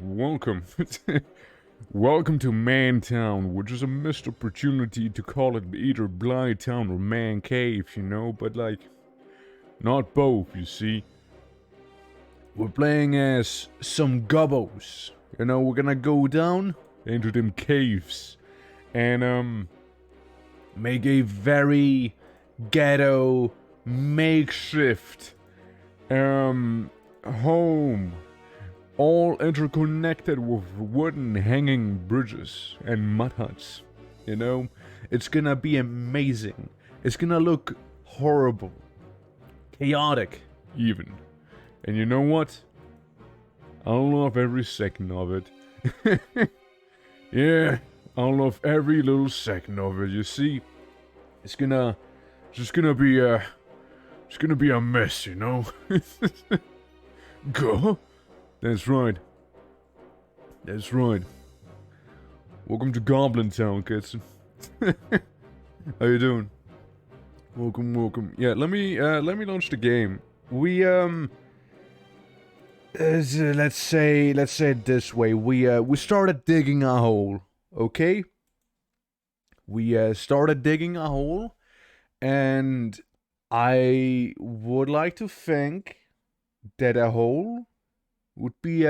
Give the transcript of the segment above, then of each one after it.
welcome. Welcome to Mantown, which is a missed opportunity to call it either Blind Town or Man Cave, you know, but like, not both, you see. We're playing as some gobos. You know, we're gonna go down into them caves and make a very ghetto makeshift home, all interconnected with wooden hanging bridges and mud huts. You know, it's gonna be amazing. It's gonna look horrible, chaotic even. And you know what? I love every second of it. Yeah, I love every little second of it. You see, it's gonna be a mess, you know. Go. That's right. That's right. Welcome to Goblin Town, kids. How you doing? Welcome. Yeah, let me launch the game. We let's say it this way. We started digging a hole. Okay. We started digging a hole, and I would like to think that a hole would be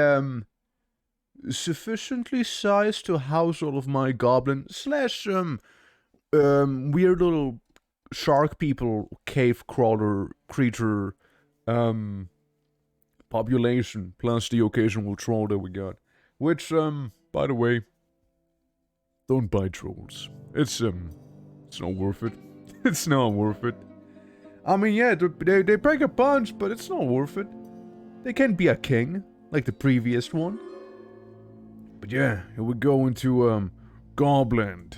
sufficiently sized to house all of my goblin slash weird little shark people cave crawler creature population, plus the occasional troll that we got. Which by the way, don't buy trolls. It's not worth it. It's not worth it. I mean, yeah, they break a punch, but it's not worth it. They can't be a king like the previous one. But yeah, here we go into Goblin.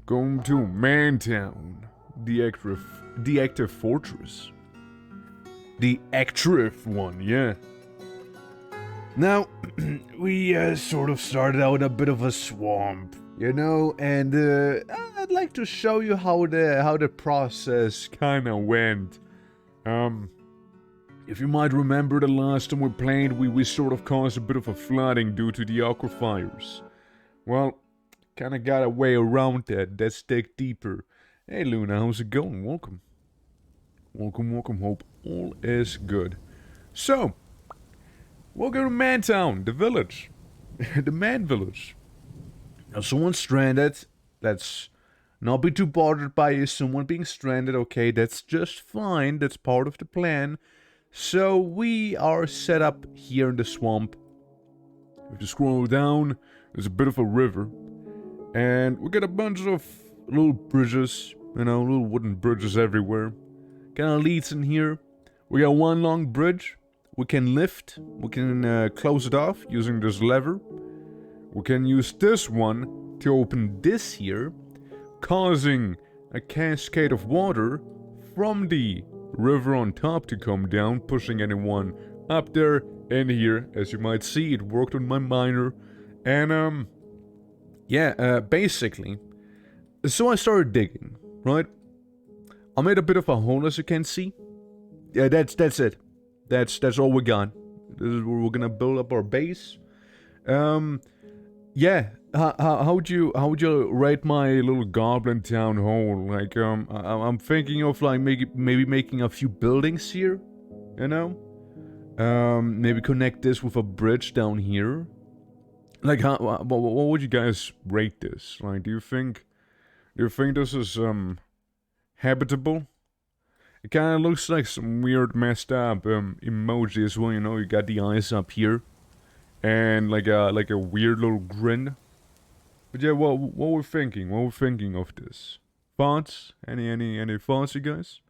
Going to Mantown, the active fortress. The active one, yeah. Now, we sort of started out a bit of a swamp, you know, and I'd like to show you how the process kind of went. If you might remember, the last time we played, we sort of caused a bit of a flooding due to the aquifers. Well, kind of got a way around that. Let's dig deeper. Hey Luna, how's it going? Welcome. Hope all is good. So, welcome to Mantown, the village. The man village. Now, someone's stranded. Let's not be too bothered by someone being stranded, okay? That's just fine. That's part of the plan. So, we are set up here in the swamp. If you scroll down, there's a bit of a river. And we got a bunch of little bridges, you know, little wooden bridges everywhere. Kind of leads in here. We got one long bridge. We can lift. We can close it off using this lever. We can use this one to open this here, causing a cascade of water from the river on top to come down, pushing anyone up there and here. As you might see, it worked on my miner. And basically, so I started digging, right? I made a bit of a hole, as you can see. Yeah, that's it. That's all we got. This is where we're gonna build up our base. Yeah. How would you rate my little Goblin Town hole? Like, I'm thinking of like maybe making a few buildings here. You know, maybe connect this with a bridge down here. Like, what would you guys rate this? Like, do you think this is habitable? It kind of looks like some weird messed up emoji as well, you know. You got the eyes up here, and like a weird little grin. But yeah, what we're thinking? What we're thinking of this? Thoughts? Any thoughts, you guys?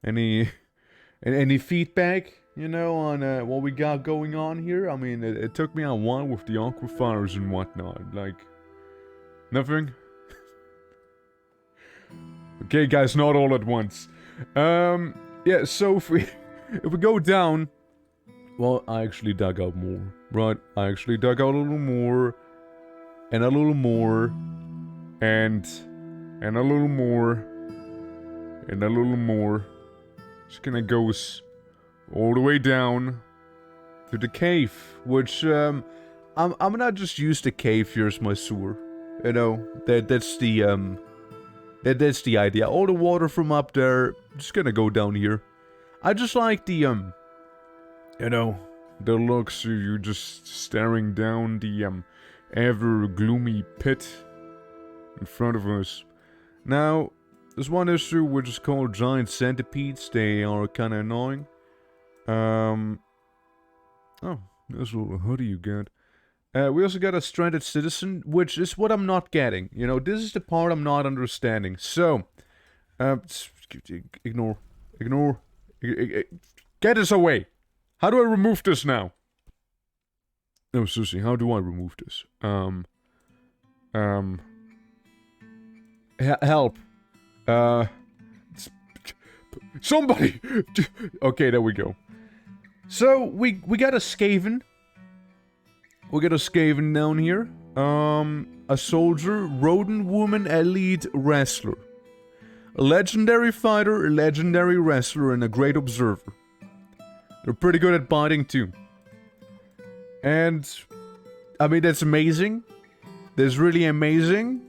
Any feedback? You know, on what we got going on here? I mean, it took me a while with the aquifers and whatnot. Like, nothing. Okay, guys, not all at once. Yeah, so if we go down, well, I actually dug out more, right? I actually dug out a little more, and a little more, and a little more, and a little more. Just kinda goes all the way down to the cave, which I'm not just use the cave here as my sewer. You know, that's the idea. All the water from up there just gonna go down here. I just like the you know, the looks of you just staring down the ever gloomy pit in front of us. Now, there's one issue which is called giant centipedes. They are kind of annoying. Oh, there's a little hoodie you got. We also got a stranded citizen, which is what I'm not getting. You know, this is the part I'm not understanding. So, ignore. Get this away. How do I remove this now? No, seriously, how do I remove this? Help. Somebody! Okay, there we go. So, we got a Skaven. We got a Skaven down here. A soldier, rodent woman, elite wrestler. A legendary fighter, a legendary wrestler, and a great observer. They're pretty good at biting too. And, I mean, that's amazing. That's really amazing.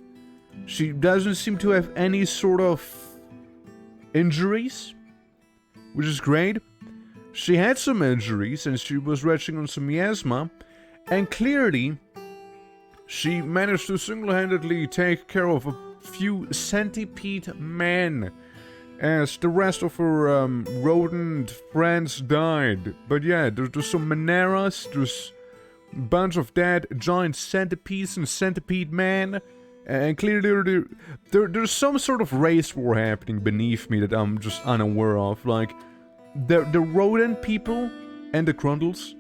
She doesn't seem to have any sort of injuries, which is great. She had some injuries and she was retching on some miasma. And clearly, she managed to single-handedly take care of a few centipede men, as the rest of her rodent friends died. But yeah, there's some Maneras, there's a bunch of dead giant centipedes and centipede men, and clearly there's some sort of race war happening beneath me that I'm just unaware of. Like, the rodent people and the Grundles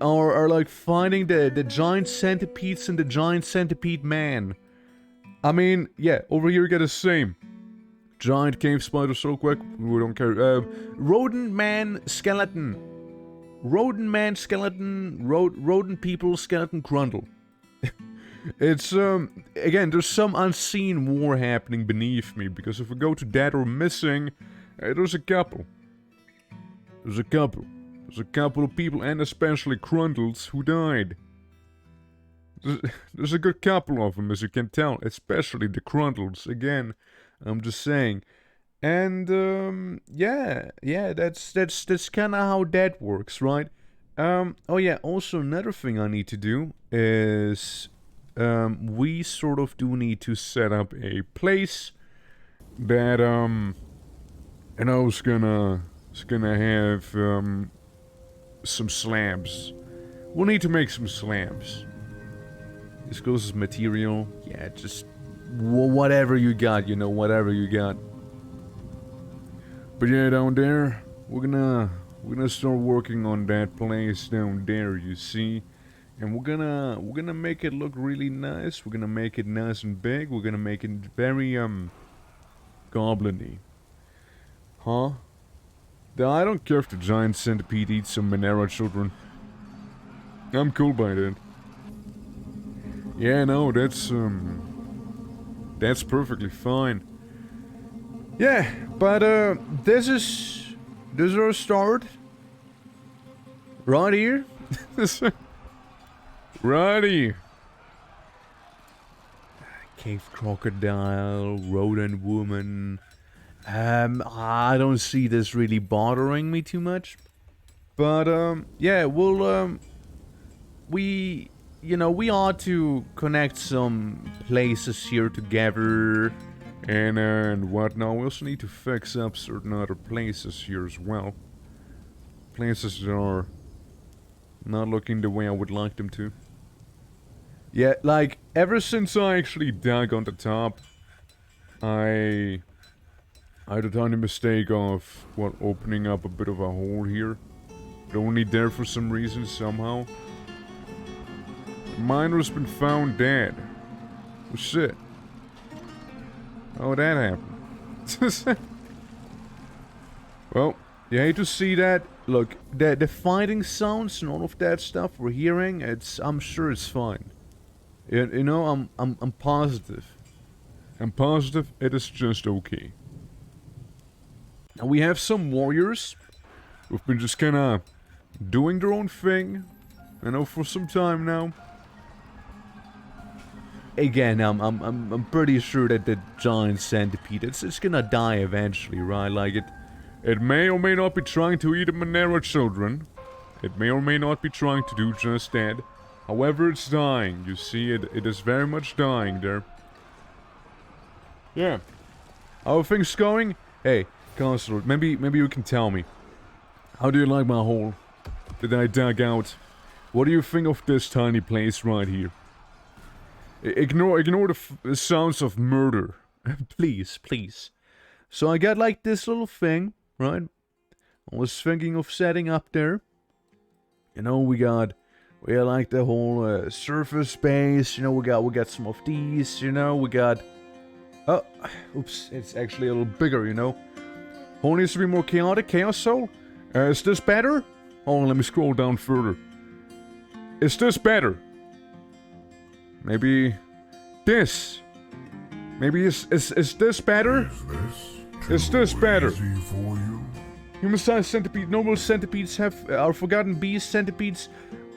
are like fighting the giant centipedes and the giant centipede man. I mean, yeah, over here you get the same. Giant cave spider so quick, we don't care. Rodent man skeleton. Rodent man skeleton, rodent people skeleton Grundle. It's, again, there's some unseen war happening beneath me, because if we go to dead or missing, there's a couple. There's a couple of people, and especially Grundles, who died. There's a good couple of them, as you can tell, especially the Grundles. Again, I'm just saying. And, yeah, that's kind of how that works, right? Oh yeah, also another thing I need to do is, we sort of do need to set up a place that, you know, is gonna have, some slabs. We'll need to make some slabs. This goes as material. Yeah, just whatever you got, you know, whatever you got. But yeah, down there, we're gonna start working on that place down there, you see. And we're gonna make it look really nice. We're gonna make it nice and big. We're gonna make it very goblin-y. Huh? I don't care if the giant centipede eats some Monero children. I'm cool by that. Yeah, no, that's perfectly fine. Yeah, but this is our start. Right here. Right here. Cave crocodile, rodent woman. I don't see this really bothering me too much. But, yeah, we'll, we ought to connect some places here together. And whatnot. We also need to fix up certain other places here as well. Places that are not looking the way I would like them to. Yeah, like, ever since I actually dug on the top, I had a tiny mistake of, opening up a bit of a hole here. But only there for some reason, somehow. The miner's been found dead. Oh shit. Oh, that happened. Well, you hate to see that. Look, the fighting sounds and all of that stuff we're hearing, I'm sure it's fine. You know, I'm positive. I'm positive it is just okay. Now we have some warriors who've been just kinda doing their own thing, you know, for some time now. again, I'm pretty sure that the giant centipede, it's gonna die eventually, right? Like, it may or may not be trying to eat the Monero children. It may or may not be trying to do just that. However, it's dying. You see, it is very much dying there. Yeah. How are things going? Hey, Counselor, maybe you can tell me. How do you like my hole that I dug out? What do you think of this tiny place right here? Ignore the sounds of murder. Please, please. So I got like this little thing, right? I was thinking of setting up there. You know, we got like the whole surface space. You know, we got some of these. You know, we got. Oh, oops! It's actually a little bigger. You know, whole needs to be more chaotic. Chaos Soul. Is this better? Hold on, let me scroll down further. Is this better? Maybe this. Maybe is this better? Is this better? Human-sized centipede, normal centipedes have our forgotten beast centipedes.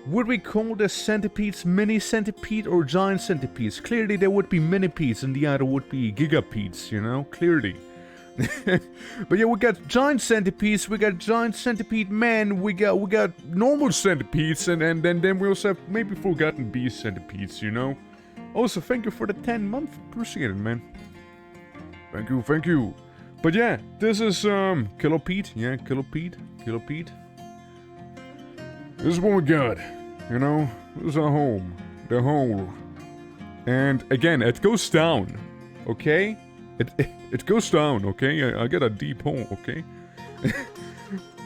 Would we call the centipedes mini centipede or giant centipedes? Clearly there would be minipedes and the other would be gigapedes, you know? Clearly. But yeah, we got giant centipedes, we got giant centipede men, we got normal centipedes, and then we also have maybe forgotten beast centipedes, you know? Also, thank you for the 10 month. Appreciate it, man. Thank you. But yeah, this is Killer Pete. Yeah, Killer Pete. This is what we got. You know, this is our home. The hole. And again, it goes down. Okay? It goes down, okay? I got a deep hole, okay?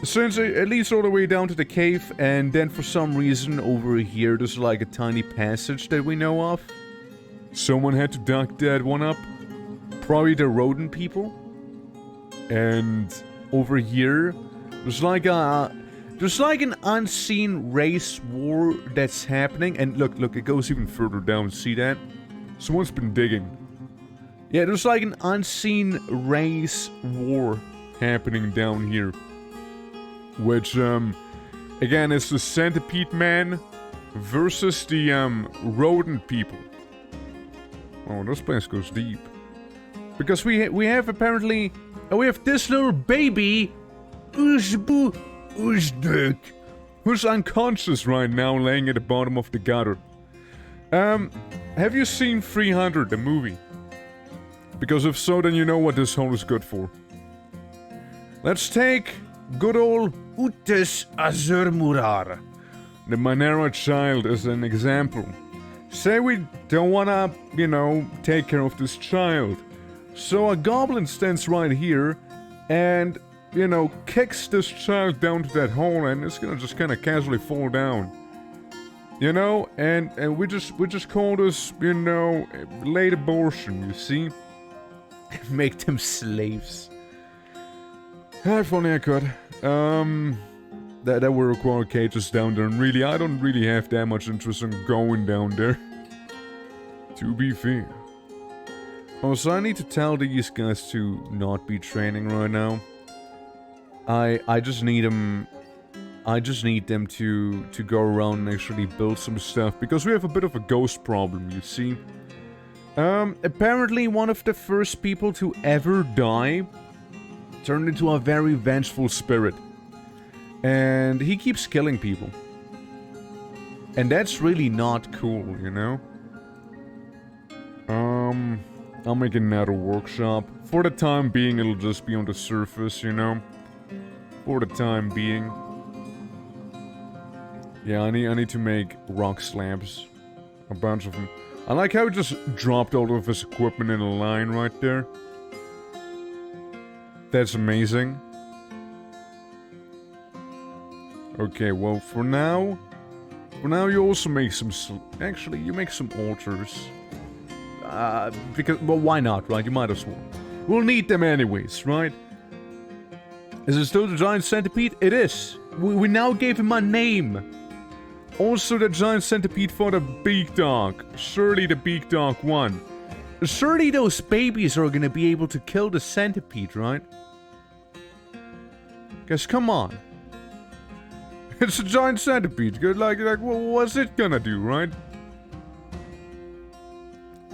Since it leads all the way down to the cave, and then for some reason over here there's like a tiny passage that we know of. Someone had to dug that one up. Probably the rodent people. And over here, there's like an unseen race war that's happening. And look, it goes even further down. See that? Someone's been digging. Yeah, there's like an unseen race war happening down here. Which, again, is the centipede man versus the, rodent people. Oh, this place goes deep. Because we have apparently... Oh, we have this little baby... Who's unconscious right now, laying at the bottom of the gutter. Have you seen 300, the movie? Because if so, then you know what this hole is good for. Let's take good old Utes Azurmurar, the Monero child, as an example. Say we don't wanna, you know, take care of this child. So a goblin stands right here and, you know, kicks this child down to that hole, and it's gonna just kinda casually fall down. You know, and we just call this, you know, late abortion, you see? Make them slaves. If only I could. That would require cages down there, and really, I don't really have that much interest in going down there. To be fair. Oh, so I need to tell these guys to not be training right now. I just need them... I just need them to go around and actually build some stuff, because we have a bit of a ghost problem, you see. Apparently one of the first people to ever die turned into a very vengeful spirit. And he keeps killing people. And that's really not cool, you know? I'll make another workshop. For the time being, it'll just be on the surface, you know? For the time being. Yeah, I need to make rock slabs. A bunch of them. I like how he just dropped all of his equipment in a line right there. That's amazing. Okay, well, for now you also make some... Actually, you make some altars. Because... Well, why not, right? You might as well. We'll need them anyways, right? Is it still the giant centipede? It is. We now gave him a name. Also, the giant centipede fought a big dog. Surely the big dog won. Surely those babies are gonna be able to kill the centipede, right? Guys, come on. It's a giant centipede. Like, what's it gonna do, right?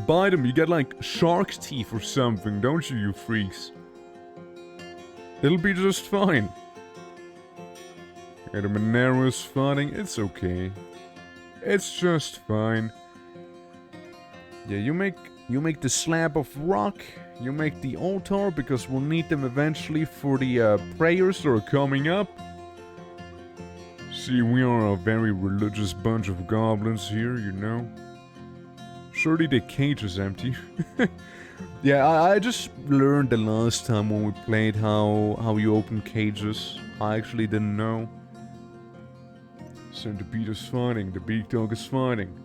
bite them. You get like shark's teeth or something, don't you, you freaks? It'll be just fine. Okay, the Monero is fighting. It's okay. It's just fine. Yeah, you make the slab of rock. You make the altar because we'll need them eventually for the prayers that are coming up. See, we are a very religious bunch of goblins here, you know. Surely the cage is empty. Yeah, I just learned the last time when we played how you open cages. I actually didn't know. Centipede is fighting. The big dog is fighting.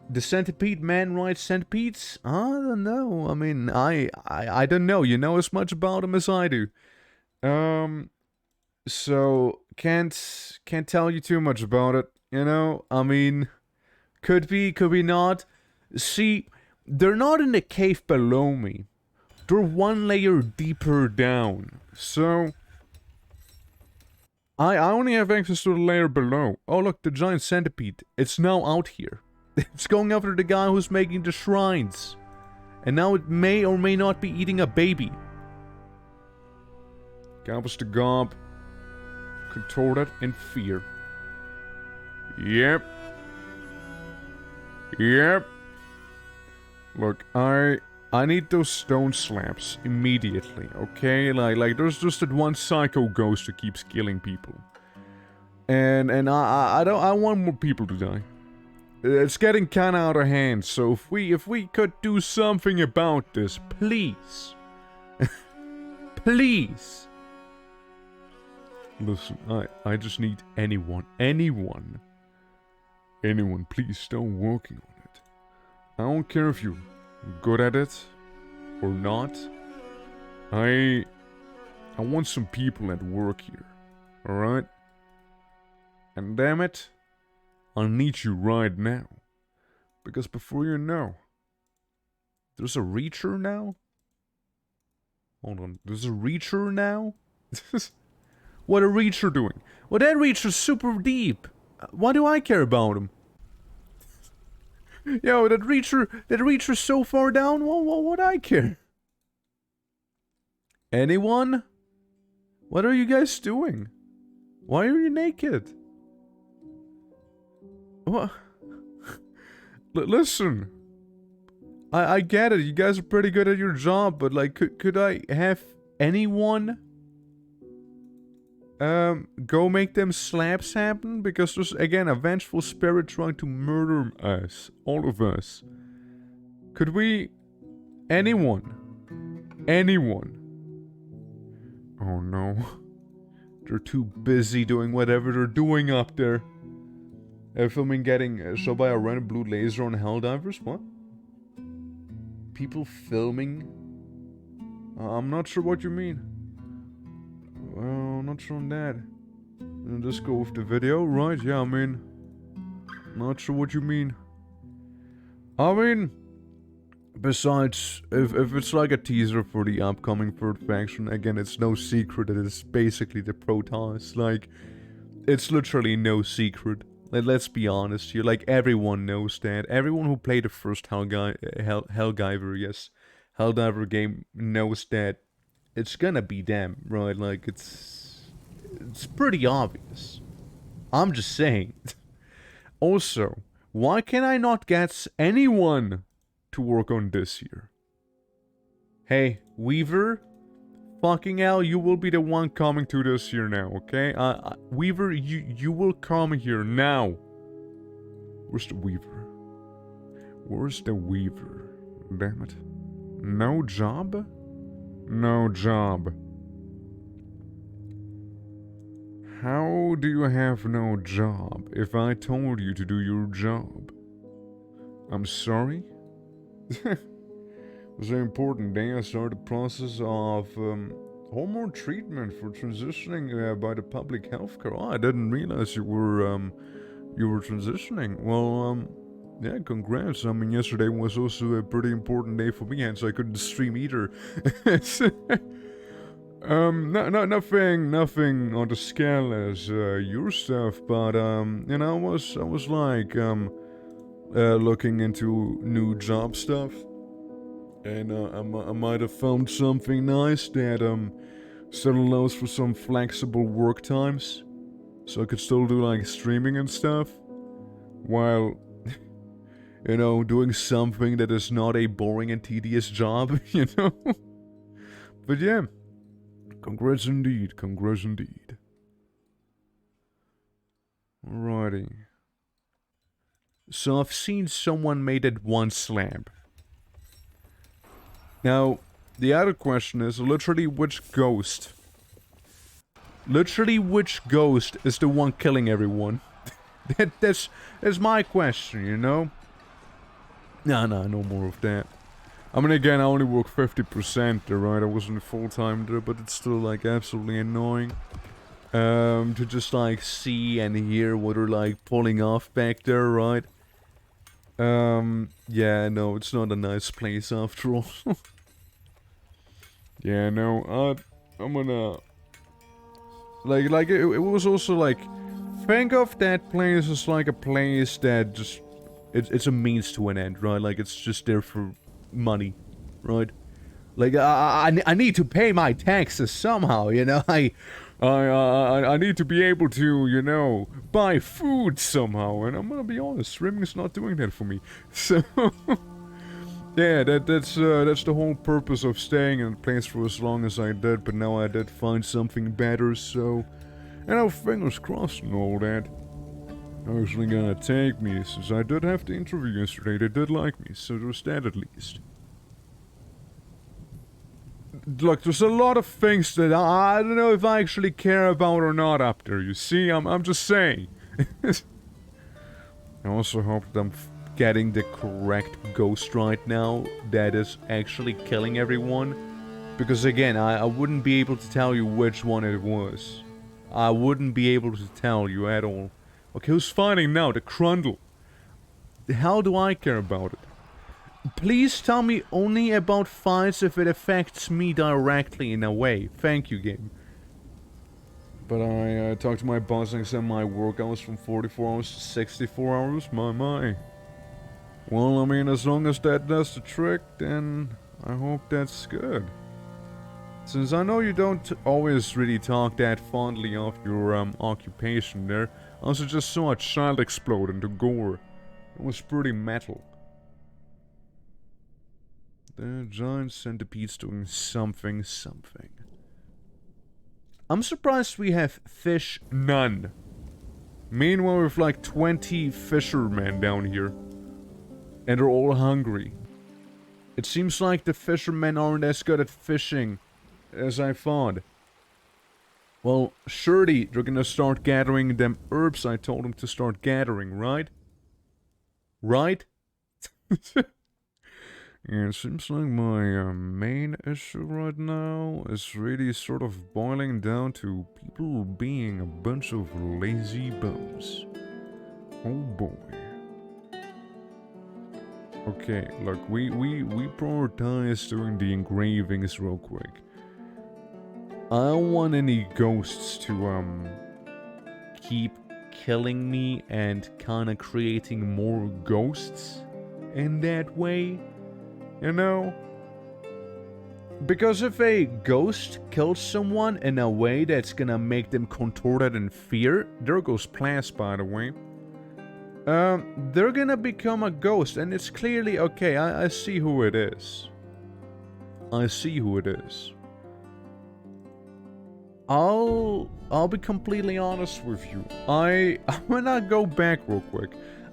The centipede man rides centipedes? I don't know. I mean, I don't know. You know as much about him as I do. So can't tell you too much about it. You know, I mean, could be not. See, they're not in the cave below me. They're one layer deeper down. So I only have access to the layer below. Oh look, the giant centipede. It's now out here. It's going after the guy who's making the shrines. And now it may or may not be eating a baby. Gobbles the gob. Contorted in fear. Yep. Yep. Look, I need those stone slabs immediately, okay? Like there's just that one psycho ghost who keeps killing people. And I want more people to die. It's getting kinda out of hand, so if we could do something about this, please. Please. Listen, I just need anyone, please start working on it. I don't care if you're good at it or not. I want some people at work here, alright? And damn it, I need you right now. Because before you know, there's a reacher now? Hold on, there's a reacher now? What a reacher doing? Well, that reacher's super deep. Why do I care about him? Yo, that reacher's so far down, what would I care? Anyone? What are you guys doing? Why are you naked? What? Listen. I get it, you guys are pretty good at your job, but like, could I have anyone go make them slabs happen? Because there's, again, a vengeful spirit trying to murder us. All of us. Could we... Anyone? Oh no. They're too busy doing whatever they're doing up there. Filming getting shot by a random blue laser on Helldivers? What? People filming? I'm not sure what you mean. Well, not sure on that. Just go with the video, right? Yeah, I mean... Not sure what you mean. I mean... Besides, if it's like a teaser for the upcoming third faction, again, it's no secret that it's basically the Protoss. Like, it's literally no secret. Let's be honest here, like, everyone knows that. Everyone who played the first Helldiver, yes, Helldiver game knows that it's gonna be them, right? Like, it's pretty obvious. I'm just saying. Also, why can I not get anyone to work on this here? Hey, Weaver, fucking hell, you will be the one coming to this here now, okay? Weaver, you will come here now. Where's the Weaver? Where's the Weaver? Damn it. No job? No job. How do you have no job if I told you to do your job? I'm sorry? It was an important day. I started the process of hormone treatment for transitioning by the public health care. Oh, I didn't realize you were transitioning. Well, yeah, congrats. I mean, yesterday was also a pretty important day for me, hence I couldn't stream either. Nothing on the scale as your stuff, but you know, I was like, looking into new job stuff. And I might have found something nice that still allows for some flexible work times. So I could still do like streaming and stuff. While, you know, doing something that is not a boring and tedious job, you know? But yeah. Congrats indeed, congrats indeed. Alrighty. So I've seen someone made it one slab. Now, the other question is literally which ghost? Literally which ghost is the one killing everyone? That's my question, you know? Nah, no more of that. I mean, again, I only work 50% there, right? I wasn't full-time there, but it's still, like, absolutely annoying. To just, like, see and hear what they're, like, pulling off back there, right? Yeah, no, it's not a nice place after all. Yeah, no, I'm gonna... Like, it was also, like... Think of that place as, like, a place that just... It's a means to an end, right? Like, it's just there for money, right? Like, I need to pay my taxes somehow, you know? I need to be able to, you know, buy food somehow, and I'm gonna be honest, streaming's not doing that for me. So, yeah, that's the whole purpose of staying in a place for as long as I did, but now I did find something better, so, you know, fingers crossed and all that. Actually gonna take me, since I did have the interview yesterday, they did like me, so there's that at least. Look, there's a lot of things that I don't know if I actually care about or not up there, you see? I'm just saying. I also hope that I'm getting the correct ghost right now that is actually killing everyone. Because again, I wouldn't be able to tell you which one it was. I wouldn't be able to tell you at all. Okay, who's fighting now? The Crundle. How do I care about it? Please tell me only about fights if it affects me directly in a way. Thank you, game. But I talked to my boss and extended my work hours from 44 hours to 64 hours. My. Well, I mean, as long as that does the trick, then I hope that's good. Since I know you don't always really talk that fondly of your occupation there, I also just saw a child explode into gore. It was pretty metal. The giant centipede's doing something. I'm surprised we have fish none. Meanwhile, we have like 20 fishermen down here. And they're all hungry. It seems like the fishermen aren't as good at fishing as I thought. Well, surely they're gonna start gathering them herbs I told them to start gathering, right? Right? Yeah, it seems like my main issue right now is really sort of boiling down to people being a bunch of lazy bums. Oh boy. Okay, look, we prioritize doing the engravings real quick. I don't want any ghosts to keep killing me and kinda creating more ghosts in that way. You know? Because if a ghost kills someone in a way that's gonna make them contorted in fear, there goes Plas, by the way. They're gonna become a ghost, and it's clearly, okay, I see who it is. I see who it is. I'll be completely honest with you. I'm gonna go back real quick.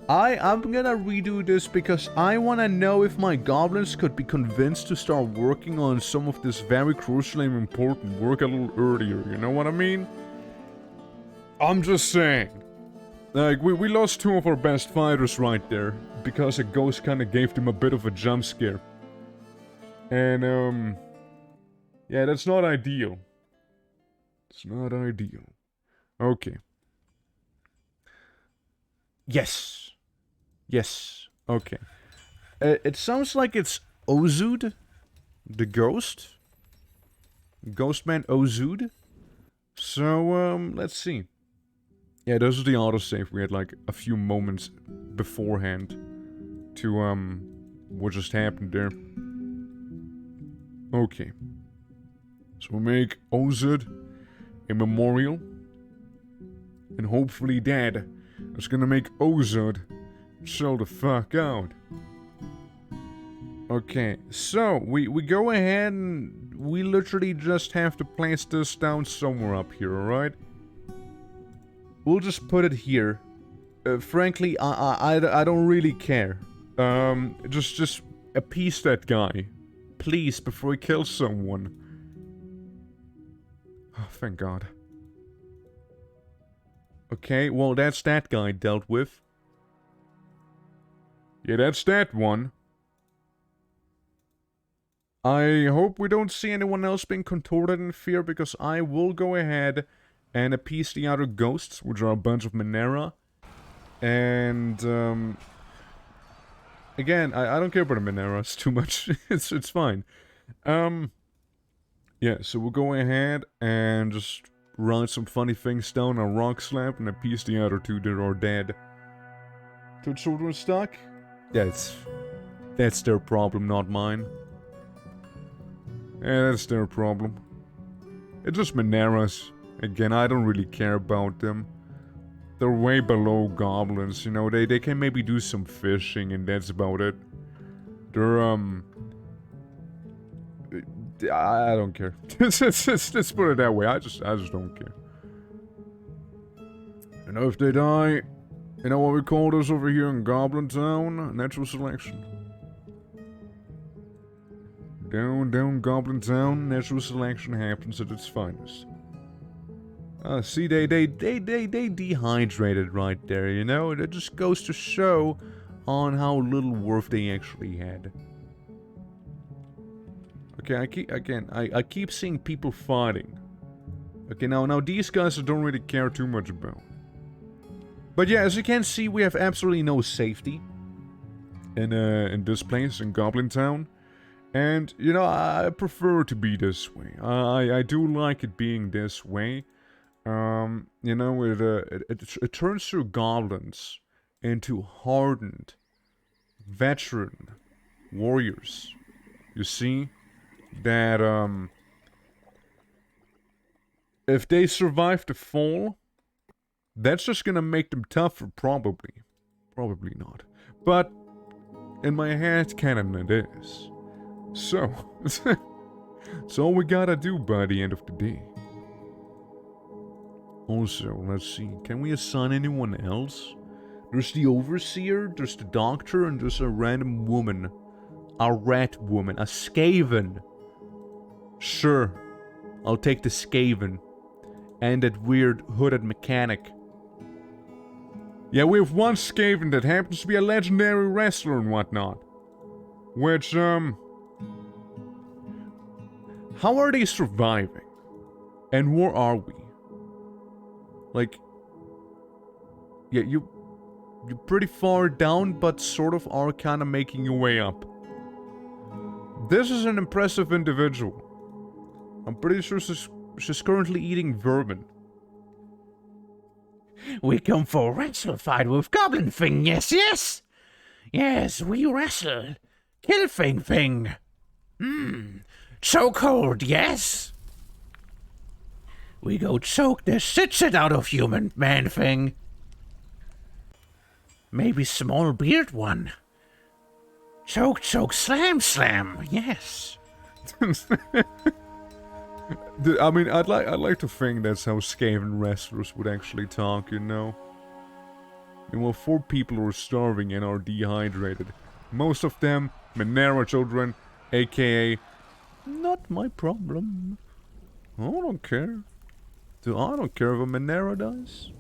I'm gonna redo this because I wanna know if my goblins could be convinced to start working on some of this very crucial and important work a little earlier, you know what I mean? I'm just saying. Like, we lost two of our best fighters right there, because a ghost kinda gave them a bit of a jump scare. And, yeah, that's not ideal. It's not ideal. Okay. Yes. Yes. Okay. It sounds like it's Ozud, the ghost. Ghostman Ozud. So, let's see. Yeah, this is the autosave we had like a few moments beforehand. to, what just happened there. Okay. So we'll make Ozud a memorial. And hopefully that is gonna make Ozud chill the fuck out. Okay, so we go ahead and we literally just have to place this down somewhere up here, alright? We'll just put it here. Frankly, I don't really care. Just appease that guy. Please, before he kills someone. Oh, thank God. Okay, well, that's that guy dealt with. Yeah, that's that one. I hope we don't see anyone else being contorted in fear, because I will go ahead and appease the other ghosts, which are a bunch of Minera. And, again, I don't care about the Mineras too much. it's fine. Yeah, so we'll go ahead and just write some funny things down on Rock Slab and appease the other two that are dead. 2 children stuck? Yeah, that's their problem, not mine. Yeah, that's their problem. It's just Mineras. Again, I don't really care about them. They're way below goblins, you know, they can maybe do some fishing and that's about it. They're, I don't care. Let's put it that way, I just don't care. You know, if they die, you know what we call this over here in Goblin Town? Natural selection. Down Goblin Town, natural selection happens at its finest. See, they dehydrated right there, you know? It just goes to show on how little worth they actually had. Okay, I keep seeing people fighting. Okay, now these guys I don't really care too much about. But yeah, as you can see, we have absolutely no safety in this place, in Goblin Town. And, you know, I prefer it to be this way. I do like it being this way. You know, it turns your goblins into hardened, veteran warriors. You see? That, if they survive the fall, that's just gonna make them tougher, probably. Probably not. But, in my head canon it is. So, it's all we gotta do by the end of the day. Also, let's see, can we assign anyone else? There's the Overseer, there's the Doctor, and there's a random woman. A rat woman, a Skaven. Sure, I'll take the Skaven. And that weird hooded mechanic. Yeah, we have one Skaven that happens to be a legendary wrestler and whatnot. Which, how are they surviving? And where are we? Like, yeah, you're pretty far down, but sort of are kind of making your way up. This is an impressive individual. I'm pretty sure she's currently eating vermin. We come for a wrestle fight with Goblin Thing, yes? Yes, we wrestle. Kill Thing. Chokehold, yes? We go choke the shit out of human man Thing. Maybe small beard one. Choke, slam, yes. I mean, I'd like to think that's how Skaven wrestlers would actually talk, you know? And well, 4 people are starving and are dehydrated. Most of them, Minera children, aka, not my problem. I don't care. I don't care if a Minera dies.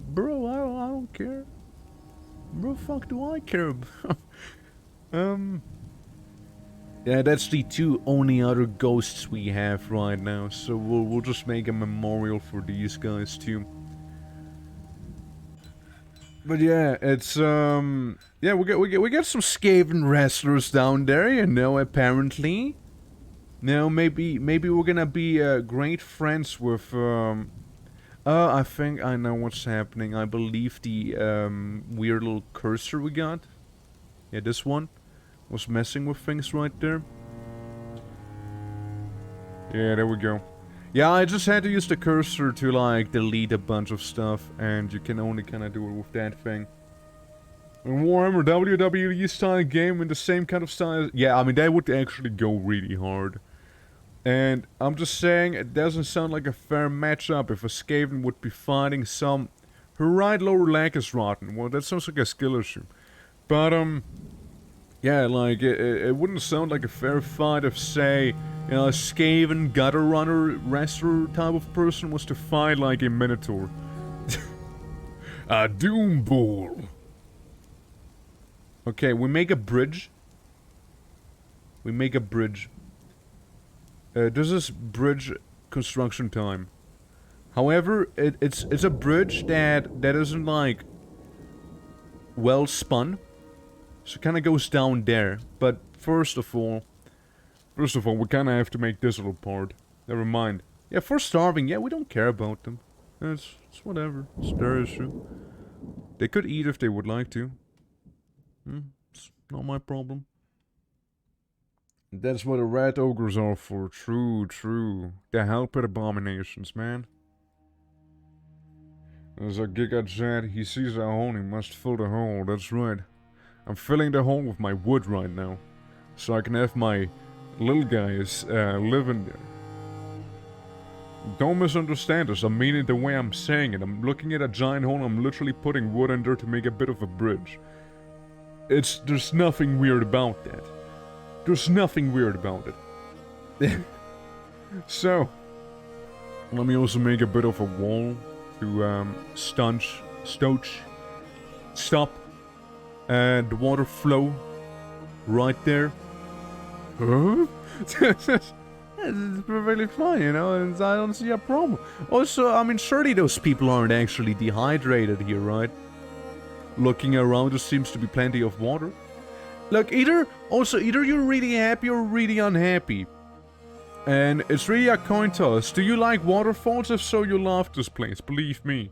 Bro, I don't care. Bro, fuck do I care about? Yeah, that's the 2 only other ghosts we have right now, so we'll just make a memorial for these guys too. But yeah, it's yeah, we get some Skaven wrestlers down there, you know, apparently. Now maybe we're gonna be great friends with I think I know what's happening. I believe the weird little cursor we got. Yeah, this one was messing with things right there. Yeah, there we go. Yeah, I just had to use the cursor to, like, delete a bunch of stuff, and you can only kind of do it with that thing. And Warhammer WWE style game in the same kind of style. Yeah, I mean, that would actually go really hard. And I'm just saying, it doesn't sound like a fair matchup if a Skaven would be fighting some... Her right lower leg is rotten. Well, that sounds like a skill issue. But, yeah, like, it wouldn't sound like a fair fight if, say, you know, a Skaven gutter runner wrestler type of person was to fight like a Minotaur. A Doom Ball. Okay, we make a bridge. We make a bridge. This is bridge construction time. However, it's a bridge that isn't, like, well spun. So it kind of goes down there. But first of all, we kind of have to make this little part. Never mind. Yeah, for starving, yeah, we don't care about them. It's whatever. It's their issue. They could eat if they would like to. It's not my problem. That's what the rat ogres are for. True, true. They help with abominations, man. As a Giga said, he sees a hole, he must fill the hole. That's right. I'm filling the hole with my wood right now. So I can have my little guys living there. Don't misunderstand us. I mean it the way I'm saying it. I'm looking at a giant hole, I'm literally putting wood in there to make a bit of a bridge. There's nothing weird about that. There's nothing weird about it. So, let me also make a bit of a wall to stop the water flow right there. Huh? It's perfectly fine, you know, and I don't see a problem. Also, I mean, surely those people aren't actually dehydrated here, right? Looking around, there seems to be plenty of water. Look, either you're really happy or really unhappy. And it's really a coin toss. Do you like waterfalls? If so, you'll love this place, believe me.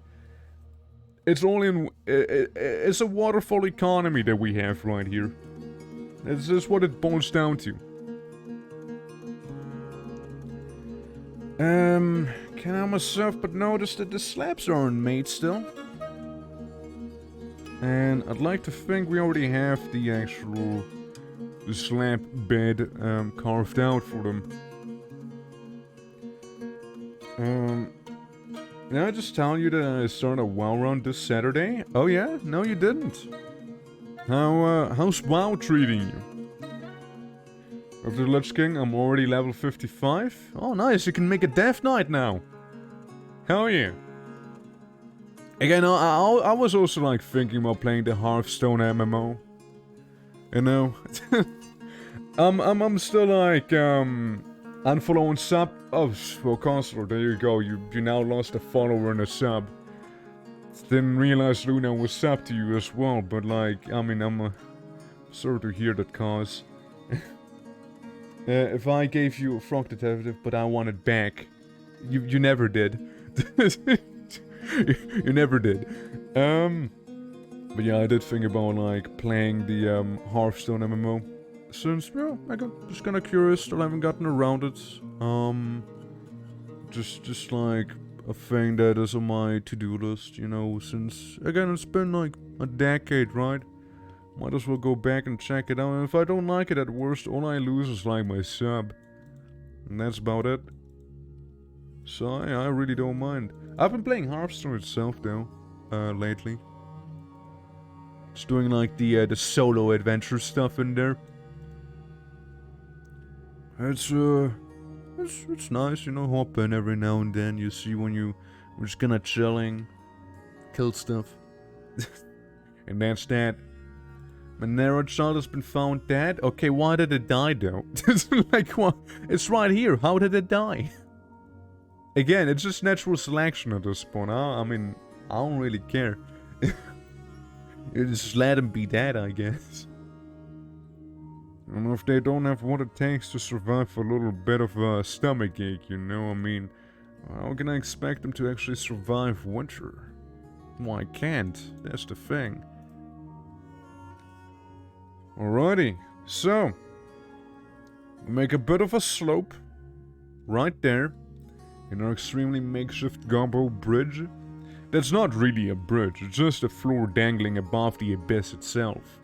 It's it's a waterfall economy that we have right here. That's just what it boils down to. Can't help myself but notice that the slabs aren't made still. And I'd like to think we already have the actual slab bed carved out for them. Did I just tell you that I started a WoW run this Saturday? Oh yeah? No, you didn't. How's WoW treating you? After Lich King, I'm already level 55. Oh nice, you can make a Death Knight now. Hell yeah. Again, I was also like thinking about playing the Hearthstone MMO. You know? I'm still like, unfollowing sub. Oh, well, Consular, there you go. You now lost a follower and a sub. Didn't realize Luna was sub to you as well, but like, I mean, I'm sorry to hear that, cause. If I gave you a Frog Detective, but I want it back, you never did. You never did. But yeah, I did think about like playing the Hearthstone MMO. Since, well, I'm just kinda curious, still haven't gotten around it. Just like a thing that is on my to-do list, you know, since, again, it's been like a decade, right? Might as well go back and check it out, and if I don't like it at worst, all I lose is like my sub. And that's about it. So, yeah, I really don't mind. I've been playing Hearthstone itself, though, lately. Just doing like the solo adventure stuff in there. It's nice, you know, hop in every now and then. You see when we're just kinda chilling, kill stuff. And that's that. Monero child has been found dead. Okay, why did it die though? Like, what? It's right here. How did it die? Again, it's just natural selection at this point. I mean, I don't really care. You just let him be dead, I guess. And if they don't have what it takes to survive a little bit of a stomach ache, you know, I mean, how can I expect them to actually survive winter? Well, I can't. That's the thing. Alrighty, so we make a bit of a slope right there in our extremely makeshift gumbo bridge. That's not really a bridge, it's just a floor dangling above the abyss itself.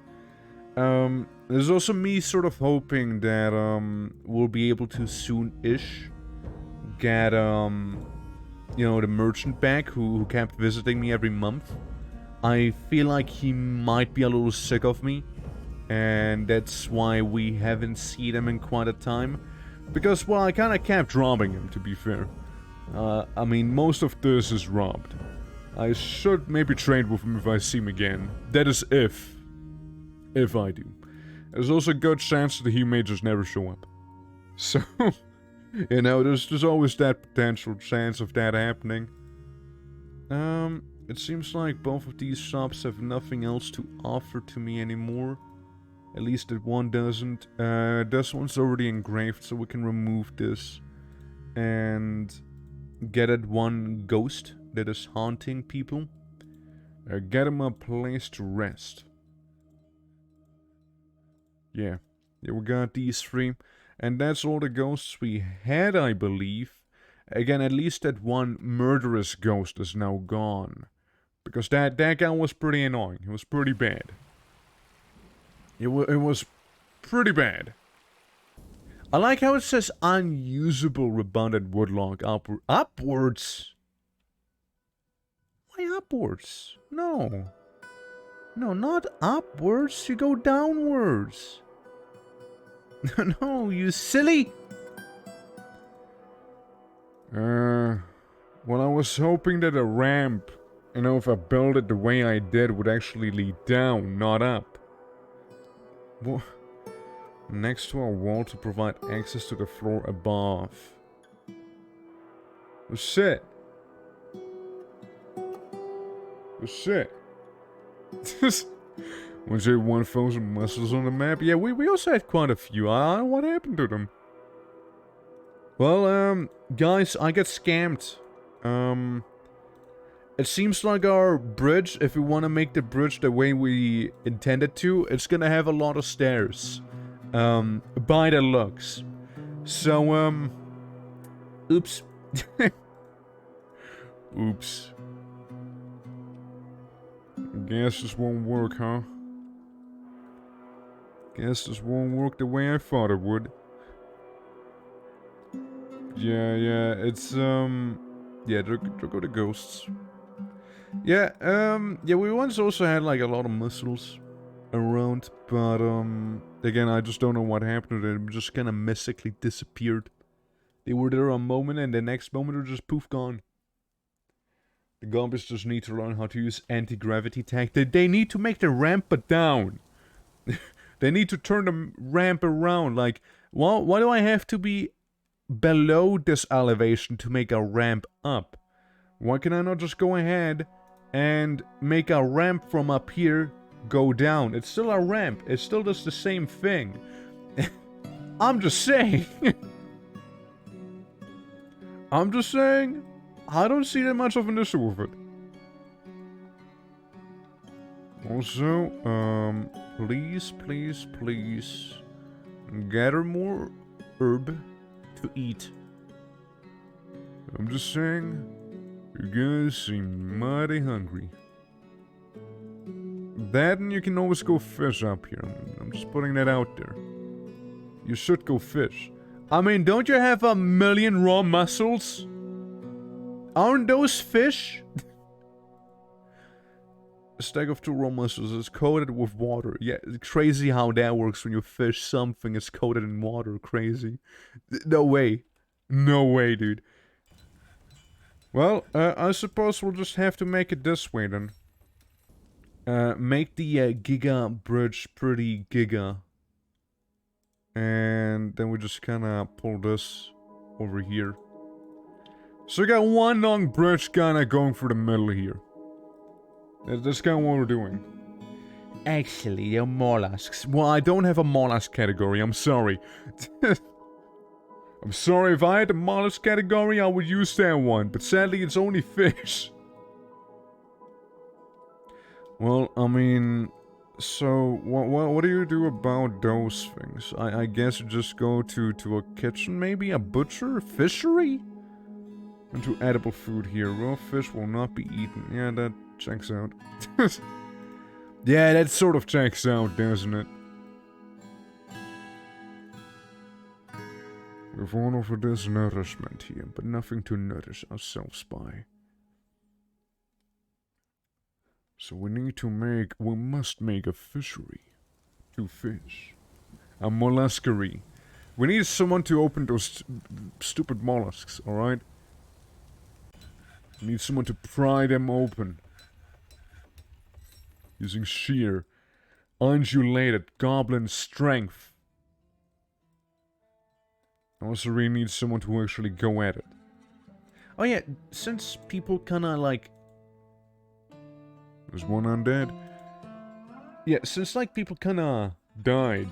There's also me sort of hoping that we'll be able to soon-ish get you know, the merchant back who kept visiting me every month. I feel like he might be a little sick of me, and that's why we haven't seen him in quite a time. Because, well, I kinda kept robbing him, to be fair. I mean, most of this is robbed. I should maybe trade with him if I see him again. That is if I do. There's also a good chance that he may just never show up. So, you know, there's always that potential chance of that happening. It seems like both of these shops have nothing else to offer to me anymore. At least that one doesn't. This one's already engraved, so we can remove this. And get at one ghost that is haunting people. Get him a place to rest. Yeah, we got these three. And that's all the ghosts we had, I believe. Again, at least that one murderous ghost is now gone. Because that guy was pretty annoying. He was pretty bad. It was pretty bad. I like how it says unusable redundant woodlog upwards. Why upwards? No. No, not upwards. You go downwards. No, you silly. Well, I was hoping that a ramp, you know, if I build it the way I did, would actually lead down, not up. What? Next to a wall to provide access to the floor above. Oh shit. Oh shit. Was there 1,000 muscles on the map? Yeah, we also had quite a few. What happened to them? Well, guys, I got scammed. It seems like our bridge, if we want to make the bridge the way we intended to, it's gonna have a lot of stairs. By the looks. So, oops. Oops. Guess this won't work, huh? Guess this won't work the way I thought it would. Yeah, it's, yeah, there go the ghosts. Yeah, yeah, we once also had, like, a lot of muscles around, but, again, I just don't know what happened to them. Just kind of mystically disappeared. They were there a moment, and the next moment they're just poof gone. The goblins just need to learn how to use anti-gravity tech. They need to make the ramp down. They need to turn the ramp around. Like, why do I have to be below this elevation to make a ramp up? Why can I not just go ahead and make a ramp from up here go down? It's still a ramp. It still does the same thing. I'm just saying. I'm just saying. I don't see that much of an issue with it. Also, please gather more herb to eat. I'm just saying, you guys seem mighty hungry. That, and you can always go fish up here. I'm just putting that out there. You should go fish. I mean, don't you have 1,000,000 raw mussels? Aren't those fish? A stack of 2 raw mussels is coated with water. Yeah, it's crazy how that works when you fish something is coated in water. Crazy. No way. No way, dude. Well, I suppose we'll just have to make it this way then. Make the Giga bridge pretty giga. And then we just kinda pull this over here. So we got one long bridge kinda going through the middle here. That's kinda what we're doing. Actually, they're mollusks. Well, I don't have a mollusk category, I'm sorry. I'm sorry, if I had a mollusk category, I would use that one. But sadly, it's only fish. Well, I mean, So, what do you do about those things? I guess you just go to a kitchen, maybe? A butcher? Fishery? Into edible food here. Raw fish will not be eaten. Yeah, that checks out. Yeah, that sort of checks out, doesn't it? We've all over this nourishment here, but nothing to nourish ourselves by. So we must make a fishery to fish. A molluskery. We need someone to open those stupid mollusks, alright? We need someone to pry them open. Using sheer, undulated goblin strength. I also really need someone to actually go at it. Oh yeah, since people kinda like... There's one undead. Yeah, since like people kinda died.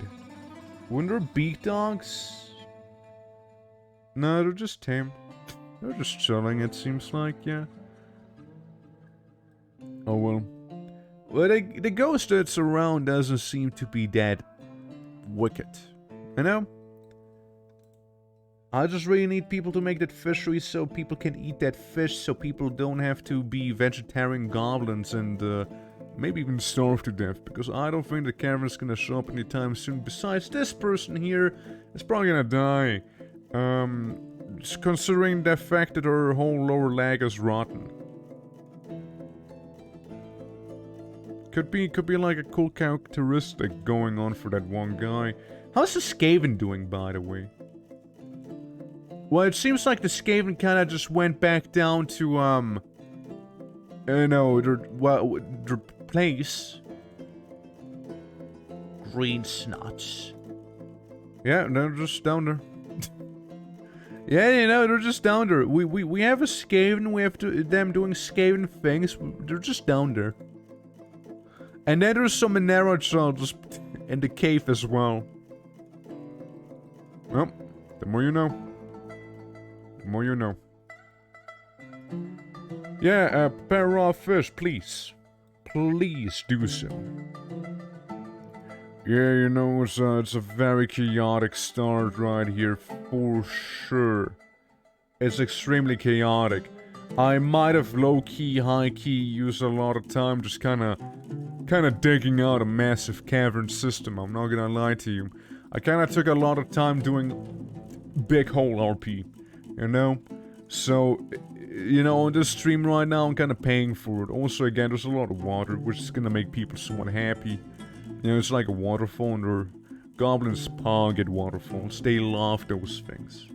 Wouldn't there be dogs? No, they're just tame. They're just chilling, it seems like, yeah. Oh well. Well, the ghost that's around doesn't seem to be that wicked. You know? I just really need people to make that fishery so people can eat that fish, so people don't have to be vegetarian goblins and maybe even starve to death, because I don't think the caravan's gonna show up anytime soon. Besides, this person here is probably gonna die. Just considering the fact that her whole lower leg is rotten. Could be like a cool characteristic going on for that one guy. How's the Skaven doing, by the way? Well, it seems like the Skaven kinda just went back down to, you know, their place. Green snots. Yeah, they're just down there. Yeah, you know, they're just down there. We have a Skaven, we have them doing Skaven things. They're just down there. And then there's some Monero just in the cave as well. Well, the more you know. The more you know. Yeah, prepare raw fish, please. Please do so. Yeah, you know, it's a very chaotic start right here, for sure. It's extremely chaotic. I might have low-key, high-key used a lot of time just kinda digging out a massive cavern system, I'm not gonna lie to you. I kinda took a lot of time doing big hole RP, you know? So, you know, on this stream right now, I'm kinda paying for it. Also, again, there's a lot of water, which is gonna make people somewhat happy. You know, it's like a waterfall, and goblins target waterfalls. They love those things.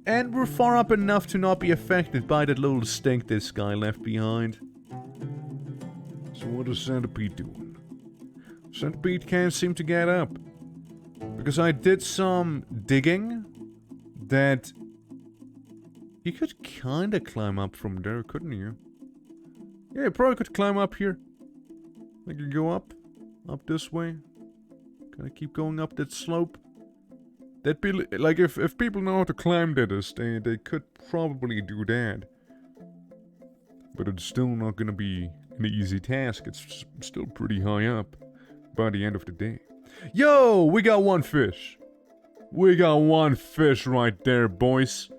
And we're far up enough to not be affected by that little stink this guy left behind. So what is Centipede doing? Centipede can't seem to get up. Because I did some digging that... You could kinda climb up from there, couldn't you? Yeah, you probably could climb up here. Like you go up this way. Kinda keep going up that slope. That'd be like if people know how to climb that, they could probably do that. But it's still not gonna be an easy task. It's still pretty high up by the end of the day. Yo, we got one fish. We got one fish right there, boys.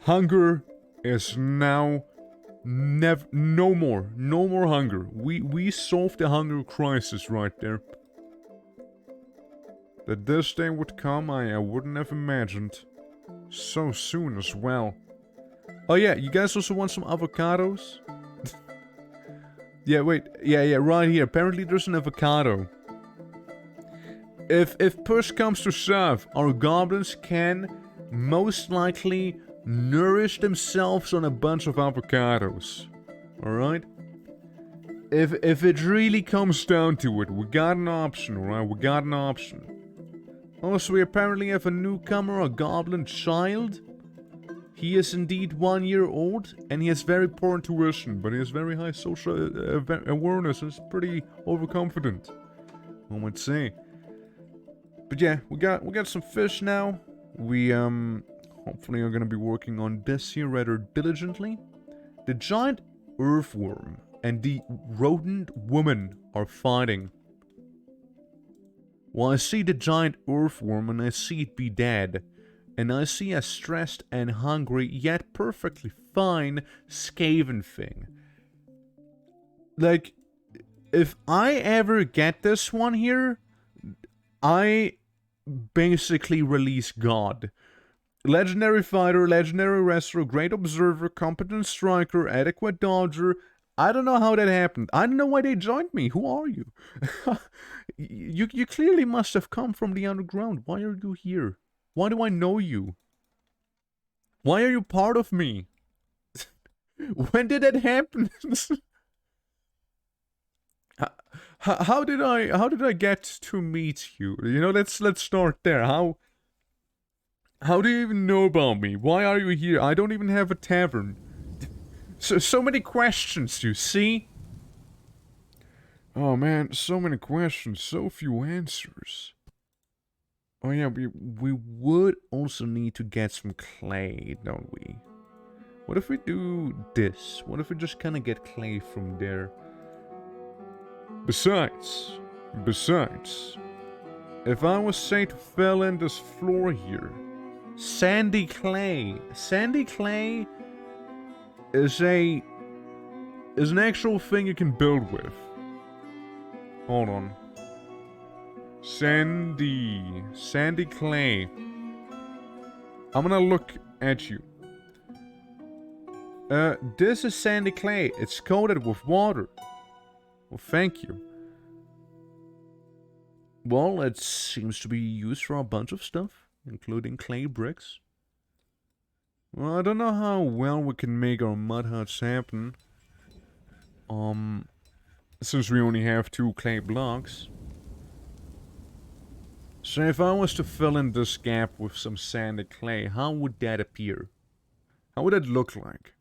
Hunger is now no more hunger. We solved the hunger crisis right there. That this day would come, I wouldn't have imagined. So soon as well. Oh yeah, you guys also want some avocados? Yeah, wait. Yeah, right here. Apparently there's an avocado. If push comes to shove, our goblins can most likely nourish themselves on a bunch of avocados. Alright? If it really comes down to it, we got an option, alright? We got an option. Also, we apparently have a newcomer, a goblin child. He is indeed 1 year old, and he has very poor intuition, but he has very high social awareness and is pretty overconfident, I would say. But yeah, we got some fish now. We hopefully are gonna be working on this here rather diligently. The giant earthworm. and the rodent woman are fighting. Well, I see the giant earthworm and I see it be dead. And I see a stressed and hungry, yet perfectly fine, Skaven thing. Like, if I ever get this one here, I basically release God. Legendary fighter, legendary wrestler, great observer, competent striker, adequate dodger. I don't know how that happened. I don't know why they joined me. Who are you? You clearly must have come from the underground. Why are you here? Why do I know you? Why are you part of me? When did that happen? How did I get to meet you? You know, let's start there. How do you even know about me? Why are you here? I don't even have a tavern. So many questions, you see? Oh man, so many questions, so few answers. Oh yeah, we would also need to get some clay, don't we? What if we do this? What if we just kind of get clay from there? Besides, if I was say to fill in this floor here, sandy clay is an actual thing you can build with. Hold on. Sandy clay. I'm gonna look at you. This is sandy clay. It's coated with water. Well, thank you. Well, it seems to be used for a bunch of stuff, including clay bricks. Well, I don't know how well we can make our mud huts happen. Since we only have 2 clay blocks. So if I was to fill in this gap with some sandy clay, how would that appear? How would it look like?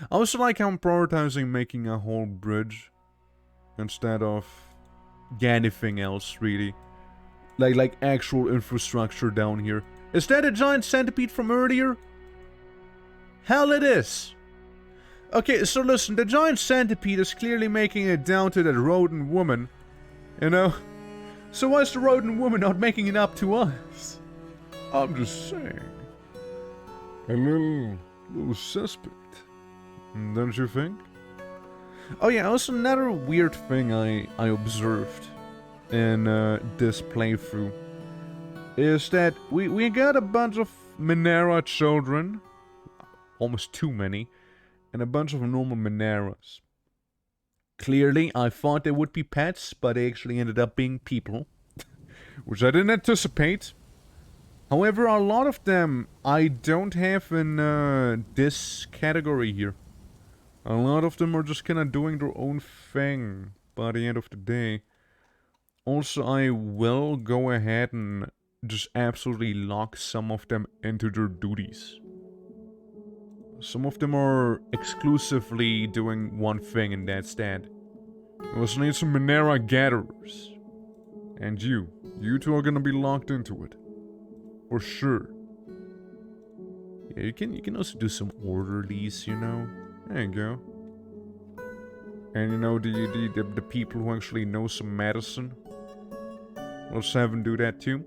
I also like how I'm prioritizing making a whole bridge instead of anything else, really. Like actual infrastructure down here. Is that a giant centipede from earlier? Hell it is! Okay, so listen, the giant centipede is clearly making it down to that rodent woman. You know? So why is the rodent woman not making it up to us? I'm just saying. A little suspect. Don't you think? Oh yeah, also another weird thing I observed in this playthrough is that we got a bunch of Minera children, almost too many, and a bunch of normal Mineras. Clearly, I thought they would be pets, but they actually ended up being people, which I didn't anticipate. However, a lot of them I don't have in this category here. A lot of them are just kind of doing their own thing by the end of the day. Also, I will go ahead and just absolutely lock some of them into their duties. Some of them are exclusively doing one thing and that's that. We also need some Minera gatherers. And you two are gonna be locked into it. For sure. Yeah, you can also do some orderlies, you know. There you go. And you know, the people who actually know some medicine. Let's have them do that too.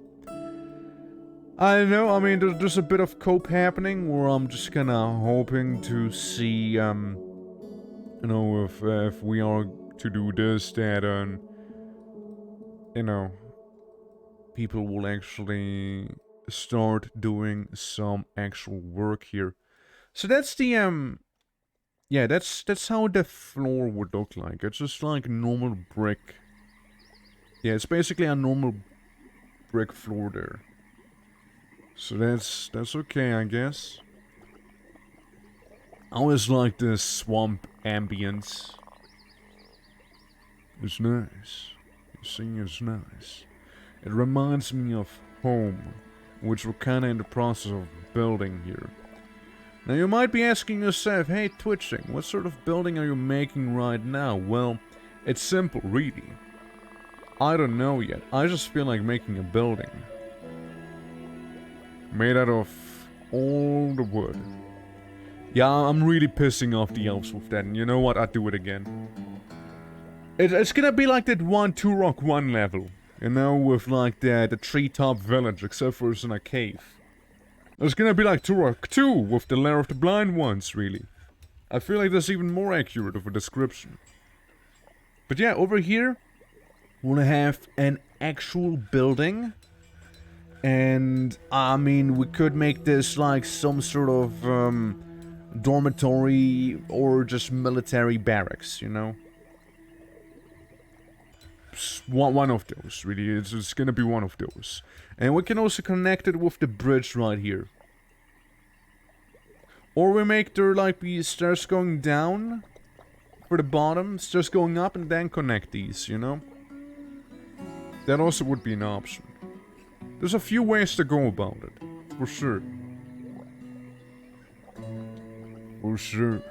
I don't know, I mean, there's a bit of cope happening where I'm just kinda hoping to see, you know, if we are to do this, that, you know, people will actually start doing some actual work here. So that's the, yeah, that's how the floor would look like. It's just like normal brick. Yeah, it's basically a normal brick floor there. So that's okay, I guess. I always like this swamp ambience. It's nice. You see, it's nice. It reminds me of home, which we're kinda in the process of building here. Now you might be asking yourself, hey Twitching, what sort of building are you making right now? Well, it's simple, really. I don't know yet. I just feel like making a building. Made out of all the wood. Yeah, I'm really pissing off the elves with that, and you know what? I'll do it again. It's gonna be like that one Turok 1 level. You know, with like the treetop village, except for it's in a cave. It's gonna be like Turok 2 with the Lair of the Blind Ones, really. I feel like that's even more accurate of a description. But yeah, over here, we'll have an actual building. And, I mean, we could make this like some sort of, dormitory or just military barracks, you know? One of those, really. It's gonna be one of those. And we can also connect it with the bridge right here. Or we make there like the stairs going down for the bottom, stairs going up, and then connect these, you know? That also would be an option. There's a few ways to go about it, for sure. For sure.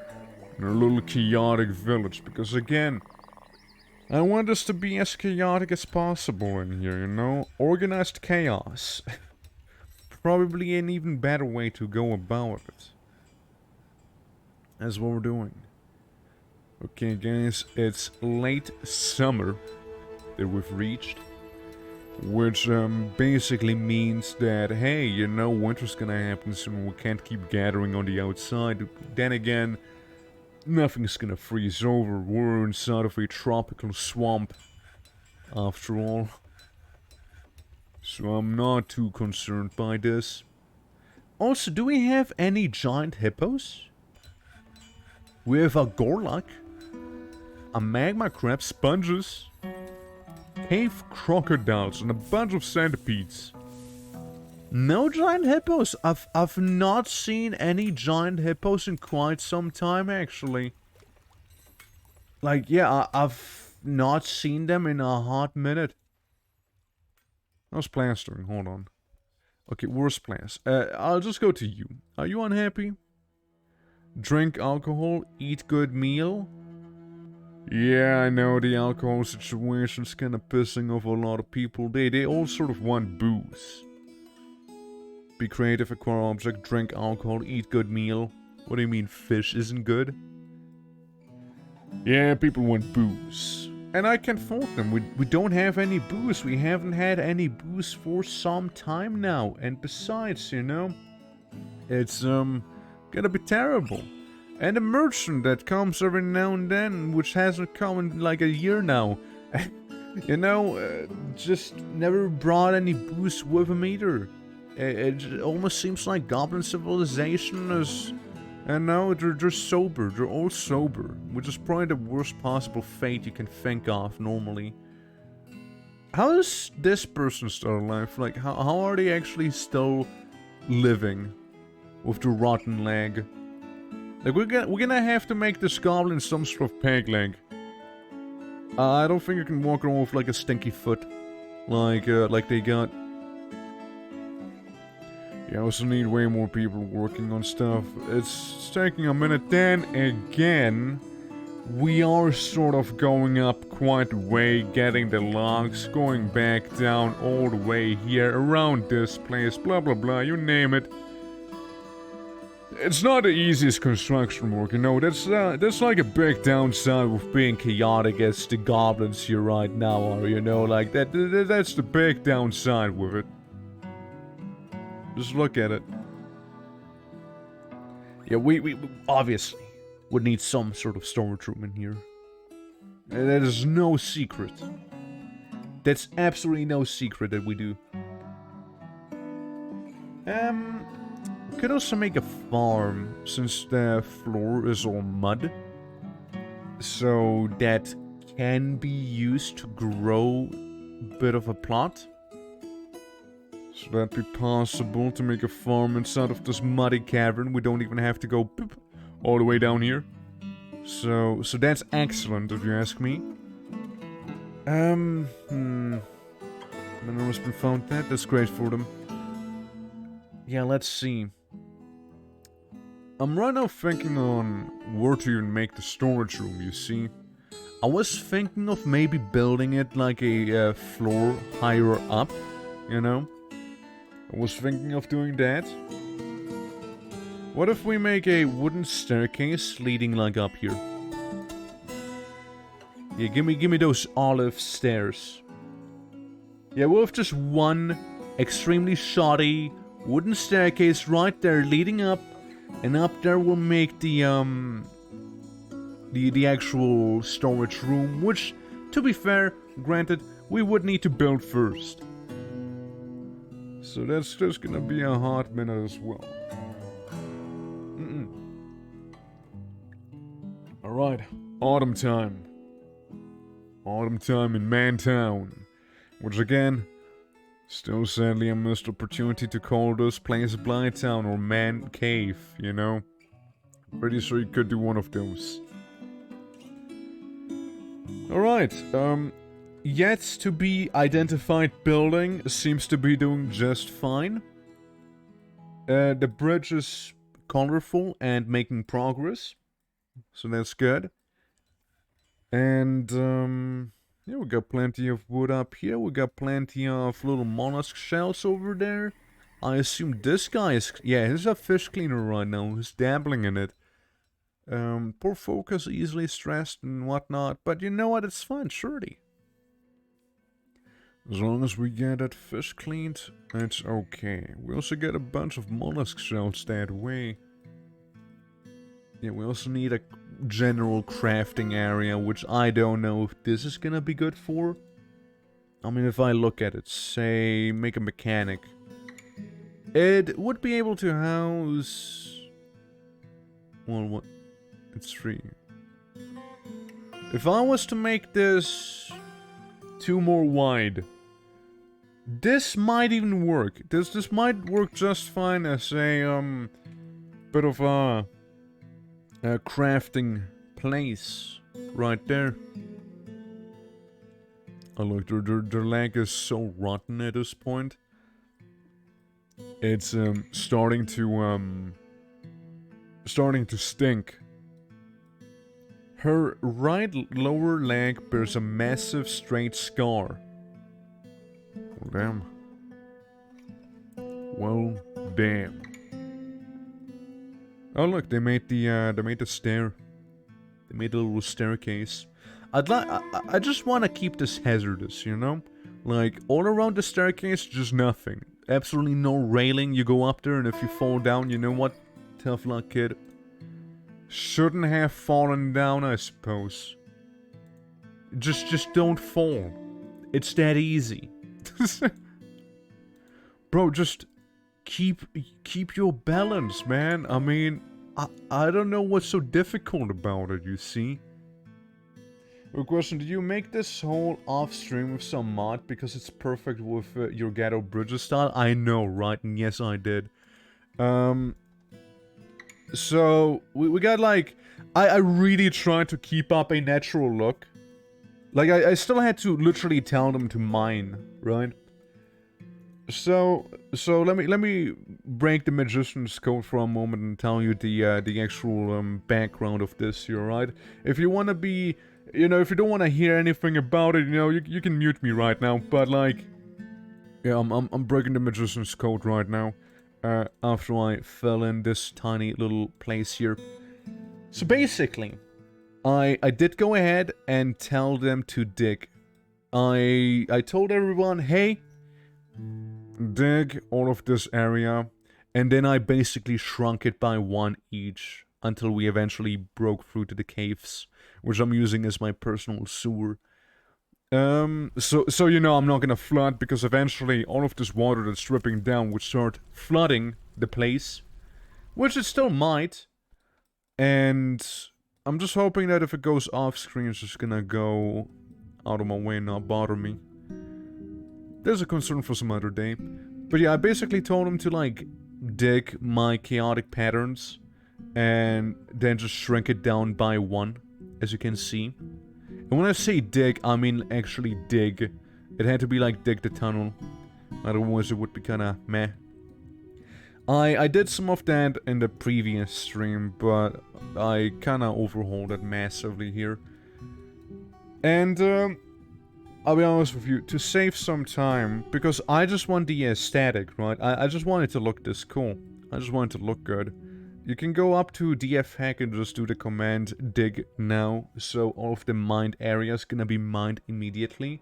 In a little chaotic village, because again, I want us to be as chaotic as possible in here, you know? Organized chaos. Probably an even better way to go about it. That's what we're doing. Okay, guys, it's late summer that we've reached. Which basically means that, hey, you know, winter's gonna happen soon. We can't keep gathering on the outside. Then again, nothing's gonna freeze over. We're inside of a tropical swamp, after all. So I'm not too concerned by this. Also, do we have any giant hippos? We have a Gorlak, a magma crab, sponges, cave crocodiles, and a bunch of centipedes. No giant hippos. I've not seen any giant hippos in quite some time, actually. Like, yeah, I've not seen them in a hot minute. How's plastering? Hold on. Okay, where's plans? I'll just go to you. Are you unhappy? Drink alcohol, eat good meal. Yeah, I know the alcohol situation's kinda pissing off a lot of people. They all sort of want booze. Be creative, acquire object, drink alcohol, eat good meal. What do you mean fish isn't good? Yeah, people want booze. And I can fault them. We don't have any booze. We haven't had any booze for some time now. And besides, you know, it's gonna be terrible. And a merchant that comes every now and then, which hasn't come in like a year now. You know, just never brought any booze with him either. It almost seems like Goblin civilization is... And now they're sober, they're all sober. Which is probably the worst possible fate you can think of normally. How is this person still alive? Like, how are they actually still living with the rotten leg? Like, we're gonna have to make this goblin some sort of peg leg. I don't think you can walk around with like a stinky foot. Like they got. Yeah, I also need way more people working on stuff. It's taking a minute. Then again, we are sort of going up quite a way, getting the logs, going back down all the way here, around this place, blah blah blah, you name it. It's not the easiest construction work, you know, that's like a big downside with being chaotic as the goblins here right now are, you know, like that's the big downside with it. Just look at it. Yeah, we obviously would need some sort of storage room in here. And that is no secret. That's absolutely no secret that we do. We could also make a farm, since the floor is all mud. So that can be used to grow a bit of a plot. So that'd be possible to make a farm inside of this muddy cavern. We don't even have to go boop, all the way down here. So that's excellent, if you ask me. Minerals been found. That's great for them. Yeah, let's see. I'm right now thinking on where to even make the storage room, you see. I was thinking of maybe building it like a floor higher up, you know. I was thinking of doing that. What if we make a wooden staircase leading like up here? Yeah, give me those olive stairs. Yeah, we'll have just one extremely shoddy wooden staircase right there leading up, and up there we'll make the actual storage room, which, to be fair, granted, we would need to build first. So that's just gonna be a hot minute as well. Alright, autumn time. Autumn time in Mantown. Which again, still sadly a missed opportunity to call this place Blighttown or Man Cave, you know? Pretty sure you could do one of those. Alright, yet to be identified building seems to be doing just fine. The bridge is colorful and making progress, so that's good. And, yeah, we got plenty of wood up here. We got plenty of little mollusk shells over there. I assume this guy is... Yeah, he's a fish cleaner right now. He's dabbling in it. Poor focus, easily stressed and whatnot. But you know what? It's fine, surely. As long as we get that fish cleaned, it's okay. We also get a bunch of mollusk shells that way. Yeah, we also need a general crafting area, which I don't know if this is gonna be good for. I mean, if I look at it, say, make a mechanic. It would be able to house... Well, what? It's 3. If I was to make this 2 more wide, this might even work. This might work just fine as a bit of a crafting place right there. Oh look, their leg is so rotten at this point. It's starting to stink. Her right lower leg bears a massive straight scar. Well, damn. Well, damn. Oh look, they made the stair. They made a little staircase. I just want to keep this hazardous, you know? Like, all around the staircase, just nothing. Absolutely no railing. You go up there, and if you fall down, you know what? Tough luck, kid. Shouldn't have fallen down, I suppose. Just don't fall. It's that easy. Bro, just keep your balance, man. I mean, I don't know what's so difficult about it, you see? A question, did you make this whole off-stream with some mod because it's perfect with your Ghetto Bridges style? I know, right? And yes, I did. So, we got like... I really tried to keep up a natural look. Like, I still had to literally tell them to mine, right? So let me break the magician's code for a moment and tell you the actual background of this here, right? If you want to be... You know, if you don't want to hear anything about it, you know, you can mute me right now. But, like... Yeah, I'm breaking the magician's code right now. After I fell in this tiny little place here. So basically, I did go ahead and tell them to dig. I told everyone, hey, dig all of this area, and then I basically shrunk it by 1 each until we eventually broke through to the caves, which I'm using as my personal sewer. So you know, I'm not gonna flood, because eventually all of this water that's dripping down would start flooding the place, which it still might, and I'm just hoping that if it goes off screen, it's just gonna go out of my way and not bother me. There's a concern for some other day. But yeah, I basically told him to, like, dig my chaotic patterns and then just shrink it down by 1, as you can see. And when I say dig, I mean actually dig. It had to be like dig the tunnel. Otherwise it would be kinda meh. I did some of that in the previous stream, but I kinda overhauled it massively here. And I'll be honest with you, to save some time, because I just want the aesthetic, right? I just want it to look this cool. I just want it to look good. You can go up to DF hack and just do the command dig now. So all of the mined areas gonna be mined immediately.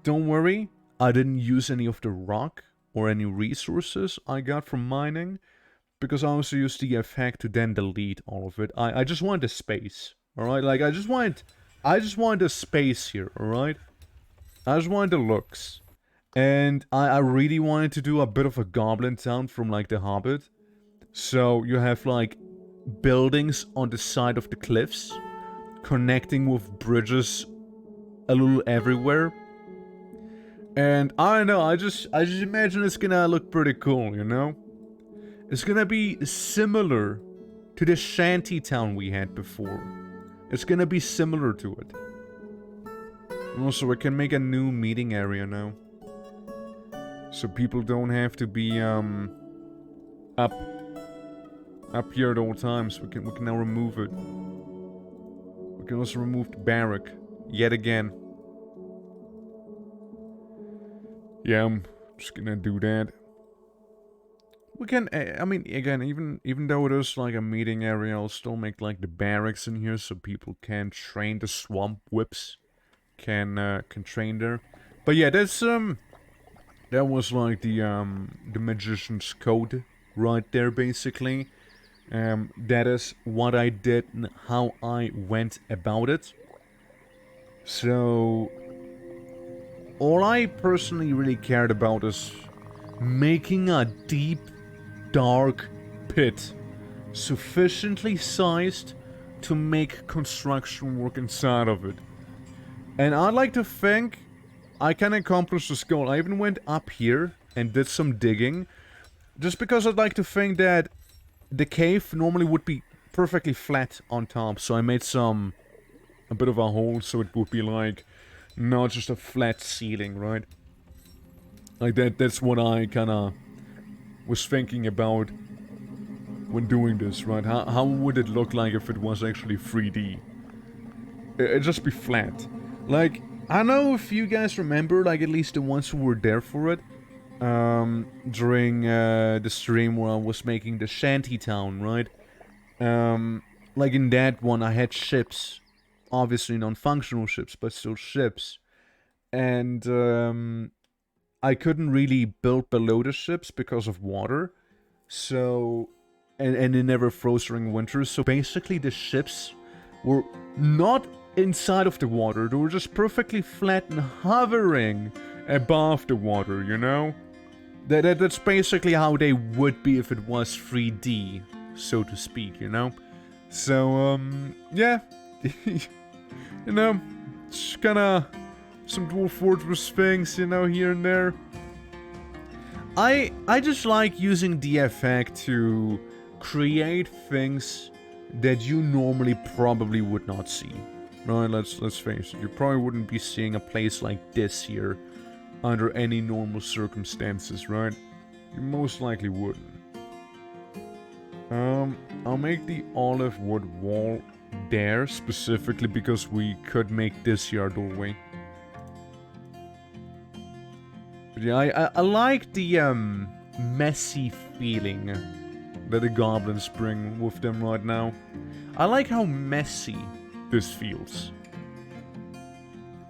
Don't worry, I didn't use any of the rock or any resources I got from mining, because I also used DF hack to then delete all of it. I just want the space, alright? Like, I just want the space here, alright? I just want the looks. And I really wanted to do a bit of a goblin town from, like, The Hobbit. So you have, like, buildings on the side of the cliffs, connecting with bridges a little everywhere. And I don't know, I just imagine it's gonna look pretty cool, you know? It's gonna be similar to the shanty town we had before. It's gonna be similar to it. Also, we can make a new meeting area now. So people don't have to be, up here at all times. We can now remove it. We can also remove the barrack. Yet again. Yeah, I'm just gonna do that. We can, I mean, again, even though it is like a meeting area, I'll still make like the barracks in here so people can train the swamp whips. Can train there. But yeah, that's, that was like the magician's code right there, basically. That is what I did and how I went about it. So, all I personally really cared about is making a deep, dark pit sufficiently sized to make construction work inside of it. And I'd like to think I can accomplish this goal. I even went up here and did some digging, just because I'd like to think that the cave normally would be perfectly flat on top. So I made a bit of a hole so it would be like not just a flat ceiling, right? Like that's what I kinda was thinking about when doing this, right? How would it look like if it was actually 3D? It'd just be flat. Like, I don't know if you guys remember, like, at least the ones who were there for it, during the stream where I was making the shanty town, right? Like in that one, I had ships. Obviously non-functional ships, but still ships. And, I couldn't really build below the ships because of water. So, and it never froze during winter. So basically the ships were not inside of the water. They were just perfectly flat and hovering above the water, you know? That's basically how they would be if it was 3D, so to speak, you know? So, yeah. You know, just kinda some Dwarf Fortress things, you know, here and there. I just like using DFX to create things that you normally probably would not see. Right, let's face it, you probably wouldn't be seeing a place like this here under any normal circumstances, right? You most likely wouldn't. I'll make the olive wood wall there specifically because we could make this here our doorway. But yeah, I like the messy feeling that the goblins bring with them right now. I like how messy this feels.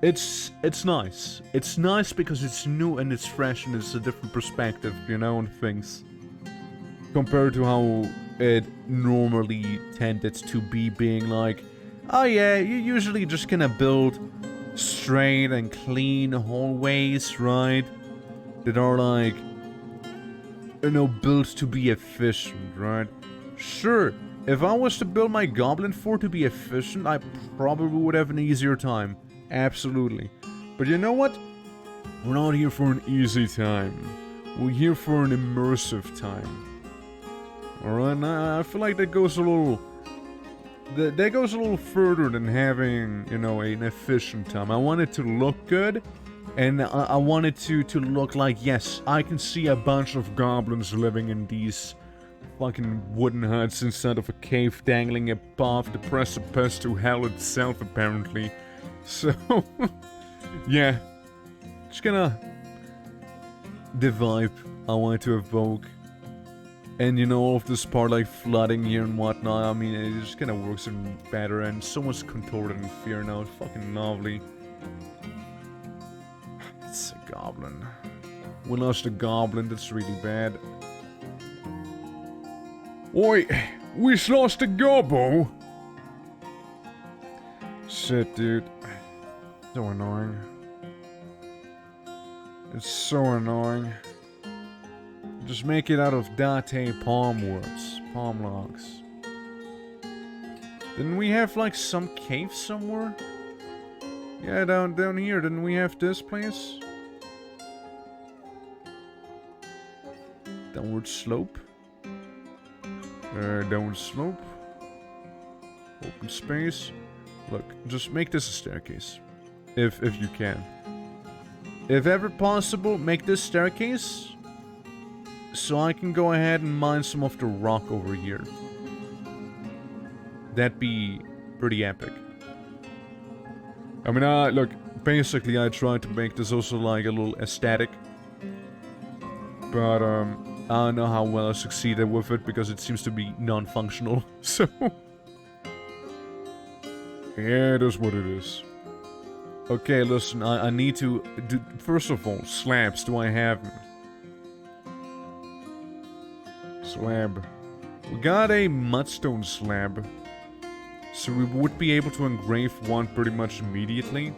It's nice. It's nice because it's new and it's fresh and it's a different perspective, you know, on things. Compared to how it normally tended to be, being like, oh yeah, you usually just gonna build straight and clean hallways, right? That are like, you know, built to be efficient, right? Sure, if I was to build my goblin fort to be efficient, I probably would have an easier time. Absolutely. But you know what? We're not here for an easy time. We're here for an immersive time. Alright, I feel like that goes a little... That goes a little further than having, you know, an efficient time. I want it to look good, and I want it to look like, yes, I can see a bunch of goblins living in these fucking wooden huts inside of a cave dangling above the precipice to hell itself, apparently. So, yeah. Just gonna... the vibe I want to evoke. And you know, all of this part like flooding here and whatnot, I mean, it just kind of works in better, and so much contorted in fear now. It's fucking lovely. It's a goblin. We lost a goblin, that's really bad. Oi, we lost a gobbo! Shit, dude. So annoying. It's so annoying. Just make it out of date palm woods. Palm logs. Didn't we have like some cave somewhere? Yeah, down here. Didn't we have this place? Downward slope. Downward slope. Open space. Look, just make this a staircase. If you can. If ever possible, make this staircase. So I can go ahead and mine some of the rock over here. That'd be pretty epic. I mean, look, basically I tried to make this also like a little aesthetic. But, I don't know how well I succeeded with it because it seems to be non-functional, so... Yeah, it is what it is. Okay, listen, I need to... First of all, slabs, do I have them? Slab. We got a mudstone slab. So we would be able to engrave one pretty much immediately.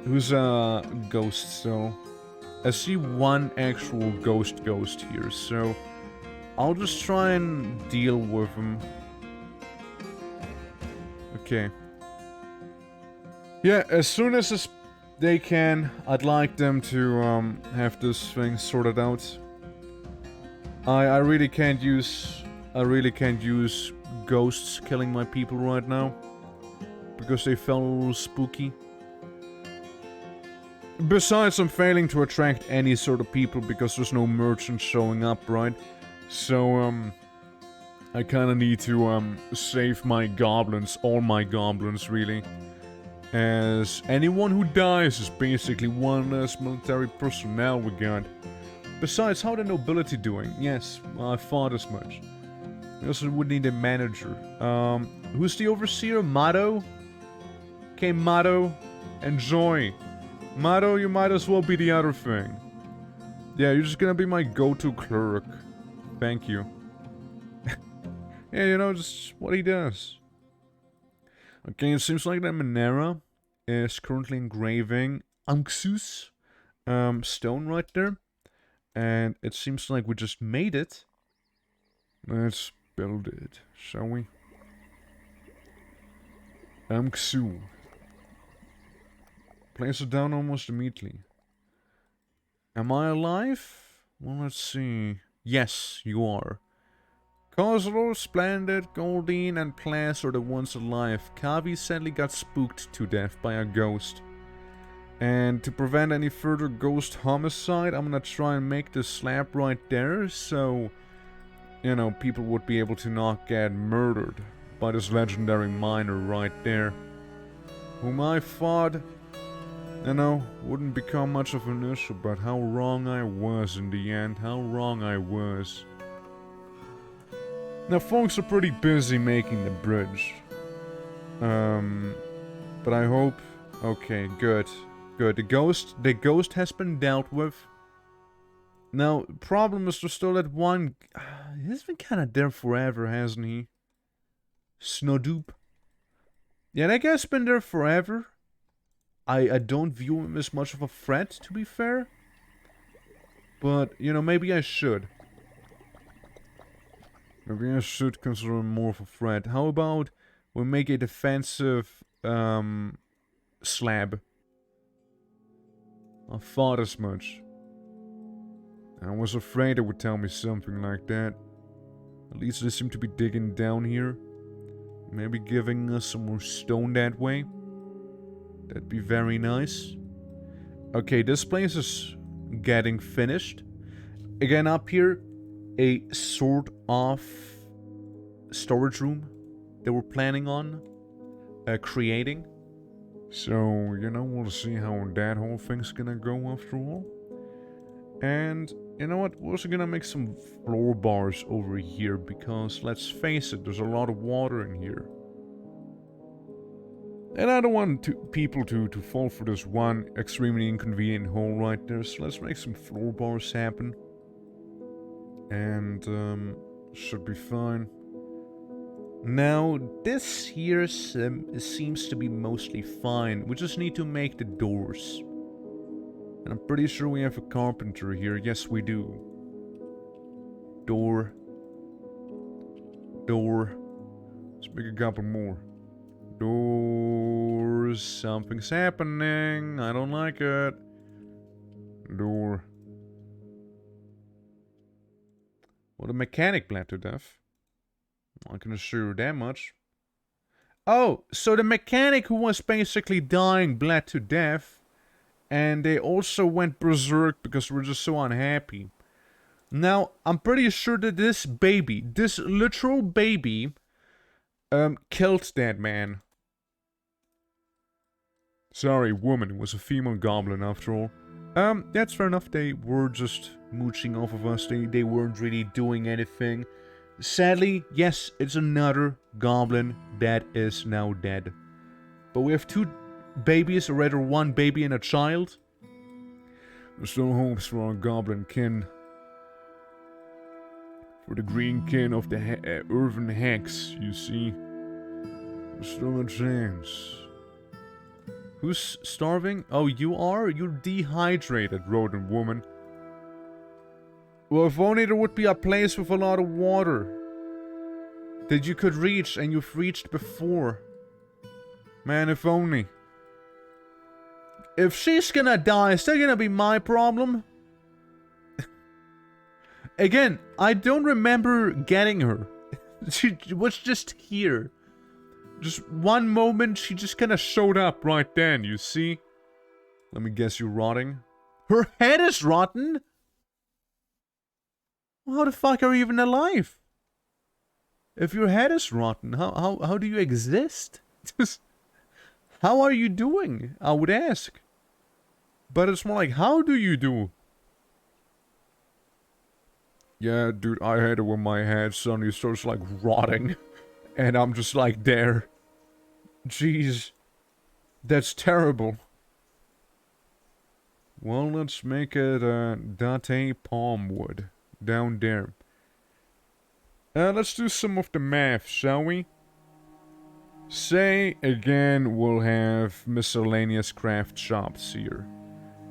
Who's a ghost still? I see one actual ghost here, so... I'll just try and deal with him. Okay. Yeah, as soon as they can, I'd like them to have this thing sorted out. I really can't use ghosts killing my people right now because they felt a little spooky. Besides, I'm failing to attract any sort of people because there's no merchants showing up, right? So I kind of need to save my goblins, all my goblins really. As anyone who dies is basically one less military personnel we got. Besides, how the nobility doing? Yes, I thought as much. We also would need a manager. Who's the overseer? Mado? Okay, Mado. Enjoy. Mado, you might as well be the other thing. Yeah, you're just gonna be my go-to cleric. Thank you. Yeah, you know, just what he does. Okay, it seems like the Monera is currently engraving Anxus stone right there. And it seems like we just made it. Let's build it, shall we? Anxu. Place it down almost immediately. Am I alive? Well, let's see. Yes, you are. Kozlo, Splendid, Goldine, and Plas are the ones alive. Kavi sadly got spooked to death by a ghost. And to prevent any further ghost homicide, I'm gonna try and make this slab right there, so, you know, people would be able to not get murdered by this legendary miner right there. Whom I thought, you know, wouldn't become much of an issue, but how wrong I was in the end, how wrong I was. Now, folks are pretty busy making the bridge. But I hope... Okay, good. Good. The ghost has been dealt with. Now, problem is there's still that one... He's been kind of there forever, hasn't he? Snodoop. Yeah, that guy's been there forever. I don't view him as much of a threat, to be fair. But, you know, maybe I should. Maybe I should consider him more of a threat. How about we make a defensive slab? I thought as much. I was afraid they would tell me something like that. At least they seem to be digging down here. Maybe giving us some more stone that way. That'd be very nice. Okay, this place is getting finished. Again, up here, a sort of storage room they were planning on creating. So, you know, we'll see how that whole thing's gonna go after all. And you know what? We're also gonna make some floor bars over here because, let's face it, there's a lot of water in here. And I don't want people to fall for this one extremely inconvenient hole right there, so let's make some floor bars happen. And, should be fine. Now, this here seems to be mostly fine. We just need to make the doors. And I'm pretty sure we have a carpenter here. Yes, we do. Door. Door. Let's make a couple more. Doors. Something's happening. I don't like it. Door. Well, the mechanic bled to death. I can assure you that much. Oh, so the mechanic who was basically dying bled to death. And they also went berserk because we're just so unhappy. Now, I'm pretty sure that this baby, this literal baby, killed that man. Sorry, woman, it was a female goblin after all. That's fair enough, they were just mooching off of us, they weren't really doing anything. Sadly, yes, it's another goblin that is now dead. But we have two babies, or rather one baby and a child. There's no hopes for our goblin kin. For the green kin of the Urban Hex, you see. There's still a chance. Who's starving? Oh, you are? You're dehydrated, rodent woman. Well, if only there would be a place with a lot of water that you could reach, and you've reached before. Man, if only. If she's gonna die, is that gonna be my problem? Again, I don't remember getting her. She was just here. Just one moment, she just kinda showed up right then, you see? Let me guess, you're rotting? Her head is rotten? How the fuck are you even alive? If your head is rotten, how do you exist? How are you doing? I would ask. But it's more like, how do you do? Yeah, dude, I hate it when my head suddenly starts, like, rotting. And I'm just, like, there. Jeez. That's terrible. Well, let's make it, date palm wood. Down there. Let's do some of the math, shall we? Say, again, we'll have miscellaneous craft shops here.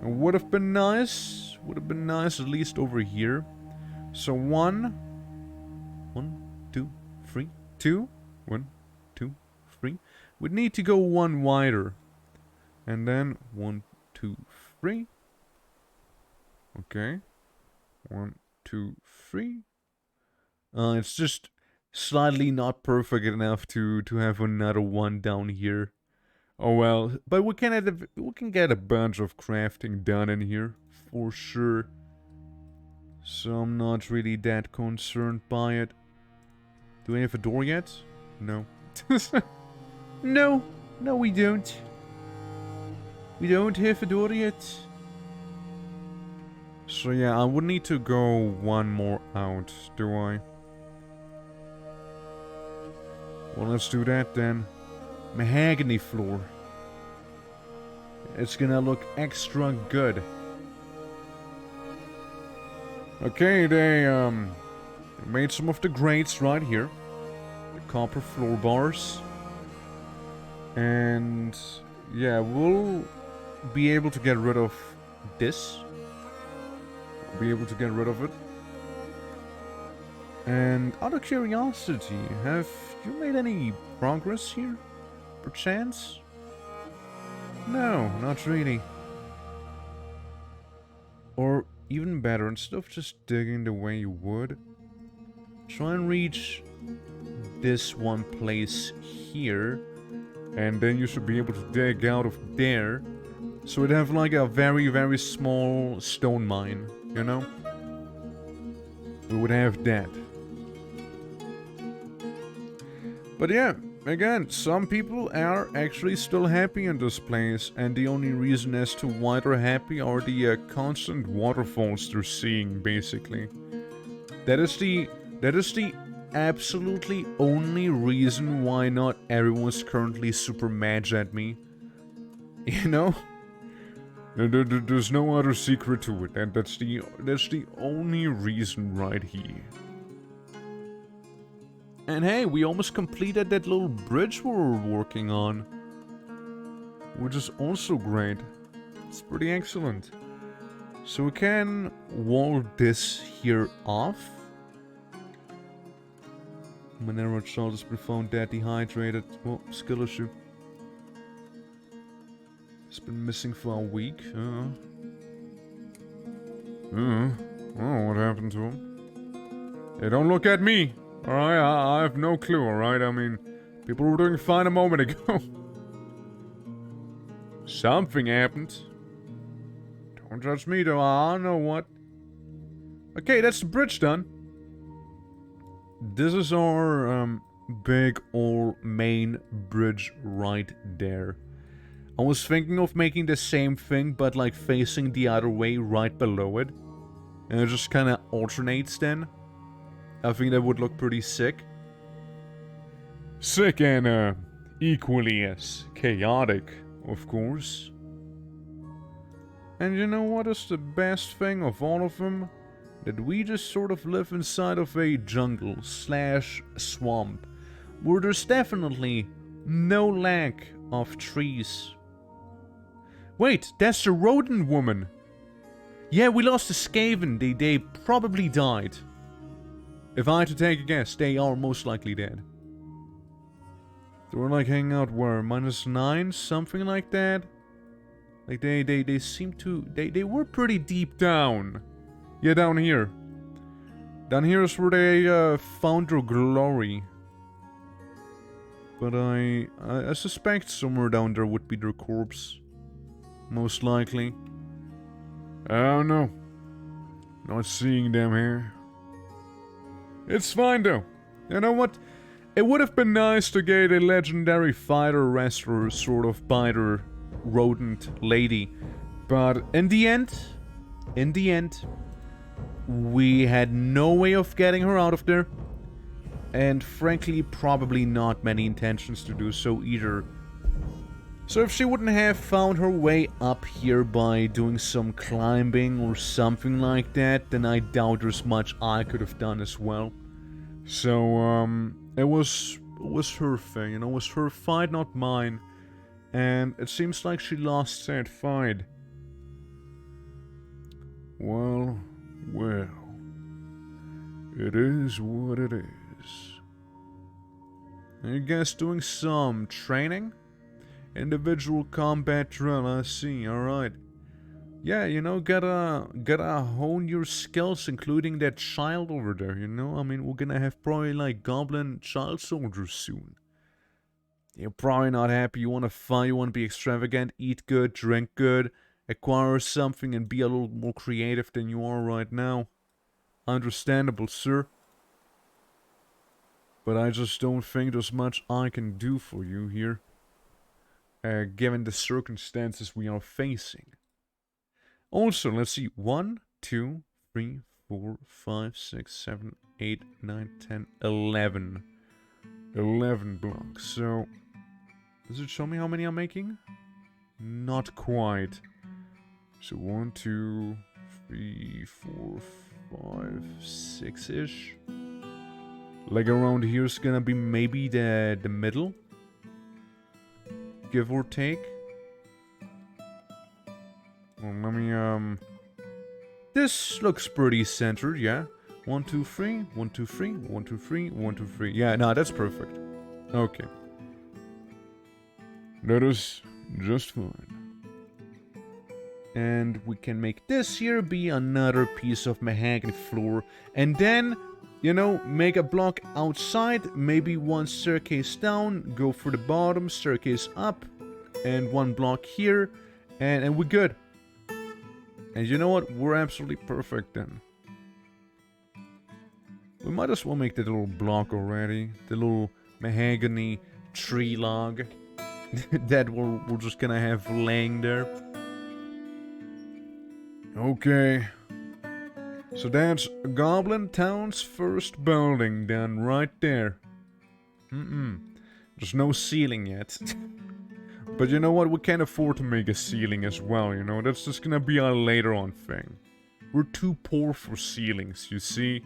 It would have been nice at least over here. So 1, 2, 3, 2, 1, 2, 3. We'd need to go one wider. And then 1, 2, 3. Okay. 1, 2, 3. It's just slightly not perfect enough to have another one down here. Oh well, but we can get a bunch of crafting done in here for sure. So I'm not really that concerned by it. Do we have a door yet? No. No, we don't. We don't have a door yet. So yeah, I would need to go one more out, do I? Well, let's do that then. Mahogany floor. It's gonna look extra good. Okay, they made some of the grates right here. The copper floor bars. And yeah, we'll be able to get rid of this. We'll be able to get rid of it. And out of curiosity, have you made any progress here? Perchance? No, not really. Or even better, instead of just digging the way you would, try and reach this one place here, and then you should be able to dig out of there. So it'd have like a very, very small stone mine, you know? We would have that. But yeah, again, some people are actually still happy in this place, and the only reason as to why they're happy are the constant waterfalls they're seeing, basically. That is the absolutely only reason why not everyone's currently super mad at me. You know? There's no other secret to it, and that's the only reason right here. And hey, we almost completed that little bridge we were working on, which is also great. It's pretty excellent. So we can wall this here off. Mineral child has been found dead, dehydrated. Well, skill issue. It's been missing for a week. Oh, what happened to him? Hey, don't look at me! Alright, I have no clue, alright? I mean, people were doing fine a moment ago. Something happened. Don't judge me, though. I know what. Okay, that's the bridge done. This is our, big old main bridge right there. I was thinking of making the same thing, but like facing the other way right below it. And it just kind of alternates then. I think that would look pretty sick. Sick and, equally as chaotic, of course. And you know what is the best thing of all of them? That we just sort of live inside of a jungle slash swamp. Where there's definitely no lack of trees. Wait, that's the rodent woman. Yeah, we lost a Skaven. They probably died. If I had to take a guess, they are most likely dead. They were like hanging out where? -9? Something like that? Like they seem to... They were pretty deep down. Yeah, down here. Down here is where they found their glory. But I suspect somewhere down there would be their corpse. Most likely. I don't know. Not seeing them here. It's fine though. You know what? It would have been nice to get a legendary fighter wrestler sort of biter rodent lady. But in the end, we had no way of getting her out of there. And frankly, probably not many intentions to do so either. So if she wouldn't have found her way up here by doing some climbing or something like that, then I doubt there's much I could have done as well. So, it was her thing, you know, it was her fight, not mine. And it seems like she lost that fight. Well, it is what it is. I guess doing some training? Individual combat drill, I see, alright. Yeah, you know, gotta hone your skills, including that child over there, you know? I mean, we're gonna have probably, like, goblin child soldiers soon. You're probably not happy, you wanna fight, you wanna be extravagant, eat good, drink good, acquire something and be a little more creative than you are right now. Understandable, sir. But I just don't think there's much I can do for you here. Given the circumstances we are facing. Also, let's see. 1, 2, 3, 4, 5, 6, 7, 8, 9, 10, 11. 11 blocks. So, does it show me how many I'm making? Not quite. So 1, 2, 3, 4, 5, 6-ish. Like around here is gonna be maybe the middle. Give or take. Well, let me, this looks pretty centered, yeah. 1, 2, 3, 1, 2, 3, 1, 2, 3, 1, 2, 3. Yeah, no, that's perfect. Okay. That is just fine. And we can make this here be another piece of mahogany floor. And then, you know, make a block outside, maybe one staircase down, go for the bottom, staircase up, and one block here, and we're good. And you know what? We're absolutely perfect then. We might as well make that little block already. The little mahogany tree log that we're just gonna have laying there. Okay. So that's Goblin Town's first building done right there. There's no ceiling yet. But you know what? We can't afford to make a ceiling as well, you know? That's just gonna be a later on thing. We're too poor for ceilings, you see?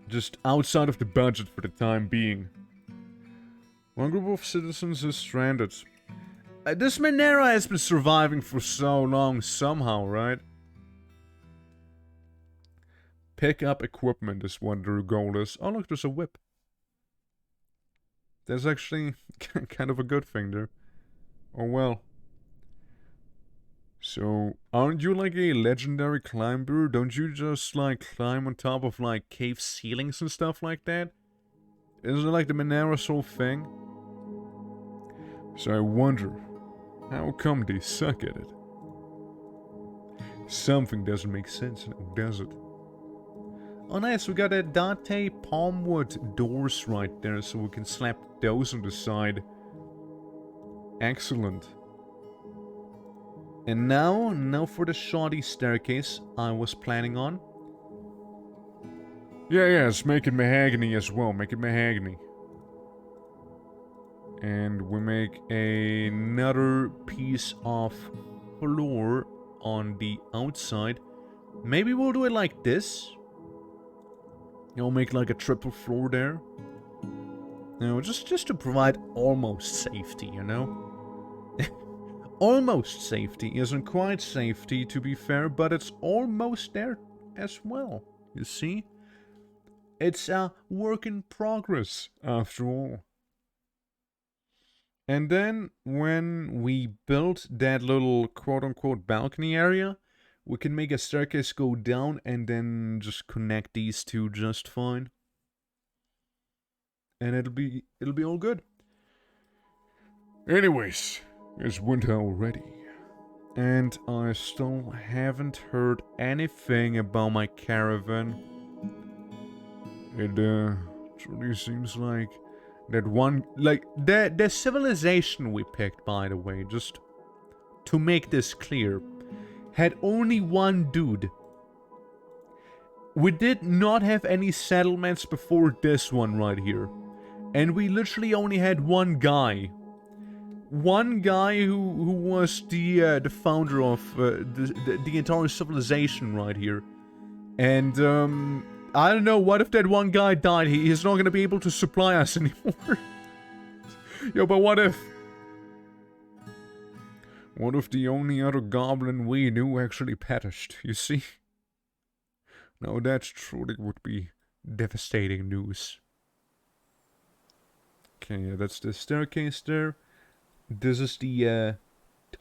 Just outside of the budget for the time being. One group of citizens is stranded. This Monera has been surviving for so long somehow, right? Pick up equipment is what their goal is. Oh look, there's a whip. That's actually kind of a good thing there. Oh well. So, aren't you like a legendary climber? Don't you just like climb on top of like cave ceilings and stuff like that? Isn't it like the Monera's whole thing? So I wonder, how come they suck at it? Something doesn't make sense now, does it? Oh nice, we got a Dante palmwood doors right there, so we can slap those on the side. Excellent. And now for the shoddy staircase I was planning on. Yeah, let's make it mahogany as well, make it mahogany. And we make another piece of floor on the outside. Maybe we'll do it like this. You'll make like a triple floor there. You know, just to provide almost safety, you know? Almost safety isn't quite safety, to be fair, but it's almost there as well, you see? It's a work in progress, after all. And then, when we built that little quote-unquote balcony area, we can make a staircase go down and then just connect these two just fine. And it'll be all good. Anyways, it's winter already. And I still haven't heard anything about my caravan. It truly seems like that one, like the civilization we picked, by the way, just to make this clear, had only one dude. We did not have any settlements before this one right here. And we literally only had one guy. One guy who was the founder of the entire civilization right here. And I don't know, what if that one guy died? He's not gonna be able to supply us anymore. Yo, but what if? What if the only other goblin we knew actually perished, you see? Now that truly would be devastating news. Okay, yeah, that's the staircase there. This is the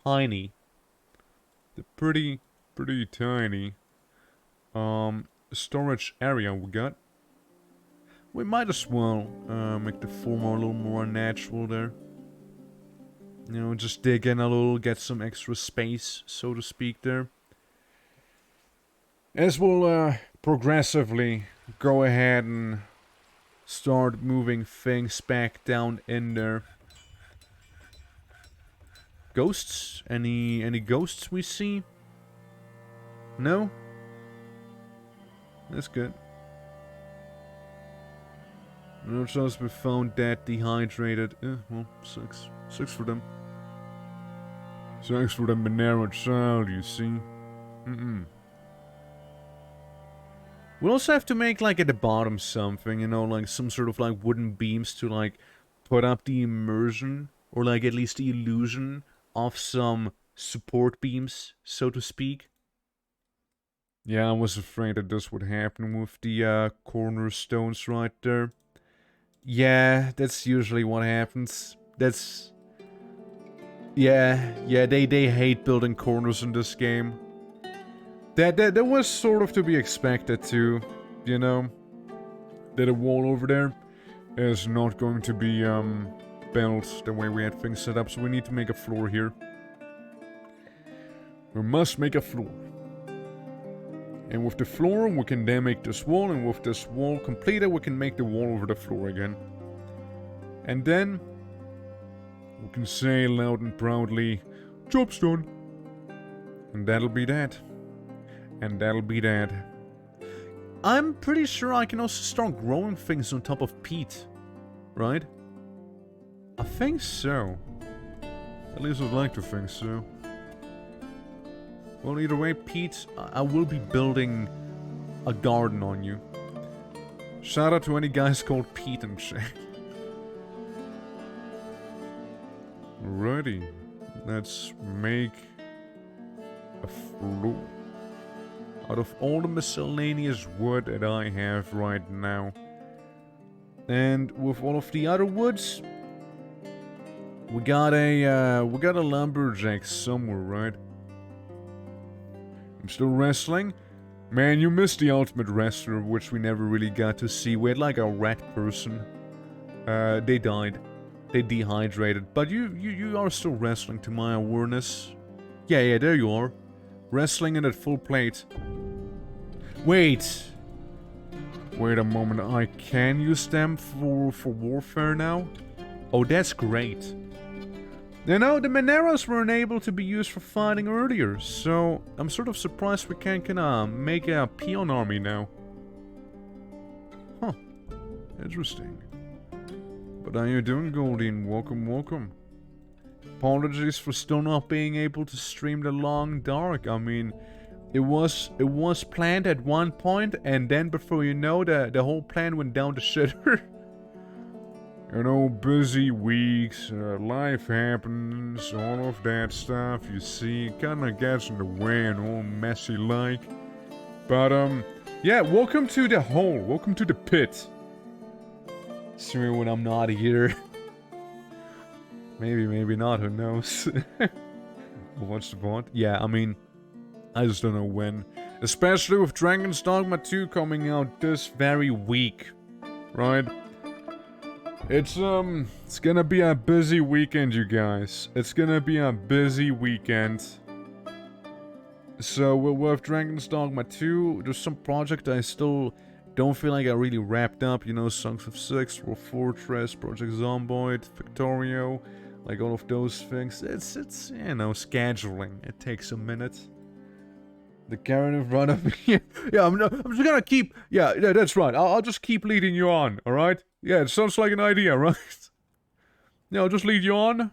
tiny, the pretty tiny storage area we got. We might as well make the form a little more natural there. You know, just dig in a little, get some extra space, so to speak, there. As we'll progressively go ahead and start moving things back down in there. Ghosts? Any ghosts we see? No? That's good. No chance we found that dehydrated. Well, sucks. Sucks for them. Sucks for the Monera child, you see. We'll also have to make, like, at the bottom something, you know, like some sort of, like, wooden beams to, like, put up the immersion, or, like, at least the illusion of some support beams, so to speak. Yeah, I was afraid that this would happen with the cornerstones right there. Yeah, that's usually what happens. That's... Yeah, they hate building corners in this game. That was sort of to be expected too, you know? That a wall over there is not going to be built the way we had things set up, so we need to make a floor here. We must make a floor. And with the floor, we can then make this wall, and with this wall completed, we can make the wall over the floor again. And then we can say loud and proudly, job's done. And that'll be that. And that'll be that. I'm pretty sure I can also start growing things on top of peat. Right? I think so. At least I'd like to think so. Well, either way, Pete, I will be building a garden on you. Shout out to any guys called Pete and shit. Alrighty. Let's make a floor. Out of all the miscellaneous wood that I have right now. And with all of the other woods, we got a lumberjack somewhere, right? I'm still wrestling. Man, you missed the ultimate wrestler, which we never really got to see. We had like a rat person. They died. They dehydrated. But you are still wrestling to my awareness. Yeah, there you are. Wrestling in at full plate. Wait a moment. I can use them for warfare now? Oh, that's great. You know, the Mineras weren't able to be used for fighting earlier, so I'm sort of surprised we can't kinda make a peon army now. Huh. Interesting. But how you doing, Goldin? Welcome, welcome. Apologies for still not being able to stream the long dark. I mean, it was planned at one point, and then before you know, the whole plan went down the shitter. You know, busy weeks, life happens, all of that stuff, you see, kinda gets in the way and all messy like. But, yeah, welcome to the hole, welcome to the pit. See me when I'm not here. Maybe not, who knows. What's the point? Yeah, I mean, I just don't know when. Especially with Dragon's Dogma 2 coming out this very week, right? It's gonna be a busy weekend, you guys. It's gonna be a busy weekend. So, with Dragon's Dogma 2, there's some project I still don't feel like I really wrapped up. You know, Songs of Six, Dwarf Fortress, Project Zomboid, Victorio, like all of those things. It's you know, scheduling. It takes a minute. The Karen in front of me. Yeah, I'm just gonna keep. Yeah, that's right. I'll just keep leading you on. All right. Yeah, it sounds like an idea, right? Yeah, I'll just lead you on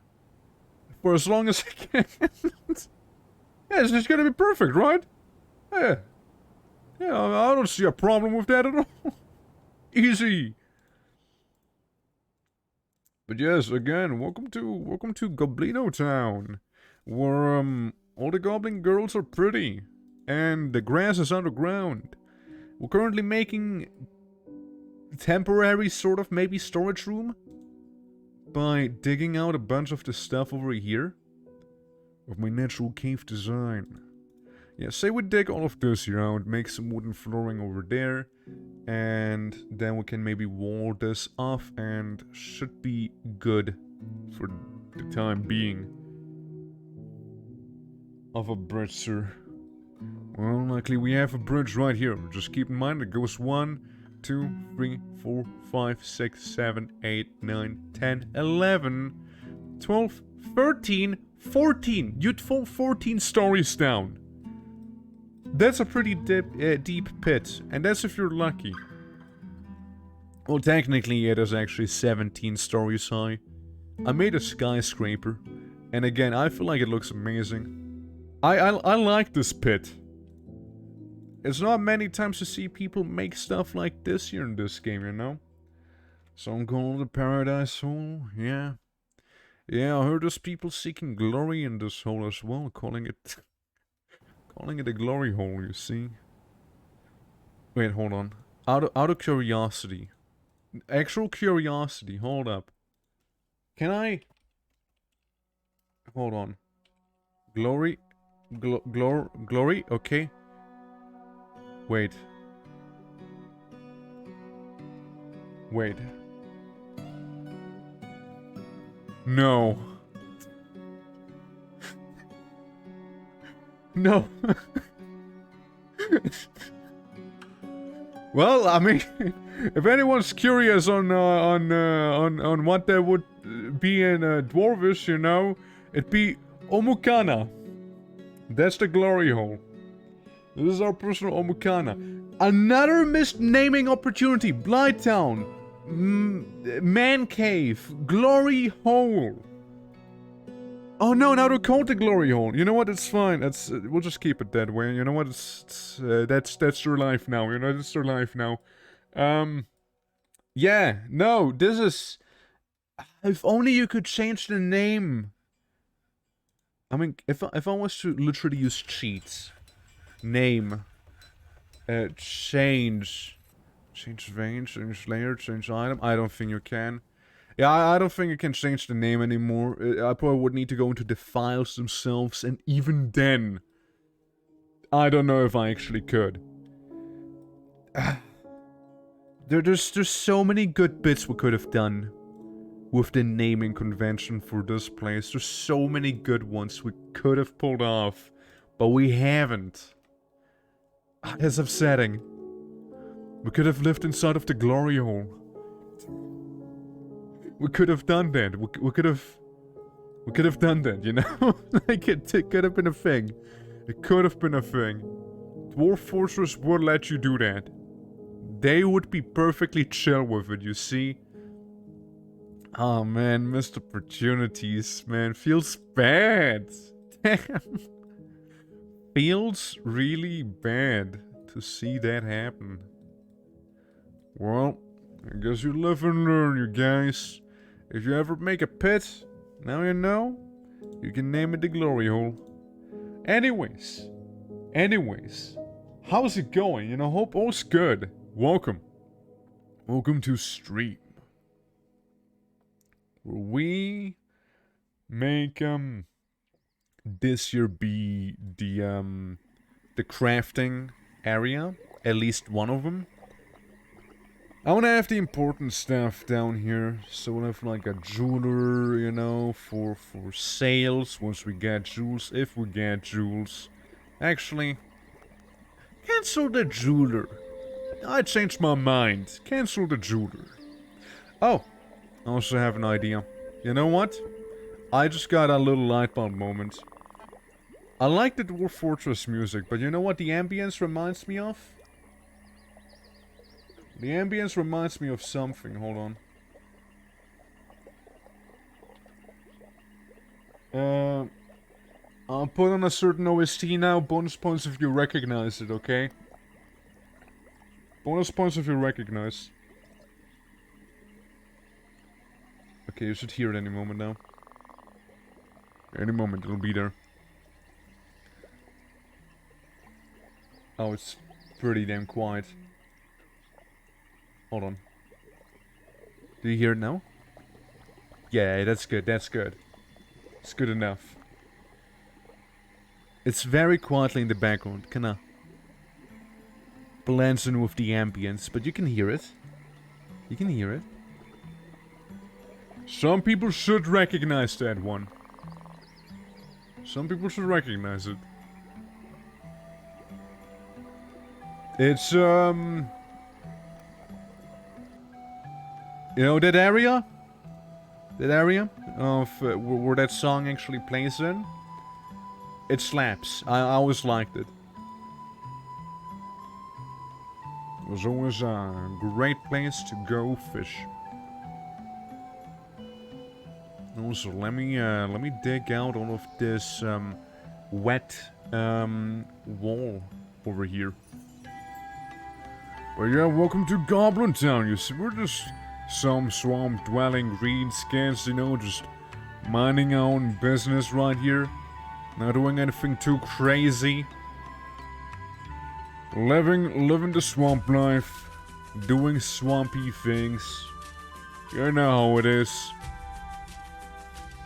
for as long as I can. Yeah, it's just gonna be perfect, right? Yeah. Yeah, I don't see a problem with that at all. Easy. But yes, again, welcome to Goblino Town, where all the goblin girls are pretty, and the grass is underground. We're currently making temporary sort of maybe storage room by digging out a bunch of the stuff over here of my natural cave design. Yeah, say we dig all of this here out, make some wooden flooring over there, and then we can maybe wall this off and should be good for the time being. Of a bridge, sir. Well, luckily we have a bridge right here. Just keep in mind it goes 1, 2, 3, 4, 5, 6, 7, 8, 9, 10, 11, 12, 13, 14. You'd fall 14 stories down. That's a pretty deep pit, and that's if you're lucky. Well, technically it is actually 17 stories high. I made a skyscraper, and again, I feel like it looks amazing. I like this pit. It's not many times you see people make stuff like this here in this game, you know? Some call it the Paradise Hole, yeah. Yeah, I heard there's people seeking glory in this hole as well, calling it a glory hole, you see. Wait, hold on. Out of curiosity. Actual curiosity, hold up. Can I... Hold on. Glory? Glory? Okay. Wait. No. No. Well, I mean, if anyone's curious on what there would be in Dwarvish, you know, it'd be Omukana. That's the glory hole. This is our personal Omukana. Another missed naming opportunity. Blighttown. Man Cave. Glory Hole. Oh no, now they're called the Glory Hole. You know what? It's fine. We'll just keep it that way. You know what? That's their life now. You know, that's their life now. Yeah. No, this is. If only you could change the name. I mean, if I was to literally use cheats, name, change vein, change layer, change item. I don't think you can. Yeah, I don't think you can change the name anymore. I probably would need to go into the files themselves, and even then, I don't know if I actually could. There's so many good bits we could have done with the naming convention for this place. There's so many good ones we could have pulled off, but we haven't. That's upsetting. We could have lived inside of the glory hole. We could have done that. We could have done that, you know? Like, it could have been a thing. It could have been a thing. Dwarf Fortress would let you do that. They would be perfectly chill with it, you see? Oh man, missed opportunities, man. Feels bad. Damn. Feels really bad to see that happen. Well, I guess you live and learn, you guys. If you ever make a pit, now you know, you can name it the glory hole. Anyways, how's it going? You know, hope all's good. Welcome to stream. We make this year be the crafting area, at least one of them. I want to have the important stuff down here, so we'll have like a jeweler, you know, for sales once we get jewels, if we get jewels. Actually, cancel the jeweler. I changed my mind. Cancel the jeweler. Oh, I also have an idea. You know what? I just got a little light bulb moment. I like the Dwarf Fortress music, but you know what the ambience reminds me of? The ambience reminds me of something. Hold on. I'll put on a certain OST now. Bonus points if you recognize it, okay? Bonus points if you recognize. Okay, you should hear it any moment now. Any moment, it'll be there. Oh, it's pretty damn quiet. Hold on. Do you hear it now? Yeah, that's good, that's good. It's good enough. It's very quietly in the background, kinda blends in with the ambience, but you can hear it. You can hear it. Some people should recognize that one. Some people should recognize it. It's, you know that area? That area of where that song actually plays in? It slaps. I always liked it. It was always a great place to go fish. Also, let me dig out all of this wet wall over here. Well, yeah, welcome to Goblin Town. You see, we're just some swamp-dwelling greenskins, you know, just minding our own business right here. Not doing anything too crazy. Living the swamp life. Doing swampy things. You know how it is.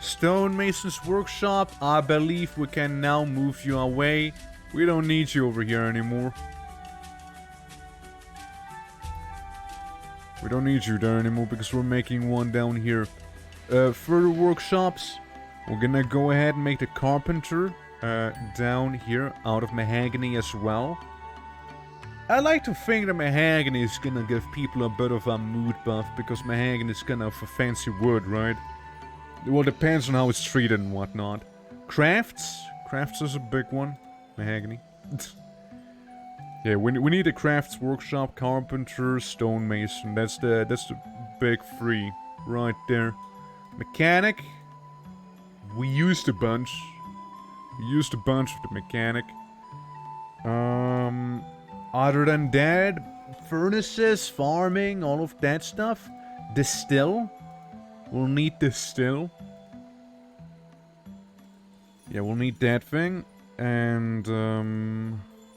Stonemason's workshop, I believe we can now move you away. We don't need you over here anymore. We don't need you there anymore because we're making one down here. Further workshops, we're gonna go ahead and make the carpenter down here out of mahogany as well. I like to think that mahogany is gonna give people a bit of a mood buff, because mahogany is kind of a fancy wood, right? Well, depends on how it's treated and whatnot. Crafts? Crafts is a big one. Mahogany. Yeah, we need a crafts workshop, carpenter, stonemason. That's the big three right there. Mechanic. We used a bunch. We used a bunch of the mechanic. Other than that, furnaces, farming, all of that stuff. Distill. We'll need distill. Yeah, we'll need that thing. And,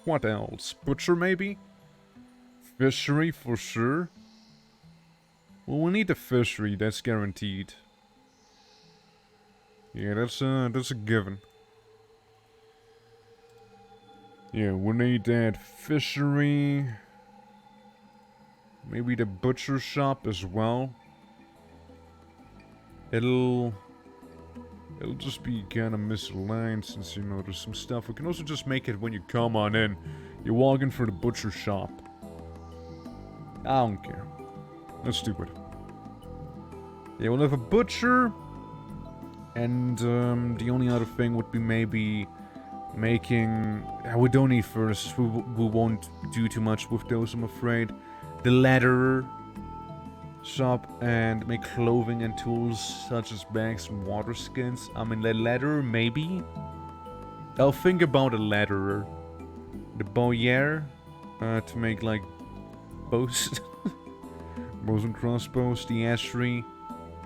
what else? Butcher, maybe? Fishery, for sure. Well, we need the fishery, that's guaranteed. Yeah, that's a given. Yeah, we'll need that fishery. Maybe the butcher shop as well. It'll just be kind of misaligned, since, you know, there's some stuff. We can also just make it when you come on in. You're walking for the butcher shop. I don't care. That's stupid. Yeah, we'll have a butcher. And the only other thing would be maybe making... we don't need furnaces. We won't do too much with those, I'm afraid. The leather shop, and make clothing and tools such as bags and water skins. I mean, the leather, maybe? I'll think about a letterer. The bowyer, to make, like, bows. Bows and crossbows. The ashery.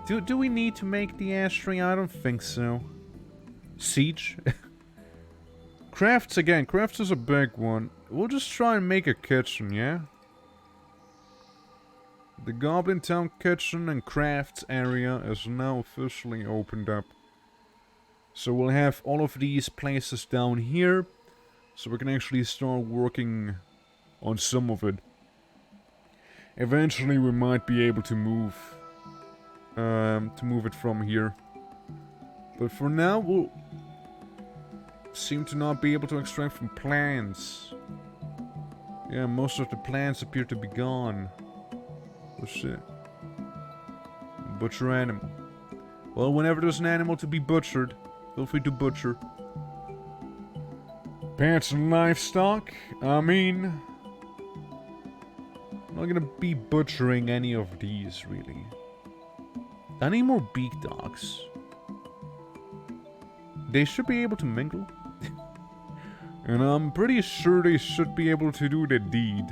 Do we need to make the ashery? I don't think so. Siege? Crafts again. Crafts is a big one. We'll just try and make a kitchen, yeah? The Goblin Town kitchen and crafts area is now officially opened up. So we'll have all of these places down here. So we can actually start working on some of it. Eventually we might be able to move it from here. But for now we'll seem to not be able to extract from plants. Yeah, most of the plants appear to be gone. Oh shit. Butcher animal. Well, whenever there's an animal to be butchered, feel free to butcher. Pets and livestock? I mean... I'm not gonna be butchering any of these, really. I need more beak dogs. They should be able to mingle. And I'm pretty sure they should be able to do the deed.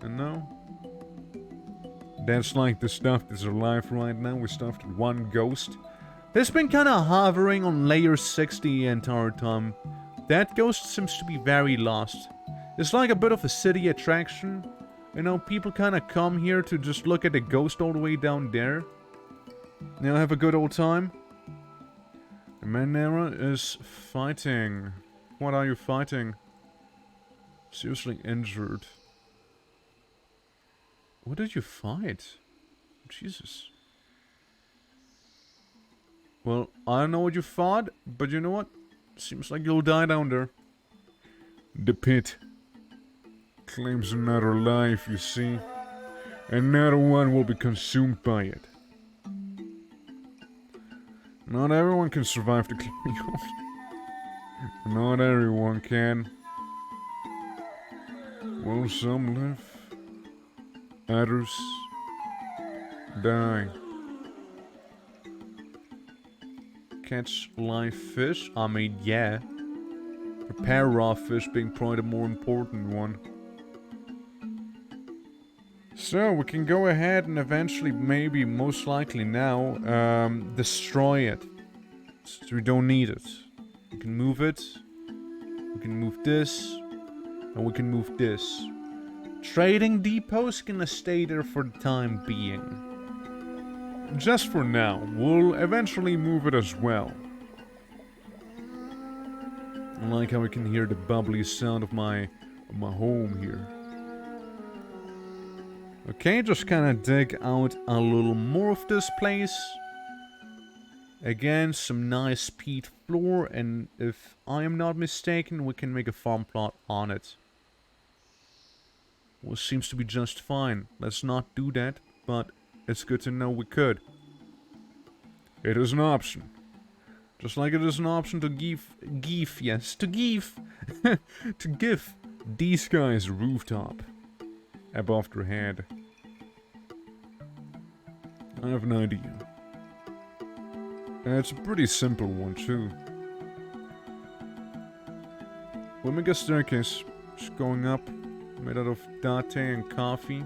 And no? That's like the stuff that's alive right now. We stuffed one ghost. That's been kind of hovering on layer 60 the entire time. That ghost seems to be very lost. It's like a bit of a city attraction. You know, people kind of come here to just look at the ghost all the way down there. You know, have a good old time. The Manera is fighting. What are you fighting? Seriously injured. What did you fight? Jesus. Well, I don't know what you fought, but you know what? Seems like you'll die down there. The pit claims another life, you see. Another one will be consumed by it. Not everyone can survive the chaos. Not everyone can. Well, some live. Others die. Catch live fish? I mean, yeah. Prepare raw fish being probably the more important one. So, we can go ahead and eventually, maybe, most likely now, destroy it. So we don't need it. We can move it. We can move this. And we can move this. Trading depot's gonna stay there for the time being. Just for now. We'll eventually move it as well. I like how we can hear the bubbly sound of my home here. Okay, just kind of dig out a little more of this place. Again, some nice peat floor, and if I am not mistaken, we can make a farm plot on it. Well, seems to be just fine. Let's not do that, but it's good to know we could. It is an option. Just like it is an option to give to give these guys a rooftop above their head. I have an idea. And it's a pretty simple one too. We'll make a staircase, just going up, made out of latte and coffee.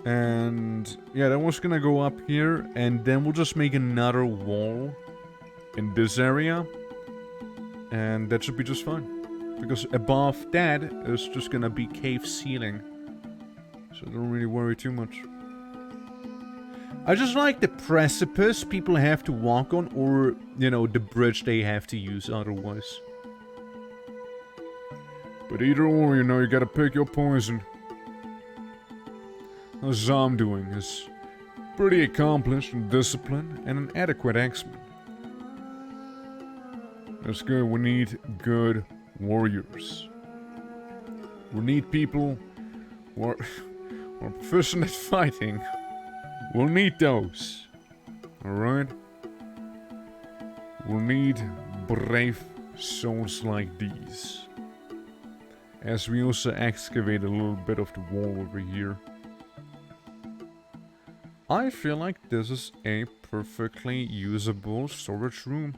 And yeah, that one's gonna go up here, and then we'll just make another wall in this area. And that should be just fine. Because above that is just gonna be cave ceiling. So don't really worry too much. I just like the precipice people have to walk on, or, you know, the bridge they have to use otherwise. But either or, you know, you gotta pick your poison. As I'm doing is pretty accomplished and disciplined and an adequate X-Men. That's good. We need good warriors. We need people who are proficient at fighting. We'll need those. Alright? We'll need brave souls like these. As we also excavate a little bit of the wall over here. I feel like this is a perfectly usable storage room.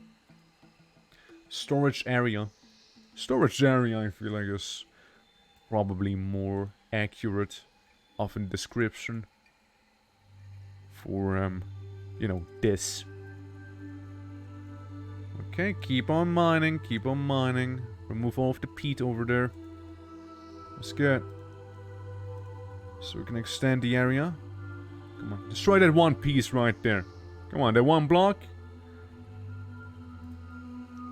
Storage area. Storage area, I feel like, is probably more accurate of a description for, you know, this. Okay, keep on mining, keep on mining. Remove all of the peat over there. That's good. So we can extend the area. Come on, destroy that one piece right there. Come on, that one block.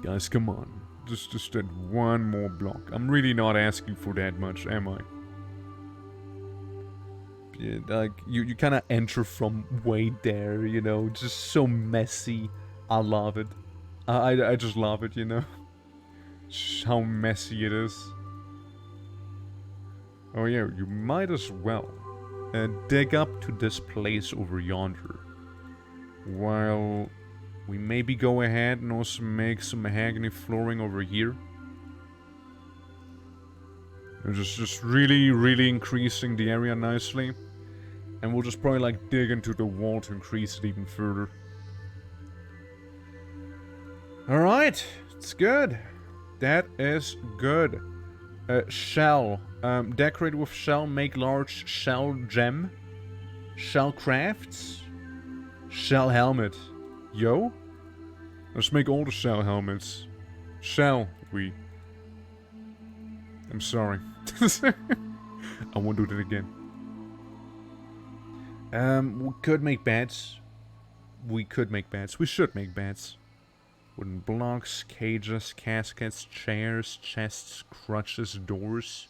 Guys, come on. Just that one more block. I'm really not asking for that much, am I? Yeah, like, you kind of enter from way there, you know? Just so messy. I love it. I just love it, you know? Just how messy it is. Oh yeah, you might as well dig up to this place over yonder. While we maybe go ahead and also make some mahogany flooring over here. Just really increasing the area nicely. And we'll just probably like dig into the wall to increase it even further. Alright, it's good. That is good. Shell. Decorate with shell, make large shell gem. Shell crafts. Shell helmet. Yo? Let's make all the shell helmets. Shall we? I'm sorry. I won't do that again. We could make beds. We could make beds. We should make beds. Wooden blocks, cages, caskets, chairs, chests, crutches, doors.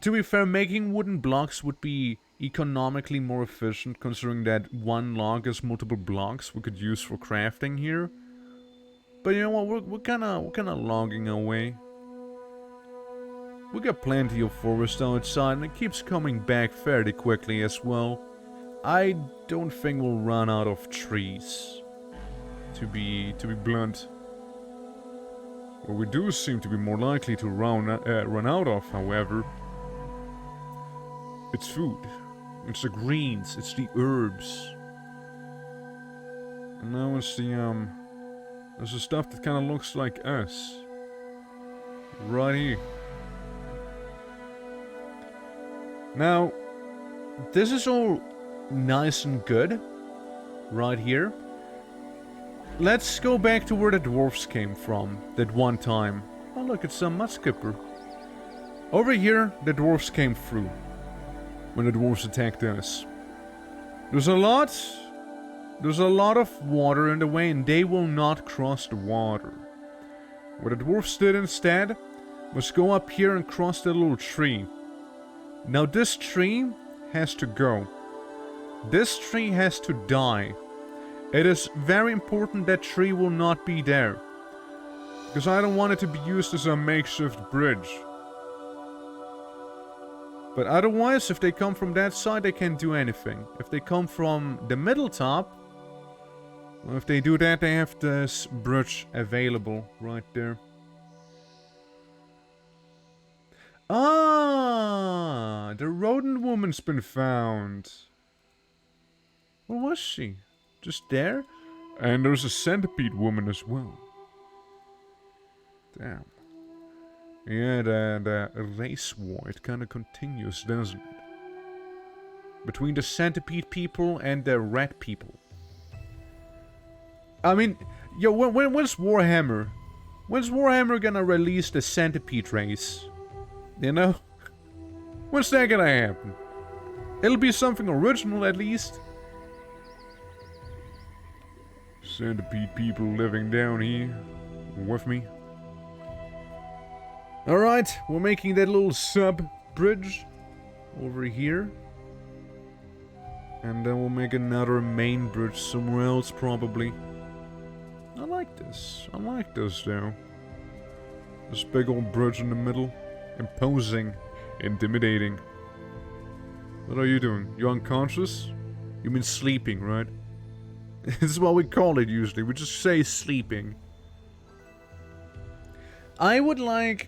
To be fair, making wooden blocks would be economically more efficient, considering that one log is multiple blocks we could use for crafting here. But you know what? We're kind of logging away. We got plenty of forest outside, and it keeps coming back fairly quickly as well. I don't think we'll run out of trees. To be blunt. What we do seem to be more likely to run out of, however, it's food. It's the greens. It's the herbs. And now it's the there's the stuff that kind of looks like us. Right here. Now, this is all nice and good. Right here. Let's go back to where the dwarfs came from, that one time. Oh look, it's a mudskipper. Over here, the dwarfs came through. When the dwarfs attacked us. There's a lot of water in the way, and they will not cross the water. What the dwarfs did instead was go up here and cross the little tree. Now this tree has to go. This tree has to die. It is very important that tree will not be there. Because I don't want it to be used as a makeshift bridge. But otherwise, if they come from that side, they can't do anything. If they come from the middle top, well, if they do that, they have this bridge available right there. Ah, the rodent woman's been found. Where was she? Just there? And there's a centipede woman as well. Damn. Yeah, the race war, it kind of continues, doesn't it? Between the centipede people and the rat people. I mean, yo, when's Warhammer? When's Warhammer gonna release the centipede race? You know? When's that gonna happen? It'll be something original at least. Centipede people living down here with me. Alright, we're making that little sub-bridge over here. And then we'll make another main bridge somewhere else, probably. I like this. I like this, though. This big old bridge in the middle. Imposing. Intimidating. What are you doing? You unconscious? You mean sleeping, right? This is what we call it usually. We just say sleeping. I would like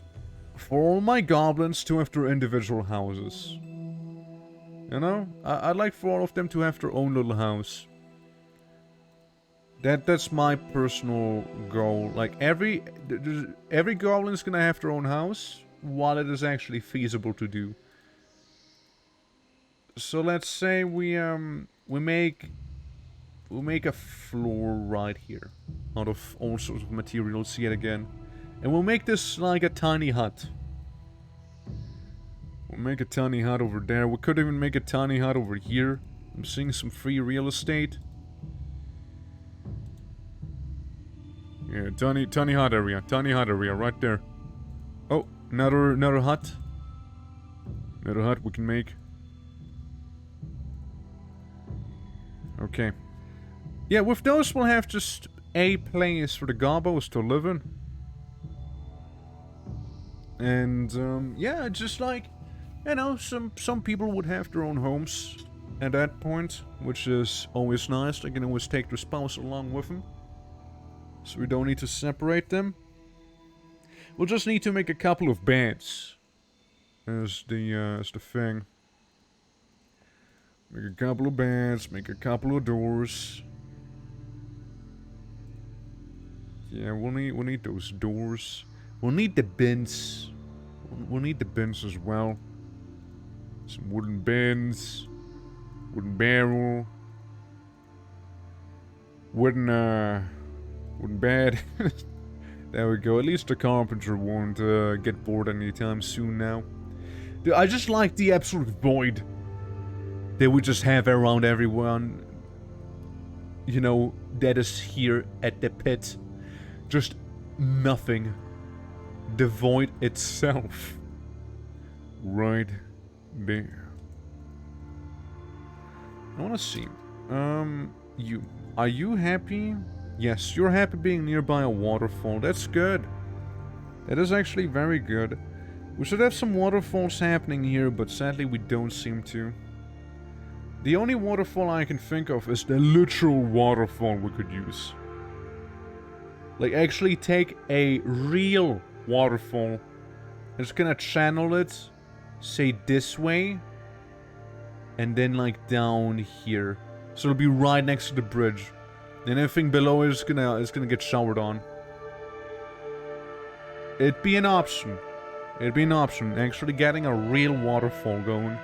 for all my goblins to have their individual houses. You know? I'd like for all of them to have their own little house. That's my personal goal. Like, every goblin's gonna have their own house, while it is actually feasible to do. So let's say we make a floor right here, out of all sorts of materials yet again. And we'll make this like a tiny hut. We'll make a tiny hut over there. We could even make a tiny hut over here. I'm seeing some free real estate. Yeah, tiny hut area. Tiny hut area right there. Oh, another hut. Another hut we can make. Okay. Yeah, with those we'll have just a place for the gobos to live in. And, yeah, just like, you know, some people would have their own homes at that point, which is always nice. They can always take their spouse along with them. So we don't need to separate them. We'll just need to make a couple of beds. As the thing. Make a couple of beds, make a couple of doors. Yeah, we'll need those doors. We'll need the bins. We'll need the bins as well. Some wooden bins. Wooden barrel. Wooden bed. There we go. At least the carpenter won't get bored anytime soon now. Dude, I just like the absolute void that we just have around everyone. You know, that is here at the pit. Just nothing. The void itself. Right there. I wanna see. You. Are you happy? Yes, you're happy being nearby a waterfall. That's good. That is actually very good. We should have some waterfalls happening here, but sadly we don't seem to. The only waterfall I can think of is the literal waterfall we could use. Like, actually take a real waterfall and just gonna channel it, say this way, and then like down here. So it'll be right next to the bridge. And everything below is gonna get showered on. It'd be an option. It'd be an option, actually getting a real waterfall going.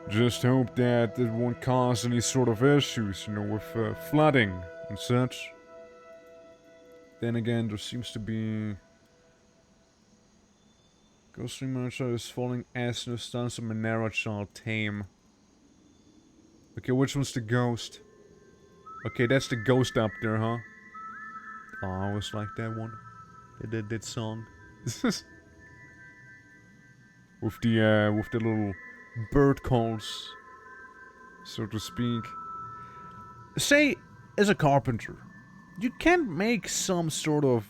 Just hope that it won't cause any sort of issues, you know, with flooding and such. Then again, there seems to be... Ghostly Merchant is falling as no stance of Monera shall tame. Okay, which one's the ghost? Okay, that's the ghost up there, huh? Oh, I always like that one. That song. with the little bird calls, so to speak. Say, as a carpenter, you can make some sort of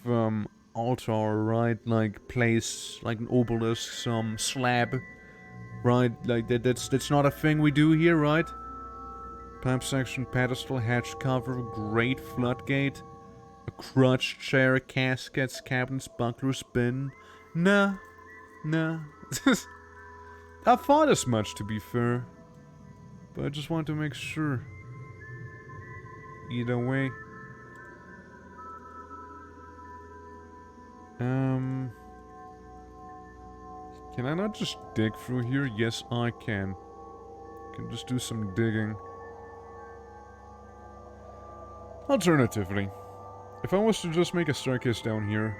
altar, right? Like place, like an obelisk, some slab, right? Like that's not a thing we do here, right? Pipe section, pedestal, hatch cover, grate, floodgate, a crutch, chair, caskets, cabinets, bucklers, bin. Nah, nah. I thought as much, to be fair, but I just want to make sure. Either way. Can I not just dig through here? Yes, I can. Can just do some digging. Alternatively, if I was to just make a staircase down here,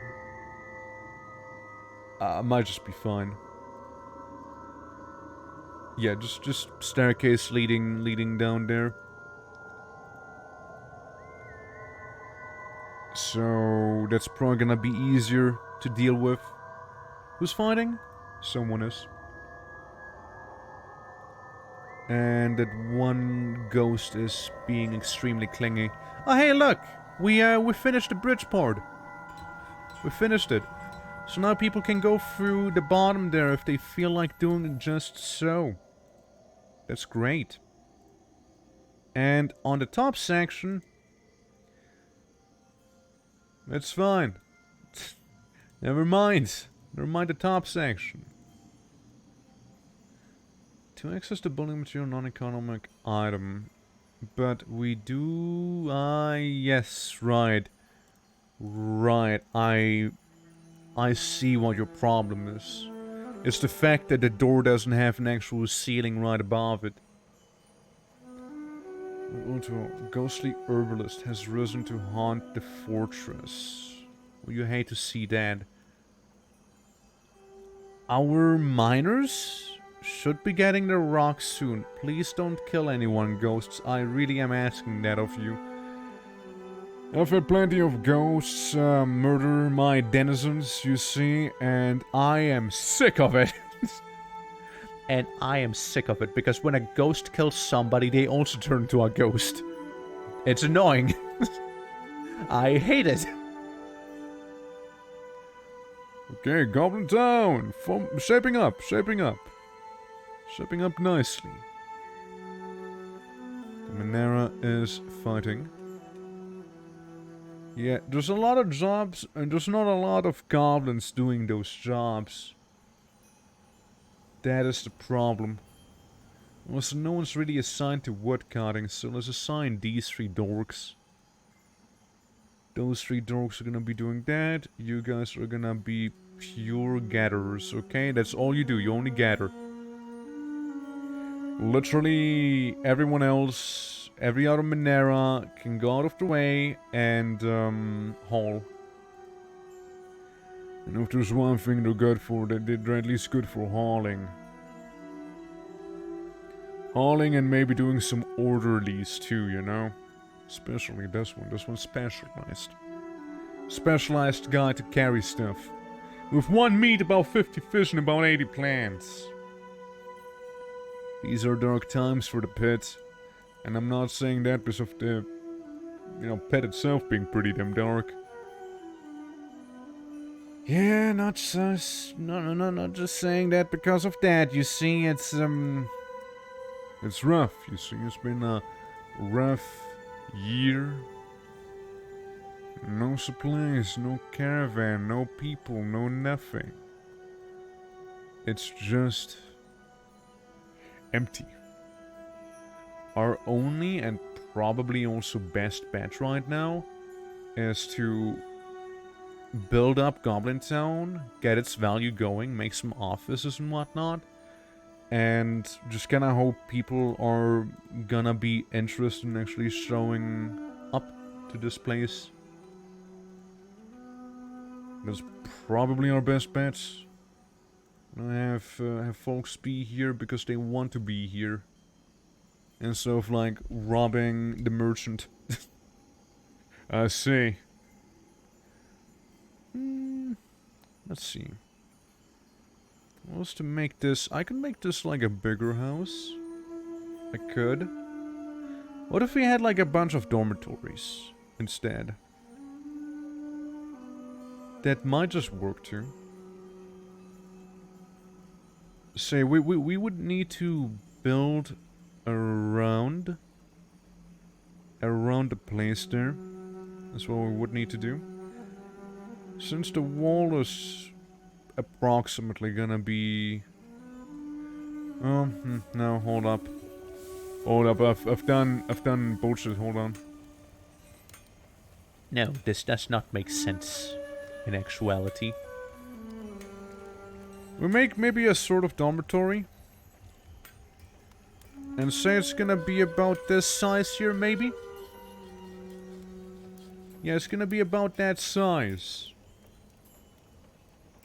I might just be fine. Yeah, just staircase leading down there. So that's probably gonna be easier to deal with. Who's fighting? Someone is. And that one ghost is being extremely clingy. Oh hey, look! We finished the bridge part. We finished it. So now people can go through the bottom there if they feel like doing it just so. That's great. And on the top section... That's fine. Never mind. Never mind the top section. To access the building material non-economic item. But we do... yes, right. Right, I see what your problem is. It's the fact that the door doesn't have an actual ceiling right above it. Also, ghostly herbalist has risen to haunt the fortress. Well, you hate to see that. Our miners should be getting their rocks soon. Please don't kill anyone, ghosts. I really am asking that of you. I've had plenty of ghosts murder my denizens, you see, and I am sick of it. And I am sick of it, because when a ghost kills somebody, they also turn into a ghost. It's annoying. I hate it. Okay, Goblin Town! Shaping up, shaping up. Shaping up nicely. The Minera is fighting. Yeah, there's a lot of jobs, and there's not a lot of goblins doing those jobs. That is the problem. Also, no one's really assigned to woodcutting, so let's assign these 3 dorks. Those 3 dorks are gonna be doing that. You guys are gonna be pure gatherers, okay? That's all you do, you only gather. Literally, everyone else, every other Minera can go out of the way and, haul. And if there's one thing they're good for, they're at least good for hauling. Hauling and maybe doing some orderlies too, you know? Especially this one. This one's specialized. Specialized guy to carry stuff. With 1 meat, about 50 fish, and about 80 plants. These are dark times for the pit. And I'm not saying that because of the, pit itself being pretty damn dark. Yeah, not just saying that because of that. You see, it's rough, you see. It's been a rough year. No supplies, no caravan, no people, no nothing. It's just empty. Our only and probably also best bet right now is to build up Goblin Town, get its value going, make some offices and whatnot, and just kinda hope people are gonna be interested in actually showing up to this place. That's probably our best bet. Have folks be here because they want to be here, instead of like robbing the merchant. I see. Let's see. What was to make this? I can make this like a bigger house. I could. What if we had like a bunch of dormitories instead? that might just work too. Say, we would need to build around the place there. That's what we would need to do. Since the wall is approximately gonna be... Oh, no, hold up. Hold up, I've done bullshit, hold on. No, this does not make sense in actuality. We make maybe a sort of dormitory. And say it's gonna be about this size here, maybe? Yeah, it's gonna be about that size.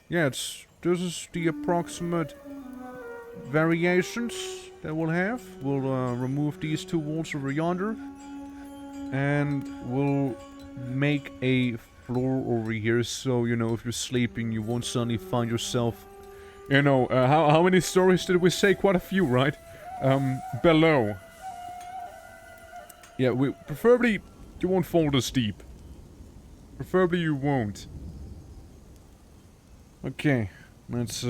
Yeah, this is the approximate variations that we'll have. We'll remove these two walls over yonder. And we'll make a floor over here so, you know, if you're sleeping, you won't suddenly find yourself... You know, how many stories did we say? Quite a few, right? Below. Yeah, preferably you won't fall this deep. Preferably you won't. Okay, let's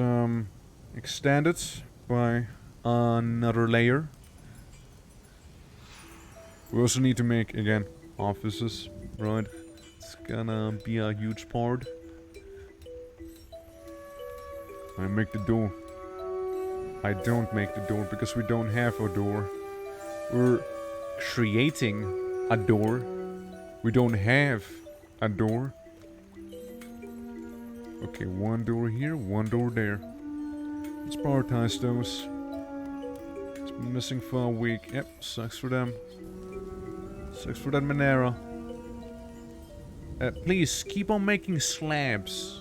extend it by another layer. We also need to make, again, offices, right? It's gonna be a huge part. I make the door. I don't make the door because we don't have a door. We're creating a door. We don't have a door. Okay, one door here, one door there. Let's prioritize those. It's been missing for a week. Yep, sucks for them. Sucks for that Monera. Please, keep on making slabs.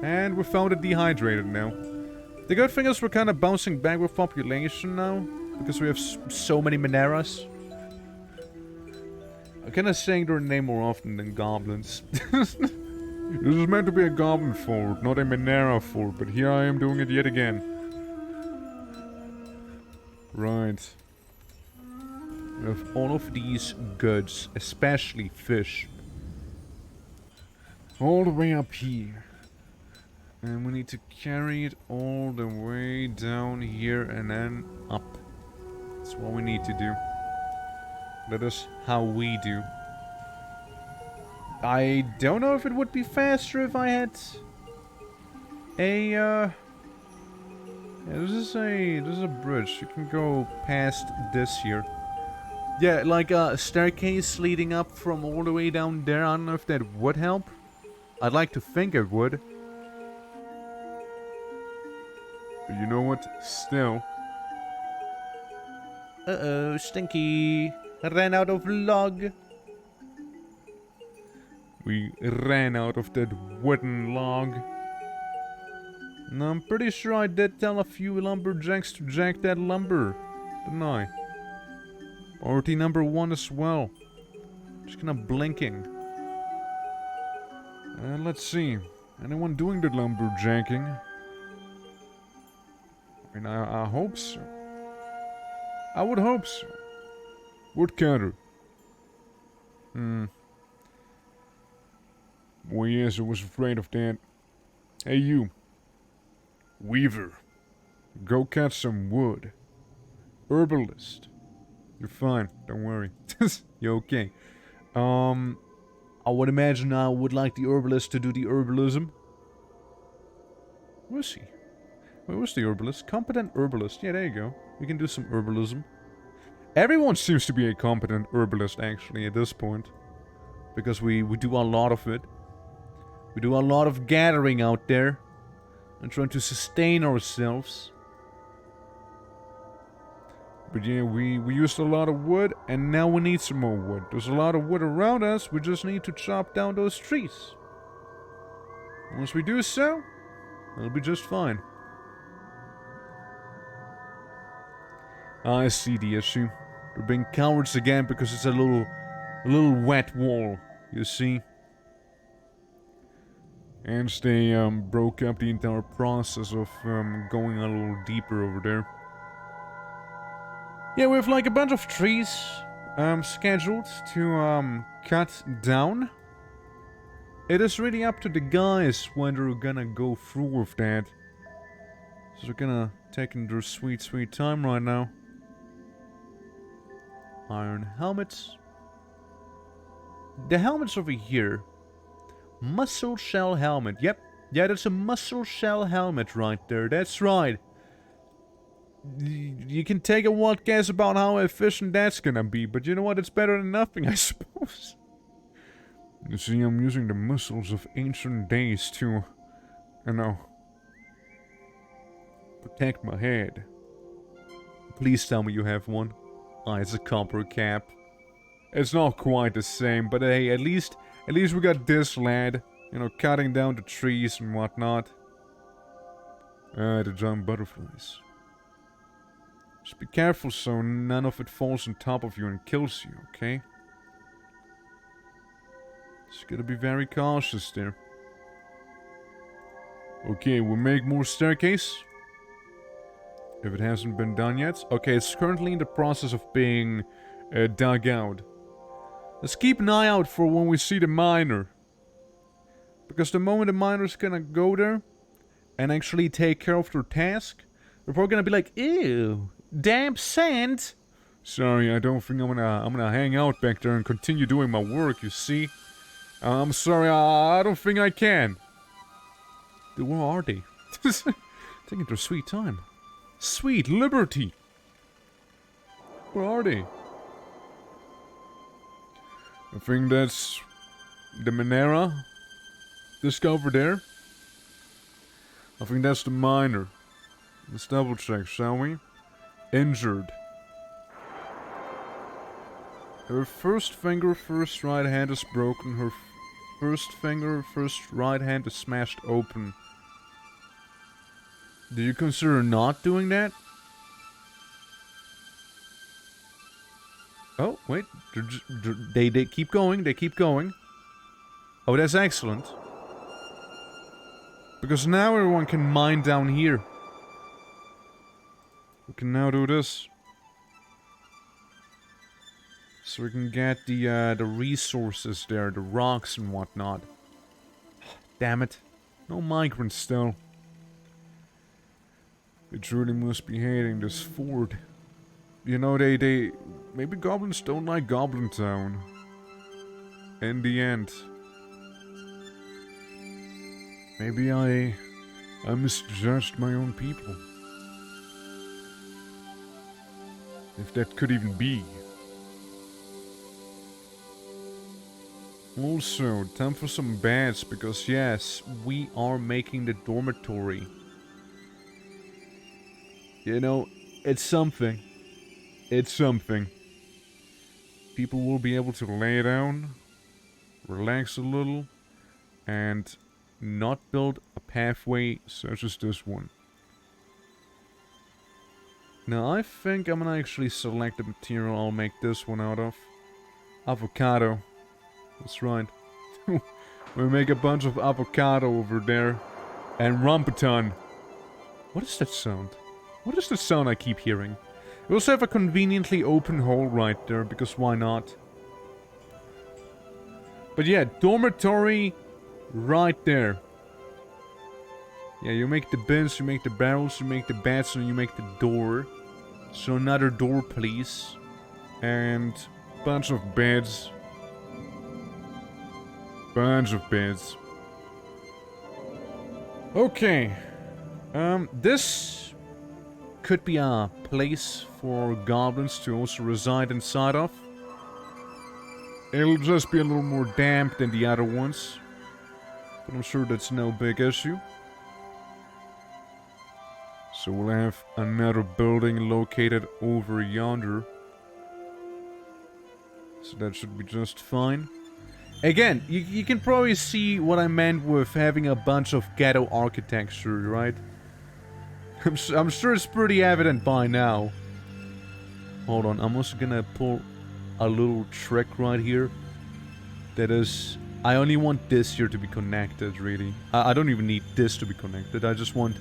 And we found it dehydrated now. The good thing is we're kind of bouncing back with population now. Because we have so many Moneras. I'm kind of saying their name more often than goblins. This is meant to be a goblin fort, not a Monera fort. But here I am doing it yet again. Right. We have all of these goods, especially fish. All the way up here. And we need to carry it all the way down here and then up. That's what we need to do. That is how we do. I don't know if it would be faster if I had a yeah, this is a bridge. You can go past this here. Yeah, like a staircase leading up from all the way down there. I don't know if that would help. I'd like to think it would. But you know what? Still. Uh-oh, Stinky. Ran out of log. We ran out of that wooden log. And I'm pretty sure I did tell a few lumberjacks to jack that lumber. Didn't I? Priority number 1 as well. Just kinda blinking. Let's see. Anyone doing the lumberjacking? I mean, I hope so. I would hope so. Woodcutter. Well, yes, I was afraid of that. Hey, you. Weaver. Go catch some wood. Herbalist. You're fine, don't worry. You're okay. I would imagine I would like the herbalist to do the herbalism. Where is he? Where was the herbalist? Competent herbalist. Yeah, there you go. We can do some herbalism. Everyone seems to be a competent herbalist, actually, at this point. Because we do a lot of it. We do a lot of gathering out there. And trying to sustain ourselves. But yeah, we used a lot of wood, and now we need some more wood. There's a lot of wood around us, we just need to chop down those trees. Once we do so, it'll be just fine. I see the issue. They're being cowards again because it's a little wet wall, you see. And they broke up the entire process of going a little deeper over there. Yeah, we have like a bunch of trees scheduled to cut down. it is really up to the guys when they're gonna go through with that. So they're gonna take their sweet, sweet time right now. Iron helmets. The helmet's over here. Muscle shell helmet. Yep. Yeah, that's a muscle shell helmet right there. That's right. You can take a wild guess about how efficient that's gonna be, but you know what? It's better than nothing, I suppose. You see, I'm using the muscles of ancient days to, you know, protect my head. Please tell me you have one. Ah, it's a copper cap. It's not quite the same, but hey, at least we got this lad. You know, cutting down the trees and whatnot. The giant butterflies. Just be careful so none of it falls on top of you and kills you, okay? Just gotta be very cautious there. Okay, we'll make more staircase. If it hasn't been done yet. Okay, it's currently in the process of being dug out. Let's keep an eye out for when we see the miner. Because the moment the miner's gonna go there and actually take care of their task, they're probably gonna be like, ew, damp sand. Sorry, I don't think I'm gonna hang out back there and continue doing my work, you see? I'm sorry, I don't think I can. Dude, where are they? Taking their sweet time. Sweet liberty. Where are they? I think that's the Minera. This guy over there. I think that's the miner. Let's double check, shall we? Injured. Her first finger, first right hand is broken. Her first finger, first right hand is smashed open. Do you consider not doing that? Oh, wait. They keep going. They keep going. Oh, that's excellent. Because now everyone can mine down here. We can now do this. So we can get the resources there, the rocks and whatnot. Damn it. No migrants still. They truly must be hating this fort. You know, they maybe goblins don't like Goblin Town. In the end. Maybe I misjudged my own people. If that could even be. Also, time for some beds, because yes, we are making the dormitory. You know, it's something. It's something. People will be able to lay down, relax a little, and not build a pathway such as this one. Now I think I'm gonna actually select the material I'll make this one out of. Avocado. That's right. We'll make a bunch of avocado over there. And rumpeton. What is that sound? What is the sound I keep hearing? We also have a conveniently open hole right there, because why not? But yeah, dormitory right there. Yeah, you make the bins, you make the barrels, you make the beds, and you make the door. So another door, please. And bunch of beds. Bunch of beds. Okay. This could be a place for goblins to also reside inside of. It'll just be a little more damp than the other ones. But I'm sure that's no big issue. So we'll have another building located over yonder. So that should be just fine. Again, you can probably see what I meant with having a bunch of ghetto architecture, right? I'm sure it's pretty evident by now. Hold on, I'm also gonna pull a little trick right here. That is, I only want this here to be connected, really. I don't even need this to be connected. I just want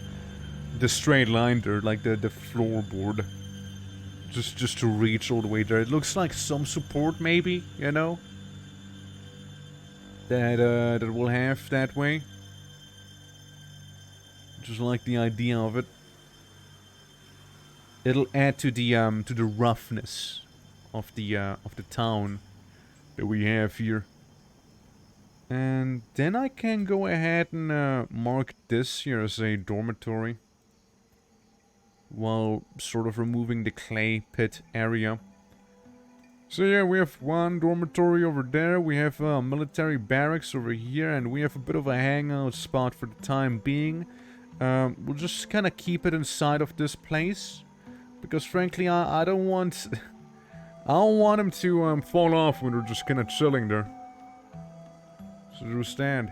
the straight line there, like the floorboard. Just to reach all the way there. It looks like some support, maybe, you know? that we'll have that way. Just like the idea of it. It'll add to the roughness of the town that we have here. And then I can go ahead and mark this here as a dormitory, while sort of removing the clay pit area. So yeah, we have one dormitory over there, we have a military barracks over here, and we have a bit of a hangout spot for the time being. We'll just kind of keep it inside of this place, because frankly I don't want I don't want him to fall off when we're just kind of chilling there. So just stand.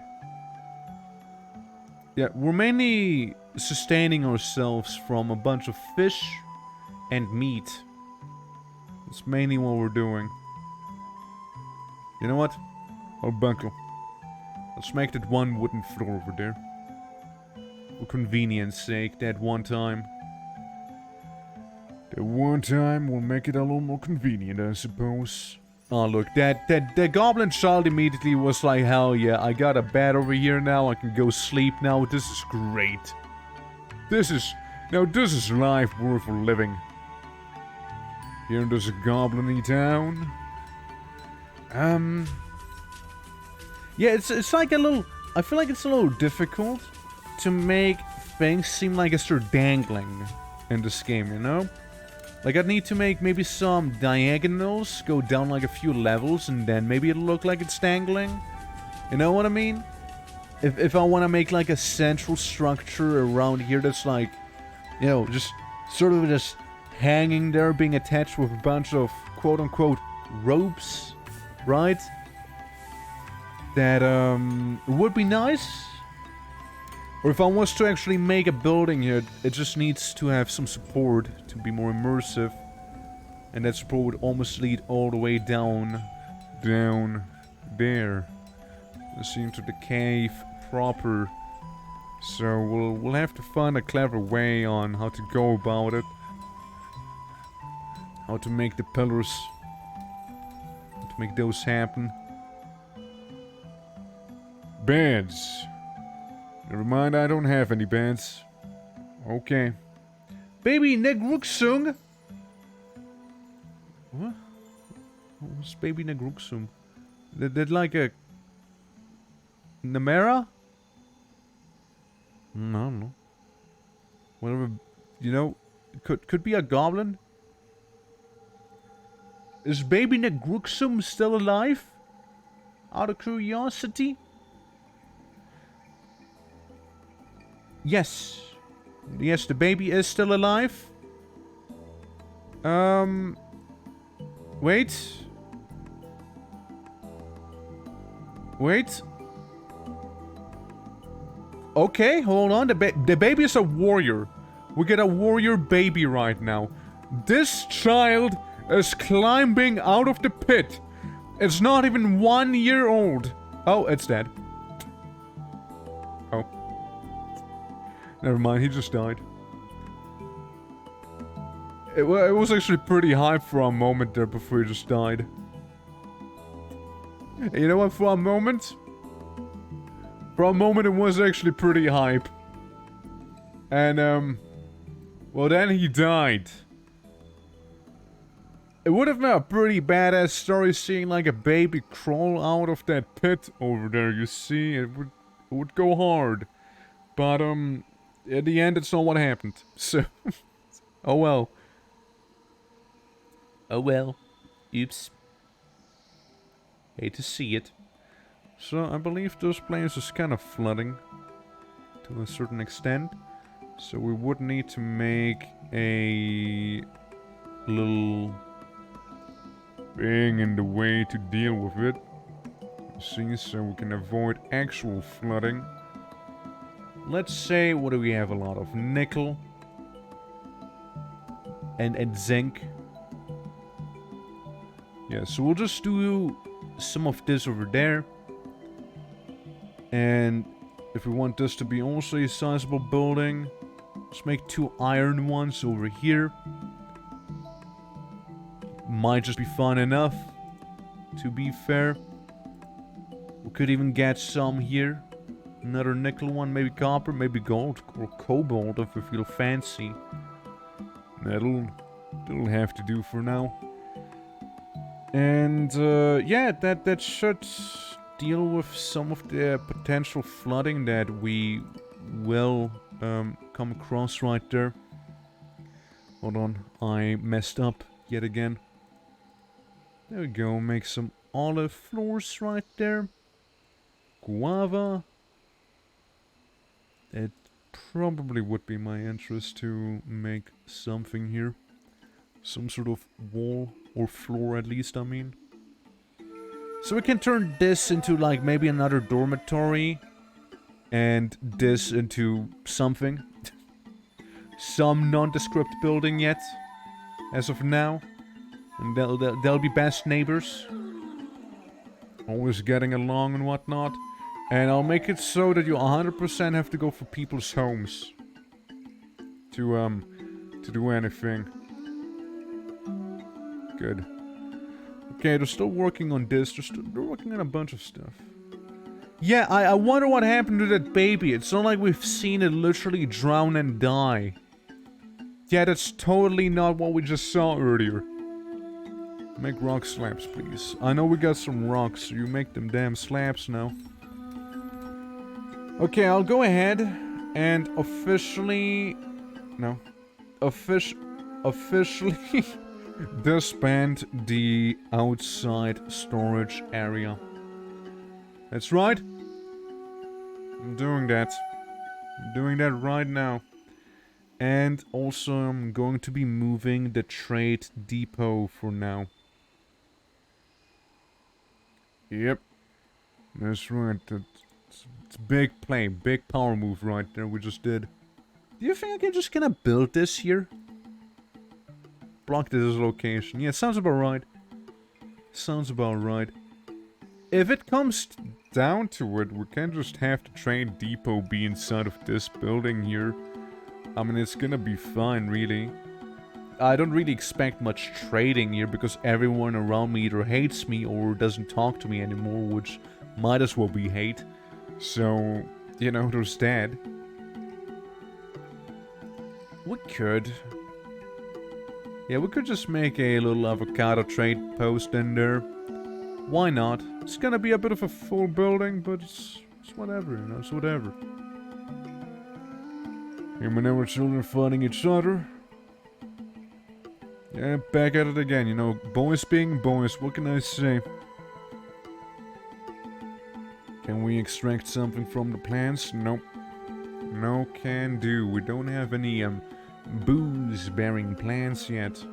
Yeah, we're mainly sustaining ourselves from a bunch of fish and meat. That's mainly what we're doing. You know what? I'll buckle. Let's make that one wooden floor over there. For convenience sake, that one time. That one time will make it a little more convenient, I suppose. Oh look, that goblin child immediately was like, hell yeah, I got a bed over here now, I can go sleep now, this is great. This is life worth living. Here in this goblin-y town. Yeah, it's like a little, I feel like it's a little difficult to make things seem like it's they're dangling in this game, you know? Like, I'd need to make maybe some diagonals, go down like a few levels, and then maybe it'll look like it's dangling. You know what I mean? If I want to make like a central structure around here that's like, you know, just sort of just hanging there, being attached with a bunch of quote-unquote ropes, right? That, would be nice. Or if I was to actually make a building here, it just needs to have some support to be more immersive. And that support would almost lead all the way down there. Let's see, into the cave proper. So we'll have to find a clever way on how to go about it. How to make the pillars. How to make those happen. Beds. Never mind, I don't have any beds. Okay. Baby Negruksung? What? What's Baby Negruksung? That like a... Namera? I don't know. Whatever, you know, could be a goblin. Is Baby Negruksum still alive? Out of curiosity? Yes. Yes, the baby is still alive. Wait. Wait. Okay, hold on. The baby is a warrior. We get a warrior baby right now. This child is climbing out of the pit. It's not even 1 year old. Oh, it's dead. Oh. Never mind, he just died. It was actually pretty hype for a moment there before he just died. You know what, for a moment it was actually pretty hype. And, well then he died. It would have been a pretty badass story seeing like a baby crawl out of that pit over there, you see? It would go hard. But, at the end, it's not what happened. So, oh well. Oh well. Oops. Hate to see it. So, I believe this place is kind of flooding. To a certain extent. So, we would need to make a little thing in the way to deal with it. See, so we can avoid actual flooding. Let's say, what do we have? A lot of nickel. And zinc. Yeah, so we'll just do some of this over there. And if we want this to be also a sizable building, let's make 2 iron ones over here. Might just be fun enough, to be fair. We'll could even get some here. Another nickel one, maybe copper, maybe gold, or cobalt if we feel fancy. That'll have to do for now. And yeah, that should deal with some of the potential flooding that we will come across right there. Hold on, I messed up yet again. There we go, make some olive floors right there. Guava. It probably would be my interest to make something here. Some sort of wall or floor at least, I mean. So we can turn this into like maybe another dormitory. And this into something. Some nondescript building yet. As of now. And they'll be best neighbors. Always getting along and whatnot. And I'll make it so that you 100% have to go for people's homes. To do anything. Good. Okay, they're still working on this. They're working on a bunch of stuff. Yeah, I wonder what happened to that baby. It's not like we've seen it literally drown and die. Yeah, that's totally not what we just saw earlier. Make rock slabs, please. I know we got some rocks, so you make them damn slabs now. Okay, I'll go ahead and officially... No. Officially disband the outside storage area. That's right. I'm doing that. I'm doing that right now. And also I'm going to be moving the trade depot for now. Yep. That's right. It's a big play. Big power move right there we just did. Do you think I can just kind of build this here? Block this location. Yeah, sounds about right. Sounds about right. If it comes down to it, we can just have the train depot be inside of this building here. I mean, it's gonna be fine, really. I don't really expect much trading here because everyone around me either hates me or doesn't talk to me anymore, which might as well be hate. So, you know, there's that. We could. Yeah, we could just make a little avocado trade post in there. Why not? It's gonna be a bit of a full building, but it's whatever, you know, it's whatever. Human and our children fighting each other. Yeah, back at it again, you know, boys being boys, what can I say? Can we extract something from the plants? Nope. No can do. We don't have any, booze-bearing plants yet.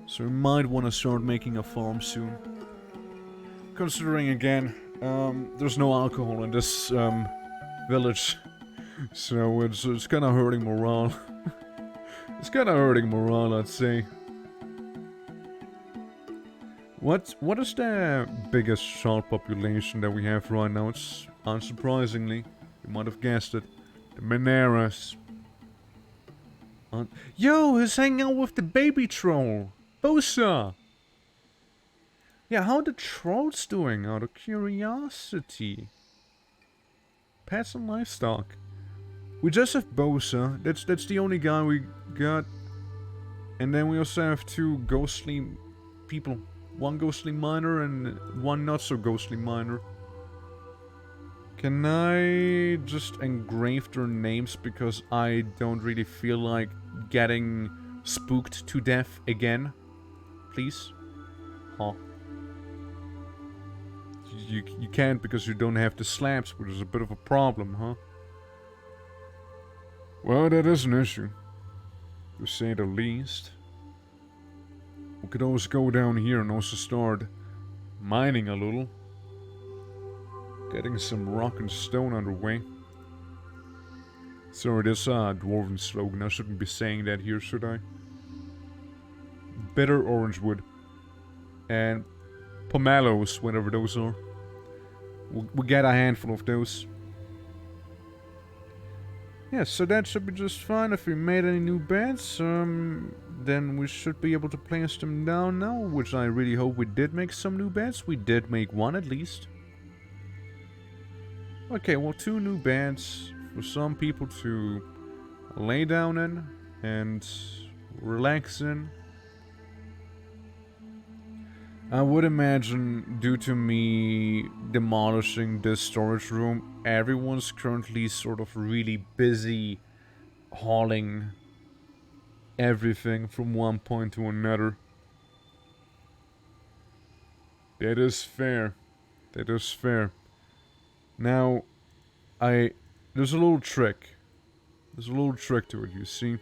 So we might want to start making a farm soon. Considering, again, there's no alcohol in this, village. So it's kind of hurting morale. It's kind of hurting morale, I'd say. What is the biggest shark population that we have right now? It's, unsurprisingly, you might have guessed it, the Menaras. Yo, he's hanging out with the baby troll, Bosa. Yeah, how are the trolls doing, out of curiosity? Pets and livestock. We just have Bosa, that's the only guy we got. And then we also have two ghostly people. One ghostly miner and one not so ghostly miner. Can I just engrave their names because I don't really feel like getting spooked to death again? Please? Huh. You can't because you don't have the slabs, which is a bit of a problem, huh? Well, that is an issue, to say the least. We could always go down here and also start mining a little. Getting some rock and stone underway. Sorry, this dwarven slogan, I shouldn't be saying that here, should I? Bitter orange wood. And pomelos, whatever those are. We'll get a handful of those. Yeah, so that should be just fine. If we made any new beds, then we should be able to place them down now, which I really hope we did make some new beds. We did make one at least. Okay, well, 2 new beds for some people to lay down in and relax in. I would imagine, due to me demolishing this storage room, everyone's currently sort of really busy hauling everything from one point to another. That is fair. That is fair. Now, there's a little trick. There's a little trick to it, you see.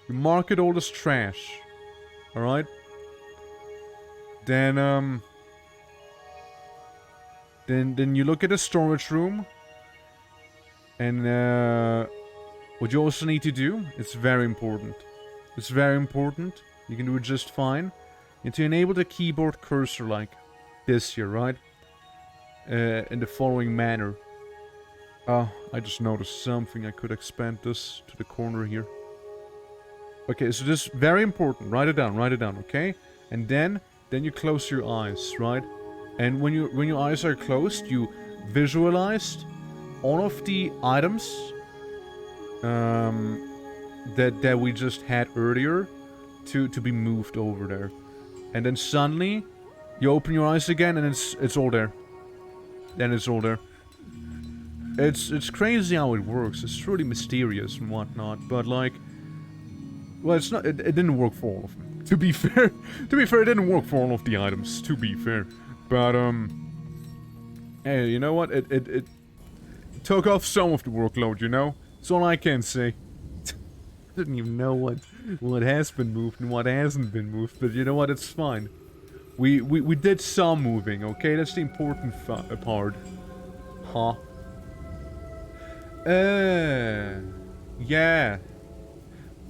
You market all this trash. Alright? Then you look at the storage room. And, what you also need to do, it's very important. It's very important. You can do it just fine. And to enable the keyboard cursor like this here, right? In the following manner. Oh, I just noticed something. I could expand this to the corner here. Okay, so this is very important. Write it down, okay? And then you close your eyes, right? And when your eyes are closed, you visualized all of the items that we just had earlier to be moved over there. And then suddenly you open your eyes again and it's all there. Then it's all there. It's crazy how it works. It's really mysterious and whatnot, but like, well, it's not. It didn't work for all of them. To be fair, it didn't work for all of the items. To be fair, but hey, you know what? It took off some of the workload. You know, that's all I can say. I didn't even know what has been moved and what hasn't been moved, but you know what? It's fine. We did some moving. Okay, that's the important part. Huh? Yeah.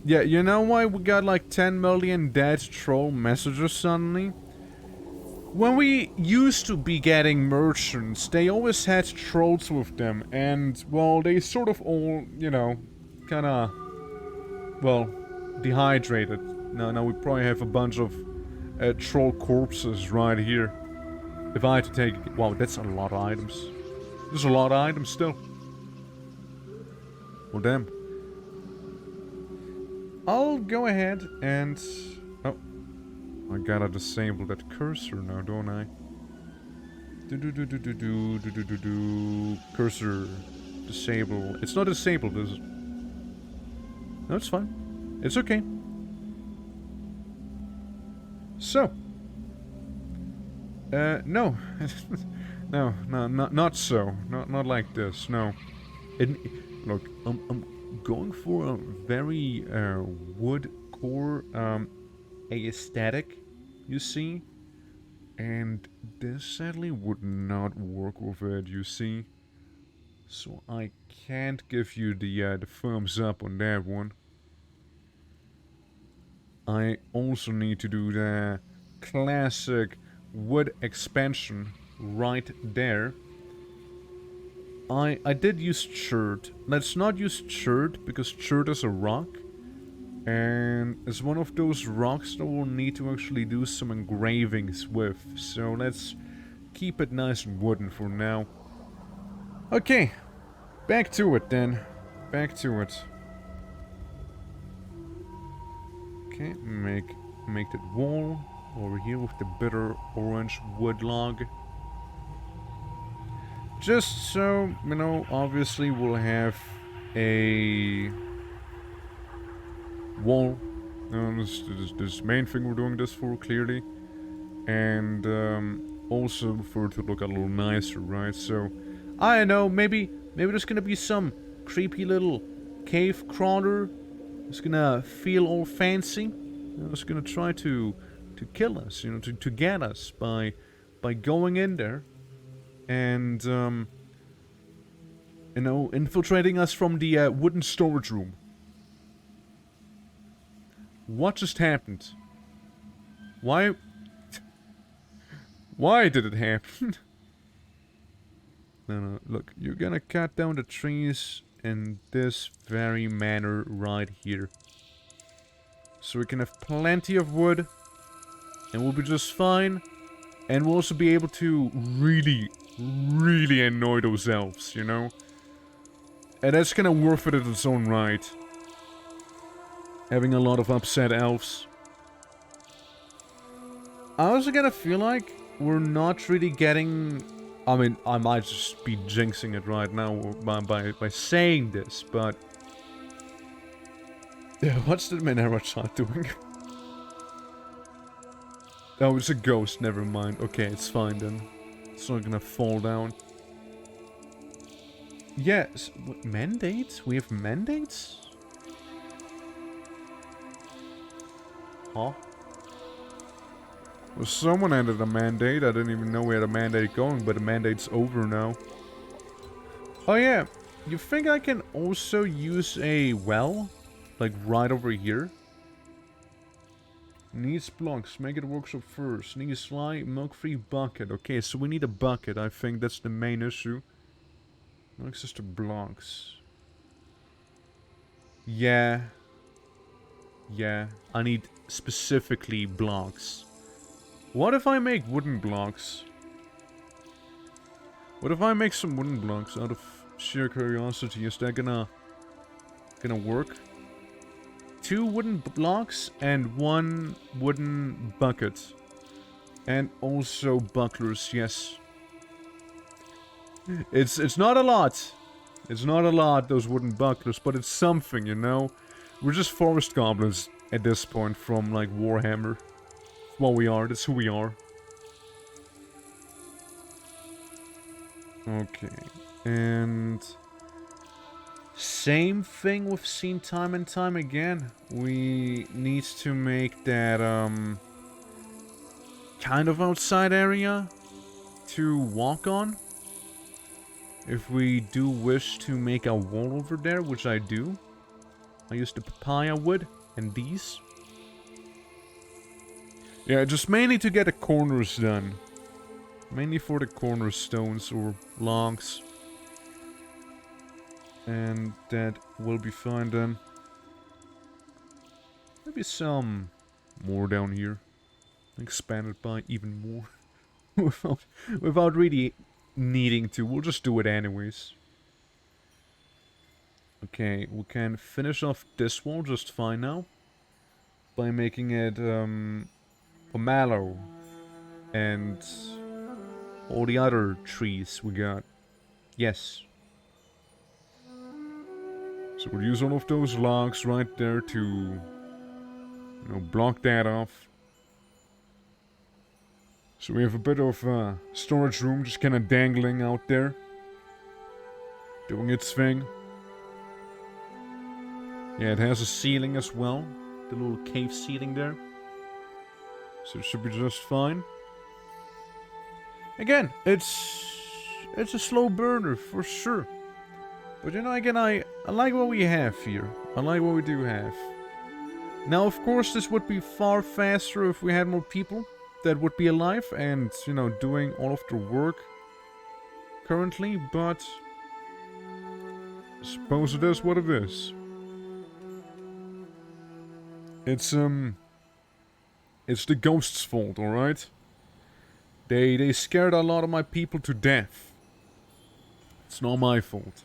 Yeah, you know why we got like 10 million dead troll messages suddenly? When we used to be getting merchants, they always had trolls with them, and, well, they sort of all, you know, kinda, well, dehydrated. Now we probably have a bunch of troll corpses right here. If I had to take... Wow, that's a lot of items. There's a lot of items still. Well, damn. I'll go ahead and... Oh. I gotta disable that cursor now, don't I? Cursor. Disable. It's not disabled, is it? No, it's fine. It's okay. So. No. No, not so. Not like this, no. Look, I'm going for a very wood core aesthetic, you see, and this sadly would not work with it, you see. So I can't give you the thumbs up on that one. I also need to do the classic wood expansion right there. I did use chert. Let's not use chert, because chert is a rock. And it's one of those rocks that we'll need to actually do some engravings with. So let's keep it nice and wooden for now. Okay, back to it then. Back to it. Okay, make that wall over here with the bitter orange wood log. Just so, you know, obviously we'll have a wall. This main thing we're doing this for, clearly. And also for it to look a little nicer, right? So, I don't know, maybe there's gonna be some creepy little cave crawler. It's gonna feel all fancy. You know, it's gonna try to kill us, you know, to get us by going in there. And, you know, infiltrating us from the wooden storage room. What just happened? Why did it happen? No, look, you're gonna cut down the trees in this very manner right here. So we can have plenty of wood, and we'll be just fine. And we'll also be able to really really annoy those elves, you know? And that's kind of worth it in its own right. Having a lot of upset elves. I also kind of feel like we're not really getting... I mean, I might just be jinxing it right now by saying this, but... Yeah, what's the Minera child doing? Oh, it's a ghost, never mind. Okay, it's fine then. It's not gonna fall down. Yes, mandates? We have mandates? Huh? Well, someone ended a mandate. I didn't even know we had a mandate going, but the mandate's over now. Oh yeah, you think I can also use a well? Like right over here? Needs blocks, make it workshop first. Needs slide, milk-free bucket. Okay, so we need a bucket. I think that's the main issue. No access to blocks. Yeah. Yeah, I need specifically blocks. What if I make wooden blocks? What if I make some wooden blocks out of sheer curiosity? Is that gonna work? 2 wooden blocks and 1 wooden bucket. And also bucklers, yes. It's not a lot. It's not a lot, those wooden bucklers, but it's something, you know? We're just forest goblins at this point from, like, Warhammer. That's what we are, that's who we are. Okay, and... Same thing we've seen time and time again. We need to make that, kind of outside area to walk on. If we do wish to make a wall over there, which I do. I use the papaya wood and these. Yeah, just mainly to get the corners done. Mainly for the cornerstones or logs. And that will be fine then. Maybe some more down here. Expand it by even more. without really needing to. We'll just do it anyways. Okay, we can finish off this wall just fine now. By making it pomelo. And all the other trees we got. Yes. So we'll use all of those logs right there to, you know, block that off. So we have a bit of storage room just kind of dangling out there. Doing its thing. Yeah, it has a ceiling as well. The little cave ceiling there. So it should be just fine. Again, it's a slow burner for sure. But you know, again, I like what we have here. I like what we do have. Now, of course, this would be far faster if we had more people that would be alive and, you know, doing all of the work currently, but I suppose it is what it is. It's the ghosts' fault, alright? They scared a lot of my people to death. It's not my fault.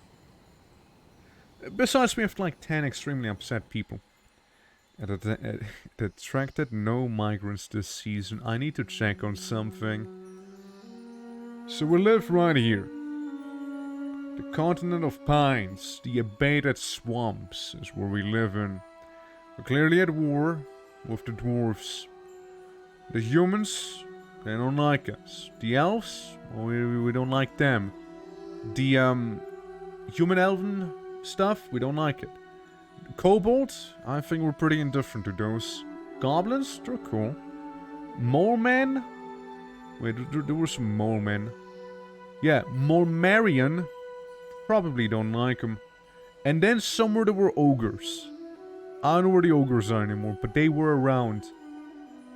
Besides, we have like 10 extremely upset people. It attracted no migrants this season. I need to check on something. So we live right here. The continent of pines, the abated swamps is where we live in. We're clearly at war with the dwarves. The humans, they don't like us. The elves, well, we don't like them. The human-elven stuff, we don't like it. Kobold, I think we're pretty indifferent to those. Goblins, they're cool. Mole men? Wait, there were some mole men. Yeah, Mormarian, probably don't like them. And then somewhere there were ogres. I don't know where the ogres are anymore, but they were around.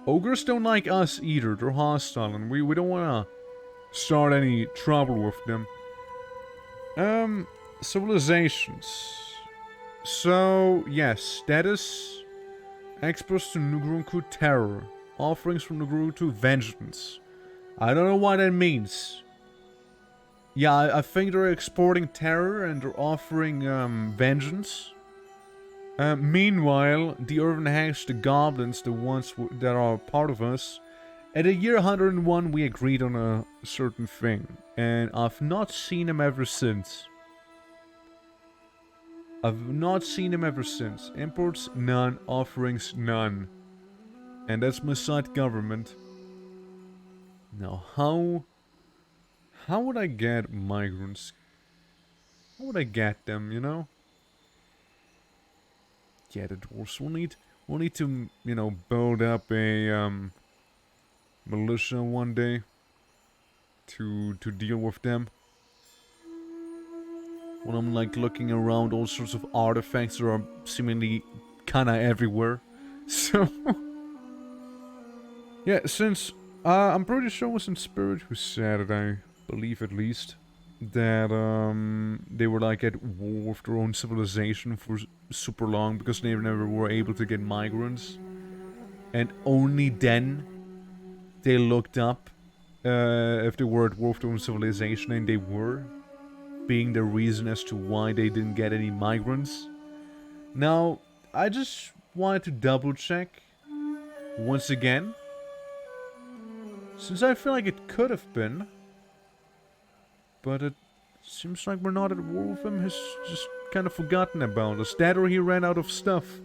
Ogres don't like us either, they're hostile, and we don't want to start any trouble with them. Civilizations. So, yes, status. Experts to Nugrunku terror. Offerings from Nugrunku vengeance. I don't know what that means. Yeah, I think they're exporting terror and they're offering vengeance. Meanwhile, the Urban Hags, the Goblins, the ones that are part of us, at the year 101 we agreed on a certain thing. And I've not seen him ever since. I've not seen him ever since. Imports, none. Offerings, none. And that's my side government. Now, how would I get migrants? How would I get them, you know? Yeah, the dwarves we'll need to, you know, build up a militia one day to deal with them. When I'm like looking around, all sorts of artifacts that are seemingly kinda everywhere. So yeah, since I'm pretty sure it was in Spirit who said it, I believe at least, that they were like at war with their own civilization for super long because they never were able to get migrants, and only then they looked up if they were at war with their own civilization, and they were, being the reason as to why they didn't get any migrants. Now, I just wanted to double check once again, since I feel like it could have been, but it seems like we're not at war with him. He's just kind of forgotten about us. That or he ran out of stuff.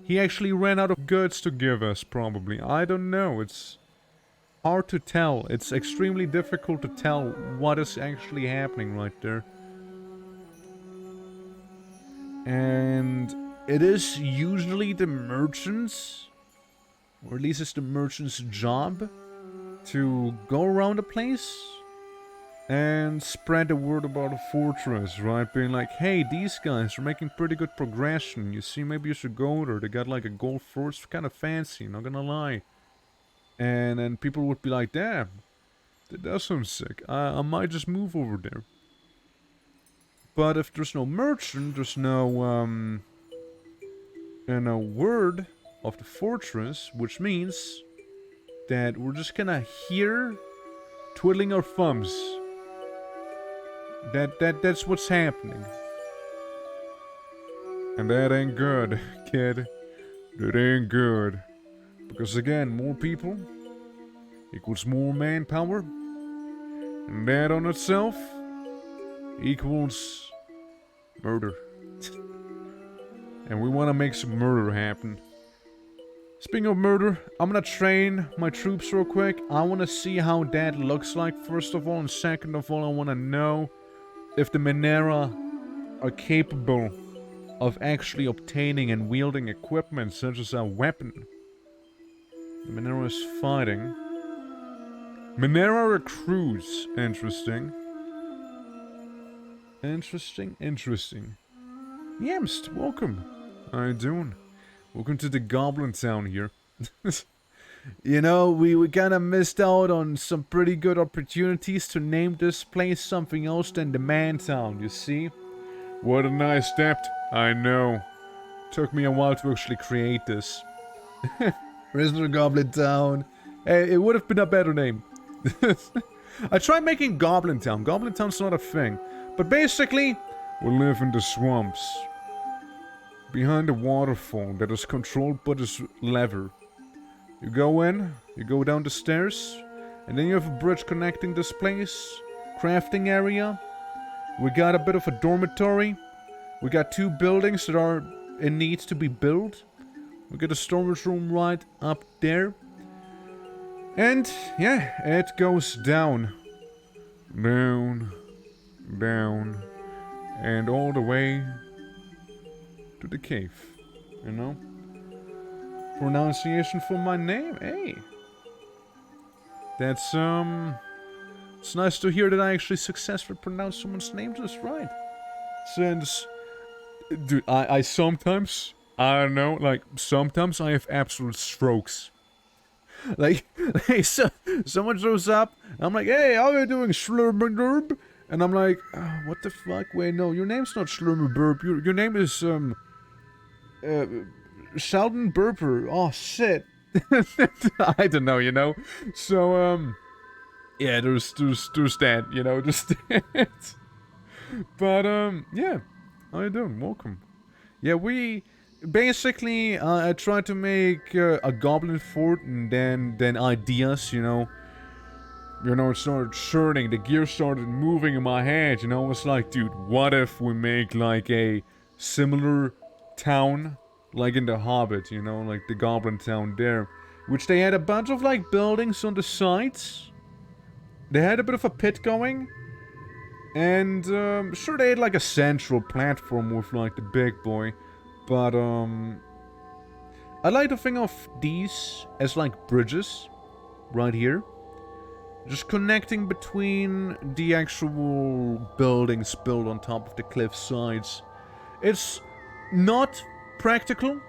He actually ran out of goods to give us, probably. I don't know. It's hard to tell. It's extremely difficult to tell what is actually happening right there. And it is usually the merchants, or at least it's the merchant's job, to go around the place and spread the word about a fortress, right? Being like, hey, these guys are making pretty good progression. You see, maybe you should go there. They got like a gold force, kind of fancy, not gonna lie. And then people would be like, damn, that does sound sick. I might just move over there. But if there's no merchant, there's no word of the fortress, which means that we're just gonna hear twiddling our thumbs. That's what's happening. And that ain't good, kid. That ain't good. Because again, more people equals more manpower. And that on itself equals murder. And we want to make some murder happen. Speaking of murder, I'm gonna train my troops real quick. I want to see how that looks like, first of all. And second of all, I want to know if the Minera are capable of actually obtaining and wielding equipment such as a weapon. The Minera is fighting. Minera recruits. Interesting. Interesting. Yemst, welcome. How you doing? Welcome to the Goblin Town here. You know, we kind of missed out on some pretty good opportunities to name this place something else than the Man Town, you see? What a nice step. I know. Took me a while to actually create this. Prisoner Goblin Town. Hey, it would have been a better name. I tried making Goblin Town. Goblin Town's not a thing. But basically, we live in the swamps. Behind a waterfall that is controlled by this lever. You go in, you go down the stairs, and then you have a bridge connecting this place. Crafting area. We got a bit of a dormitory. We got 2 buildings that are in need to be built. We got a storage room right up there. And, yeah, it goes down. Down. Down. And all the way to the cave. You know? Pronunciation for my name? Hey. That's, it's nice to hear that I actually successfully pronounced someone's name just right. Since, dude, I sometimes, I don't know, like, sometimes I have absolute strokes. Like so, someone shows up, and I'm like, hey, how are you doing, Schlurmerburb? And I'm like, oh, what the fuck? Wait, no, your name's not Schlurmerburb. Your name is, Sheldon Burper. Oh, shit. I don't know, you know? So, Yeah, there's that, you know, just that. But, yeah. How you doing? Welcome. Yeah, we... Basically, I tried to make a goblin fort, and then ideas, you know, it started churning, the gears started moving in my head, you know, it was like, dude, what if we make, like, a similar town, like in The Hobbit, you know, like the goblin town there, which they had a bunch of, like, buildings on the sides, they had a bit of a pit going, and, sure, they had, like, a central platform with, like, the big boy, but, I like to think of these as, like, bridges, right here. Just connecting between the actual buildings built on top of the cliff sides. It's not practical,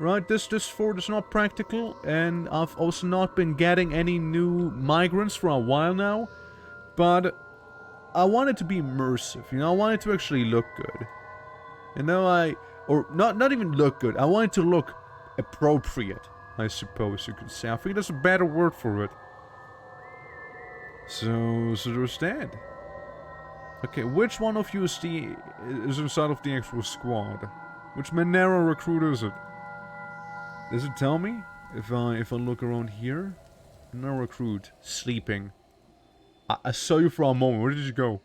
right? This fort is not practical, and I've also not been getting any new migrants for a while now. But I want it to be immersive, you know? I want it to actually look good. You know, or not even look good. I want it to look appropriate, I suppose you could say. I think there's a better word for it. So there's that. Okay, which one of you is inside of the actual squad? Which Monero recruit is it? Does it tell me? If I look around here? Monero recruit. Sleeping. I saw you for a moment. Where did you go?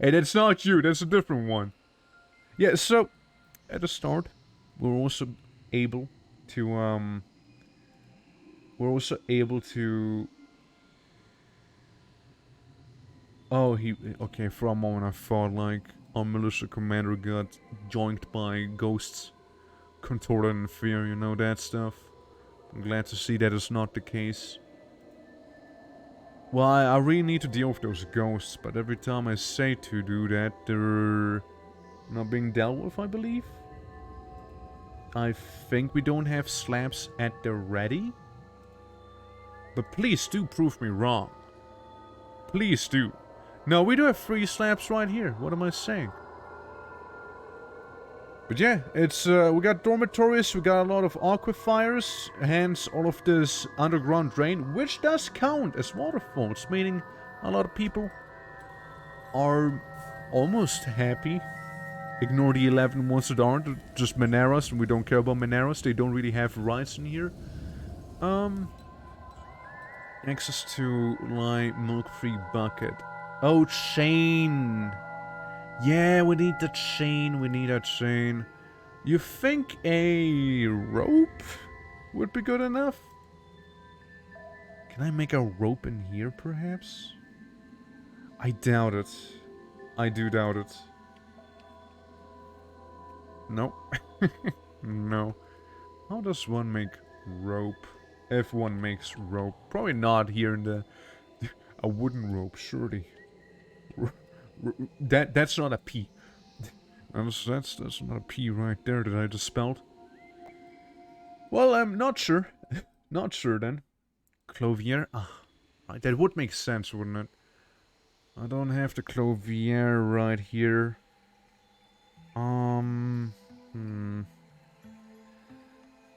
Hey, that's not you. That's a different one. Yeah, so... At the start, we're also able to, Oh, okay, for a moment I thought, like, our militia commander got joinked by ghosts, contorted in fear, you know, that stuff. I'm glad to see that is not the case. Well, I really need to deal with those ghosts, but every time I say to do that, they're not being dealt with, I believe. I think we don't have slabs at the ready. But please do prove me wrong. Please do. No, we do have 3 slabs right here. What am I saying? But yeah, it's we got dormitories, we got a lot of aquifers, hence all of this underground drain, which does count as waterfalls, meaning a lot of people are almost happy. Ignore the 11 ones that aren't, just Moneros, and we don't care about Moneros, they don't really have rights in here. Access to milk-free bucket. Oh, chain! Yeah, we need the chain, we need a chain. You think a rope would be good enough? Can I make a rope in here, perhaps? I doubt it. I do doubt it. No. No. How does one make rope? If one makes rope. Probably not here in the... A wooden rope, surely. That's not a P. That's not a P right there that I just spelled. Well, I'm not sure. Not sure then. Clovier. Ah, right, that would make sense, wouldn't it? I don't have the Clovier right here.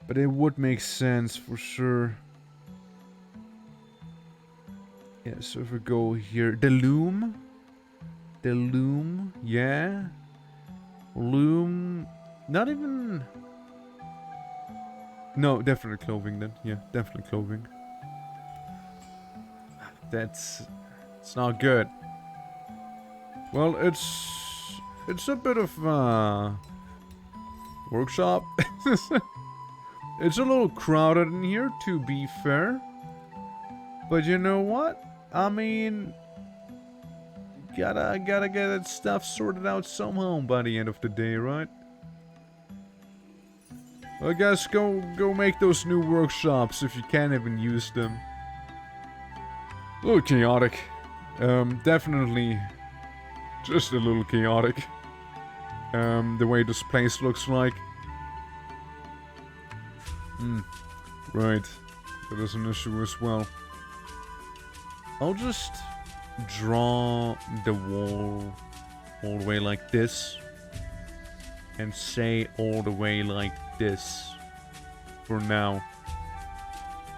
But it would make sense for sure. Yeah, so if we go here, the loom, yeah, loom, not even. No, definitely clothing then. Yeah, definitely clothing. It's not good. Well, it's a bit of workshop. It's a little crowded in here, to be fair. But you know what? I mean, gotta get that stuff sorted out somehow by the end of the day, right? Well, guys, go make those new workshops if you can even use them. A little chaotic. Definitely just a little chaotic. The way this place looks like. Right. That is an issue as well. I'll just draw the wall all the way like this. And say all the way like this. For now.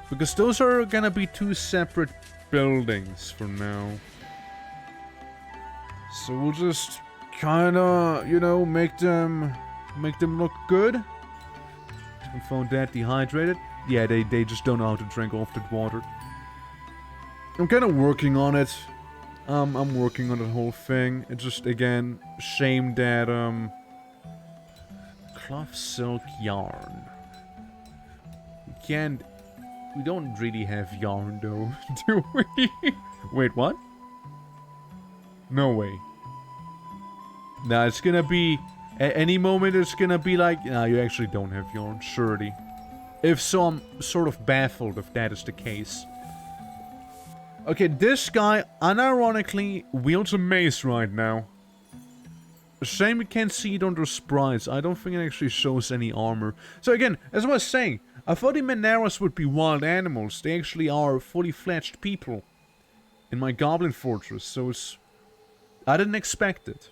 Because those are gonna be 2 separate buildings for now. So we'll just kinda, you know, make them look good. We found that dehydrated. Yeah, they just don't know how to drink off the water. I'm kind of working on it. I'm working on the whole thing. It's just, again, shame that, cloth silk yarn. We don't really have yarn, though, do we? Wait, what? No way. Nah, it's gonna be... At any moment, it's gonna be like... Nah, you actually don't have yarn, surely. If so, I'm sort of baffled if that is the case. Okay, this guy, unironically, wields a mace right now. Shame we can't see it under sprites. I don't think it actually shows any armor. So again, as I was saying, I thought the Meneras would be wild animals. They actually are fully fledged people in my Goblin Fortress, so it's... I didn't expect it.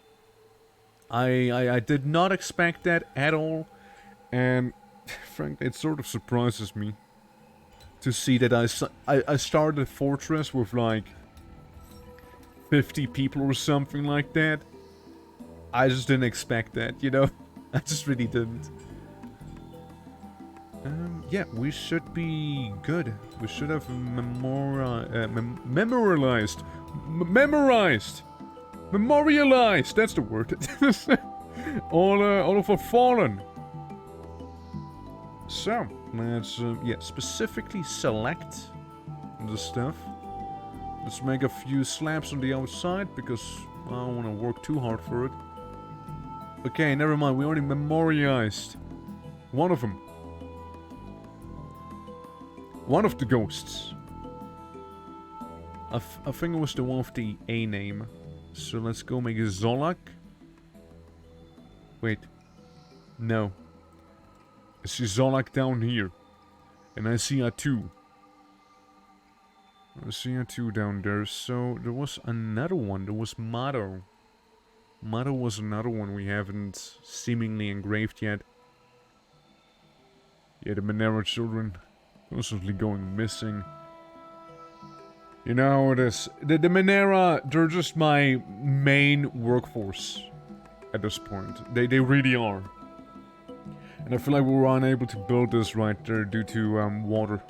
I did not expect that at all, and frankly, it sort of surprises me to see that I started a fortress with like 50 people or something like that. I just didn't expect that, you know? I just really didn't. Yeah, we should be good. We should have memorialized. Memorialized! That's the word. all of our fallen. So, let's, yeah, specifically select the stuff. Let's make a few slabs on the outside, because I don't want to work too hard for it. Okay, never mind, we already memorialized one of them. One of the ghosts. I think it was the one with the A name. So let's go make a Zolak. Wait. No. I see Zolak down here. And I see a 2. I see a 2 down there. So there was another one. There was Mado. Mado was another one we haven't seemingly engraved yet. Yeah, the Monero children constantly going missing. You know how it is. The Monera, they're just my main workforce at this point. They really are. And I feel like we were unable to build this right there due to water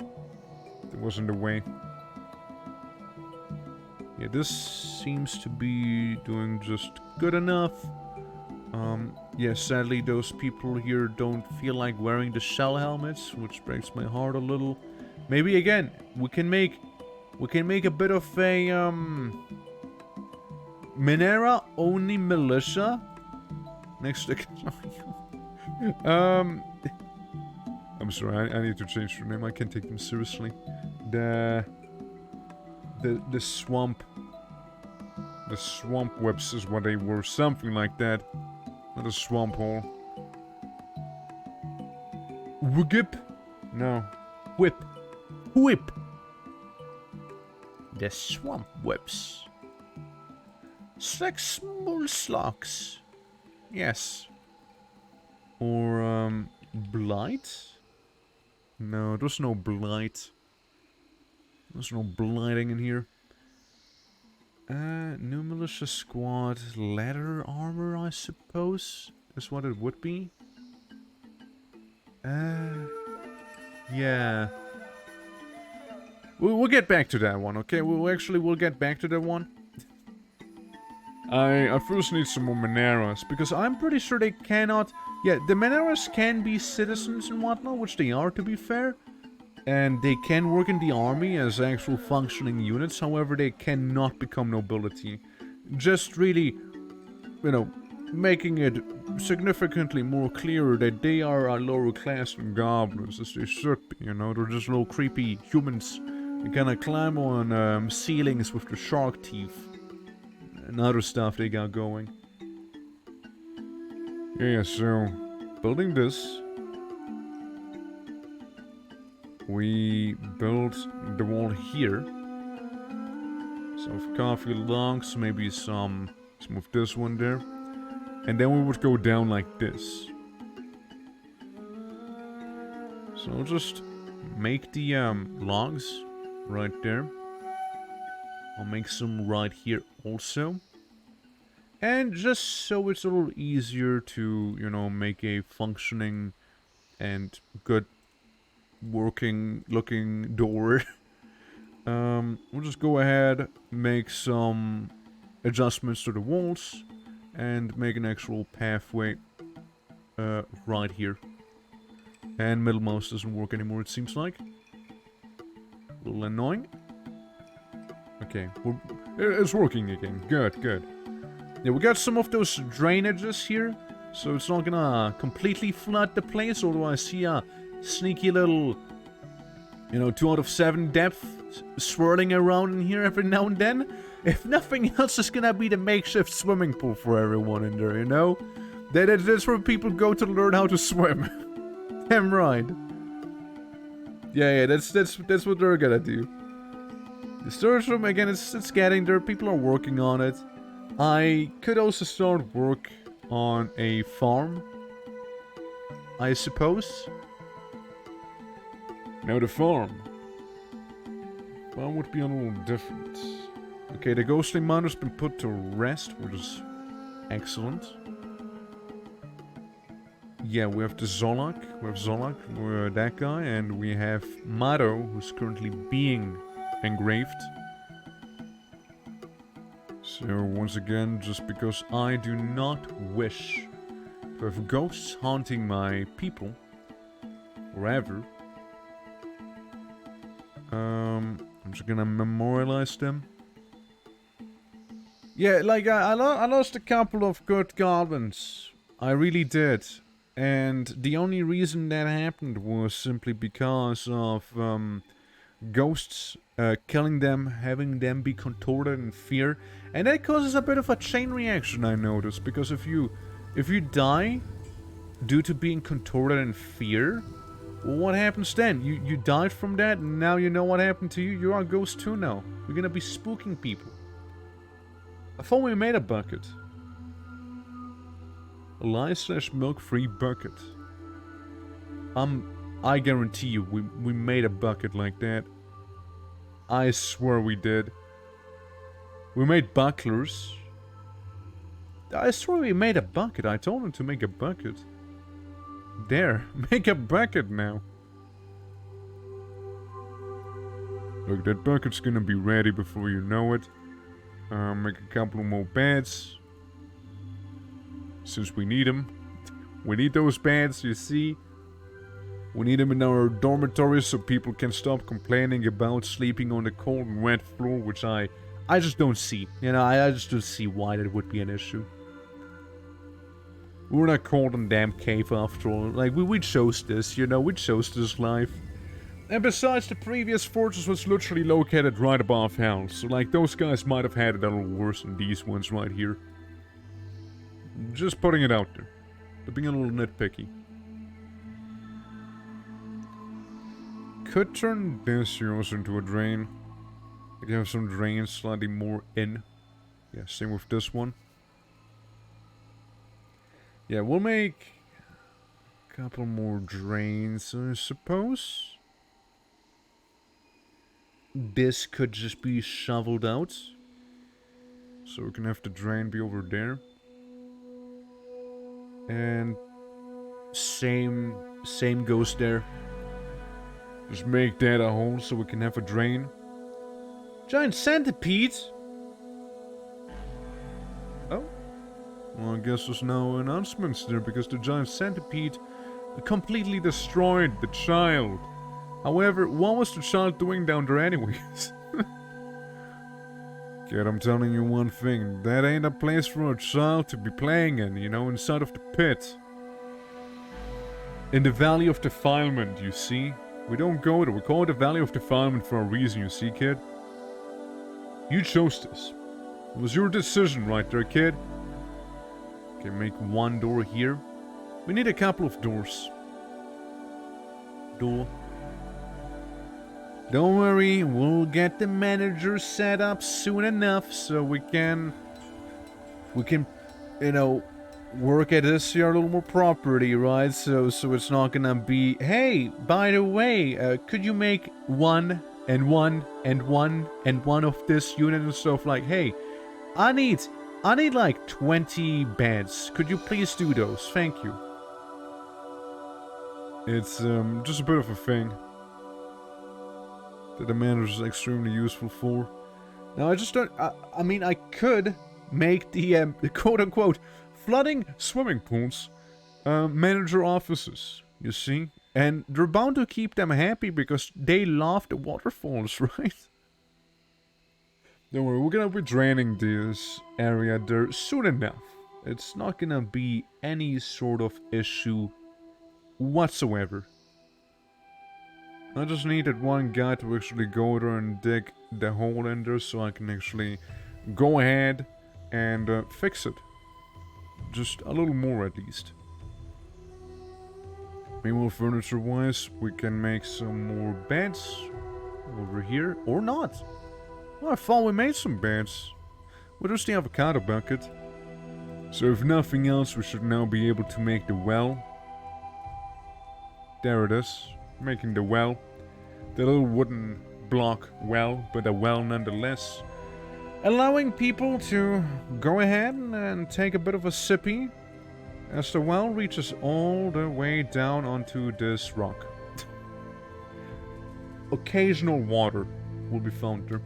that was in the way. Yeah, this seems to be doing just good enough. Yeah, sadly those people here don't feel like wearing the shell helmets, which breaks my heart a little. Maybe again, we can make a bit of a Monera only militia next to I'm sorry, I need to change their name. I can't take them seriously. The swamp whips is what they were, something like that. Not a swamp hole. Whip? No. Whip. Whip. The swamp whips. Small slugs. Yes. Or, blight? No, there's no blight. There's no blighting in here. New militia squad, leather armor, I suppose, is what it would be. Yeah. We'll get back to that one, okay? We'll get back to that one. I first need some more Moneras, because I'm pretty sure they cannot... Yeah, the Moneras can be citizens and whatnot, which they are, to be fair. And they can work in the army as actual functioning units, however, they cannot become nobility. Just really, you know, making it significantly more clearer that they are a lower class than goblins, as they should be, you know? They're just little creepy humans. They kinda climb on ceilings with their shark teeth. And other stuff they got going. Yeah, so, building this... We built the wall here. Some coffee logs, maybe some of this one there. And then we would go down like this. So I'll just make the logs right there. I'll make some right here also. And just so it's a little easier to, you know, make a functioning and good working looking door. We'll just go ahead, make some adjustments to the walls, and make an actual pathway right here. And middle mouse doesn't work anymore, it seems like. A little annoying. Okay, it's working again. Good, good. Yeah, we got some of those drainages here, so it's not gonna completely flood the place, although I see a sneaky little, you know, 2 out of 7 depth swirling around in here every now and then. If nothing else, it's gonna be the makeshift swimming pool for everyone in there, you know? That's where people go to learn how to swim. Damn right. Yeah, that's what they're gonna do. The storage room, again, it's getting there. People are working on it. I could also start work on a farm, I suppose. Now the farm would be a little different. Okay, the ghostly miner's been put to rest, which is excellent. Yeah, we have the Zolak, we're that guy, and we have Mado, who's currently being engraved. So once again, just because I do not wish to have ghosts haunting my people forever, I'm just gonna memorialize them. Yeah, like I lost a couple of good goblins. I really did. And the only reason that happened was simply because of ghosts killing them, having them be contorted in fear. And that causes a bit of a chain reaction, I noticed. Because if you die due to being contorted in fear, well, what happens then? You died from that, and now you know what happened to you? You're a ghost too now. You're gonna be spooking people. I thought we made a bucket. A lye/milk-free bucket. I guarantee you, we made a bucket like that. I swear we did. We made bucklers. I swear we made a bucket. I told him to make a bucket. There, make a bucket now. Look, that bucket's gonna be ready before you know it. Make a couple more beds. Since we need them. We need those beds, you see. We need them in our dormitories so people can stop complaining about sleeping on the cold and wet floor, which I just don't see. You know, I just don't see why that would be an issue. We're not cold and damn cave after all. Like, we chose this, you know, we chose this life. And besides, the previous fortress was literally located right above hell. So, like, those guys might have had it a little worse than these ones right here. Just putting it out there. They're being a little nitpicky. Could turn this yours into a drain. You have some drains slightly more in. Yeah, same with this one. Yeah, we'll make a couple more drains, I suppose. This could just be shoveled out. So we can have the drain be over there. And same goes there. Just make that a hole so we can have a drain. Giant centipede? Oh. Well, I guess there's no announcements there because the giant centipede completely destroyed the child. However, what was the child doing down there anyways? Kid, I'm telling you one thing. That ain't a place for a child to be playing in, you know, inside of the pit. In the Valley of Defilement, you see? We don't go there. We call it the Valley of Defilement for a reason, you see, kid? You chose this. It was your decision right there, kid. Okay, make one door here. We need a couple of doors. Door. Don't worry, we'll get the manager set up soon enough so we can, you know, work at this here a little more property, right? So it's not gonna be, hey, by the way, could you make one and one of this unit and stuff like, hey, I need like 20 beds. Could you please do those? Thank you. It's just a bit of a thing that the manager is extremely useful for. Now I just don't. I mean, I could make the quote-unquote flooding swimming pools manager offices. You see, and they're bound to keep them happy because they love the waterfalls, right? Don't worry, we're gonna be draining this area there soon enough. It's not gonna be any sort of issue whatsoever. I just needed one guy to actually go there and dig the hole in there so I can actually go ahead and fix it. Just a little more at least. Meanwhile, furniture-wise, we can make some more beds over here, or not. Well, I thought we made some beds. Well, there's the avocado bucket. So if nothing else, we should now be able to make the well. There it is, making the well. The little wooden block well, but a well nonetheless. Allowing people to go ahead and take a bit of a sippy as the well reaches all the way down onto this rock. Occasional water will be found there.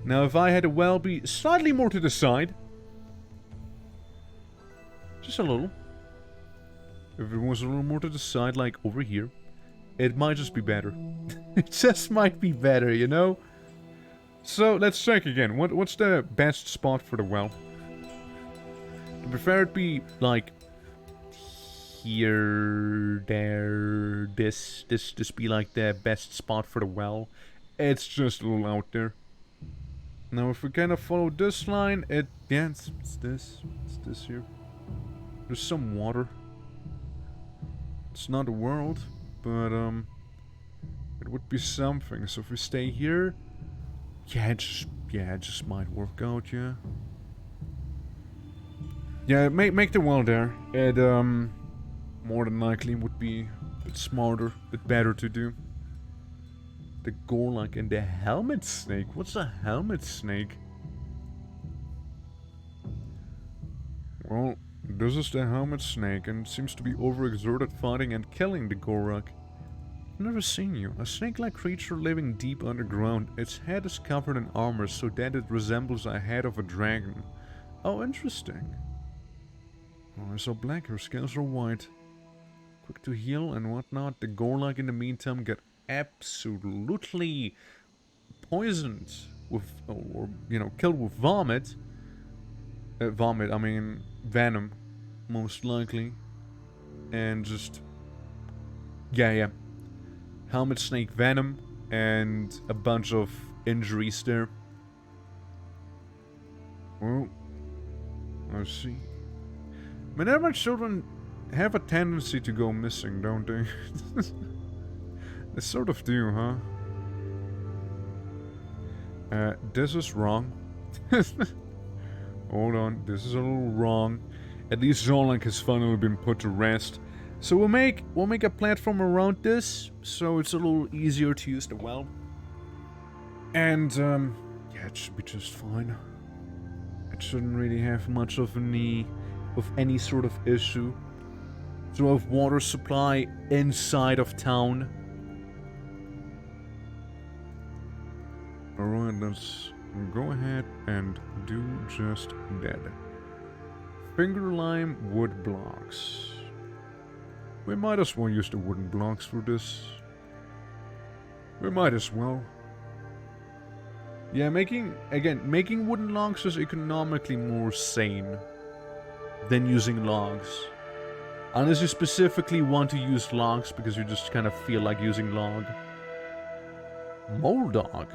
Now if I had a well be slightly more to the side, just a little. If it was a little more to the side, like over here, it might just be better. It just might be better, you know? So, let's check again. What's the best spot for the well? I prefer it be, like, here, there, this be, like, the best spot for the well. It's just a little out there. Now, if we kind of follow this line, yeah, it's this here. There's some water. It's not the world, but, it would be something. So if we stay here, it just might work out, yeah. Yeah, make the well there. It, more than likely would be a bit smarter, a bit better to do. The Gorlak and the helmet snake. What's a helmet snake? Well, this is the helmet snake and seems to be overexerted fighting and killing the Gorak. Never seen you. A snake-like creature living deep underground. Its head is covered in armor so that it resembles a head of a dragon. Oh, interesting. Eyes are black, her scales are white. Quick to heal and whatnot. The Gorlak in the meantime get absolutely poisoned with, or you know, killed with vomit. I mean venom, most likely. And just, yeah. Helmet snake venom and a bunch of injuries there. Well, I see. Whenever children have a tendency to go missing, don't they? They sort of do, huh? This is wrong. Hold on, this is a little wrong. At least Zolank has finally been put to rest. So we'll make a platform around this, so it's a little easier to use the well. And yeah, it should be just fine. It shouldn't really have much of any sort of issue. To have water supply inside of town. Alright, let's go ahead and do just that. Finger lime wood blocks. We might as well use the wooden blocks for this. We might as well. Yeah, making wooden logs is economically more sane than using logs. Unless you specifically want to use logs because you just kind of feel like using log. Moldog.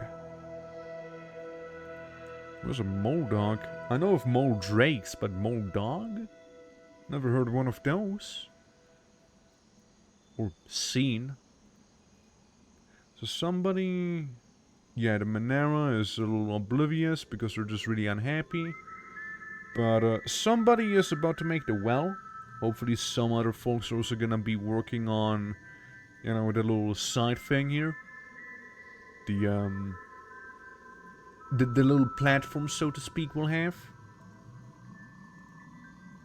What's a moldog? I know of moldrakes, but moldog? Never heard one of those. Or seen. So somebody... Yeah, the Manera is a little oblivious because they're just really unhappy. But somebody is about to make the well. Hopefully some other folks are also gonna be working on, you know, the little side thing here. the little platform, so to speak, will have.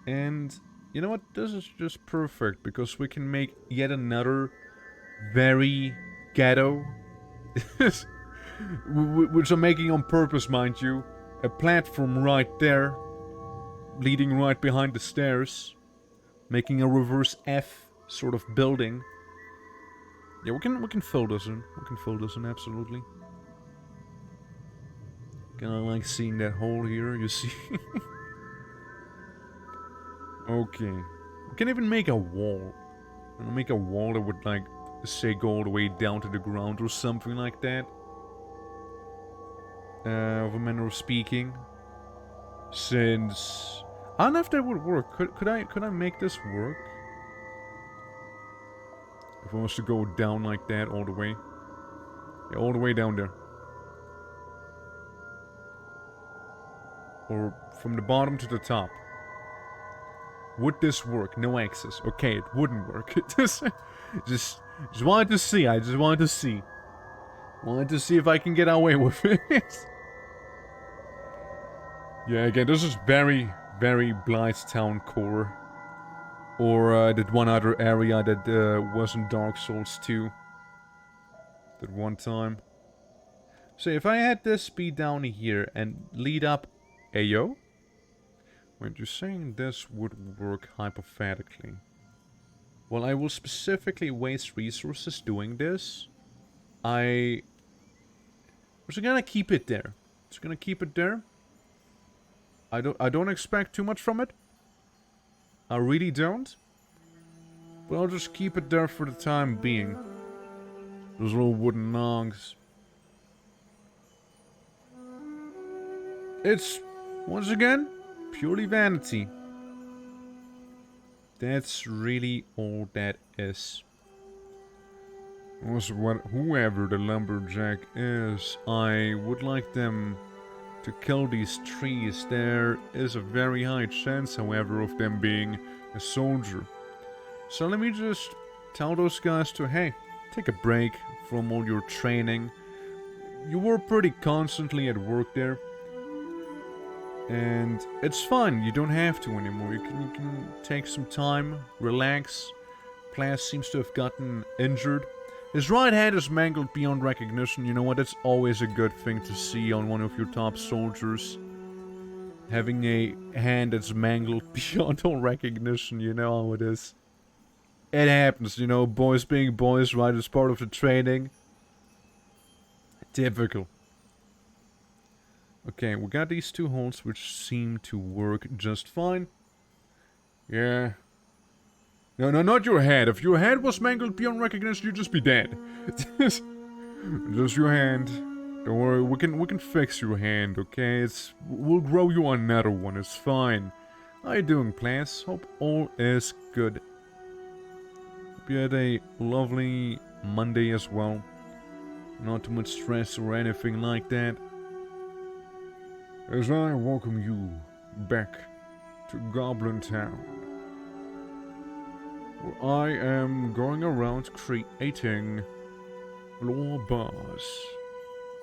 And you know what? This is just perfect because we can make yet another very ghetto, which I'm making on purpose, mind you, a platform right there, leading right behind the stairs, making a reverse F sort of building. Yeah, we can fill this in. We can fill this in, absolutely. Kinda like seeing that hole here, you see? Okay. We can even make a wall. Make a wall that would, like, say go all the way down to the ground or something like that. Of a manner of speaking. Since... I don't know if that would work. Could I make this work? If I was to go down like that all the way. Yeah, all the way down there. Or from the bottom to the top. Would this work? No access. Okay, it wouldn't work. just wanted to see. I just wanted to see. Wanted to see if I can get away with it. Yeah, again, this is very, very Blightstown core. Or that one other area that was in Dark Souls 2. That one time. So if I had this be down here and lead up... Ayo? When you're saying this would work hypothetically. Well, I will specifically waste resources doing this. I'm just gonna keep it there. Just gonna keep it there. I don't expect too much from it. I really don't. But I'll just keep it there for the time being. Those little wooden logs. It's, once again, purely vanity. That's really all that is. Also, whoever the lumberjack is, I would like them to kill these trees. There is a very high chance, however, of them being a soldier. So let me just tell those guys to, hey, take a break from all your training. You were pretty constantly at work there. And it's fine, you don't have to anymore. You can take some time, relax. Plas seems to have gotten injured. His right hand is mangled beyond recognition. You know what, it's always a good thing to see on one of your top soldiers. Having a hand that's mangled beyond all recognition, you know how it is. It happens, you know, boys being boys, right, as part of the training. Typical. Okay, we got these two holes which seem to work just fine. Yeah. No, not your head. If your head was mangled beyond recognition, you'd just be dead. Just your hand. Don't worry, we can fix your hand, okay? We'll grow you another one, it's fine. How you doing, Plas? Hope all is good. Hope you had a lovely Monday as well. Not too much stress or anything like that. As I welcome you back to Goblin Town, where I am going around creating floor bars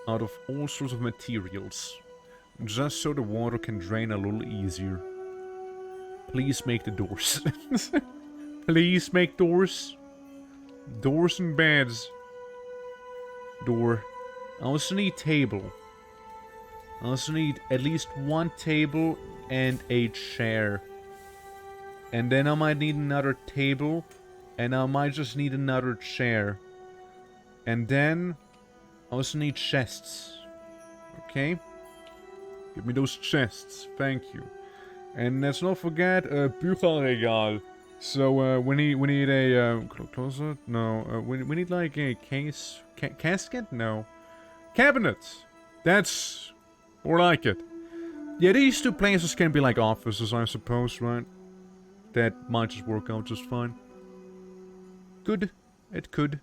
out of all sorts of materials, just so the water can drain a little easier. Please make the doors. Please make doors. Doors and beds. Door. I also need table. I also need at least one table and a chair. And then I might need another table. And I might just need another chair. And then I also need chests. Okay? Give me those chests. Thank you. And let's not forget Bücherregal. So we need a closet? No. We need like a casket? No. Cabinet. That's more like it. Yeah, these two places can be like offices, I suppose, right? That might just work out just fine. Good. It could.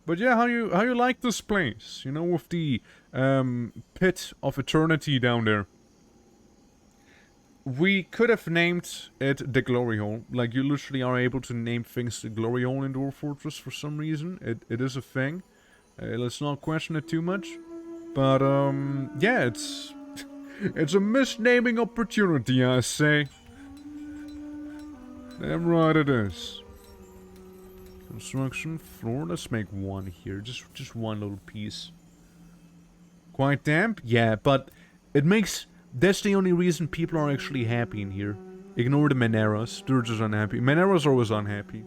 But yeah, how you like this place? You know, with the pit of eternity down there. We could have named it the Glory Hole. Like, you literally are able to name things the Glory Hole in Dwarf Fortress for some reason. It is a thing. Let's not question it too much. But, yeah, it's... it's a misnaming opportunity, I say. Damn right it is. Construction floor, let's make one here. Just one little piece. Quite damp? Yeah, but it makes... That's the only reason people are actually happy in here. Ignore the Maneras, they're just unhappy. Maneras are always unhappy.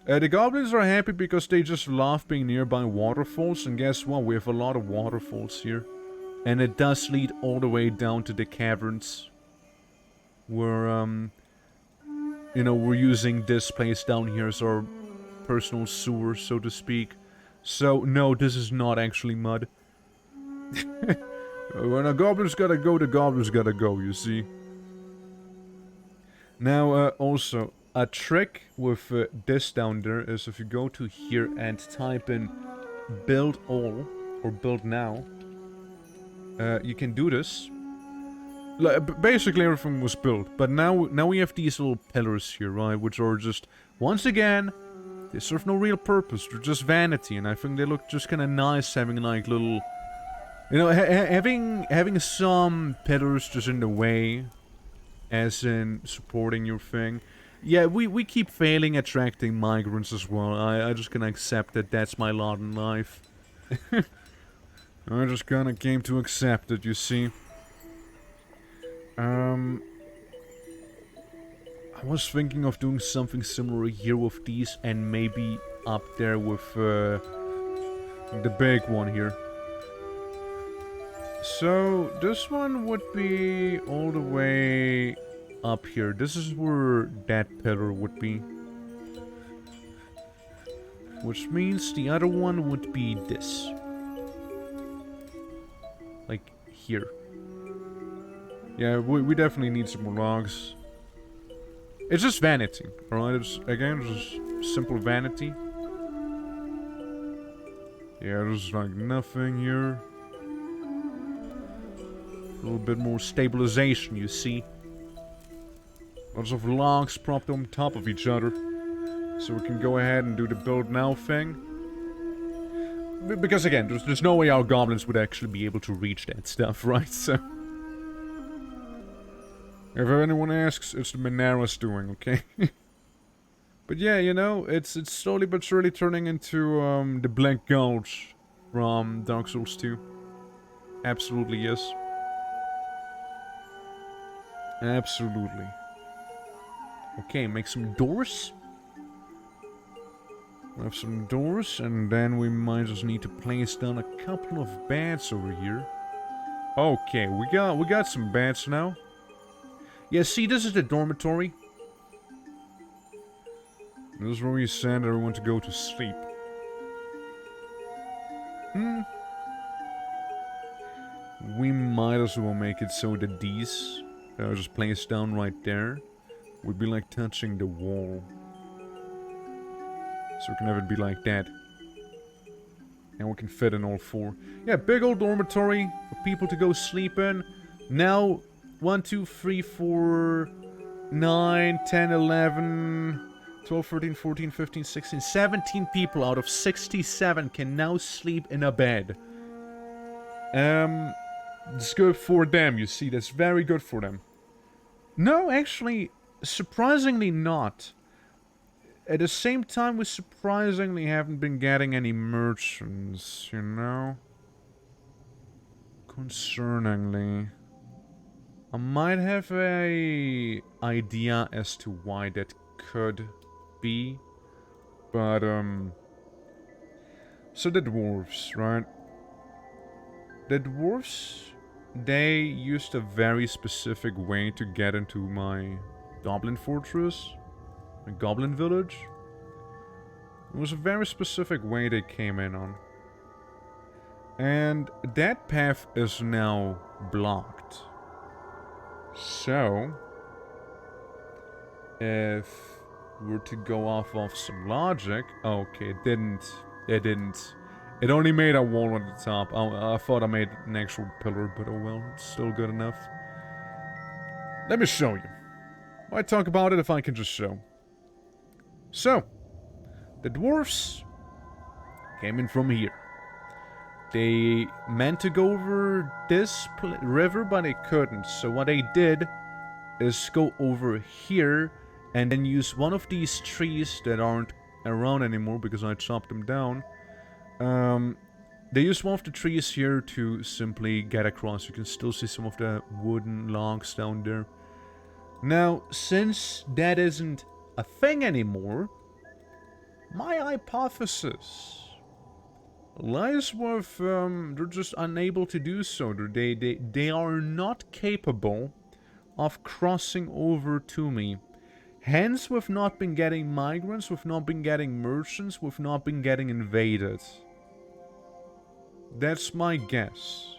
The goblins are happy because they just love being nearby waterfalls, and guess what? We have a lot of waterfalls here. And it does lead all the way down to the caverns. Where, you know, we're using this place down here as our personal sewer, so to speak. So, no, this is not actually mud. When a goblin's gotta go, the goblin's gotta go, you see. Now, also, a trick with this down there is if you go to here and type in build all, or build now, you can do this. Like, basically everything was built, but now we have these little pillars here, right, which are just, once again, they serve no real purpose, they're just vanity, and I think they look just kinda nice having like little... You know, having some pillars just in the way, as in supporting your thing. Yeah, we keep failing attracting migrants as well. I just gonna accept that that's my lot in life. I just kinda came to accept it, you see. I was thinking of doing something similar here with these, and maybe up there with the big one here. So, this one would be all the way up here. This is where that pillar would be. Which means the other one would be this. Like, here. Yeah, we definitely need some more logs. It's just vanity, alright? It's, again, just simple vanity. Yeah, there's like nothing here. A little bit more stabilization, you see. Lots of logs propped on top of each other. So we can go ahead and do the build now thing. Because again, there's no way our goblins would actually be able to reach that stuff, right? So... If anyone asks, it's the Maneras doing, okay? But yeah, you know, it's slowly but surely turning into the Black Gulch from Dark Souls 2. Absolutely, yes. Absolutely. Okay, make some doors. We have some doors, and then we might just need to place down a couple of beds over here. Okay, we got some beds now. Yeah, see, this is the dormitory. This is where we send everyone to go to sleep. We might as well make it so that these are just placed down right there. Would be like touching the wall. So we can have it be like that. And we can fit in all four. Yeah, big old dormitory for people to go sleep in. Now, 1, 2, 3, 4, 9, 10, 11, 12, 13, 14, 15, 16, 17 people out of 67 can now sleep in a bed. It's good for them, you see. That's very good for them. No, actually, surprisingly not. At the same time, we surprisingly haven't been getting any merchants, you know? Concerningly. I might have a idea as to why that could be. But, so the dwarves, right? The dwarves, they used a very specific way to get into my goblin fortress. A goblin village. It was a very specific way they came in on. And that path is now blocked. So, if we're to go off of some logic... Okay, it didn't. It only made a wall on the top. I thought I made an actual pillar, but oh well, it's still good enough. Let me show you. Why talk about it if I can just show? So, the dwarfs came in from here. They meant to go over this river, but they couldn't. So what they did is go over here and then use one of these trees that aren't around anymore because I chopped them down. They used one of the trees here to simply get across. You can still see some of the wooden logs down there. Now, since that isn't a thing anymore, my hypothesis lies with, they're just unable to do so. They are not capable of crossing over to me. Hence, we've not been getting migrants, we've not been getting merchants, we've not been getting invaded. That's my guess.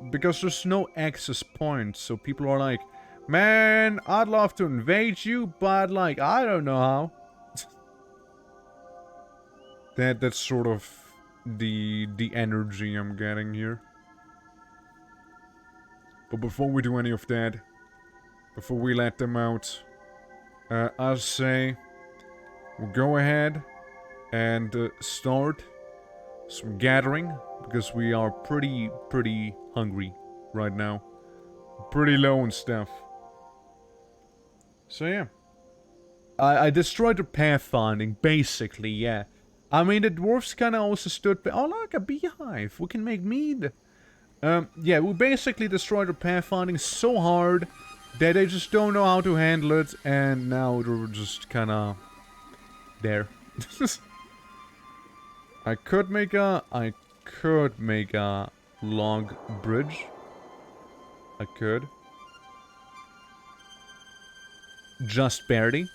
Because there's no access point, so people are like, man, I'd love to invade you, but like, I don't know how. That's sort of the energy I'm getting here. But before we do any of that, before we let them out, I'll say we'll go ahead and start some gathering, because we are pretty hungry right now. Pretty low and stuff. So yeah. I destroyed the pathfinding, basically, yeah. I mean, the dwarves kind of also stood... Oh, look, a beehive. We can make mead. Yeah, we basically destroyed the pathfinding so hard that they just don't know how to handle it, and now they're just kind of there. I could make a log bridge. I could. Just barely.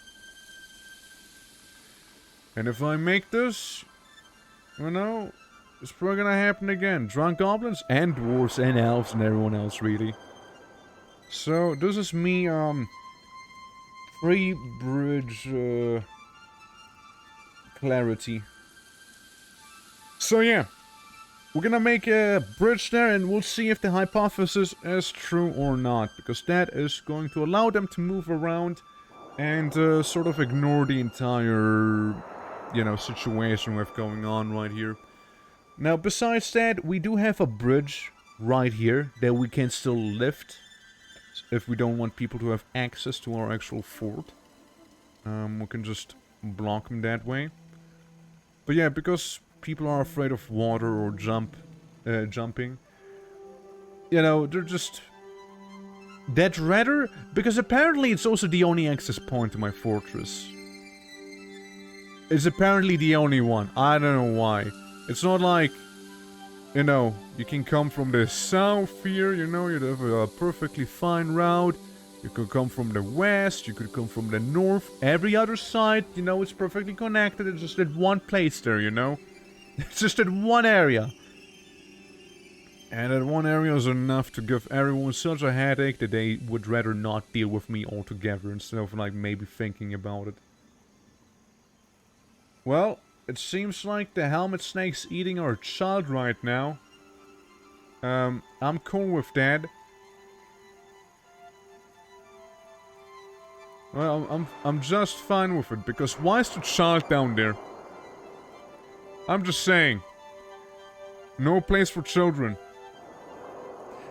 And if I make this, you know, it's probably gonna happen again. Drunk goblins and dwarves and elves and everyone else, really. So, this is me, pre-bridge, clarity. So yeah, we're gonna make a bridge there and we'll see if the hypothesis is true or not. Because that is going to allow them to move around and sort of ignore the entire, you know, situation we have going on right here. Now, besides that, we do have a bridge right here that we can still lift if we don't want people to have access to our actual fort. We can just block them that way. But yeah, because people are afraid of water or jumping, you know, they're just... That's rather... Because apparently it's also the only access point to my fortress. It's apparently the only one. I don't know why. It's not like, you know, you can come from the south here, you know, you'd have a perfectly fine route. You could come from the west, you could come from the north. Every other side, you know, it's perfectly connected. It's just at one place there, you know. It's just at one area. And that one area is enough to give everyone such a headache that they would rather not deal with me altogether instead of, like, maybe thinking about it. Well, it seems like the helmet snake's eating our child right now. I'm cool with that. Well, I'm just fine with it, because why is the child down there? I'm just saying. No place for children.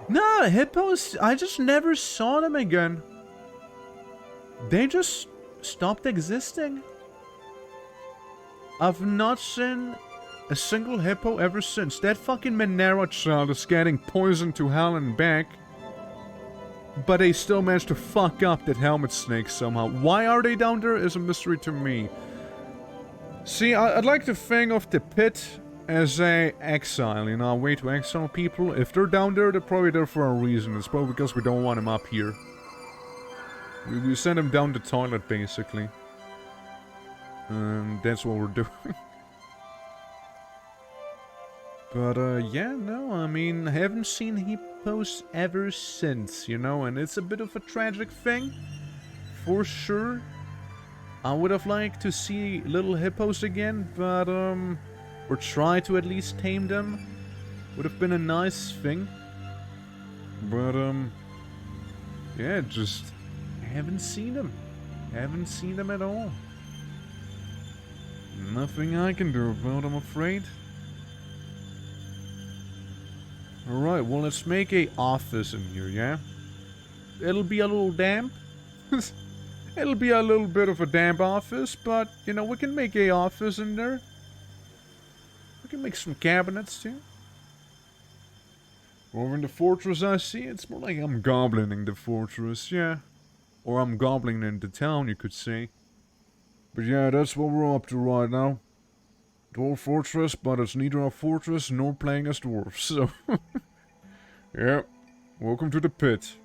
No, hippos, I just never saw them again. They just stopped existing. I've not seen a single hippo ever since. That fucking Monero child is getting poisoned to hell and back. But they still managed to fuck up that helmet snake somehow. Why are they down there is a mystery to me. See, I'd like to think of the pit as a exile, you know, a way to exile people. If they're down there, they're probably there for a reason. It's probably because we don't want them up here. We send them down the toilet, basically. And that's what we're doing. But, yeah, no, I mean, I haven't seen hippos ever since, you know, and it's a bit of a tragic thing, for sure. I would have liked to see little hippos again, but, or try to at least tame them. Would have been a nice thing. But, yeah, just haven't seen them. Haven't seen them at all. Nothing I can do about it, I'm afraid. Alright, well, let's make a office in here, yeah? It'll be a little damp. It'll be a little bit of a damp office, but, you know, we can make a office in there. We can make some cabinets, too. Over in the fortress, I see. It's more like I'm goblining the fortress, yeah. Or I'm goblining the town, you could say. But yeah, that's what we're up to right now. Dwarf fortress, but it's neither a fortress nor playing as dwarves, so... yeah, welcome to the pit.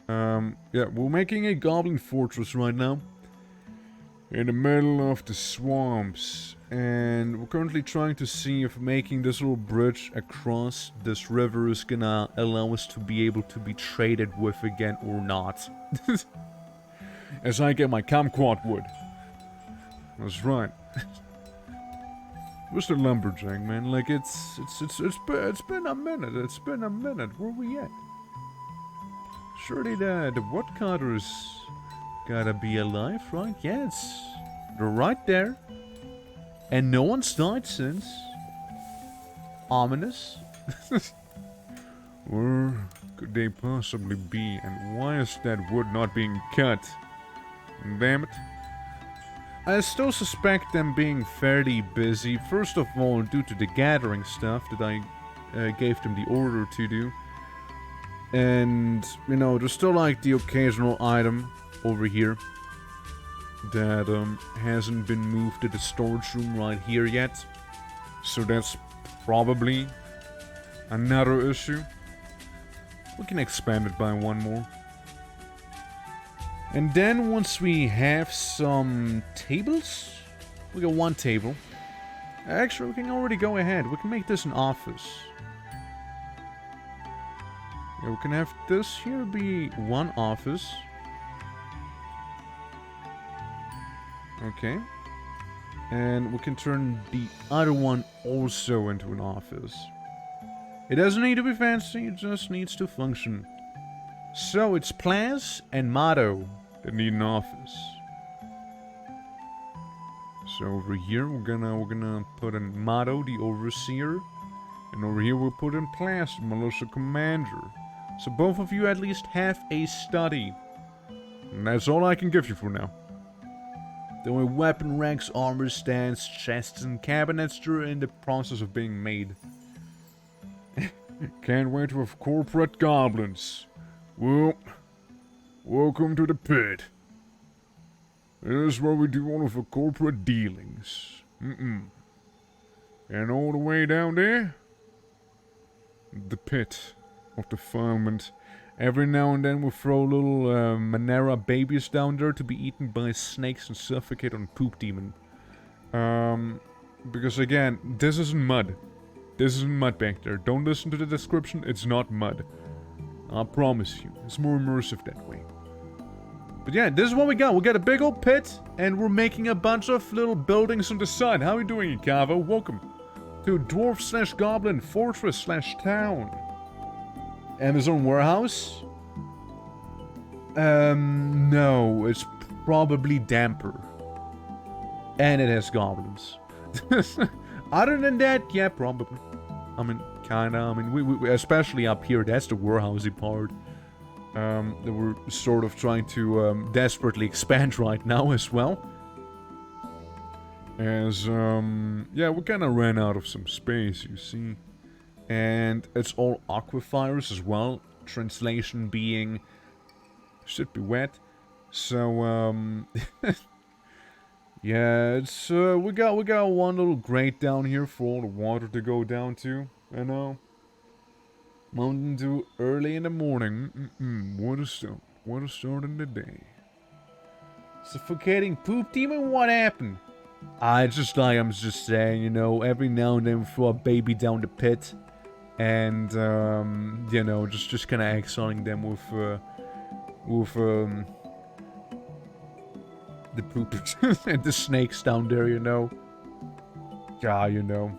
Yeah, we're making a goblin fortress right now. In the middle of the swamps. And we're currently trying to see if making this little bridge across this river is gonna allow us to be able to be traded with again or not. As I get my kumquat wood. That's right. Where's the lumberjack, man? Like, it's been a minute. It's been a minute. Where we at? Surely the woodcutter's gotta be alive, right? Yeah, they're right there. And no one's died since. Ominous. Where could they possibly be? And why is that wood not being cut? Damn it. I still suspect them being fairly busy. First of all, due to the gathering stuff that I gave them the order to do. And, you know, there's still like the occasional item over here that hasn't been moved to the storage room right here yet. So that's probably another issue. We can expand it by one more. And then once we have some tables, we got one table. Actually, we can already go ahead. We can make this an office. Yeah, we can have this here be one office. Okay. And we can turn the other one also into an office. It doesn't need to be fancy, it just needs to function. So it's Plaz and Motto that need an office. So over here we're gonna put in Motto, the overseer, and over here we'll put in Plaz, the militia commander. So both of you at least have a study. And that's all I can give you for now. There were weapon racks, armor stands, chests, and cabinets that are in the process of being made. Can't wait to have corporate goblins. Well, welcome to the pit. This is where we do all of our corporate dealings. And all the way down there, the pit of defilement. Every now and then we throw little Manera babies down there to be eaten by snakes and suffocate on Poop Demon. Because again, this isn't mud. This isn't mud back there. Don't listen to the description, it's not mud. I promise you, it's more immersive that way. But yeah, this is what we got. We got a big old pit, and we're making a bunch of little buildings on the side. How are you doing, Ikavo? Welcome to Dwarf/Goblin Fortress/Town. Amazon warehouse? No, it's probably damper. And it has goblins. Other than that, yeah, probably. I mean, kinda. I mean, we especially up here, that's the warehousey part. That we're sort of trying to desperately expand right now as well. As, yeah, we kinda ran out of some space, you see. And it's all aquifers as well. Translation being should be wet. So yeah, it's we got one little grate down here for all the water to go down to. I know. Mountain Dew early in the morning. What a start. What a start in the day. Suffocating Poop Demon, what happened? I'm just saying, you know, every now and then we throw a baby down the pit. And, you know, just kind of exiling them with the poopers and the snakes down there, you know. Yeah, you know.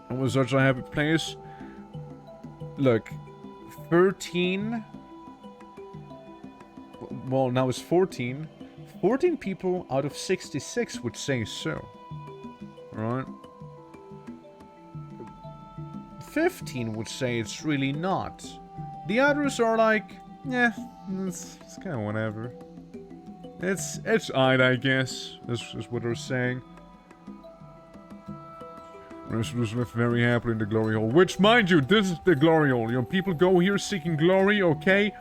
It was such a happy place. Look, 13... Well, now it's 14. 14 people out of 66 would say so. Alright? 15 would say it's really not. The others are like, yeah, it's kind of whatever. It's alright, I guess. This is what they're saying. Wrestlers live very happily in the glory hole. Which, mind you, this is the glory hole. You know, people go here seeking glory, okay?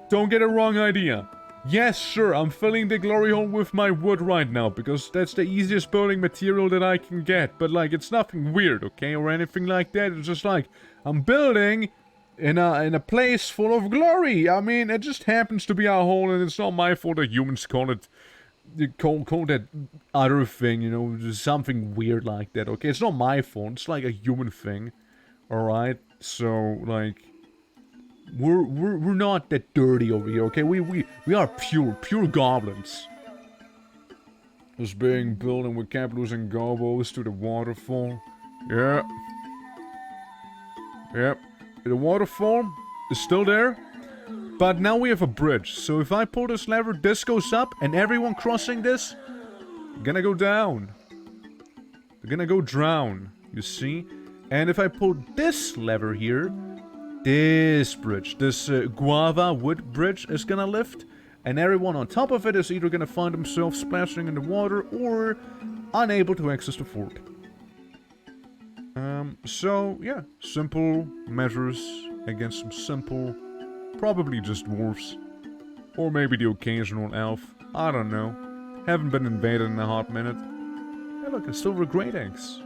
Don't get a wrong idea. Yes, sure, I'm filling the glory hole with my wood right now, because that's the easiest building material that I can get. But, like, it's nothing weird, okay? Or anything like that. It's just like, I'm building in a place full of glory. I mean, it just happens to be a hole, and it's not my fault that humans call it... Call that other thing, you know, just something weird like that, okay? It's not my fault, it's like a human thing, alright? So, like, we're not that dirty over here, okay? We are pure goblins. Just being built and we kept losing gobos to the waterfall. Yeah. Yep. The waterfall is still there. But now we have a bridge, so if I pull this lever, this goes up, and everyone crossing this, gonna go down. They're gonna go drown, you see? And if I pull this lever here, this bridge, this guava wood bridge is gonna lift, and everyone on top of it is either gonna find themselves splashing in the water, or unable to access the fort. So, yeah, simple measures against some simple... Probably just dwarves. Or maybe the occasional elf. I don't know. Haven't been invaded in a hot minute. Hey look, it's silver great eggs.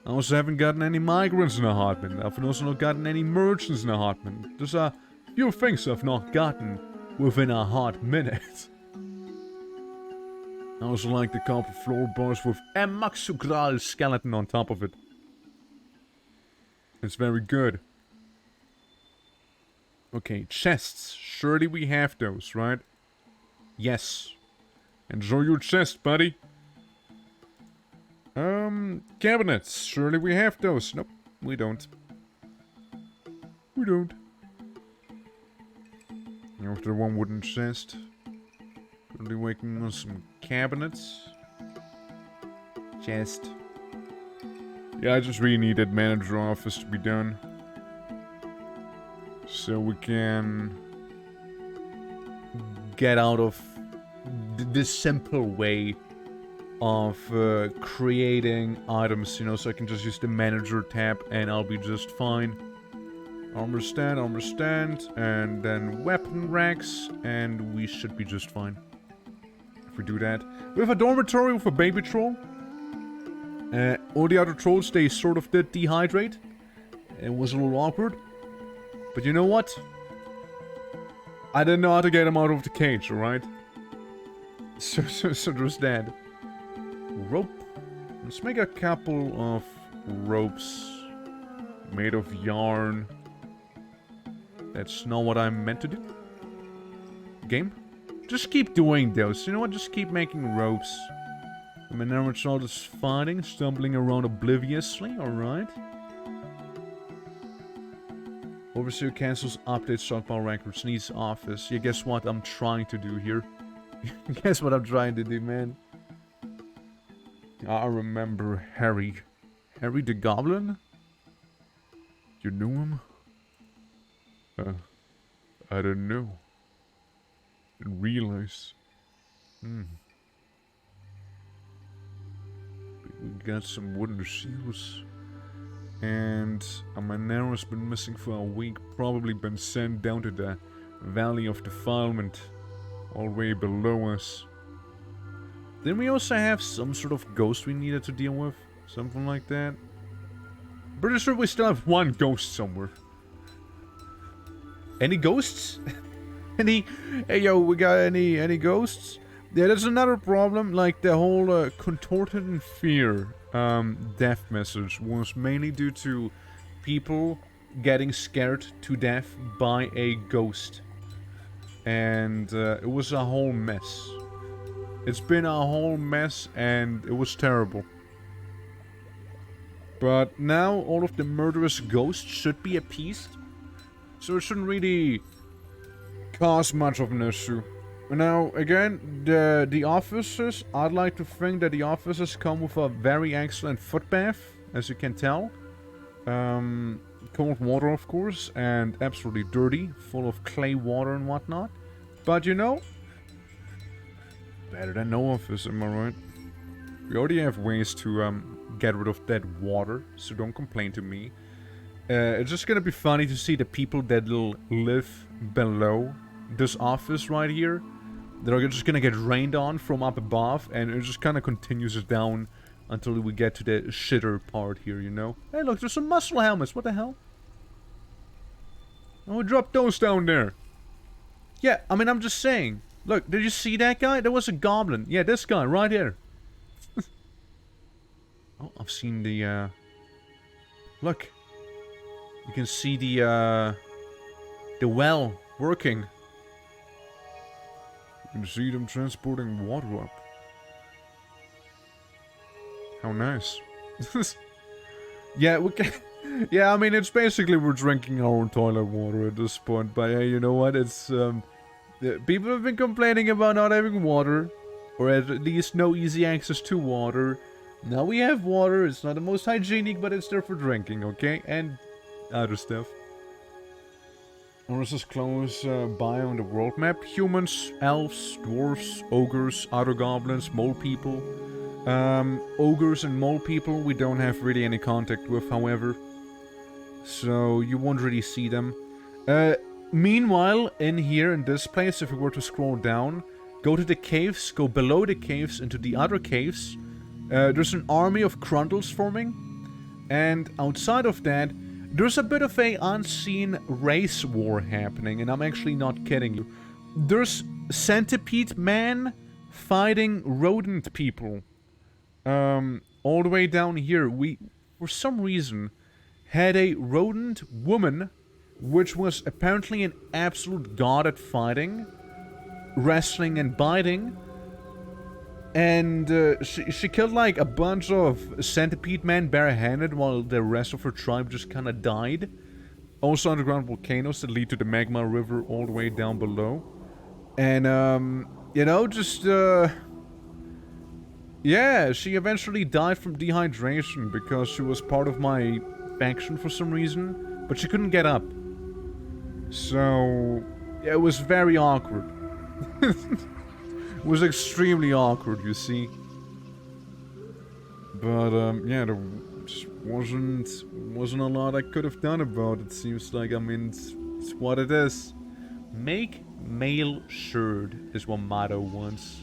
I also haven't gotten any migrants in a hot minute. I've also not gotten any merchants in a hot minute. There's a few things I've not gotten within a hot minute. I also like the copper floorboards with a Maxugral skeleton on top of it. It's very good. Okay, chests. Surely we have those, right? Yes. Enjoy your chest, buddy. Cabinets. Surely we have those. Nope, we don't. We don't. After one wooden chest. Currently working on some cabinets. Chest. Yeah, I just really need that manager office to be done. So we can get out of this simple way of creating items, you know, so I can just use the manager tab and I'll be just fine. Armor stand, and then weapon racks, and we should be just fine. If we do that. We have a dormitory with a baby troll. All the other trolls, they sort of did dehydrate. It was a little awkward. But you know what? I didn't know how to get him out of the cage, alright? So there's that. Rope. Let's make a couple of ropes made of yarn. That's not what I meant to do. Game? Just keep doing those. You know what? Just keep making ropes. The Minerva is fighting, stumbling around obliviously, alright? Overseer cancels update stockpile records, needs office. Yeah, guess what I'm trying to do here? Guess what I'm trying to do, man? I remember Harry. Harry the Goblin? You knew him? I don't know. Didn't realize. We got some wooden shields. And a Monera's been missing for a week. Probably been sent down to the Valley of Defilement. All the way below us. Then we also have some sort of ghost we needed to deal with. Something like that. Pretty sure we still have one ghost somewhere. Any ghosts? Hey yo, we got any ghosts? Yeah, that's another problem. Like the whole contorted in fear death message was mainly due to people getting scared to death by a ghost. And it was a whole mess. It's been a whole mess and it was terrible. But now all of the murderous ghosts should be appeased. So it shouldn't really cause much of an issue. Now, again, the officers, I'd like to think that the officers come with a very excellent foot bath, as you can tell. Cold water, of course, and absolutely dirty, full of clay water and whatnot. But you know, better than no office, am I right? We already have ways to get rid of that water, so don't complain to me. It's just gonna be funny to see the people that will live below this office right here. They're just gonna get rained on from up above, and it just kind of continues it down until we get to the shitter part here, you know? Hey, look, there's some muscle helmets. What the hell? Oh, we dropped those down there. Yeah, I mean, I'm just saying. Look, did you see that guy? There was a goblin. Yeah, this guy right here. Oh, I've seen the, look. You can see the well working. You can see them transporting water up. How nice. Yeah, we can. Yeah, I mean, it's basically we're drinking our own toilet water at this point. But yeah, you know what? It's people have been complaining about not having water, or at least no easy access to water. Now we have water. It's not the most hygienic, but it's there for drinking, okay? And other stuff. Or is this close by on the world map? Humans, elves, dwarves, ogres, other goblins, mole people. Ogres and mole people we don't have really any contact with, however. So you won't really see them. Meanwhile, in here, in this place, if we were to scroll down, go to the caves, go below the caves into the other caves. There's an army of Krundles forming. And outside of that, there's a bit of a unseen race war happening, and I'm actually not kidding you. There's centipede man fighting rodent people. All the way down here, we, for some reason, had a rodent woman, which was apparently an absolute god at fighting, wrestling and biting. And she killed like a bunch of centipede men barehanded while the rest of her tribe just kind of died. Also underground volcanoes that lead to the magma river all the way down below. And you know, just yeah, she eventually died from dehydration because she was part of my faction for some reason, but she couldn't get up. So yeah, it was very awkward. It was extremely awkward, you see. But yeah, there just wasn't a lot I could have done about it. Seems like, I mean, it's what it is. Make male shirt is what Motto wants.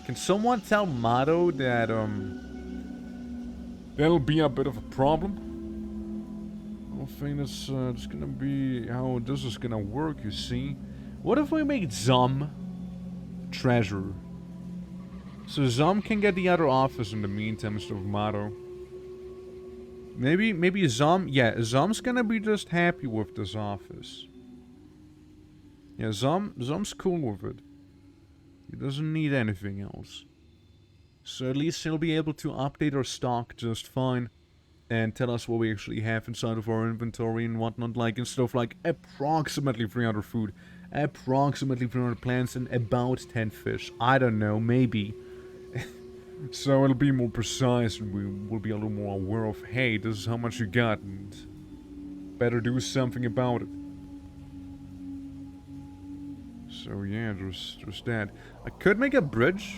Can someone tell Motto that That'll be a bit of a problem. I don't think that's it's gonna be how this is gonna work, you see. What if we make Zum treasure? So Zum can get the other office in the meantime instead of Motto. Maybe Zum, yeah, Zum's gonna be just happy with this office. Yeah, Zum's cool with it. He doesn't need anything else. So at least he'll be able to update our stock just fine. And tell us what we actually have inside of our inventory and whatnot, like, instead of like approximately 300 food, approximately 300 plants, and about 10 fish. I don't know, maybe. So it'll be more precise, and we will be a little more aware of, hey, this is how much you got, and better do something about it. So yeah, there's that. I could make a bridge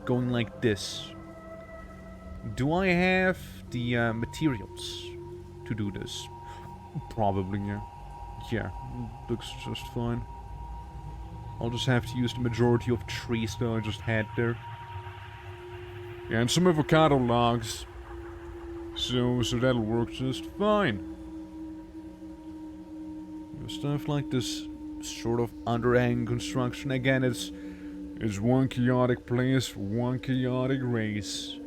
going like this. Do I have the materials to do this? Probably, yeah. Yeah, looks just fine. I'll just have to use the majority of trees that I just had there. Yeah, and some avocado logs. So that'll work just fine. Stuff like this sort of underhang construction. Again, it's one chaotic place for one chaotic race.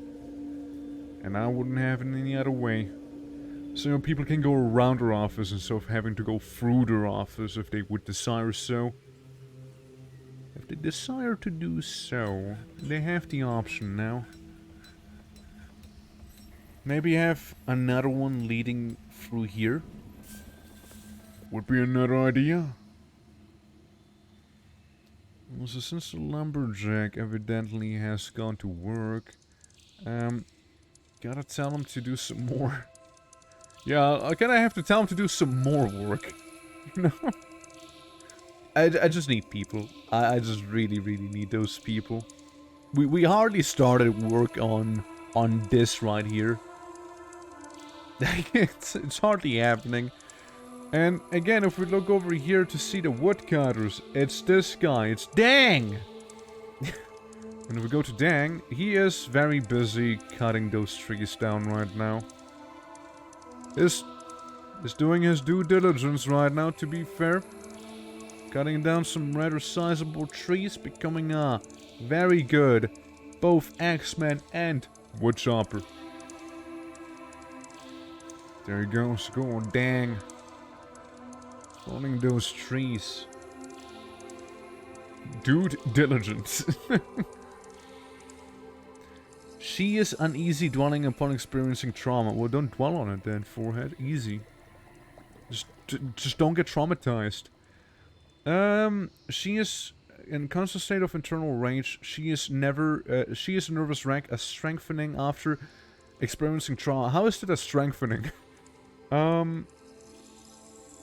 and I wouldn't have it any other way. So people can go around their office instead of having to go through their office if they would desire so. If they desire to do so, they have the option now. Maybe have another one leading through here. Would be another idea. So since the lumberjack evidently has gone to work, Gotta tell him to do some more. Yeah, I kinda have to tell him to do some more work. You know? I just need people. I just really need those people. We hardly started work on this right here. it's hardly happening. And again, if we look over here to see the woodcutters, it's this guy, it's Dang! And if we go to Dang, he is very busy cutting those trees down right now. Is doing his due diligence right now, to be fair. Cutting down some rather sizable trees, becoming a very good both axeman and woodchopper. There he goes, go on Dang. Falling those trees. Dude diligence. She is uneasy dwelling upon experiencing trauma. Well, don't dwell on it then, forehead. Easy. Just don't get traumatized. She is in constant state of internal rage. She is never, she is a nervous wreck, a strengthening after experiencing trauma. How is it a strengthening?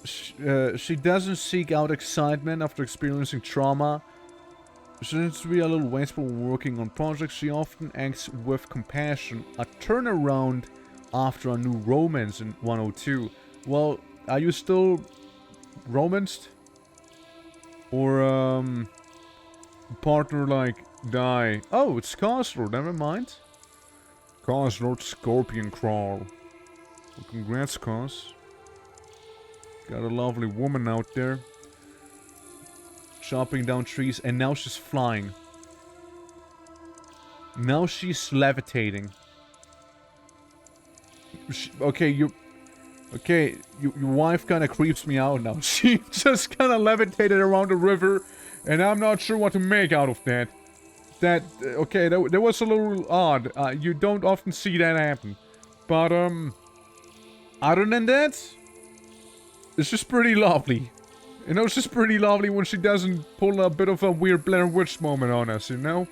She doesn't seek out excitement after experiencing trauma. She tends to be a little wasteful when working on projects. She often acts with compassion. A turnaround after a new romance in 102. Well, are you still romanced? Or, partner like die? Oh, it's Cosler, never mind. Cosler Scorpion Crawl. Well, congrats, Cos. Got a lovely woman out there. Chopping down trees, and now she's flying. Now she's levitating. Your wife kind of creeps me out now. She just kind of levitated around the river, and I'm not sure what to make out of that. Okay, that was a little odd. You don't often see that happen. But, other than that, it's just pretty lovely. You know, it's just pretty lovely when she doesn't pull a bit of a weird Blair Witch moment on us, you know?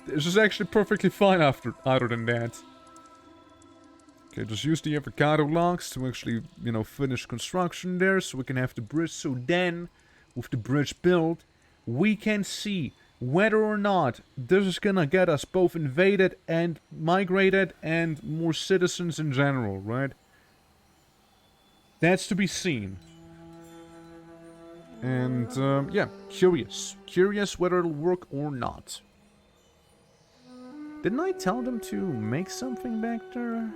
It's just actually perfectly fine other than that. Okay, just use the avocado logs to actually, you know, finish construction there so we can have the bridge. So then, with the bridge built, we can see whether or not this is gonna get us both invaded and migrated and more citizens in general, right? That's to be seen. And, yeah, curious. Curious whether it'll work or not. Didn't I tell them to make something back there?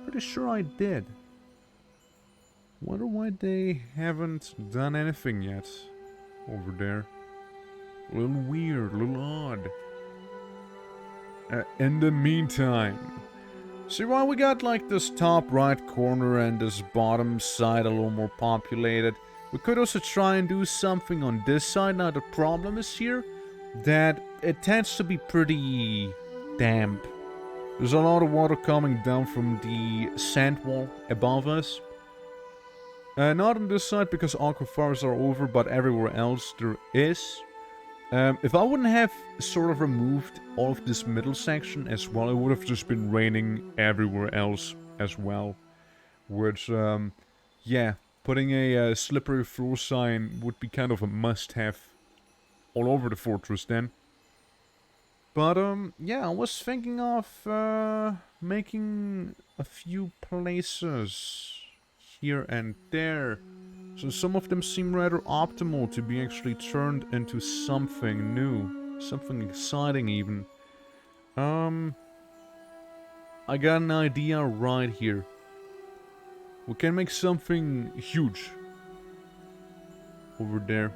Pretty sure I did. Wonder why they haven't done anything yet over there. A little weird, a little odd. In the meantime, see why we got like this top right corner and this bottom side a little more populated? We could also try and do something on this side. Now the problem is here that it tends to be pretty damp. There's a lot of water coming down from the sand wall above us. Not on this side because aquifers are over, but everywhere else there is. If I wouldn't have sort of removed all of this middle section as well, it would have just been raining everywhere else as well. Which, yeah, putting a slippery floor sign would be kind of a must-have all over the fortress then. But, yeah, I was thinking of making a few places here and there. So some of them seem rather optimal to be actually turned into something new. Something exciting even. I got an idea right here. We can make something huge. Over there.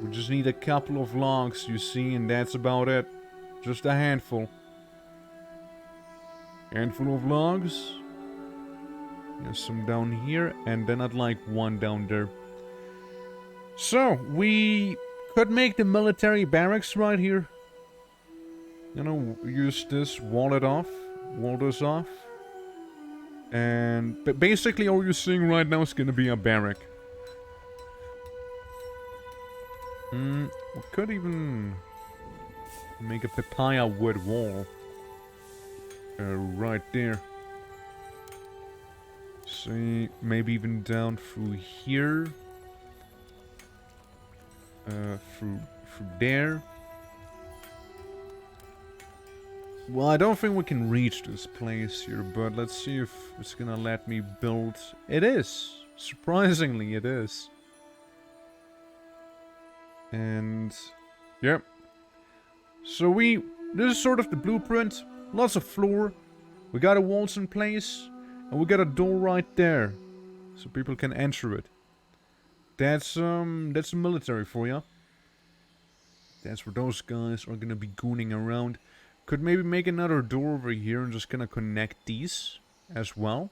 We just need a couple of logs, you see, and that's about it. Just a handful. Handful of logs. There's some down here, and then I'd like one down there. So, we could make the military barracks right here. You know, use this, wall this off. And but basically all you're seeing right now is gonna be a barrack. We could even make a papaya wood wall. right there. See, maybe even down through here. Through there. Well, I don't think we can reach this place here, but let's see if it's gonna let me build. It is. Surprisingly, it is. And yep. So this is sort of the blueprint. Lots of floor. We got a walls in place, and we got a door right there, so people can enter it. That's the military for you. That's where those guys are gonna be gooning around. Could maybe make another door over here and just gonna connect these as well.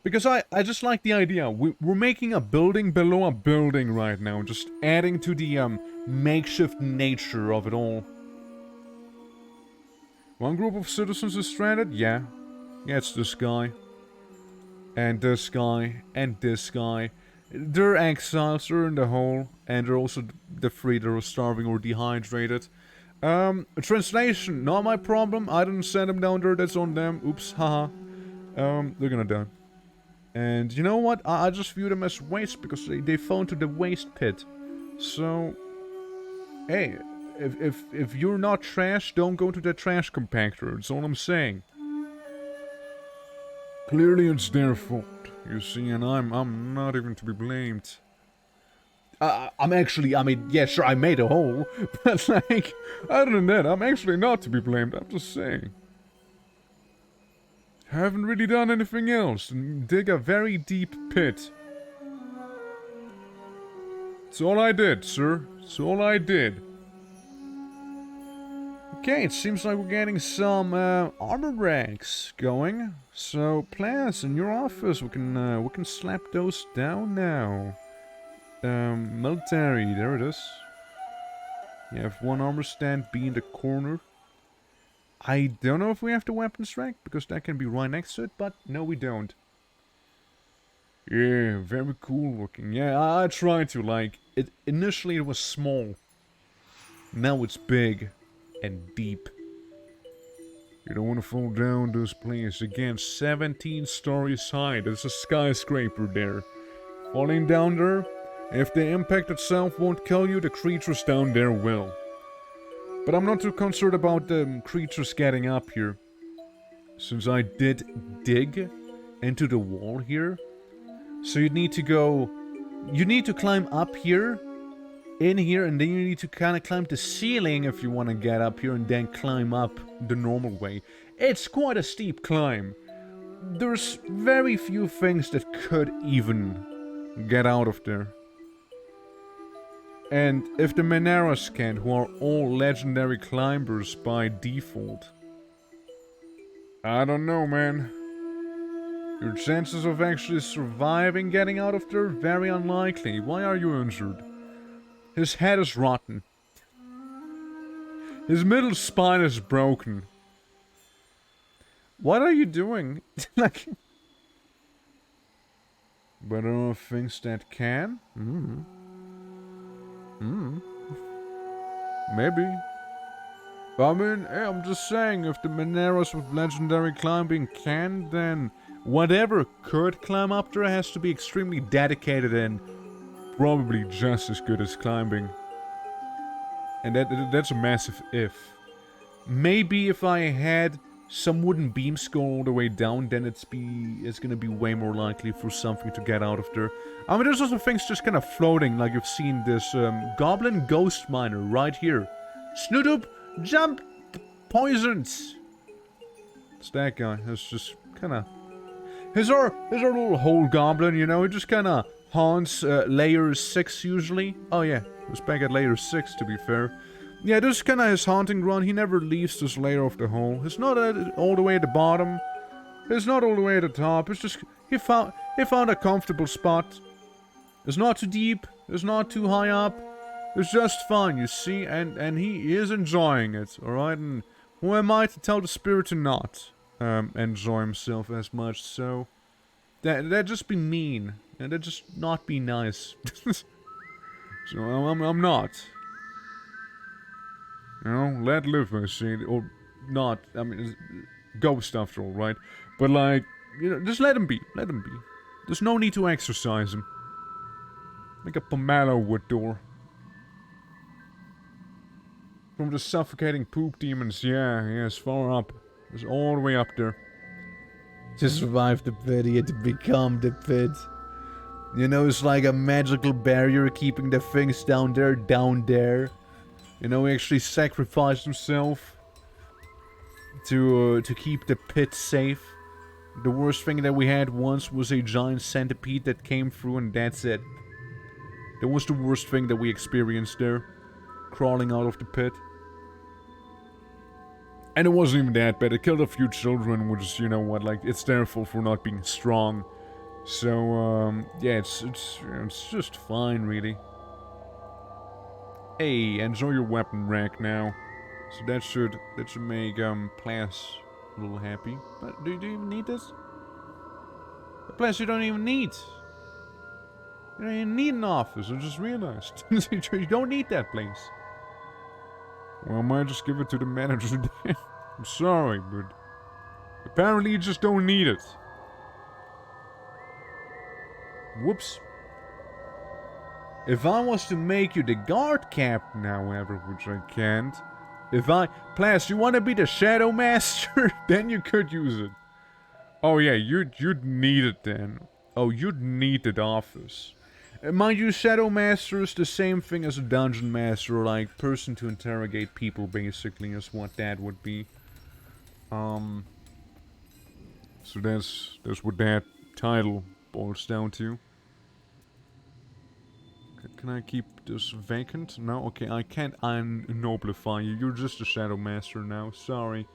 Because I just like the idea. We're making a building below a building right now. Just adding to the makeshift nature of it all. One group of citizens is stranded? Yeah. Yeah, it's this guy. And this guy. And this guy. They're exiles, they're in the hole. And they're also the three that are starving or dehydrated. Translation, not my problem. I didn't send them down there, that's on them. Oops, haha. They're gonna die. And you know what? I just view them as waste because they fell into the waste pit. So, hey, if you're not trash, don't go to the trash compactor. That's all I'm saying. Clearly it's their fault. You see, and I'm not even to be blamed. I'm actually, I mean, yeah, sure, I made a hole, but like, other than that, I'm actually not to be blamed. I'm just saying. Haven't really done anything else and dig a very deep pit. It's all I did, sir. It's all I did. Okay, it seems like we're getting some armor racks going. So, plans in your office, we can slap those down now. Military, there it is. You have one armor stand B in the corner. I don't know if we have the weapons rack, because that can be right next to it, but no we don't. Yeah, very cool looking. Yeah, I tried to, like, initially it was small. Now it's big and deep. You don't want to fall down this place. Again, 17 stories high. There's a skyscraper there. Falling down there, if the impact itself won't kill you, the creatures down there will. But I'm not too concerned about the creatures getting up here. Since I did dig into the wall here. So you need to climb up here, in here, and then you need to kind of climb the ceiling if you want to get up here and then climb up the normal way. It's quite a steep climb. There's very few things that could even get out of there. And if the Menaras can, who are all legendary climbers by default, I don't know, man. Your chances of actually surviving getting out of there, very unlikely. Why are you injured? His head is rotten. His middle spine is broken. What are you doing? Like... But there are things that can? Maybe. I mean, I'm just saying, if the Menaras with legendary climbing can, then whatever could climb up there has to be extremely dedicated and probably just as good as climbing. And that's a massive if. Maybe if I had some wooden beams go all the way down, then it's gonna be way more likely for something to get out of there. I mean, there's also things just kind of floating, like you've seen this Goblin Ghost Miner right here. Snootup, jump, poisons. It's that guy. It's just kind of... Here's our little hole goblin, you know, he just kind of haunts layer 6 usually. Oh yeah, it was back at layer 6 to be fair. Yeah, this is kind of his haunting ground. He never leaves this layer of the hole. It's not all the way at the bottom. It's not all the way at the top. It's just he found a comfortable spot. It's not too deep. It's not too high up. It's just fine, you see, and he is enjoying it. All right, and who am I to tell the spirit to not enjoy himself as much? So that just be mean, and that just not be nice. So I'm not. You know, let live, I say, or not, I mean, it's ghost after all, right? But like, you know, just let him be. Let him be. There's no need to exercise him. Make a pomelo wood door. From the suffocating poop demons, yeah, it's far up. It's all the way up there. To survive the pit, he had to become the pit. You know, it's like a magical barrier keeping the things down there. You know, he actually sacrificed himself to keep the pit safe. The worst thing that we had once was a giant centipede that came through, and that's it. That was the worst thing that we experienced there. Crawling out of the pit. And it wasn't even that bad. It killed a few children, which is, you know what, like, it's their fault for not being strong. So, yeah, it's just fine, really. Hey, enjoy your weapon rack now. So that should make, Plas a little happy. But do you even need this? Plas, you don't even need. You don't even need an office, I just realized. You don't need that place. Well, I might just give it to the manager. I'm sorry, but apparently you just don't need it. Whoops. If I was to make you the guard captain, however, which I can't. Plas, you want to be the Shadow Master? Then you could use it. Oh yeah, you'd need it then. Oh, you'd need that office. Mind you, Shadow Master is the same thing as a Dungeon Master, like person to interrogate people, basically, is what that would be. So that's what that title boils down to. Can I keep this vacant? No? Okay, I can't unnoblify you. You're just a Shadow Master now, sorry.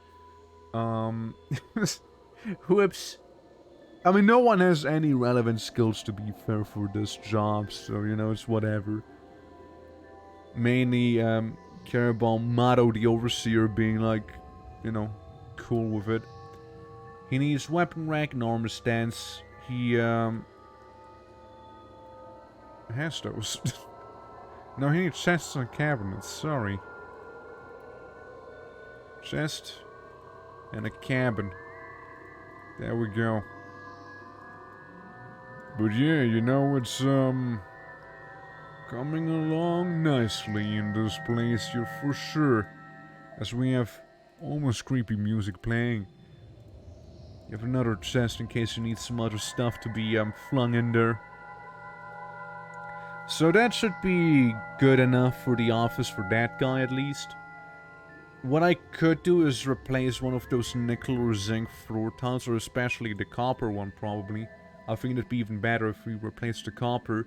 Whoops. I mean, no one has any relevant skills, to be fair, for this job, so, you know, it's whatever. Mainly, care about Mato the Overseer being, like, you know, cool with it. He needs weapon rack and armor stance. He, has those. No, he needs chests and cabinets, sorry. Chest and a cabin. There we go. But yeah, you know, it's, coming along nicely in this place here for sure. As we have almost creepy music playing. You have another chest in case you need some other stuff to be, flung in there. So that should be good enough for the office for that guy at least. What I could do is replace one of those nickel or zinc floor tiles, or especially the copper one probably. I think it'd be even better if we replaced the copper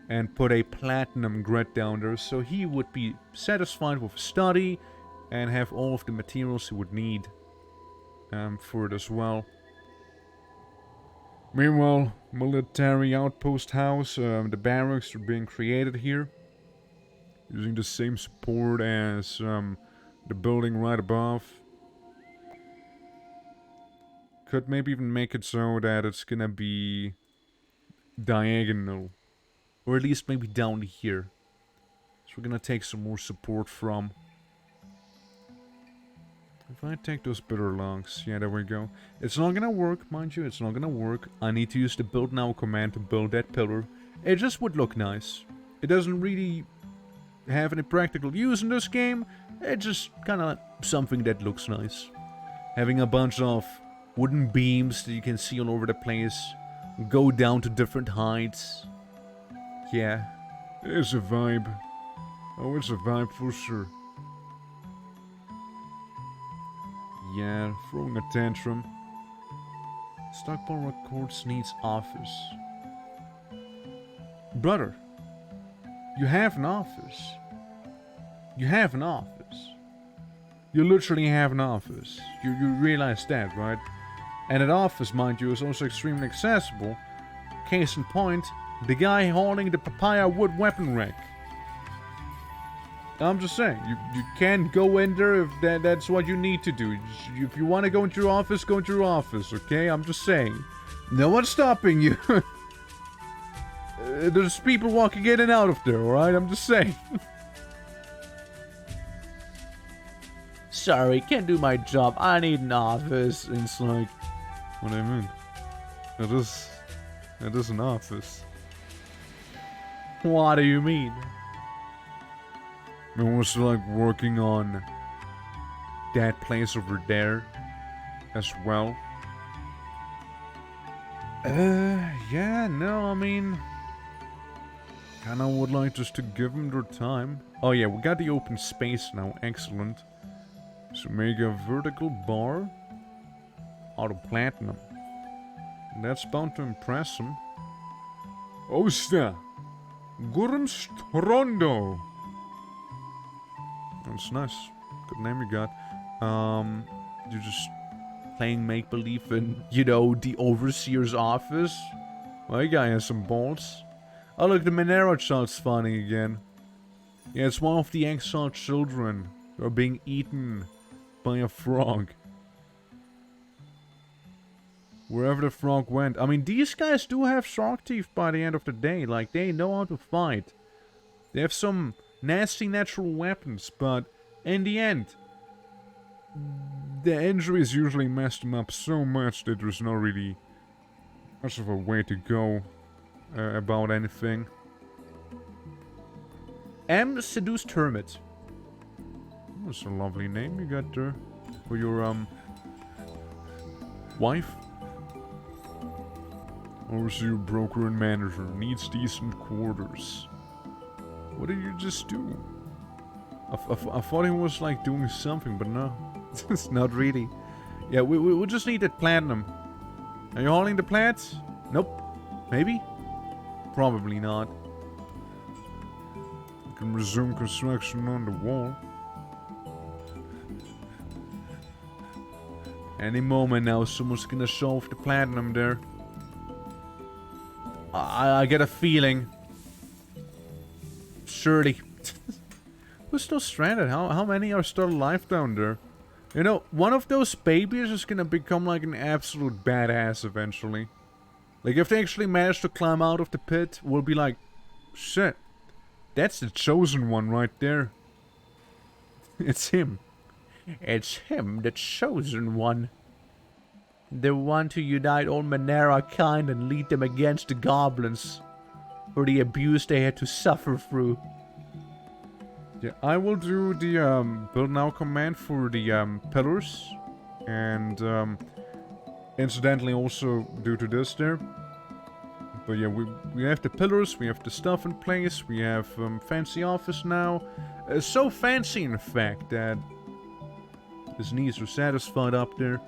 and put a platinum grid down there, so he would be satisfied with study and have all of the materials he would need for it as well. Meanwhile, military outpost house, the barracks are being created here, using the same support as the building right above. Could maybe even make it so that it's gonna be diagonal. Or at least maybe down here. So we're gonna take some more support from. If I take those bitter logs, yeah, there we go. It's not gonna work, mind you, it's not gonna work. I need to use the build now command to build that pillar. It just would look nice. It doesn't really have any practical use in this game. It's just kinda something that looks nice. Having a bunch of wooden beams that you can see all over the place. Go down to different heights. Yeah. It's a vibe. Oh, it's a vibe for sure. Yeah, throwing a tantrum. Stockpile records needs office. Brother, you have an office. You have an office. You literally have an office. You realize that, right? And that office, mind you, is also extremely accessible. Case in point, the guy holding the papaya wood weapon rack. I'm just saying, you can go in there if that's what you need to do. If you want to go into your office, go into your office, okay? I'm just saying. No one's stopping you. There's people walking in and out of there, alright? I'm just saying. sorry, can't do my job. I need an office. And it's like, What do you mean? It is an office. what do you mean? I was like working on that place over there as well. Yeah, no, I mean, kinda would like just to give them their time. Oh yeah, we got the open space now, excellent. So make a vertical bar out of platinum. That's bound to impress them. Osta. Gurns Rondo. That's nice. Good name you got. You're just Playing make-believe in, you know, the overseer's office. well, you guy has some balls. Oh look, the Monero child's funny again. Yeah, it's one of the exiled children who are being eaten by a frog. Wherever the frog went. I mean, these guys do have shark teeth by the end of the day. Like, they know how to fight. They have some nasty natural weapons, but in the end, the injuries usually mess them up so much that there's not really much of a way to go about anything. M. Seduced Hermit. That's a lovely name you got there for your wife. Overseer, broker, and manager needs decent quarters. What did you just do? I thought he was like doing something, but no, it's not really. Yeah, we just need that platinum. Are you hauling the plats? Nope. Maybe? Probably not. You can resume construction on the wall. Any moment now, someone's gonna show off the platinum there. I get a feeling. Surely. Who's still stranded? How many are still alive down there? You know, one of those babies is gonna become like an absolute badass eventually. Like, if they actually manage to climb out of the pit, we'll be like, shit, that's the chosen one right there. It's him. It's him, the chosen one. The one to unite all Monera kind and lead them against the goblins. For the abuse they had to suffer through. Yeah, I will do the build now command for the pillars. And incidentally also due to this there. But yeah, we have the pillars, we have the stuff in place, we have fancy office now. So fancy in fact that his needs are satisfied up there.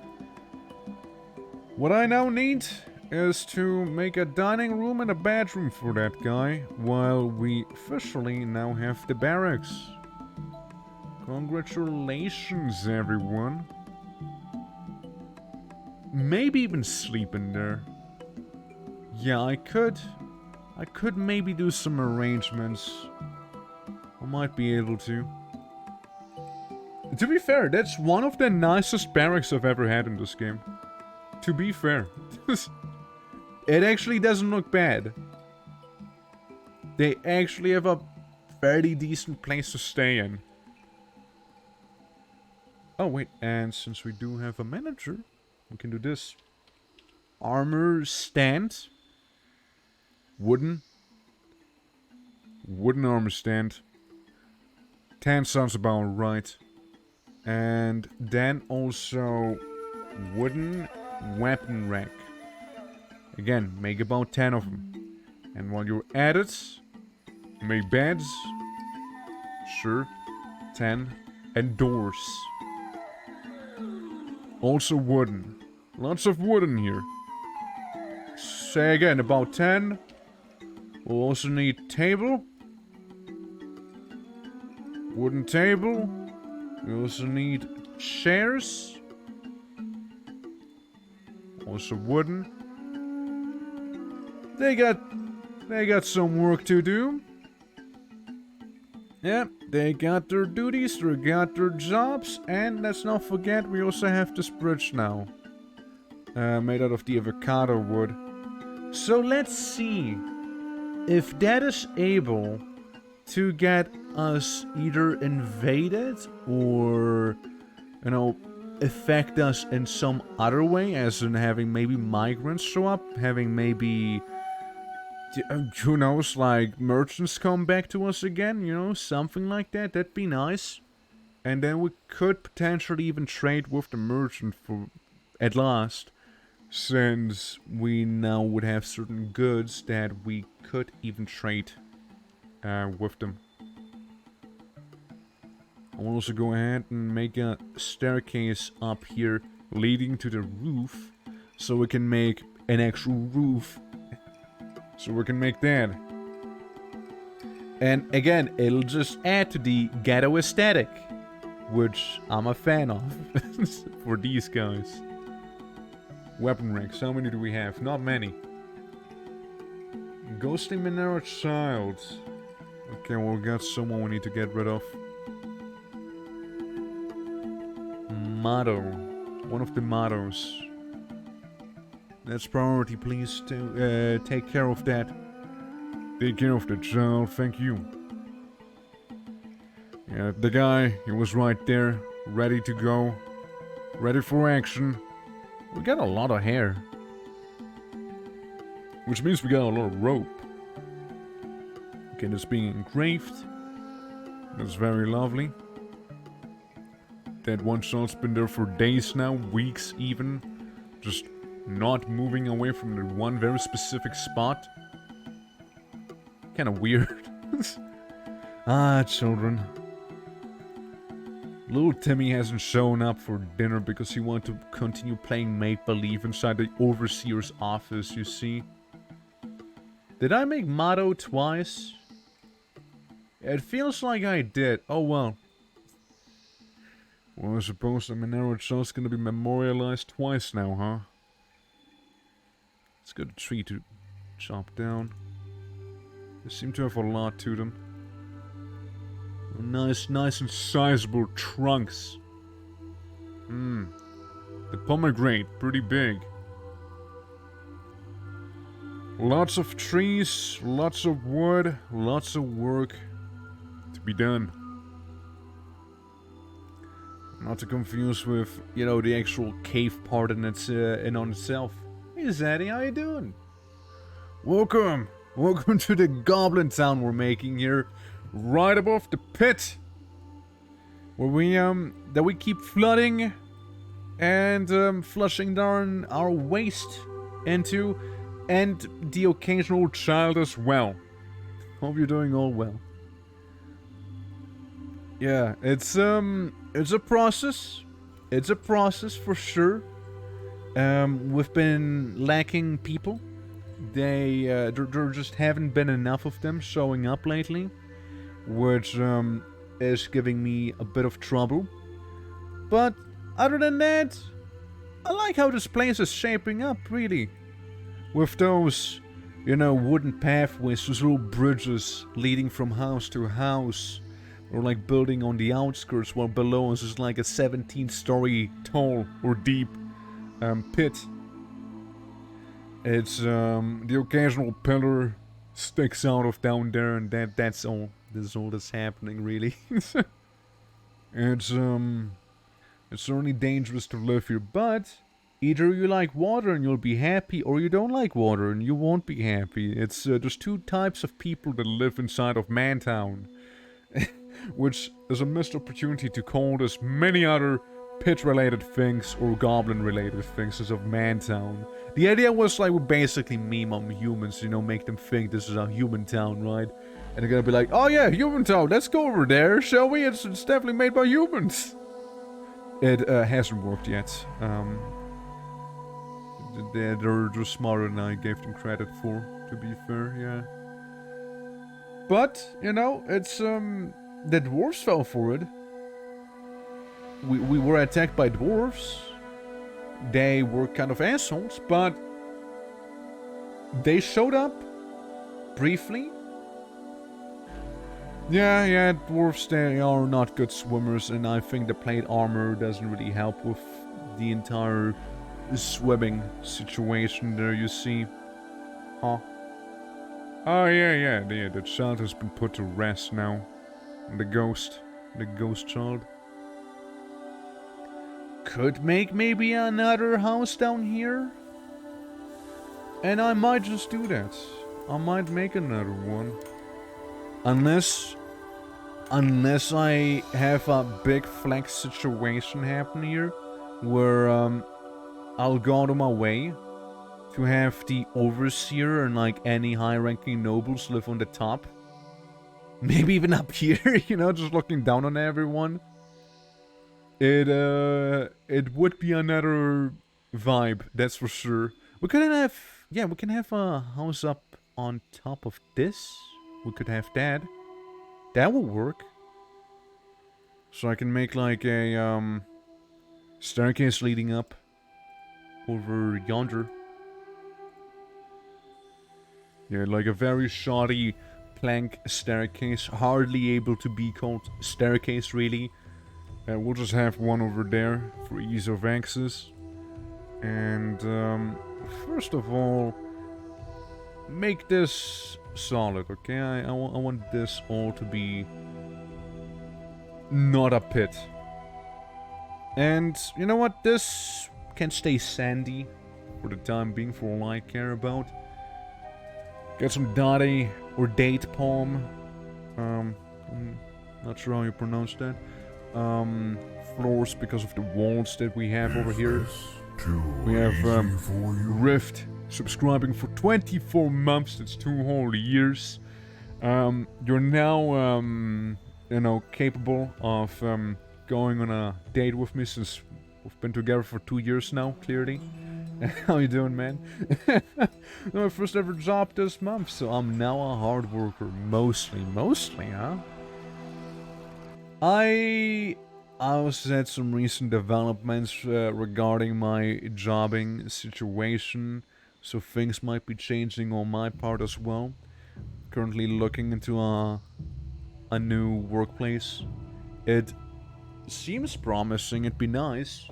What I now need is to make a dining room and a bedroom for that guy, while we officially now have the barracks. Congratulations, everyone. Maybe even sleep in there. Yeah, I could maybe do some arrangements. I might be able to. To be fair, that's one of the nicest barracks I've ever had in this game. To be fair. It actually doesn't look bad. They actually have a fairly decent place to stay in. Oh wait, and since we do have a manager, we can do this. Armor stand. Wooden armor stand. 10 sounds about right. And then also wooden weapon rack. Again, make about 10 of them. And while you're at it, make beds. Sure. 10. And doors. Also wooden. Lots of wood in here. Say again, about 10. We'll also need table. Wooden table. We also need chairs. Also wooden. They got some work to do. Yep, they got their duties, they got their jobs, and let's not forget we also have this bridge now. Made out of the avocado wood. So let's see if that is able to get us either invaded or you know, affect us in some other way, as in having maybe migrants show up, having maybe, who knows, like merchants come back to us again, you know, something like that. That'd be nice. And then we could potentially even trade with the merchant for, at last, since we now would have certain goods that we could even trade with them. I will also go ahead and make a staircase up here leading to the roof, so we can make an actual roof. So we can make that. And again, it'll just add to the ghetto aesthetic, which I'm a fan of for these guys. Weapon ranks, how many do we have? Not many. Ghostly Monero Child. Okay, well, we got someone we need to get rid of. Motto. One of the mottos. That's priority, please. To take care of that. Take care of the child, thank you. Yeah, the guy, he was right there, ready to go. Ready for action. We got a lot of hair. Which means we got a lot of rope. Okay, that's being engraved. That's very lovely. That one shot's been there for days now, weeks even. Just not moving away from the one very specific spot. Kinda weird. Ah, children. Little Timmy hasn't shown up for dinner because he wanted to continue playing make-believe inside the overseer's office, you see. Did I make motto twice? It feels like I did. Oh well. Well, I suppose the Monero Child's gonna be memorialized twice now, huh? Let's get a tree to chop down. They seem to have a lot to them. Nice and sizable trunks. The pomegranate, pretty big. Lots of trees, lots of wood, lots of work to be done. Not to confuse with, you know, the actual cave part in on itself. Hey Zaddy, how you doing? welcome to the Goblin town we're making here, right above the pit, where we keep flooding and flushing down our waste into, and the occasional child as well. Hope you're doing all well. Yeah, it's a process. It's a process for sure. We've been lacking people. There just haven't been enough of them showing up lately, which is giving me a bit of trouble. But other than that, I like how this place is shaping up, really. With those, you know, wooden pathways, those little bridges leading from house to house, or like building on the outskirts, while below us is like a 17-story tall or deep pit. It's the occasional pillar sticks out of down there, and that's all. This is all that's happening, really. It's certainly dangerous to live here, but either you like water and you'll be happy, or you don't like water and you won't be happy. It's there's two types of people that live inside of Mantown, which is a missed opportunity to call as many other pit-related things or goblin-related things as of Mantown. The idea was like we basically meme on humans, you know, make them think this is a human town, right? And they're gonna be like, oh yeah, human town, let's go over there, shall we? It's definitely made by humans. It hasn't worked yet. They're smarter than I gave them credit for, to be fair, yeah. But, you know, it's, the dwarves fell for it. We were attacked by dwarves. They were kind of assholes, but they showed up briefly. Yeah, dwarves, they are not good swimmers, and I think the plate armor doesn't really help with the entire swimming situation there, you see. Huh? Oh, yeah, the child has been put to rest now. The ghost child. could make maybe another house down here. And I might just do that. I might make another one. Unless I have a big flex situation happen here, where I'll go out of my way to have the overseer and like any high-ranking nobles live on the top. Maybe even up here, you know, just looking down on everyone. It would be another vibe, that's for sure. We can have a house up on top of this. We could have that. That will work. So I can make like a staircase leading up over yonder. Yeah, like a very shoddy plank staircase, hardly able to be called staircase really. We'll just have one over there for ease of access. And first of all, make this solid, okay? I want this all to be not a pit. And you know what? This can stay sandy for the time being, for all I care about. Get some date or date palm. I'm not sure how you pronounce that. Floors because of the walls that we have over here. We have Rift subscribing for 24 months. That's 2 whole years. You're now, you know, capable of going on a date with me since we've been together for 2 years now, clearly. How you doing, man? My first ever job this month, so I'm now a hard worker. Mostly, huh? I also had some recent developments regarding my jobbing situation, so things might be changing on my part as well. Currently looking into a new workplace. It seems promising, it'd be nice,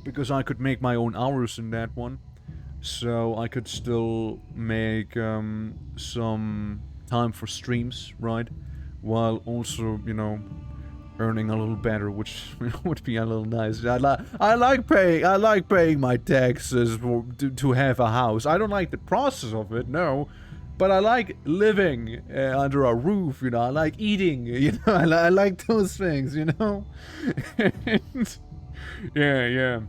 because I could make my own hours in that one. So I could still make some time for streams, right? While also, you know, earning a little better, which would be a little nice. I like paying my taxes to have a house. I don't like the process of it, no, but I like living under a roof. You know, I like eating. You know, I like those things. You know. And, yeah.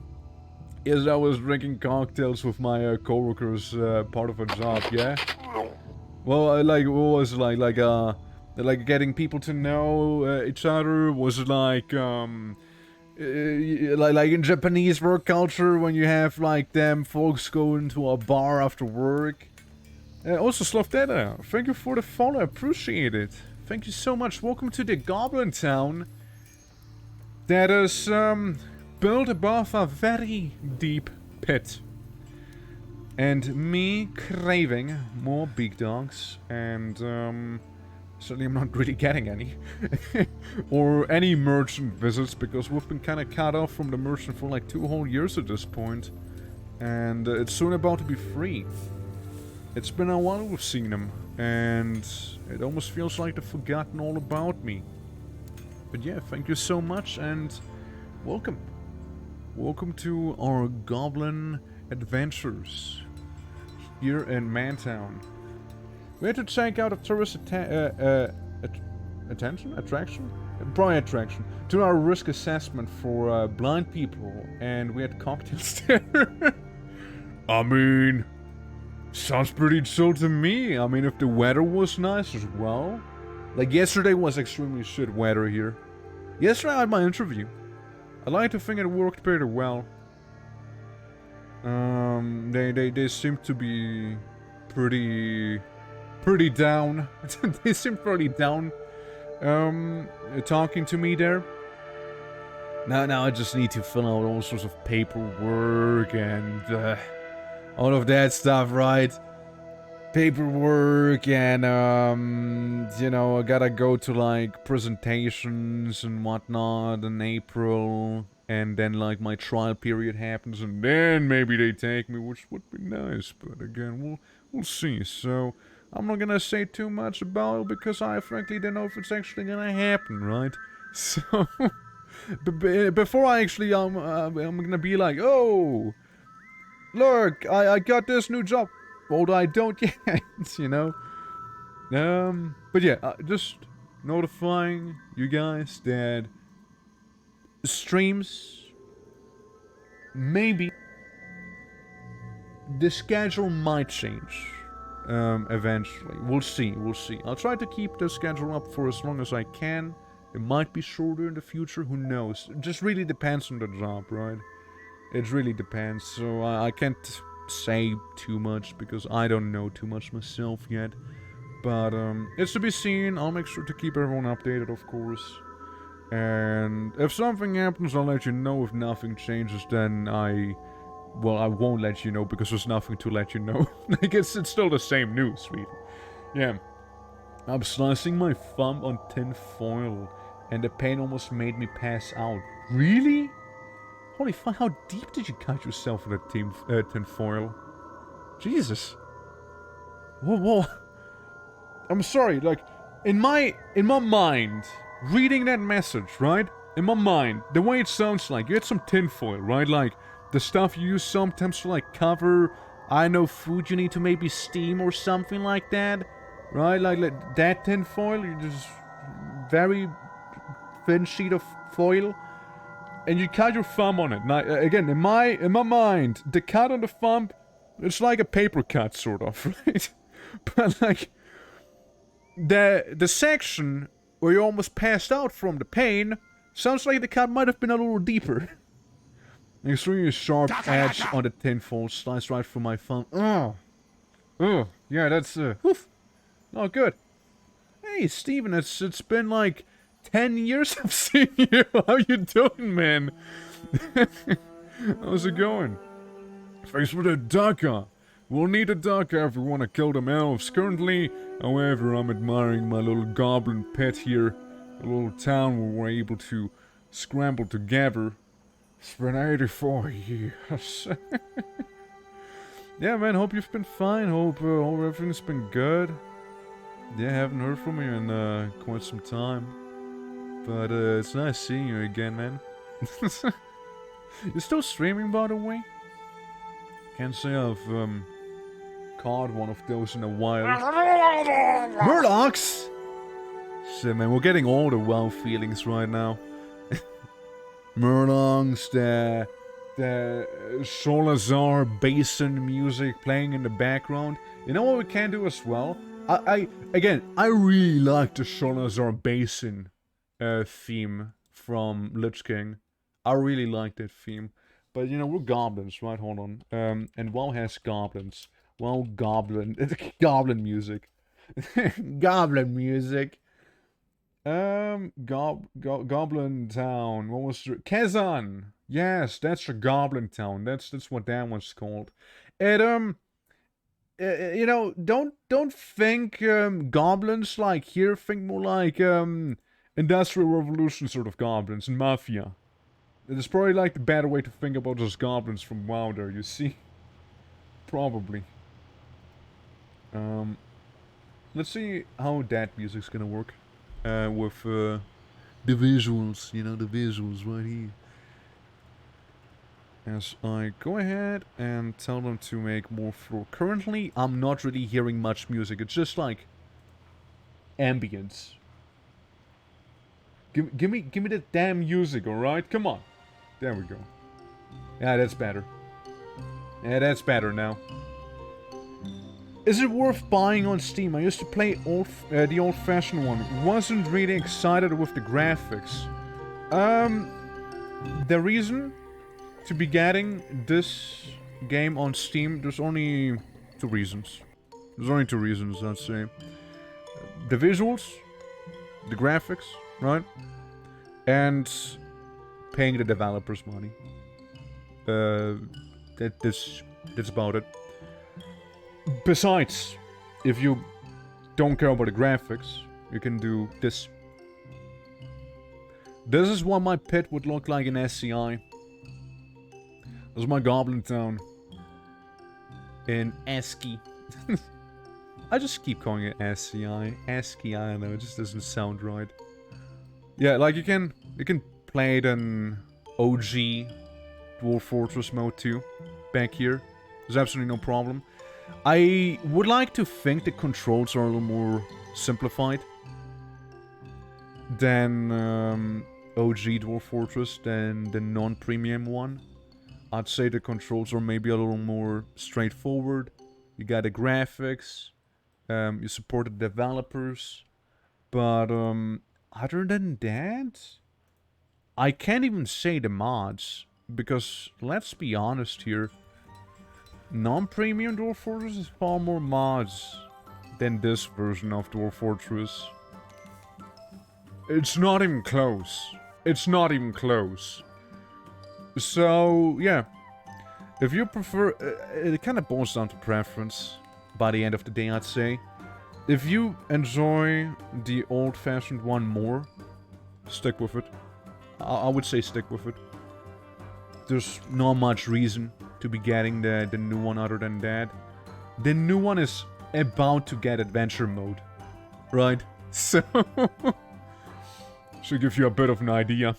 Yes, I was drinking cocktails with my coworkers, part of a job. Yeah. Well, what was it like getting people to know each other? Was it like in Japanese work culture when you have like them folks going to a bar after work? Also, Slavdetta, thank you for the follow, I appreciate it. Thank you so much. Welcome to the Goblin town that is built above a very deep pit. And me craving more big dogs, and certainly I'm not really getting any. Or any merchant visits, because we've been kind of cut off from the merchant for like 2 whole years at this point. And it's soon about to be free. It's been a while we've seen him, and it almost feels like they've forgotten all about me. But yeah, thank you so much, and welcome. Welcome to our Goblin adventures here in Mantown. We had to check out a tourist attraction to our risk assessment for blind people, and we had cocktails there. I mean, sounds pretty chill to me. I mean, if the weather was nice as well. Like, yesterday was extremely shit weather here. Yesterday I had my interview. I like to think it worked pretty well. They seem to be pretty down. They seem pretty down. Talking to me there. Now I just need to fill out all sorts of paperwork and all of that stuff, right? Paperwork and you know, I gotta go to like presentations and whatnot in April, and then like my trial period happens, and then maybe they take me, which would be nice. But again, we'll see. So I'm not gonna say too much about it because I frankly don't know if it's actually gonna happen, right? So Before I actually, I'm gonna be like, oh, look, I got this new job. Although I don't yet, you know. But yeah, just notifying you guys that streams, maybe the schedule might change. Eventually. We'll see. I'll try to keep the schedule up for as long as I can. It might be shorter in the future, who knows. It just really depends on the job, right? It really depends, so I can't say too much because I don't know too much myself yet. But it's to be seen. I'll make sure to keep everyone updated, of course. And if something happens, I'll let you know. If nothing changes, then well, I won't let you know because there's nothing to let you know. I guess it's still the same news, really. Yeah. I'm slicing my thumb on tin foil, and the pain almost made me pass out. Really? Holy fuck, how deep did you cut yourself in the tin foil? Jesus. Whoa. I'm sorry, like, in my mind, reading that message, right? In my mind, the way it sounds like, you had some tin foil, right? Like, the stuff you use sometimes to, like, cover, I know, food you need to maybe steam or something like that. Right? Like that tin foil, you just very thin sheet of foil. And you cut your thumb on it. Now, again, in my mind, the cut on the thumb, it's like a paper cut, sort of, right? But, like, the section where you almost passed out from the pain, sounds like the cut might have been a little deeper. Extremely sharp edge on the tinfoil sliced right through my thumb. Oh, yeah, that's oof. Oh, good. Hey, Steven, it's been like 10 years I've seen you. How you doing, man? How's it going? Thanks for the ducker. We'll need a ducker if we want to kill them elves. Currently, however, I'm admiring my little goblin pet here. A little town where we're able to scramble together. It's been 84 years. Yeah, man, hope you've been fine. Hope everything's been good. Yeah, haven't heard from you in quite some time. But it's nice seeing you again, man. You're still streaming, by the way? Can't say I've caught one of those in a while. Murlocs! So, man, we're getting all the WoW feelings right now. Murlocs, the Sholazar Basin music playing in the background. You know what we can do as well? I really like the Sholazar Basin theme from Lich King. I really like that theme. But, you know, we're goblins, right? Hold on. And WoW has goblins. WoW goblin. Goblin music. Goblin music. Goblin Town. What was it? Kazan! Yes, that's a Goblin Town. That's what that one's called. And, you know, don't think, goblins like here. Think more like, Industrial Revolution sort of goblins and Mafia. It's probably like the better way to think about those goblins from WoW there, you see? Probably. Let's see how that music's gonna work. With, the visuals, you know, the visuals right here. As I go ahead and tell them to make more floor. Currently, I'm not really hearing much music. It's just like ambience. Give me the damn music, alright? Come on. There we go. Yeah, that's better. Yeah, that's better now. Is it worth buying on Steam? I used to play the old-fashioned one. Wasn't really excited with the graphics. The reason to be getting this game on Steam, there's only two reasons. I'd say. The visuals, the graphics, right? And paying the developers money. That's about it. Besides, if you don't care about the graphics, you can do this. This is what my pit would look like in SCI. This is my Goblin Town. In ASCII. I just keep calling it SCI. ASCII, I don't know, it just doesn't sound right. Yeah, like you can played an OG Dwarf Fortress mode too, back here. There's absolutely no problem. I would like to think the controls are a little more simplified than OG Dwarf Fortress, than the non-premium one. I'd say the controls are maybe a little more straightforward. You got the graphics, you support the developers, but other than that, I can't even say the mods, because let's be honest here, non-premium Dwarf Fortress is far more mods than this version of Dwarf Fortress. It's not even close. It's not even close. So, yeah. If you prefer... it kind of boils down to preference by the end of the day, I'd say. If you enjoy the old-fashioned one more, stick with it. I would say stick with it. There's not much reason to be getting the new one other than that. The new one is about to get adventure mode. Right? So... should give you a bit of an idea.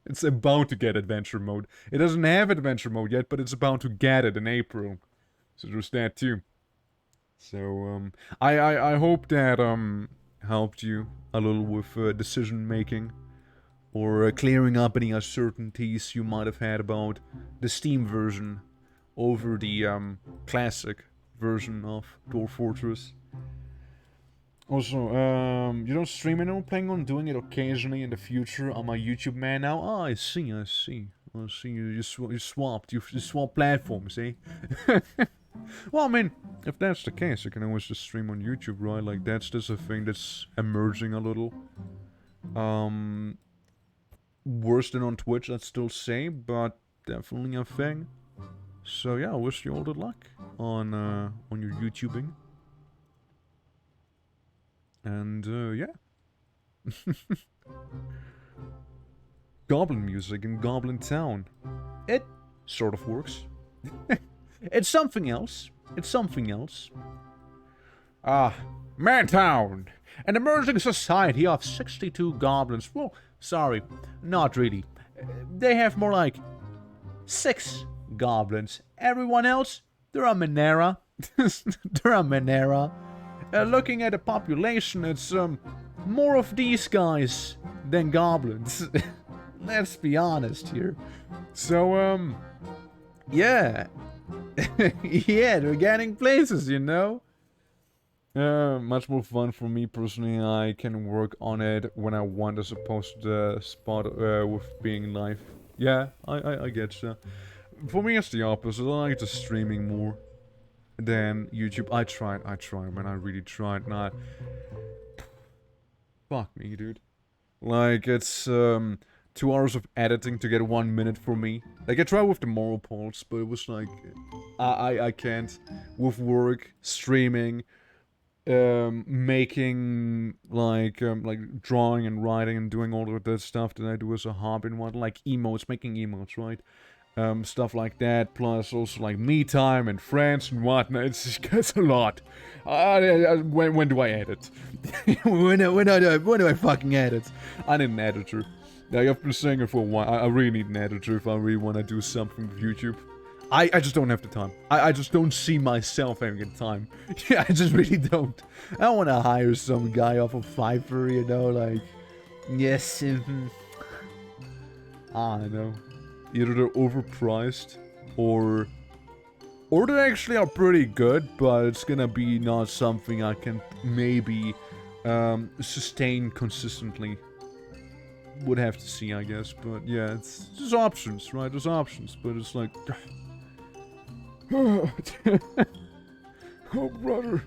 It's about to get adventure mode. It doesn't have adventure mode yet, but it's about to get it in April. So there's that too. So, I hope that, helped you a little with, decision making. Or clearing up any uncertainties you might have had about the Steam version over the, classic version of Dwarf Fortress. Also, you don't stream anymore? Planning on doing it occasionally in the future on my YouTube man now? Oh, I see. You swapped platforms, eh? Well, I mean, if that's the case, you can always just stream on YouTube, right? Like, that's just a thing that's emerging a little. Worse than on Twitch, I'd still say, but definitely a thing. So yeah, I wish you all the luck on your YouTubing. And, yeah. Goblin music in Goblin Town. It sort of works. It's something else. It's something else. Mantown! An emerging society of 62 goblins. Well, sorry, not really. They have more like 6 goblins. Everyone else, they're a Manera. They're a Manera. Looking at the population, it's more of these guys than goblins. Let's be honest here. So, yeah. Yeah, they're getting places, you know? Much more fun for me personally. I can work on it when I want as opposed to the spot with being live. Yeah, I get you. For me, it's the opposite. I like the streaming more than YouTube. I tried, man. I really tried. Not. Fuck me, dude. Like, it's 2 hours of editing to get 1 minute for me. Like, I tried with the moral pulse, but it was like, I can't. With work, streaming, making like drawing and writing and doing all of that stuff that I do as a hobby and what, like emotes, making emotes, right? Stuff like that, plus also like me time and friends and whatnot. It's a lot. When do I edit? when do I fucking edit? I need an editor. Like, I've been saying it for a while. I really need an editor if I really want to do something with YouTube. I just don't have the time. I just don't see myself having the time. Yeah, I just really don't. I don't want to hire some guy off of Fiverr, you know, like... Yes, I don't know. Either they're overpriced, or they actually are pretty good, but it's gonna be not something I can maybe sustain consistently. Would have to see, I guess, but yeah, there's options, right? There's options, but it's like... Oh, brother.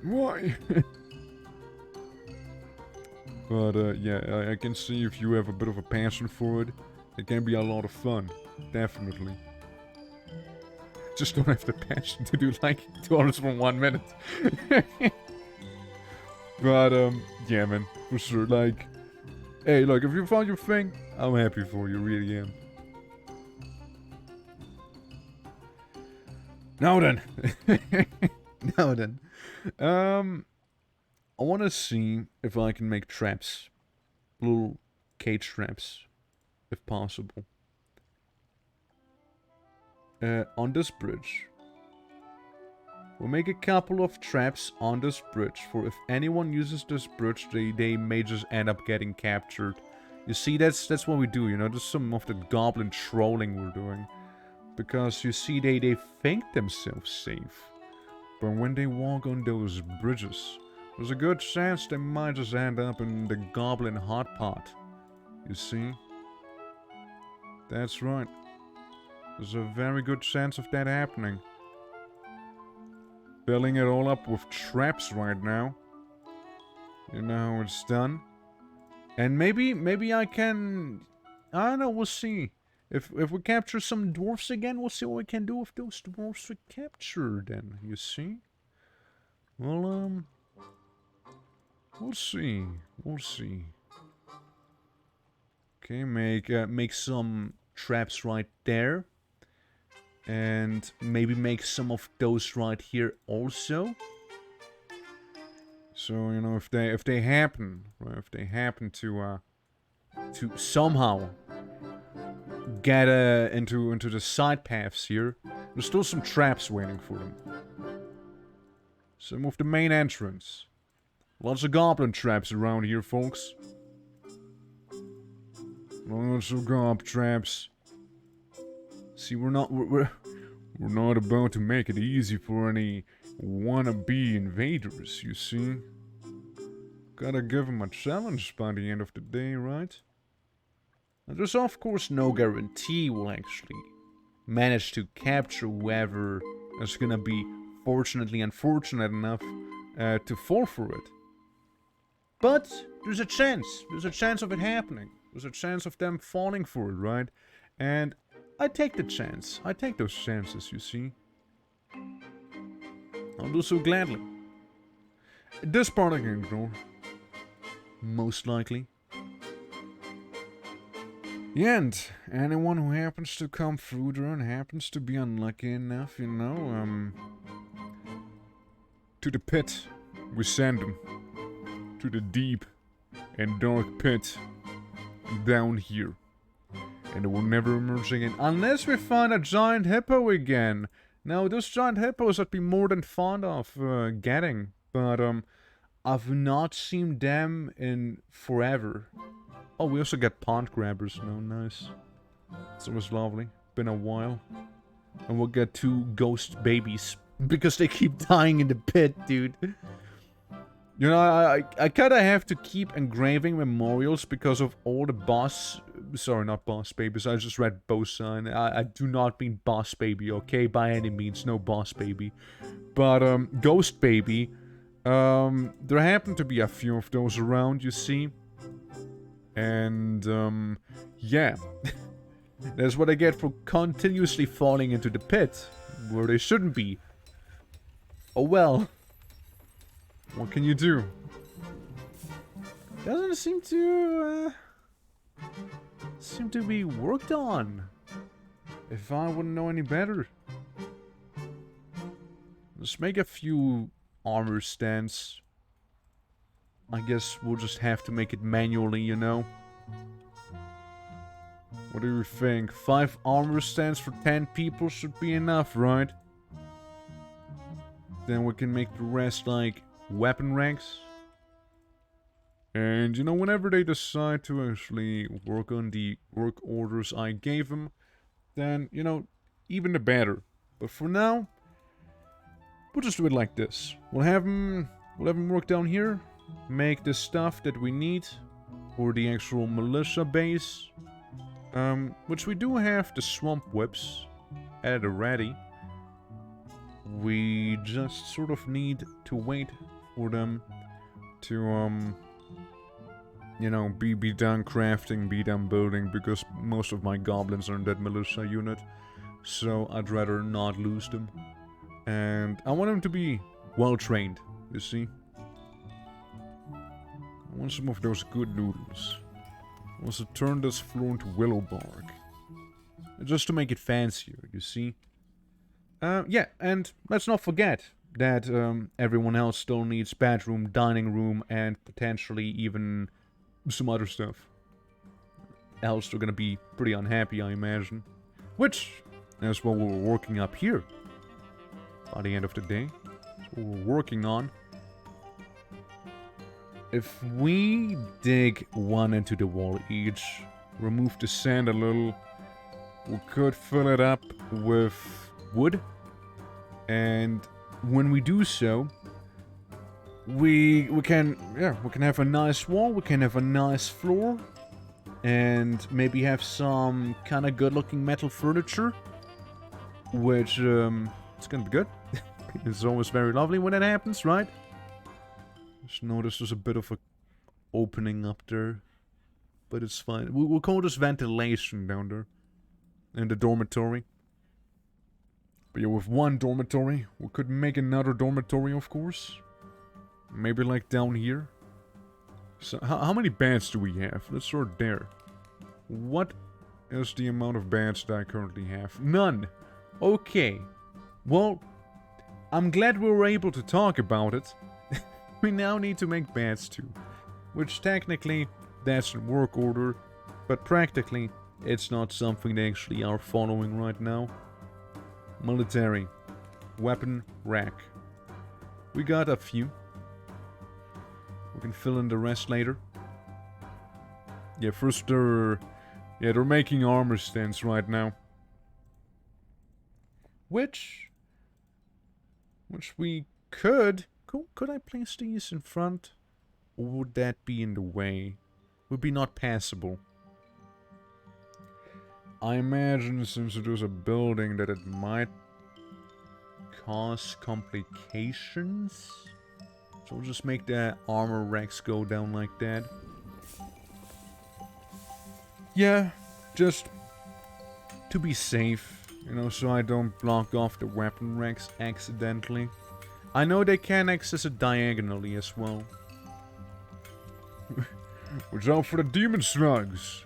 Why? But, yeah, I can see if you have a bit of a passion for it. It can be a lot of fun. Definitely. Just don't have the passion to do, like, 2 hours for 1 minute. But, yeah, man. For sure, like... Hey, look, if you found your thing, I'm happy for you, really am. Now then. Now then. I want to see if I can make traps. Little cage traps, if possible. On this bridge. We'll make a couple of traps on this bridge, for if anyone uses this bridge, they may just end up getting captured. You see, that's what we do, you know, there's some of the goblin trolling we're doing. Because, you see, they think themselves safe. But when they walk on those bridges, there's a good chance they might just end up in the goblin hot pot. You see? That's right. There's a very good chance of that happening. Filling it all up with traps right now. You know how it's done. And maybe I can... I don't know, we'll see. If we capture some dwarfs again, we'll see what we can do with those dwarfs we captured then, you see? Well, we'll see. We'll see. Okay, make some traps right there. And maybe make some of those right here also. So, you know, if they happen, right, if they happen to somehow get into the side paths here, there's still some traps waiting for them. Some of the main entrance. Lots of goblin traps around here, folks. Lots of gob traps. See, we're not about to make it easy for any wannabe invaders, you see. Gotta give them a challenge by the end of the day, right? And there's of course no guarantee we'll actually manage to capture whoever is gonna be fortunately unfortunate enough to fall for it. But there's a chance. There's a chance of it happening. There's a chance of them falling for it, right? And I take the chance. I take those chances, you see. I'll do so gladly. This part I can ignore. Most likely. Yeah, and anyone who happens to come through there and happens to be unlucky enough, you know, to the pit, we send them. To the deep and dark pit down here. And it will never emerge again. Unless we find a giant hippo again. Now, those giant hippos I'd be more than fond of getting. But, I've not seen them in forever. Oh, we also get pond grabbers. No, nice. It's always lovely. Been a while. And we'll get 2 ghost babies. Because they keep dying in the pit, dude. You know, I kinda have to keep engraving memorials because of all the boss... Sorry, not boss babies. I just read bosun. I do not mean boss baby, okay? By any means, no boss baby. But, ghost baby. There happen to be a few of those around, you see. And, yeah. That's what I get for continuously falling into the pit. Where they shouldn't be. Oh well. What can you do? Doesn't seem to be worked on. If I wouldn't know any better. Let's make a few armor stands. I guess we'll just have to make it manually, you know. What do you think? 5 armor stands for 10 people should be enough, right? Then we can make the rest like weapon ranks. And you know, whenever they decide to actually work on the work orders I gave them, then, you know, even the better. But for now, we'll just do it like this. We'll have them work down here, make the stuff that we need for the actual militia base. Which we do have the swamp whips at already. We just sort of need to wait for them to, you know, be done crafting, be done building, because most of my goblins are in that militia unit. So I'd rather not lose them. And I want them to be well trained, you see. I want some of those good noodles. I want to turn this floor into willow bark. Just to make it fancier, you see. Yeah, and let's not forget that everyone else still needs bedroom, dining room, and potentially even some other stuff. else they're gonna be pretty unhappy, I imagine. Which is what we're working up here. By the end of the day. That's what we're working on. If we dig one into the wall each, remove the sand a little, we could fill it up with wood. And when we do so, we can have a nice wall, we can have a nice floor, and maybe have some kind of good-looking metal furniture, which it's gonna be good. It's always very lovely when that happens, right? Just noticed there's a bit of a opening up there, but it's fine. We'll call this ventilation down there in the dormitory. But yeah, with one dormitory, we could make another dormitory, of course. Maybe like down here. So how many beds do we have? Let's start there. What is the amount of beds that I currently have? None. Okay. Well, I'm glad we were able to talk about it. We now need to make beds too. Which technically, that's in work order. But practically, it's not something they actually are following right now. Military. Weapon rack. We got a few. We can fill in the rest later. Yeah, first they're making armor stands right now. Which we could I place these in front? Or would that be in the way? Would be not passable. I imagine since it is a building that it might cause complications. So we'll just make the armor racks go down like that. Yeah, just to be safe, you know, so I don't block off the weapon racks accidentally. I know they can access it diagonally as well. Watch out for the demon slugs.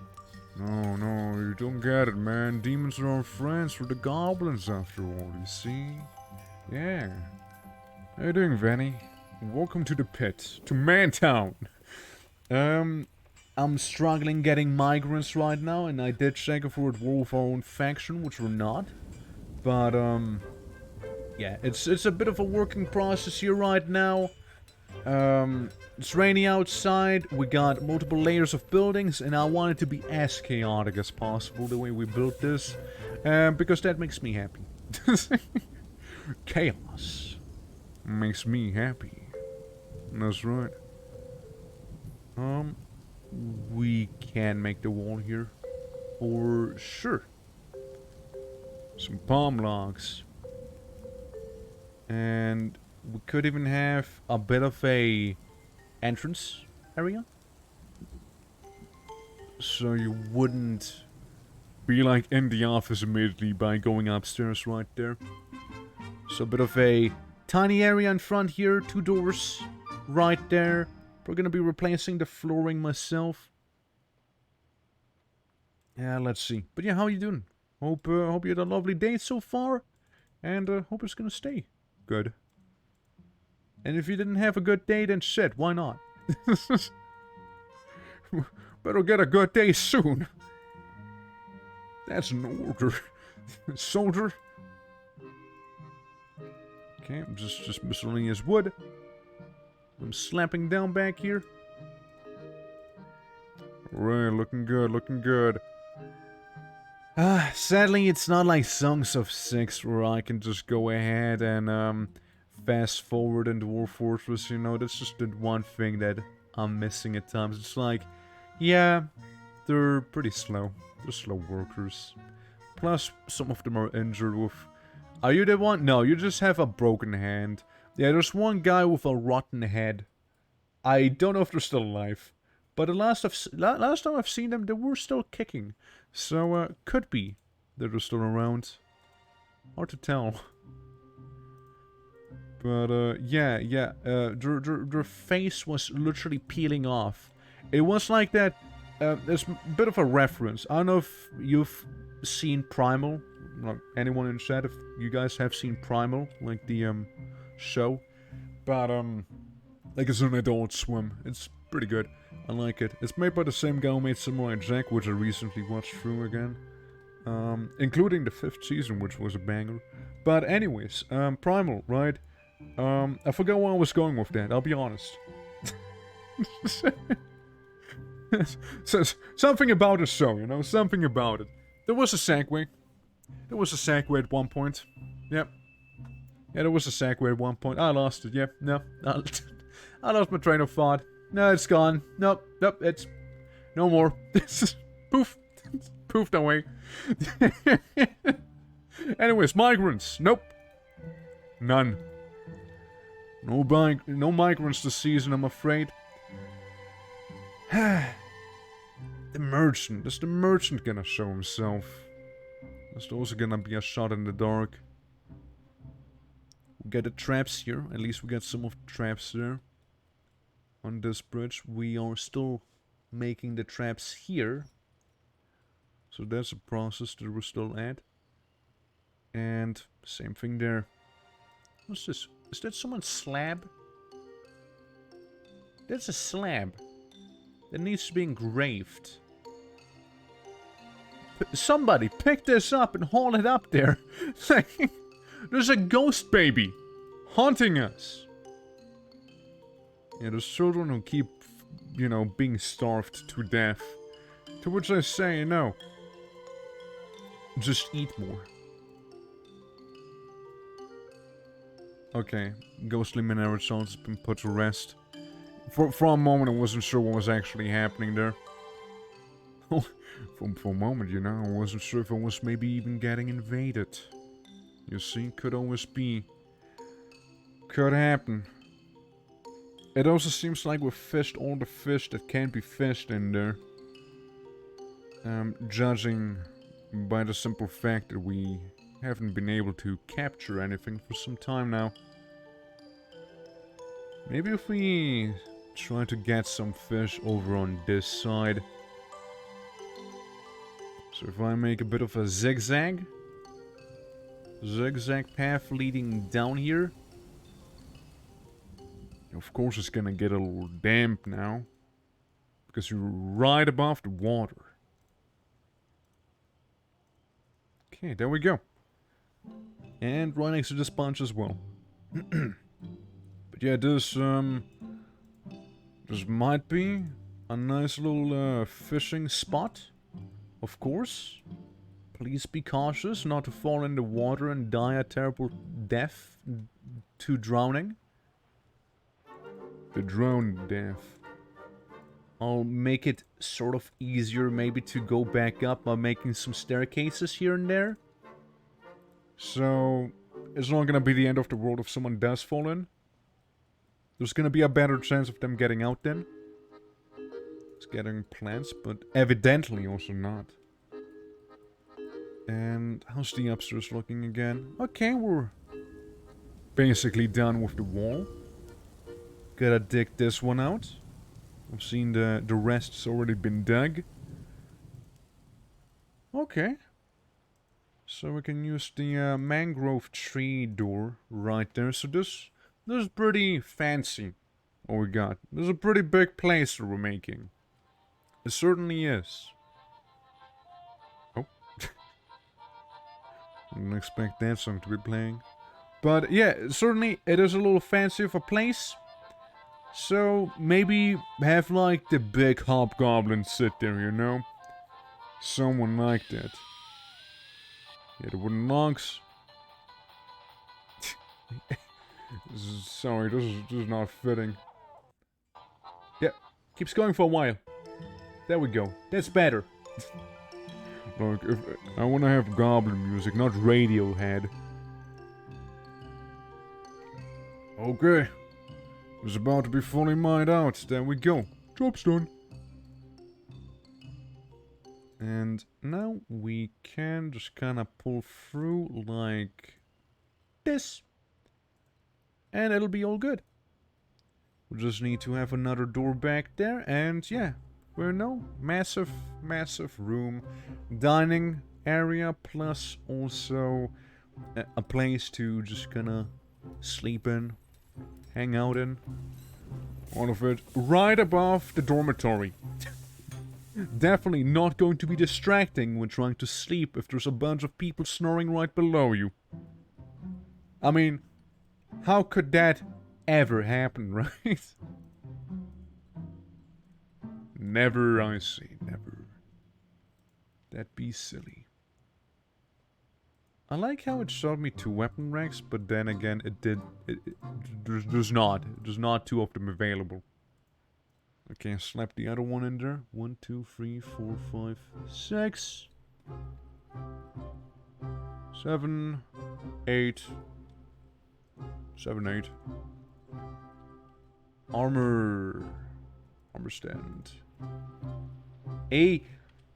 No, you don't get it, man. Demons are our friends for the goblins after all, you see? Yeah. How you doing, Vanny? Welcome to the pit. To Mantown. I'm struggling getting migrants right now, and I did check if we're at war with our own faction, which we're not. But, yeah, it's a bit of a working process here right now. It's rainy outside, we got multiple layers of buildings, and I want it to be as chaotic as possible, the way we built this. Because that makes me happy. Chaos makes me happy. That's right. We can make the wall here. For sure. Some palm logs. And we could even have a bit of a entrance area. So you wouldn't be like in the office immediately by going upstairs right there. So a bit of a tiny area in front here, 2 doors right there. We're gonna be replacing the flooring myself. Yeah, let's see. But yeah, how you doing? Hope you had a lovely day so far, and hope it's gonna stay good. And if you didn't have a good day, then shit, why not? Better get a good day soon. That's an order. Soldier. Okay, just miscellaneous wood. I'm slapping down back here. Right, looking good, looking good. Sadly, it's not like Songs of Six where I can just go ahead and fast forward in Dwarf Fortress, you know. That's just the one thing that I'm missing at times. It's like, yeah, they're pretty slow. They're slow workers. Plus, some of them are injured with... Are you the one? No, you just have a broken hand. Yeah, there's one guy with a rotten head. I don't know if they're still alive. But the last time I've seen them, they were still kicking. So, could be that they're still around. Hard to tell. But, yeah, their face was literally peeling off. It was like that, there's a bit of a reference. I don't know if you've seen Primal. Like, anyone in chat, if you guys have seen Primal, like the, show. But, like it's an Adult Swim. It's pretty good. I like it. It's made by the same guy who made Samurai Jack, which I recently watched through again. Including the 5th season, which was a banger. But anyways, Primal, right? I forgot where I was going with that, I'll be honest. So, something about the show, you know? Something about it. There was a segue. There was a segue at one point. Yep. Yeah, there was a segue at one point. I lost it, yep. No. I lost my train of thought. No, it's gone. Nope, it's... No more. Poof. Poofed away. Anyways, migrants. Nope. None. No migrants this season, I'm afraid. The merchant. Is the merchant gonna show himself? There's also gonna be a shot in the dark. We get the traps here. At least we get some of the traps there. On this bridge. We are still making the traps here. So that's a process that we're still at. And same thing there. What's this? Is that someone's slab? That's a slab. That needs to be engraved. Somebody pick this up and haul it up there. There's a ghost baby haunting us. Yeah, there's children who keep, you know, being starved to death. To which I say, no. Just eat more. Okay, ghostly Minera Jones has been put to rest. For a moment I wasn't sure what was actually happening there. For a moment, you know, I wasn't sure if I was maybe even getting invaded. You see, could always be. Could happen. It also seems like we've fished all the fish that can be fished in there. Judging by the simple fact that we haven't been able to capture anything for some time now. Maybe if we try to get some fish over on this side. So if I make a bit of a zigzag path leading down here. Of course it's gonna get a little damp now. Because you're right above the water. Okay, there we go. And right next to the sponge as well. But yeah, this might be a nice little fishing spot. Of course. Please be cautious not to fall in the water and die a terrible death to drowning. The drone death. I'll make it sort of easier maybe to go back up by making some staircases here and there. So, it's not gonna be the end of the world if someone does fall in. There's gonna be a better chance of them getting out then. It's getting plants, but evidently also not. And how's the upstairs looking again? Okay, we're basically done with the wall. Gotta dig this one out. I've seen the rest's already been dug. Okay. So we can use the mangrove tree door right there. So this is pretty fancy. What we got. This is a pretty big place that we're making. It certainly is. Oh. I didn't expect that song to be playing. But yeah, certainly it is a little fancy of a place. So maybe have like the big hobgoblin sit there, you know? Someone like that. Yeah, the wooden logs. Sorry, this is not fitting. Yeah, keeps going for a while. There we go. That's better. Look, if I want to have goblin music, not Radiohead. Okay. It's about to be fully mined out. There we go. Job's done. And now we can just kind of pull through like this. And it'll be all good. We just need to have another door back there. And yeah, we're no massive room. Dining area plus also a place to just kind of sleep in. Hang out in. All of it right above the dormitory. Definitely not going to be distracting when trying to sleep if there's a bunch of people snoring right below you. I mean, how could that ever happen, right? Never, I say, never. That'd be silly. I like how it showed me 2 weapon racks, but then again, there's not 2 of them available. Okay, slap the other one in there. 1, 2, 3, 4, 5, 6, 7, 8. 7, 8. Armor stand.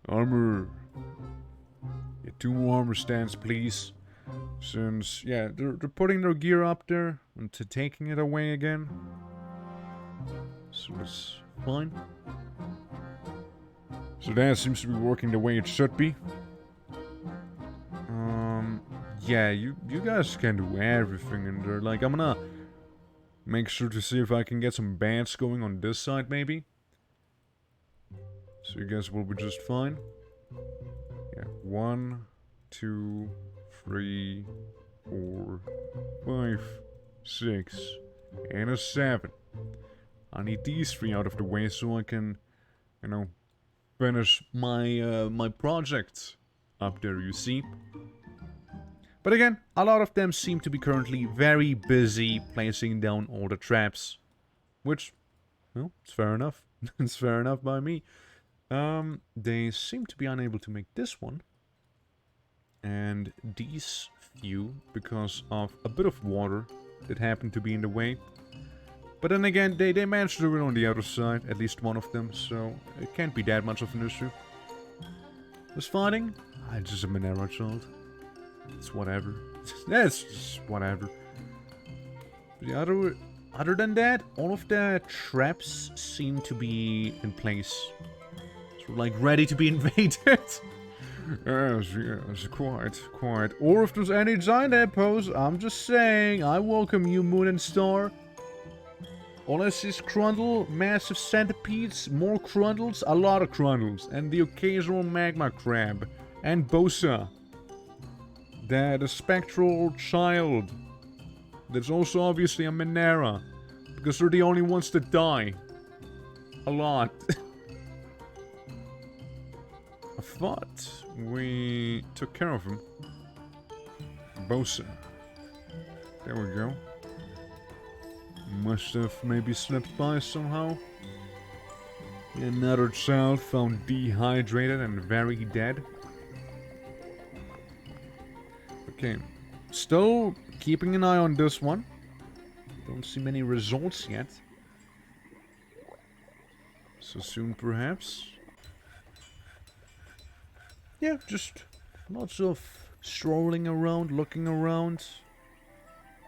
Armor. Yeah, 2 more armor stands, please. Since, yeah, they're putting their gear up there and taking it away again. So that's fine. So that seems to be working the way it should be. Yeah, you guys can do everything in there. Like, I'm gonna make sure to see if I can get some bats going on this side, maybe. So you guys will be just fine. Yeah, 1, 2, 3, 4, 5, 6, and a 7. I need these 3 out of the way so I can, you know, finish my my project up there, you see. But again, a lot of them seem to be currently very busy placing down all the traps. Which, well, it's fair enough. It's fair enough by me. They seem to be unable to make this one. And these few, because of a bit of water that happened to be in the way. But then again, they managed to do it on the other side, at least one of them, so it can't be that much of an issue. Was fighting? It's just a Monero child. It's whatever. It's just whatever. The other than that, all of the traps seem to be in place. So like ready to be invaded. Yes, quite. Or if there's any giant apples, I'm just saying, I welcome you, Moon and Star. All I see is Crundle, massive centipedes, more Crundles, a lot of Crundles, and the occasional magma crab, and Bosa. The spectral child. That's also obviously a Monera, because they're the only ones that die. A lot. I thought we took care of him. Bosa. There we go. Must have maybe slipped by somehow. Another child found dehydrated and very dead. Okay. Still keeping an eye on this one. Don't see many results yet. So soon perhaps. Yeah, just lots of strolling around, looking around,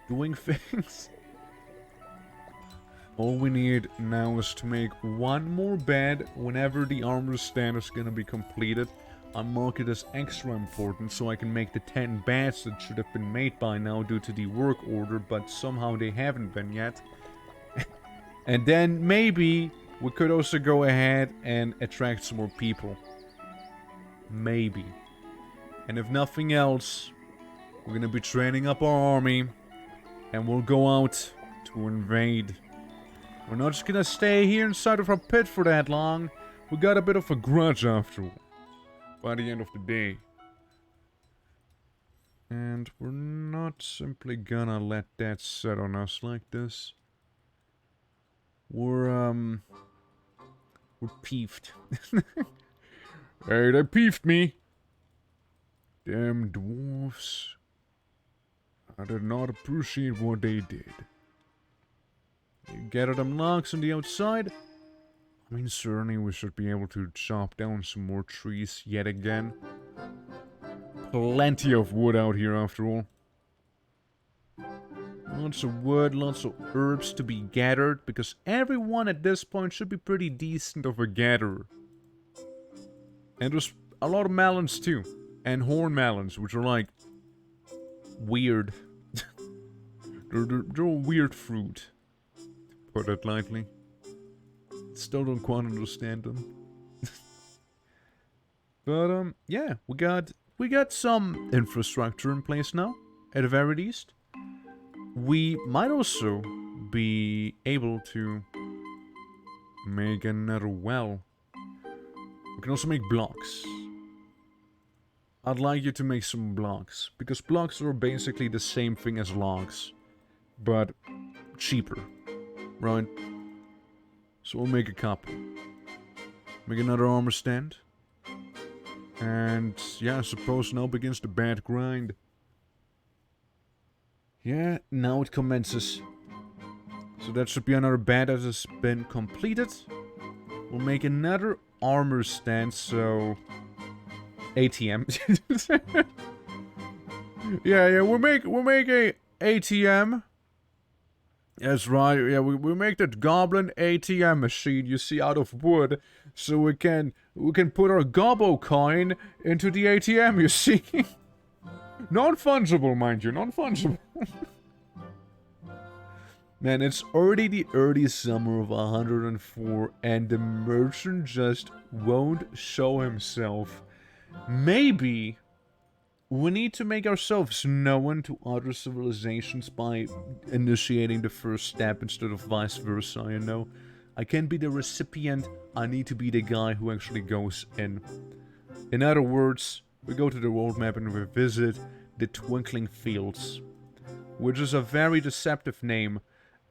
doing things. All we need now is to make one more bed whenever the armor stand is gonna be completed. I mark it as extra important so I can make the 10 beds that should have been made by now due to the work order, but somehow they haven't been yet. And then maybe we could also go ahead and attract some more people. Maybe. And if nothing else, we're gonna be training up our army and we'll go out to invade. We're not just gonna stay here inside of our pit for that long. We got a bit of a grudge after all. By the end of the day. And we're not simply gonna let that set on us like this. We're peeved. Hey, they peeved me. Damn dwarfs. I did not appreciate what they did. You gather them logs on the outside. I mean, certainly we should be able to chop down some more trees yet again. Plenty of wood out here after all. Lots of wood, lots of herbs to be gathered, because everyone at this point should be pretty decent of a gatherer. And there's a lot of melons too. And horn melons, which are like weird. they're a weird fruit. put it lightly. Still don't quite understand them. But, yeah, we got some infrastructure in place now, at the very least. We might also be able to make another well. We can also make blocks. I'd like you to make some blocks, because blocks are basically the same thing as logs, but cheaper, right? So we'll make a couple. Make another armor stand. And yeah, I suppose now begins the bad grind. Yeah, now it commences. So that should be another bed that has been completed. We'll make another armor stand, so... ATM. yeah, we'll make a ATM. That's right, yeah, we make that Goblin ATM machine, you see, out of wood, so we can put our Gobbo coin into the ATM, you see. Non-fungible, mind you, non-fungible. Man, it's already the early summer of 104, and the merchant just won't show himself. Maybe we need to make ourselves known to other civilizations by initiating the first step instead of vice versa, you know? I can't be the recipient, I need to be the guy who actually goes in. In other words, we go to the world map and we visit the Twinkling Fields, which is a very deceptive name.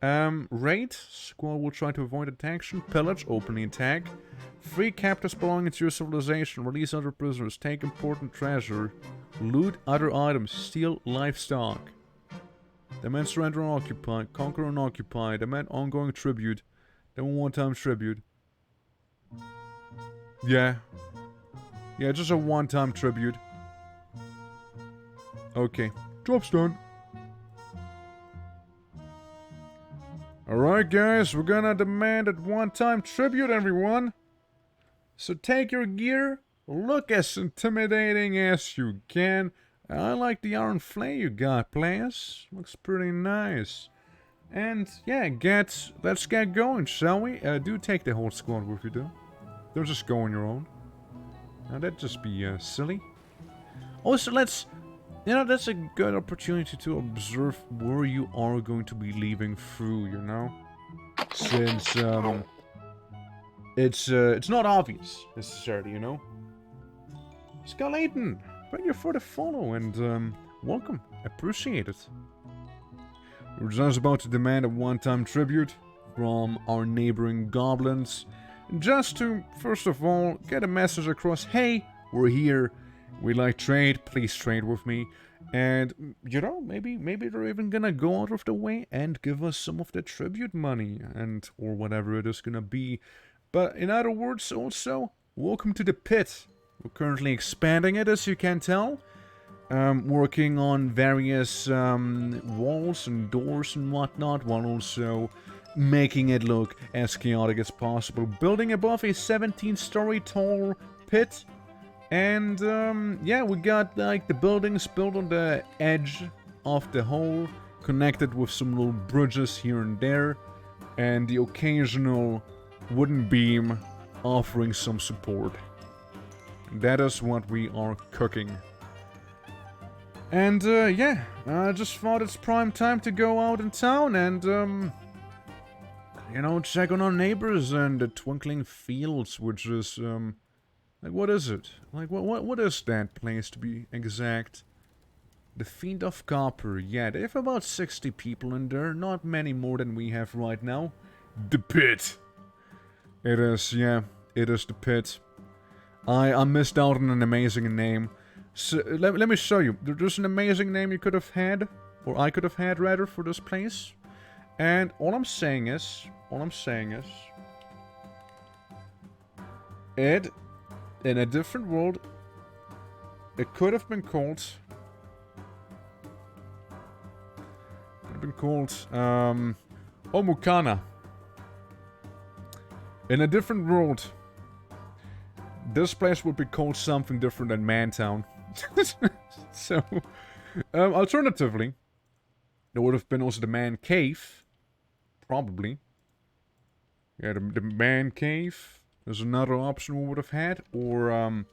Raid, squad will try to avoid detection. Pillage, openly attack. Free captives belonging to your civilization. Release other prisoners. Take important treasure. Loot other items. Steal livestock. Demand surrender and occupy. Conquer and occupy. Demand ongoing tribute. Then one-time tribute. Yeah. Yeah, just a one-time tribute. Okay. Job's done. Alright guys, we're gonna demand at one-time tribute, everyone. So take your gear, look as intimidating as you can. I like the iron flay you got, players. Looks pretty nice. And yeah, let's get going, shall we? Do take the whole squad with you, though. Don't just go on your own. Now that'd just be silly. Also, that's a good opportunity to observe where you are going to be leaving through, you know? Since, it's not obvious, necessarily, you know? Skeleton, thank you for the follow, and, welcome. Appreciate it. We're just about to demand a one-time tribute from our neighboring goblins, just to, first of all, get a message across, hey, we're here. We like trade, please trade with me. And, you know, maybe they're even gonna go out of the way and give us some of the tribute money, or whatever it is gonna be. But in other words, also, welcome to the pit. We're currently expanding it, as you can tell. Working on various walls and doors and whatnot, while also making it look as chaotic as possible. Building above a 17-story tall pit. And, yeah, we got, like, the buildings built on the edge of the hole, connected with some little bridges here and there, and the occasional wooden beam offering some support. That is what we are cooking. And, yeah, I just thought it's prime time to go out in town and, you know, check on our neighbors and the Twinkling Fields, which is, like, what is it? Like, what is that place, to be exact? The Fiend of Copper. Yeah, they have about 60 people in there. Not many more than we have right now. The Pit. It is, yeah. It is the Pit. I missed out on an amazing name. So, let me show you. There's an amazing name you could have had. Or I could have had, rather, for this place. And all I'm saying is... in a different world, it could have been called... Omukana. In a different world, this place would be called something different than Mantown. So, alternatively, there would have been also the Man Cave. Probably. Yeah, the man cave. There's another option we would have had. Or,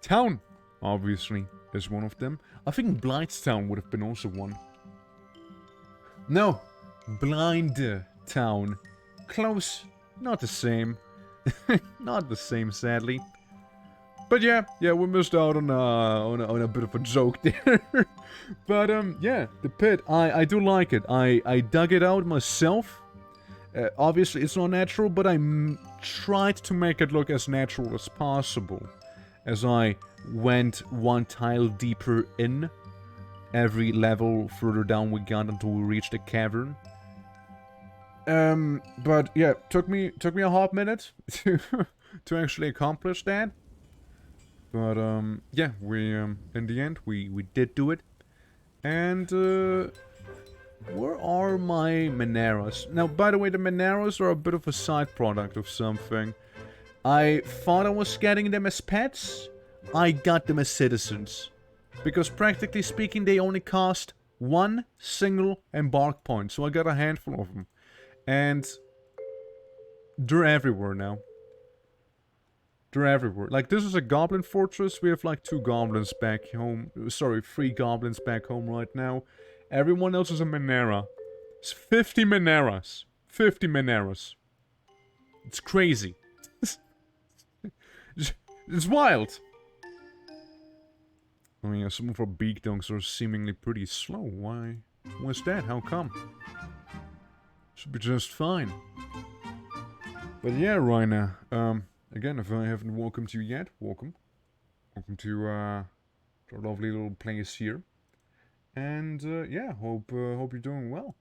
town, obviously, is one of them. I think Blightstown would have been also one. No, Blind Town. Close. Not the same. Not the same, sadly. But yeah, we missed out on a bit of a joke there. But yeah, the pit, I do like it. I dug it out myself. Obviously, it's not natural, but I tried to make it look as natural as possible. As I went one tile deeper in. Every level further down we got until we reached the cavern. But yeah, took me a hot minute to actually accomplish that. But yeah, we in the end we did do it. And where are my Mineras? Now, by the way, the Mineras are a bit of a side product of something. I thought I was getting them as pets. I got them as citizens. Because practically speaking, they only cost one single embark point. So I got a handful of them. And they're everywhere now. They're everywhere. Like, this is a goblin fortress. We have like 2 goblins back home. Sorry, 3 goblins back home right now. Everyone else is a Minera. It's 50 Mineras. 50 Mineras. It's crazy. It's wild. I mean, some of our beak dunks are seemingly pretty slow. Why? What's that? How come? Should be just fine. But yeah, Rainer. Again, if I haven't welcomed you yet, welcome. Welcome to our lovely little place here. And yeah, hope you're doing well.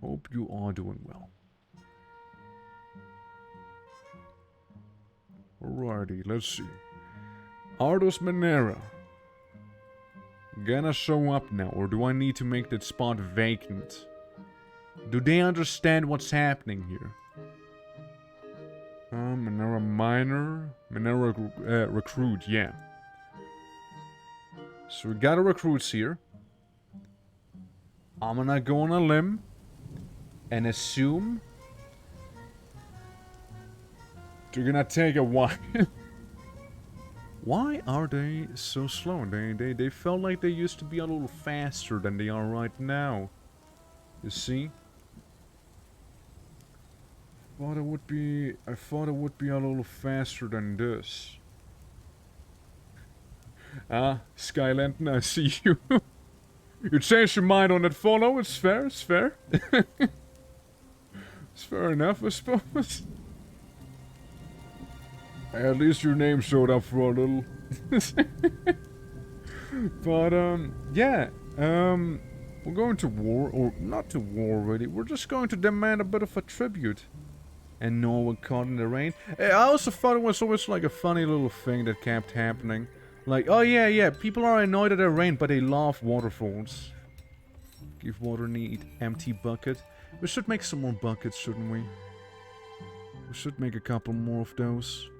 Hope you are doing well. Alrighty, let's see. Ardos Minera gonna show up now, or do I need to make that spot vacant? Do they understand what's happening here? Minera Miner, Minera Recruit, yeah. So we got a recruits here. I'm gonna go on a limb and assume they're gonna take a while. Why are they so slow? They felt like they used to be a little faster than they are right now. You see? I thought it would be a little faster than this. Ah, Skylanton, I see you. You changed your mind on that follow, it's fair, it's fair. It's fair enough, I suppose. At least your name showed up for a little. But, yeah. We're going to war, or not to war really. We're just going to demand a bit of a tribute. And no one caught in the rain. I also thought it was always like a funny little thing that kept happening. Like, oh yeah, people are annoyed at the rain, but they love waterfalls. Give water need empty bucket. We should make some more buckets, shouldn't we? We should make a couple more of those.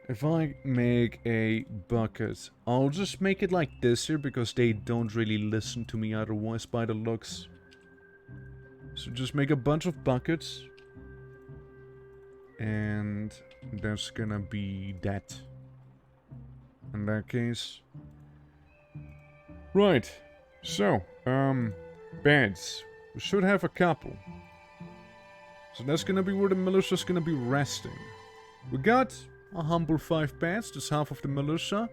If I make a bucket, I'll just make it like this here, because they don't really listen to me otherwise by the looks. So just make a bunch of buckets. And that's gonna be that. In that case. Right. So, beds. We should have a couple. So that's gonna be where the militia's gonna be resting. We got a humble 5 beds, that's half of the militia.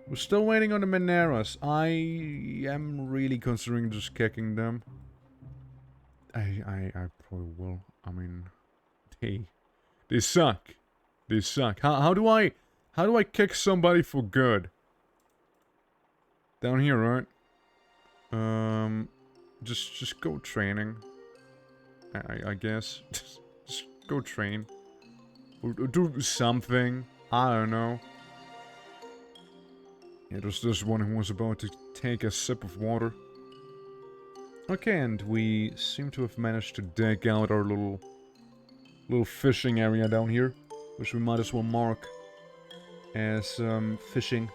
We're still waiting on the Mineras. I am really considering just kicking them. I probably will. I mean, they suck. They suck. How do I kick somebody for good? Down here, right? Just go training. I guess. Just go train. Or do something. I don't know. Yeah, there's this one who was about to take a sip of water. Okay, and we seem to have managed to dig out our little fishing area down here, which we might as well mark as fishing.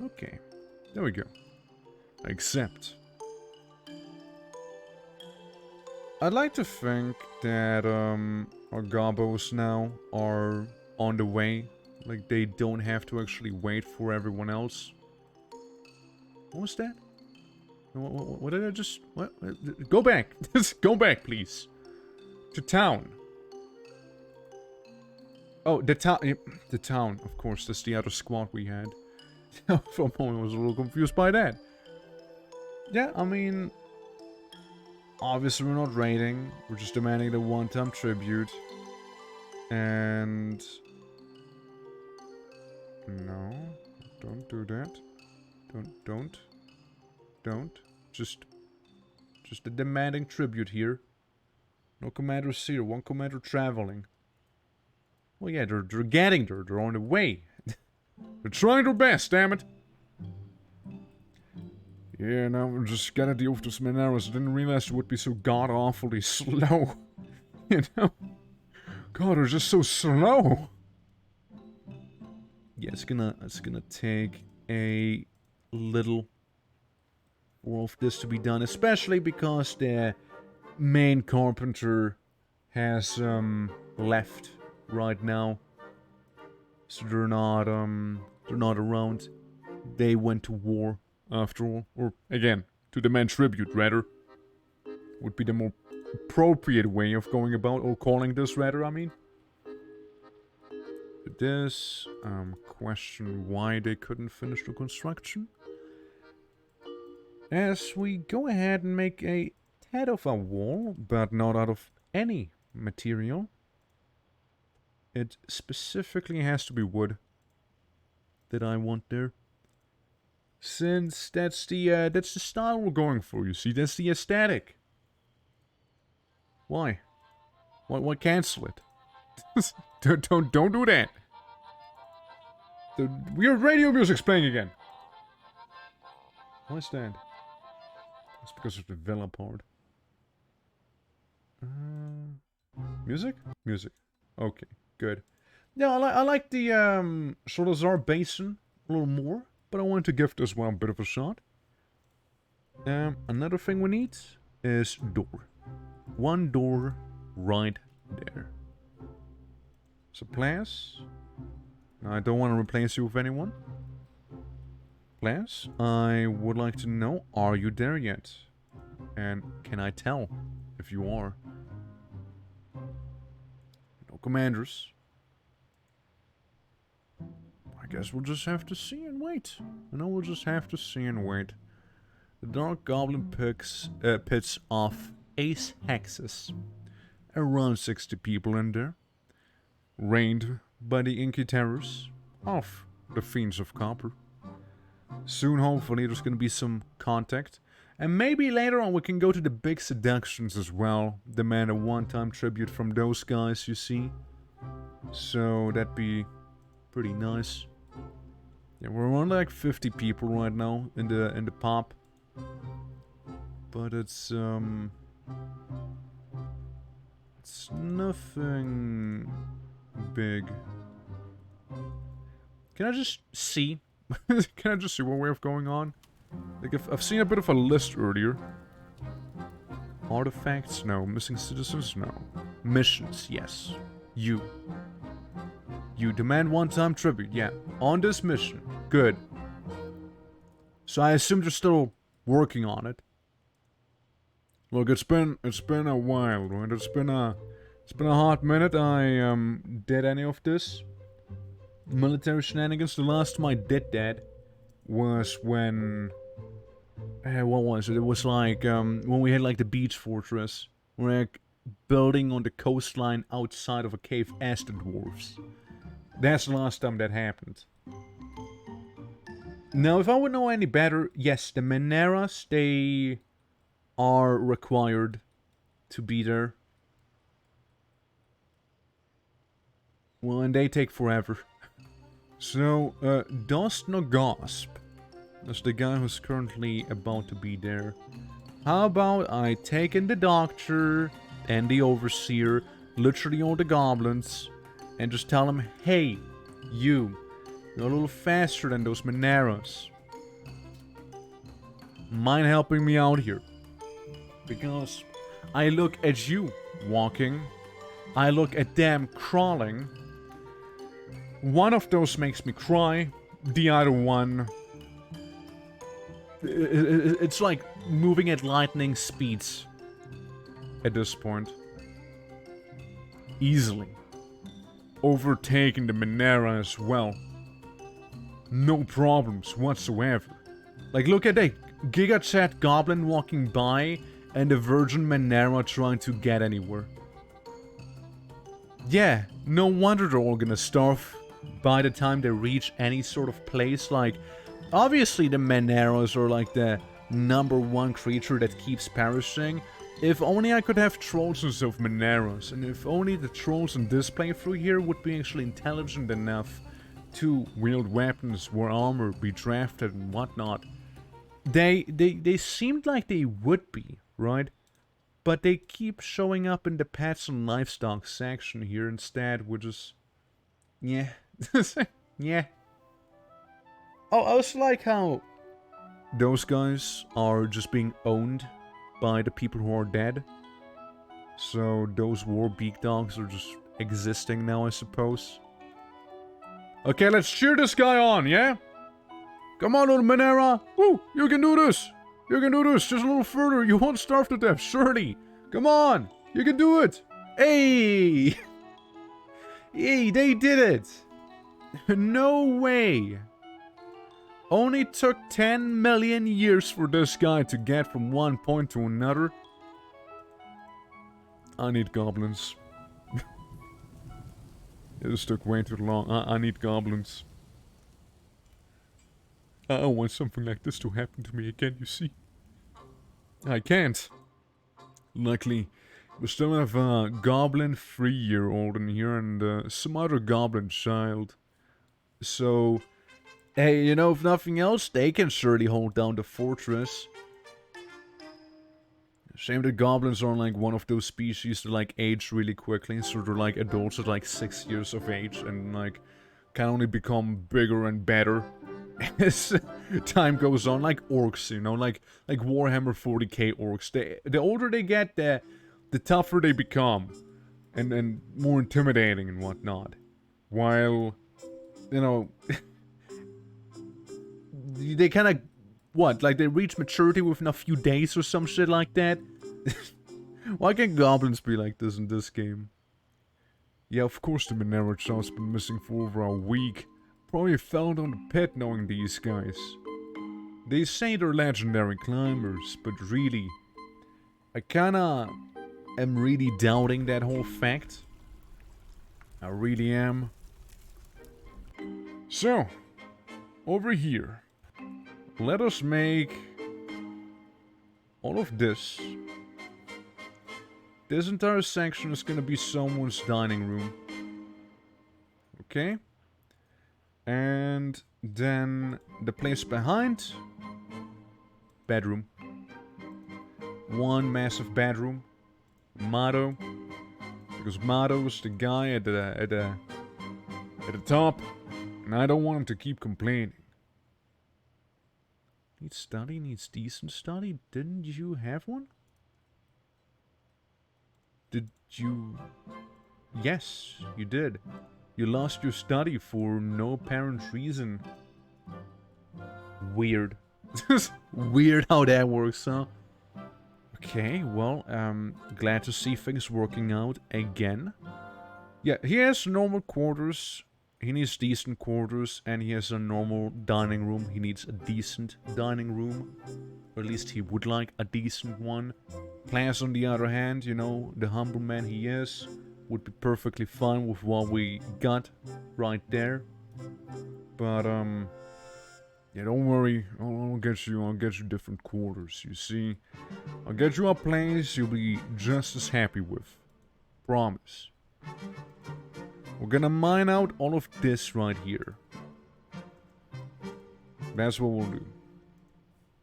Okay, there we go. Accept. I'd like to think that our gobos now are on the way. Like, they don't have to actually wait for everyone else. What was that? What did I just... What? Go back! Go back, please. To town. Oh, the town... The town, of course. That's the other squad we had. For a moment I was a little confused by that. Yeah, I mean... Obviously we're not raiding. We're just demanding the one-time tribute. And... No. Don't do that. Don't. Just a demanding tribute here. No commanders here. One commander traveling. Well, yeah, they're getting there. They're on the way. They're trying their best, damn it. Yeah, now we're just gotta deal with those Mineros. I didn't realize it would be so god-awfully slow. You know? God, they're just so slow. Yeah, it's gonna take a little for all of this to be done, especially because the main carpenter has left right now, so they're not around. They went to war after all, or again, to demand tribute rather. Would be the more appropriate way of going about, or calling this rather, I mean. This question why they couldn't finish the construction. As we go ahead and make a tad of a wall, but not out of any material. It specifically has to be wood that I want there. Since that's the style we're going for, you see, that's the aesthetic. Why? Why cancel it? don't do that. The weird radio music's playing again. Why is that? It's because of the villa part. Music? Music. Okay, good. Yeah, I like the Solazar Basin a little more, but I want to give this one a bit of a shot. Another thing we need is door. One door right there. So, Plas, I don't want to replace you with anyone. Plas, I would like to know, are you there yet? And can I tell if you are? No commanders. I guess we'll just have to see and wait. We'll just have to see and wait. The Dark Goblin pits off Ace Hexes. Around 60 people in there. Reigned by the Inky Terrors of the Fiends of Copper. Soon, hopefully, there's going to be some contact. And maybe later on we can go to the big seductions as well. Demand a one-time tribute from those guys, you see. So, that'd be pretty nice. Yeah, we're around like 50 people right now in the pop. But it's nothing big. Can I just see? Can I just see one way of going on? Like, I've seen a bit of a list earlier. Artifacts? No. Missing citizens? No. Missions? Yes. You demand one-time tribute. Yeah. On this mission. Good. So I assume they're still working on it. Look, it's been a while, right? It's been a hot minute. I did any of this military shenanigans. The last time I did that was when what was it? It was like when we had like the beach fortress. We're like building on the coastline outside of a cave as the dwarves. That's the last time that happened. Now, if I would know any better, yes, the Mineras, they are required to be there. Well, and they take forever. So, Dost no Gasp. That's the guy who's currently about to be there. How about I take in the Doctor and the Overseer, literally all the goblins, and just tell them, hey, you're a little faster than those Mineros. Mind helping me out here? Because I look at you walking. I look at them crawling. One of those makes me cry. The other one... It's like moving at lightning speeds. At this point. Easily. Overtaking the Monera as well. No problems whatsoever. Like, look at that Giga-Chat Goblin walking by and the Virgin Monera trying to get anywhere. Yeah, no wonder they're all gonna starve by the time they reach any sort of place. Like, obviously the Moneras are like the #1 creature that keeps perishing. If only I could have trolls instead of Moneras, and if only the trolls in this playthrough here would be actually intelligent enough to wield weapons, wear armor, be drafted and whatnot. They seemed like they would be, right? But they keep showing up in the pets and livestock section here instead, which is... yeah. Yeah. Oh, I also like how those guys are just being owned by the people who are dead. So those war beak dogs are just existing now, I suppose. Okay, let's cheer this guy on, yeah? Come on, little Monera. Woo, you can do this. You can do this. Just a little further. You won't starve to death, surely. Come on. You can do it. Hey. Hey, they did it. No way. Only took 10 million years for this guy to get from one point to another. I need goblins. This took way too long. I need goblins. I don't want something like this to happen to me again, you see. I can't. Luckily, we still have a goblin 3-year-old in here and some other goblin child. So, hey, you know, if nothing else, they can surely hold down the fortress. Shame that goblins are like one of those species that like age really quickly, so they're like adults at like 6 years of age and like can only become bigger and better as time goes on, like orcs, you know, like Warhammer 40k orcs. The older they get, the tougher they become, and more intimidating and whatnot. While, you know, they kind of, what, like they reach maturity within a few days or some shit like that? Why can't goblins be like this in this game? Yeah, of course the Monera child's been missing for over a week. Probably fell down the pit knowing these guys. They say they're legendary climbers, but really, I kinda am really doubting that whole fact. I really am. So, over here, let us make all of this. This entire section is gonna be someone's dining room. Okay? And then the place behind, bedroom. One massive bedroom. Motto, because Motto is the guy at the top, and I don't want him to keep complaining. Needs study, needs decent study. Didn't you have one? Did you? Yes, you did. You lost your study for no apparent reason. Weird. Weird how that works, huh? Okay, well, glad to see things working out again. Yeah, he has normal quarters. He needs decent quarters, and he has a normal dining room. He needs a decent dining room. Or at least he would like a decent one. Plas, on the other hand, you know, the humble man he is, would be perfectly fine with what we got right there. But, yeah, don't worry. I'll get you different quarters, you see. I'll get you a place you'll be just as happy with. Promise. We're gonna mine out all of this right here. That's what we'll do.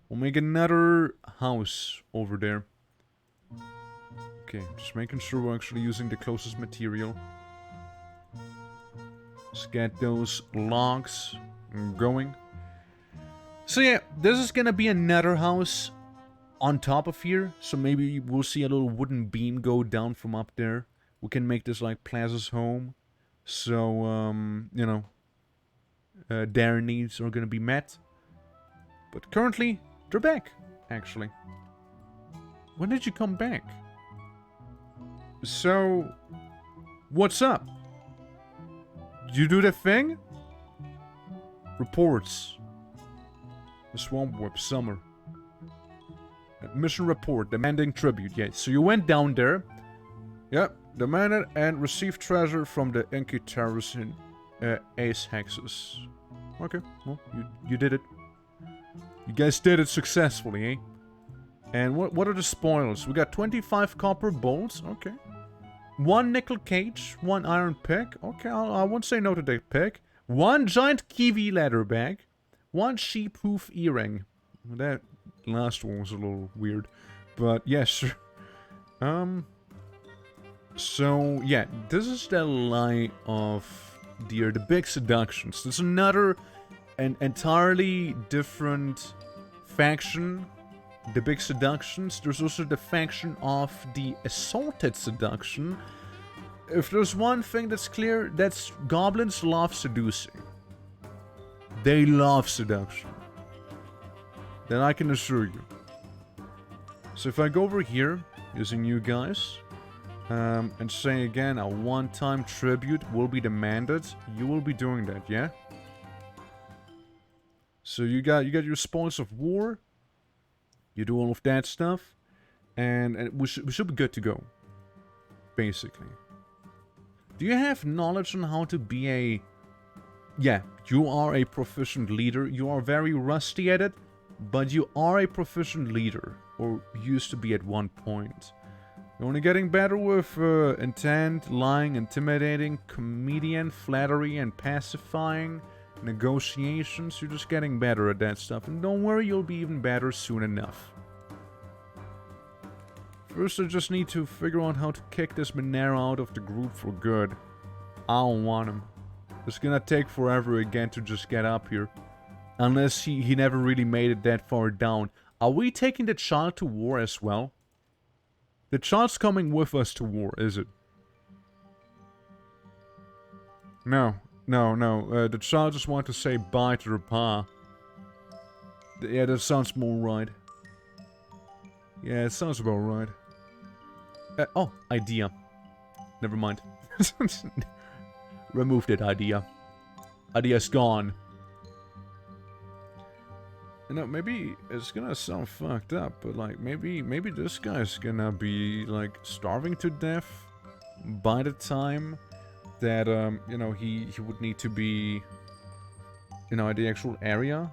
We'll make another house over there. Okay, just making sure we're actually using the closest material. Let's get those logs going. So yeah, this is gonna be another house. on top of here. So maybe we'll see a little wooden beam go down from up there. We can make this like Plaza's home. So, you know, their needs are gonna be met. But currently, they're back, actually. When did you come back? So, what's up? You do the thing? Reports. The Swamp Whip, Summer. Mission report, demanding tribute. Yeah, so you went down there. Yep, demanded and received treasure from the Enki terrorists in Ace Hexes. Okay, well, you did it. You guys did it successfully, eh? And what are the spoils? We got 25 copper bolts. Okay. 1 nickel cage, 1 iron pick. Okay, I won't say no to the pick. 1 giant kiwi leather bag. 1 sheep hoof earring. That last one was a little weird. But yes, sir. So, yeah, this is the lie of the Big Seductions. There's another, an entirely different faction. The Big Seductions. There's also the faction of the Assaulted Seduction. If there's one thing that's clear, that's goblins love seducing. They love seduction. That I can assure you. So if I go over here, using you guys, and say again, a one-time tribute will be demanded, you will be doing that, yeah? So you got your spoils of war. You do all of that stuff, and we should be good to go. Basically. Do you have knowledge on how to be a... Yeah, you are a proficient leader. You are very rusty at it, but you are a proficient leader. Or used to be at one point. You're only getting better with intent, lying, intimidating, comedian, flattery, and pacifying. Negotiations, you're just getting better at that stuff. And don't worry, you'll be even better soon enough. First, I just need to figure out how to kick this Monero out of the group for good. I don't want him. It's gonna take forever again to just get up here. Unless he never really made it that far down. Are we taking the child to war as well? The child's coming with us to war, is it? No. The child just wanted to say bye to her pa. Yeah, that sounds more right. Yeah, it sounds about right. Oh, idea. Never mind. Remove that idea. Idea's gone. You know, maybe it's gonna sound fucked up, but like, maybe this guy's gonna be, like, starving to death by the time that, you know, he would need to be, you know, at the actual area.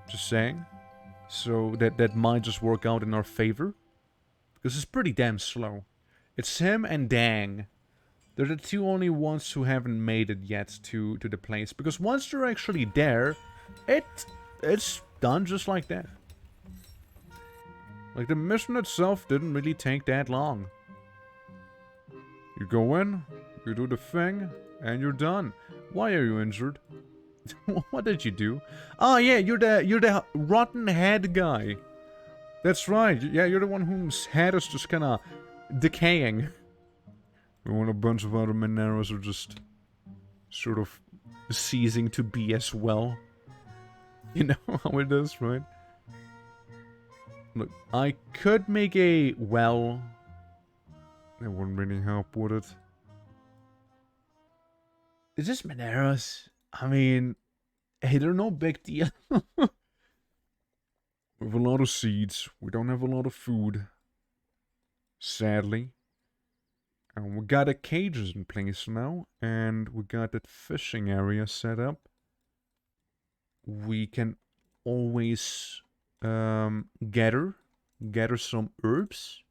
Just saying. So that might just work out in our favor. Because it's pretty damn slow. It's him and Dang. They're the two only ones who haven't made it yet to the place. Because once they're actually there, it's done just like that. Like, the mission itself didn't really take that long. You go in, you do the thing, and you're done. Why are you injured? What did you do? Oh yeah, you're the rotten head guy. That's right. Yeah, you're the one whose head is just kind of decaying. When a bunch of other Moneros are just sort of ceasing to be as well. You know how it is, right? Look, I could make a well. It wouldn't really help, would it? Is this Moneros? I mean, hey, they're no big deal. We have a lot of seeds. We don't have a lot of food. Sadly. And we got the cages in place now. And we got that fishing area set up. We can always gather some herbs.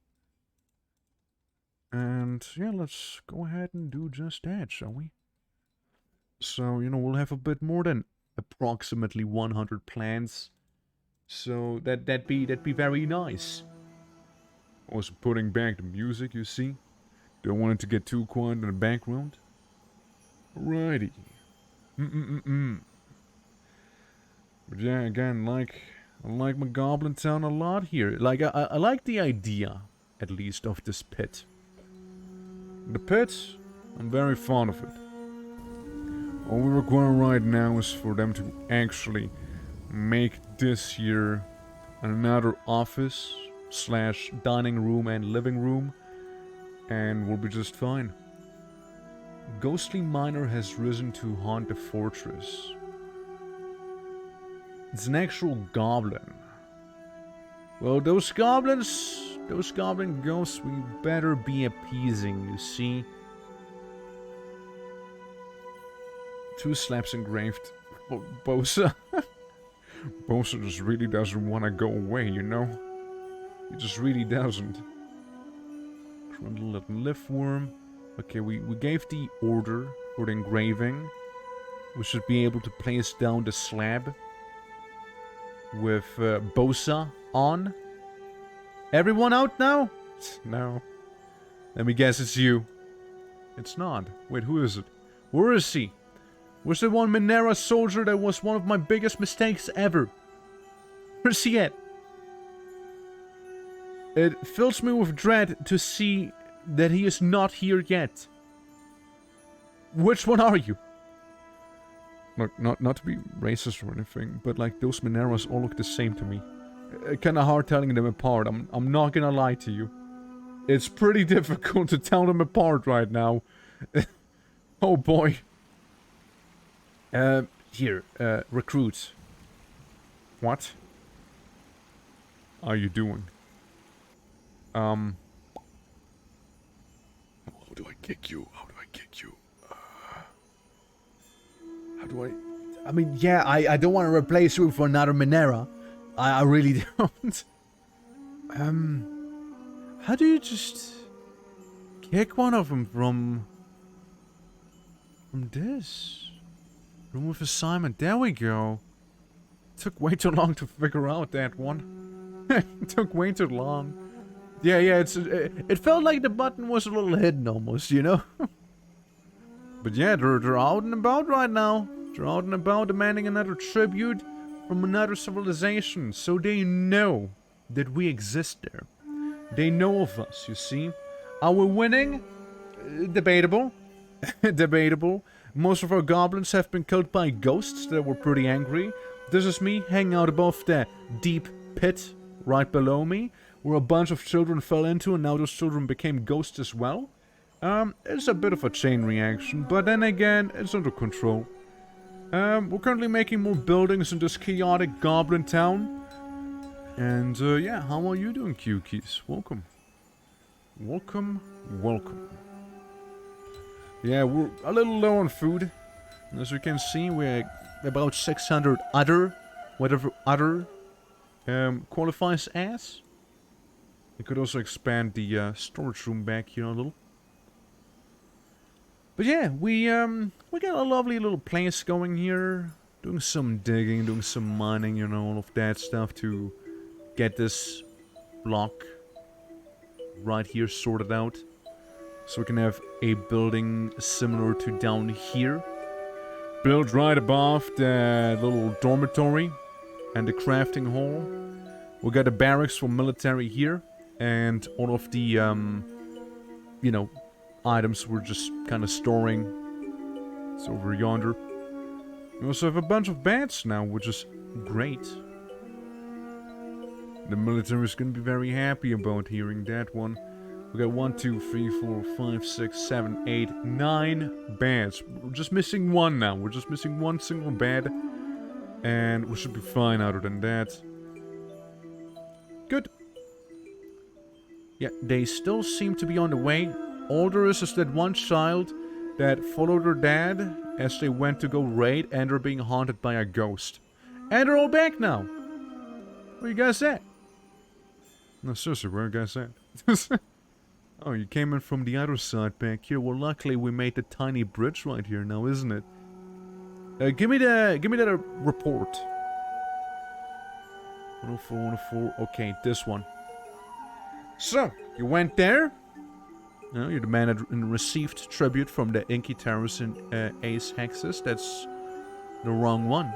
And yeah, let's go ahead and do just that, shall we? So, you know, we'll have a bit more than approximately 100 plants. So that'd be very nice. Also putting back the music, you see? Don't want it to get too quiet in the background. Alrighty. But yeah, again, like I like my Goblin town a lot here. Like, I like the idea, at least, of this pit. The pit, I'm very fond of it. All we require right now is for them to actually make this here another office / dining room and living room, and we'll be just fine. Ghostly miner has risen to haunt the fortress. It's an actual goblin. Well, those goblin ghosts, we better be appeasing, you see. 2 slaps engraved. Bosa. Bosa just really doesn't want to go away, you know? He just really doesn't. Trundle and liftworm. Okay, we gave the order for the engraving. We should be able to place down the slab with Bosa on. Everyone out now? No. Let me guess it's you. It's not. Wait, who is it? Where is he? Was the one Minera soldier that was one of my biggest mistakes ever? Where's he at? It fills me with dread to see that he is not here yet. Which one are you? Look, not to be racist or anything, but like those Mineras all look the same to me. Kinda hard telling them apart, I'm not gonna lie to you. It's pretty difficult to tell them apart right now. Oh boy. Here, recruit. What are you doing? How do I kick you? How do I kick you? How do I... I mean, yeah, I don't want to replace you for another Minera. I really don't. How do you just kick one of them from this? Room with assignment. There we go. Took way too long to figure out that one. It took way too long. Yeah, it felt like the button was a little hidden almost, you know? But yeah, they're out and about right now. They're out and about demanding another tribute from another civilization, so they know that we exist there. They know of us, you see. Are we winning? Debatable. Debatable. Most of our goblins have been killed by ghosts that were pretty angry. This is me hanging out above the deep pit right below me, where a bunch of children fell into, and now those children became ghosts as well. It's a bit of a chain reaction, but then again, it's under control. We're currently making more buildings in this chaotic goblin town. And, yeah, how are you doing, Q-Keys? Welcome. Welcome, welcome. Yeah, we're a little low on food. As you can see, we're about 600 other, whatever other qualifies as. We could also expand the storage room back here a little. But yeah, we got a lovely little place going here. Doing some digging, doing some mining, you know, all of that stuff to get this block right here sorted out. So we can have a building similar to down here. Built right above the little dormitory and the crafting hall. We got the barracks for military here. And all of the, you know, items we're just kind of storing. It's over yonder. We also have a bunch of beds now, which is great. The military is going to be very happy about hearing that one. We got 1, 2, 3, 4, 5, 6, 7, 8, 9 beds. We're just missing one now. We're just missing one single bed. And we should be fine other than that. Good. Yeah, they still seem to be on the way. All there is that one child that followed their dad as they went to go raid, and they're being haunted by a ghost. And they're all back now. Where you guys at? No, seriously, where you guys at? Oh, you came in from the other side back here. Well, luckily we made the tiny bridge right here now, isn't it? Give me that report. 104, 104. Okay, this one. So, you went there. You demanded and received tribute from the Inky Terrors and Ace Hexes. That's the wrong one.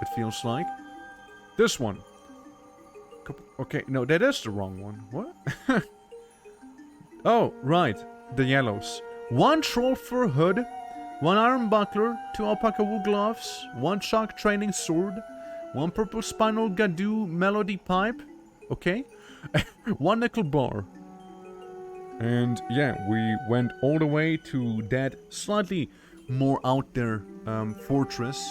It feels like. This one. Okay, no, that is the wrong one. What? Oh, right. The yellows. 1 troll fur hood, 1 iron buckler, 2 alpaca wool gloves, 1 chalk training sword, 1 purple spinal gadoo melody pipe. Okay. 1 nickel bar. And yeah, we went all the way to that slightly more out there fortress.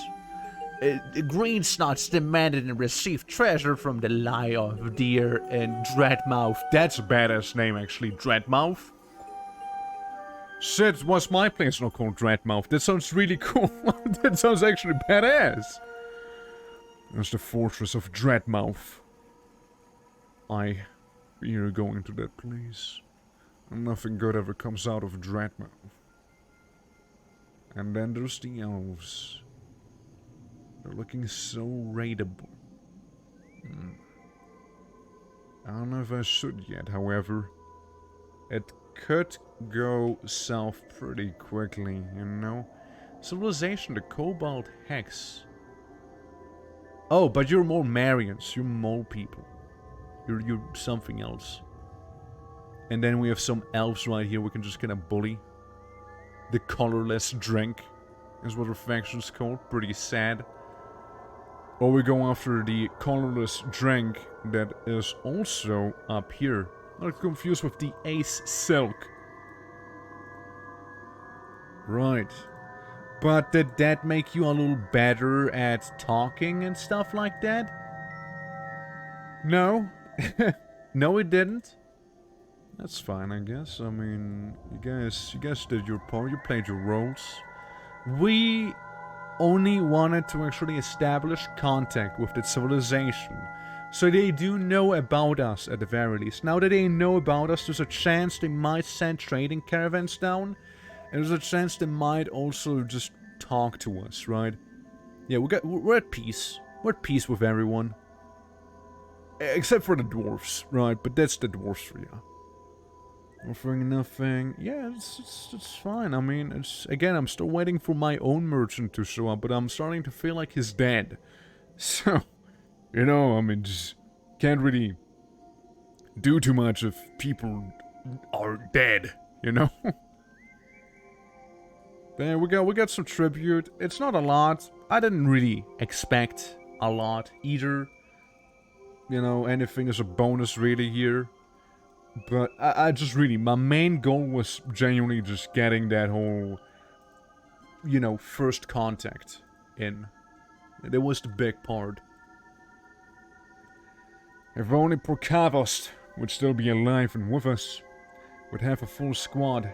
The green snots demanded and received treasure from the lie of deer and Dreadmouth. That's a badass name, actually, Dreadmouth. Shit, what's my place not called Dreadmouth? That sounds really cool. That sounds actually badass. There's the fortress of Dreadmouth. I fear going to that place. Nothing good ever comes out of Dreadmouth. And then there's the elves. They're looking so raidable. I don't know if I should yet, however. It could go south pretty quickly, you know? Civilization, the Cobalt Hex. Oh, but you're more Marians. You're mole people. You're something else. And then we have some elves right here we can just kind of bully. The colorless drink is what our faction's called. Pretty sad. Or we go after the colorless drink that is also up here. Not confused with the Ace Silk. Right. But did that make you a little better at talking and stuff like that? No. No, it didn't. That's fine, I guess. I mean, you guys did your part. You played your roles. We only wanted to actually establish contact with the civilization. So they do know about us at the very least. Now that they know about us, there's a chance they might send trading caravans down. And there's a chance they might also just talk to us, right? Yeah, we're at peace. We're at peace with everyone. Except for the dwarves, right? But that's the dwarves for you. Offering nothing. Yeah, it's fine. I mean, again, I'm still waiting for my own merchant to show up, but I'm starting to feel like he's dead. So, you know, I mean, just can't really do too much if people are dead, you know? Then we got some tribute. It's not a lot. I didn't really expect a lot either. You know, anything is a bonus really here. But I just really, my main goal was genuinely just getting that whole, you know, first contact in. That was the big part. If only Porcavost would still be alive and with us, we'd have a full squad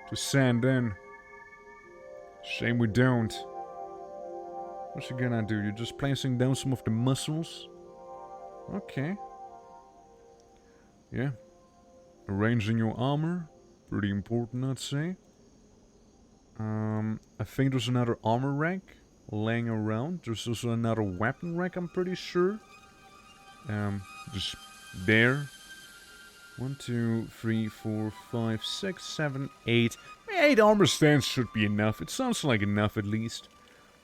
to send in. Shame we don't. What's you gonna do? You're just placing down some of the muscles? Okay. Yeah. Arranging your armor. Pretty important, I'd say. I think there's another armor rack laying around. There's also another weapon rack, I'm pretty sure. Just there. 1, 2, 3, 4, 5, 6, 7, 8. 8 armor stands should be enough. It sounds like enough at least.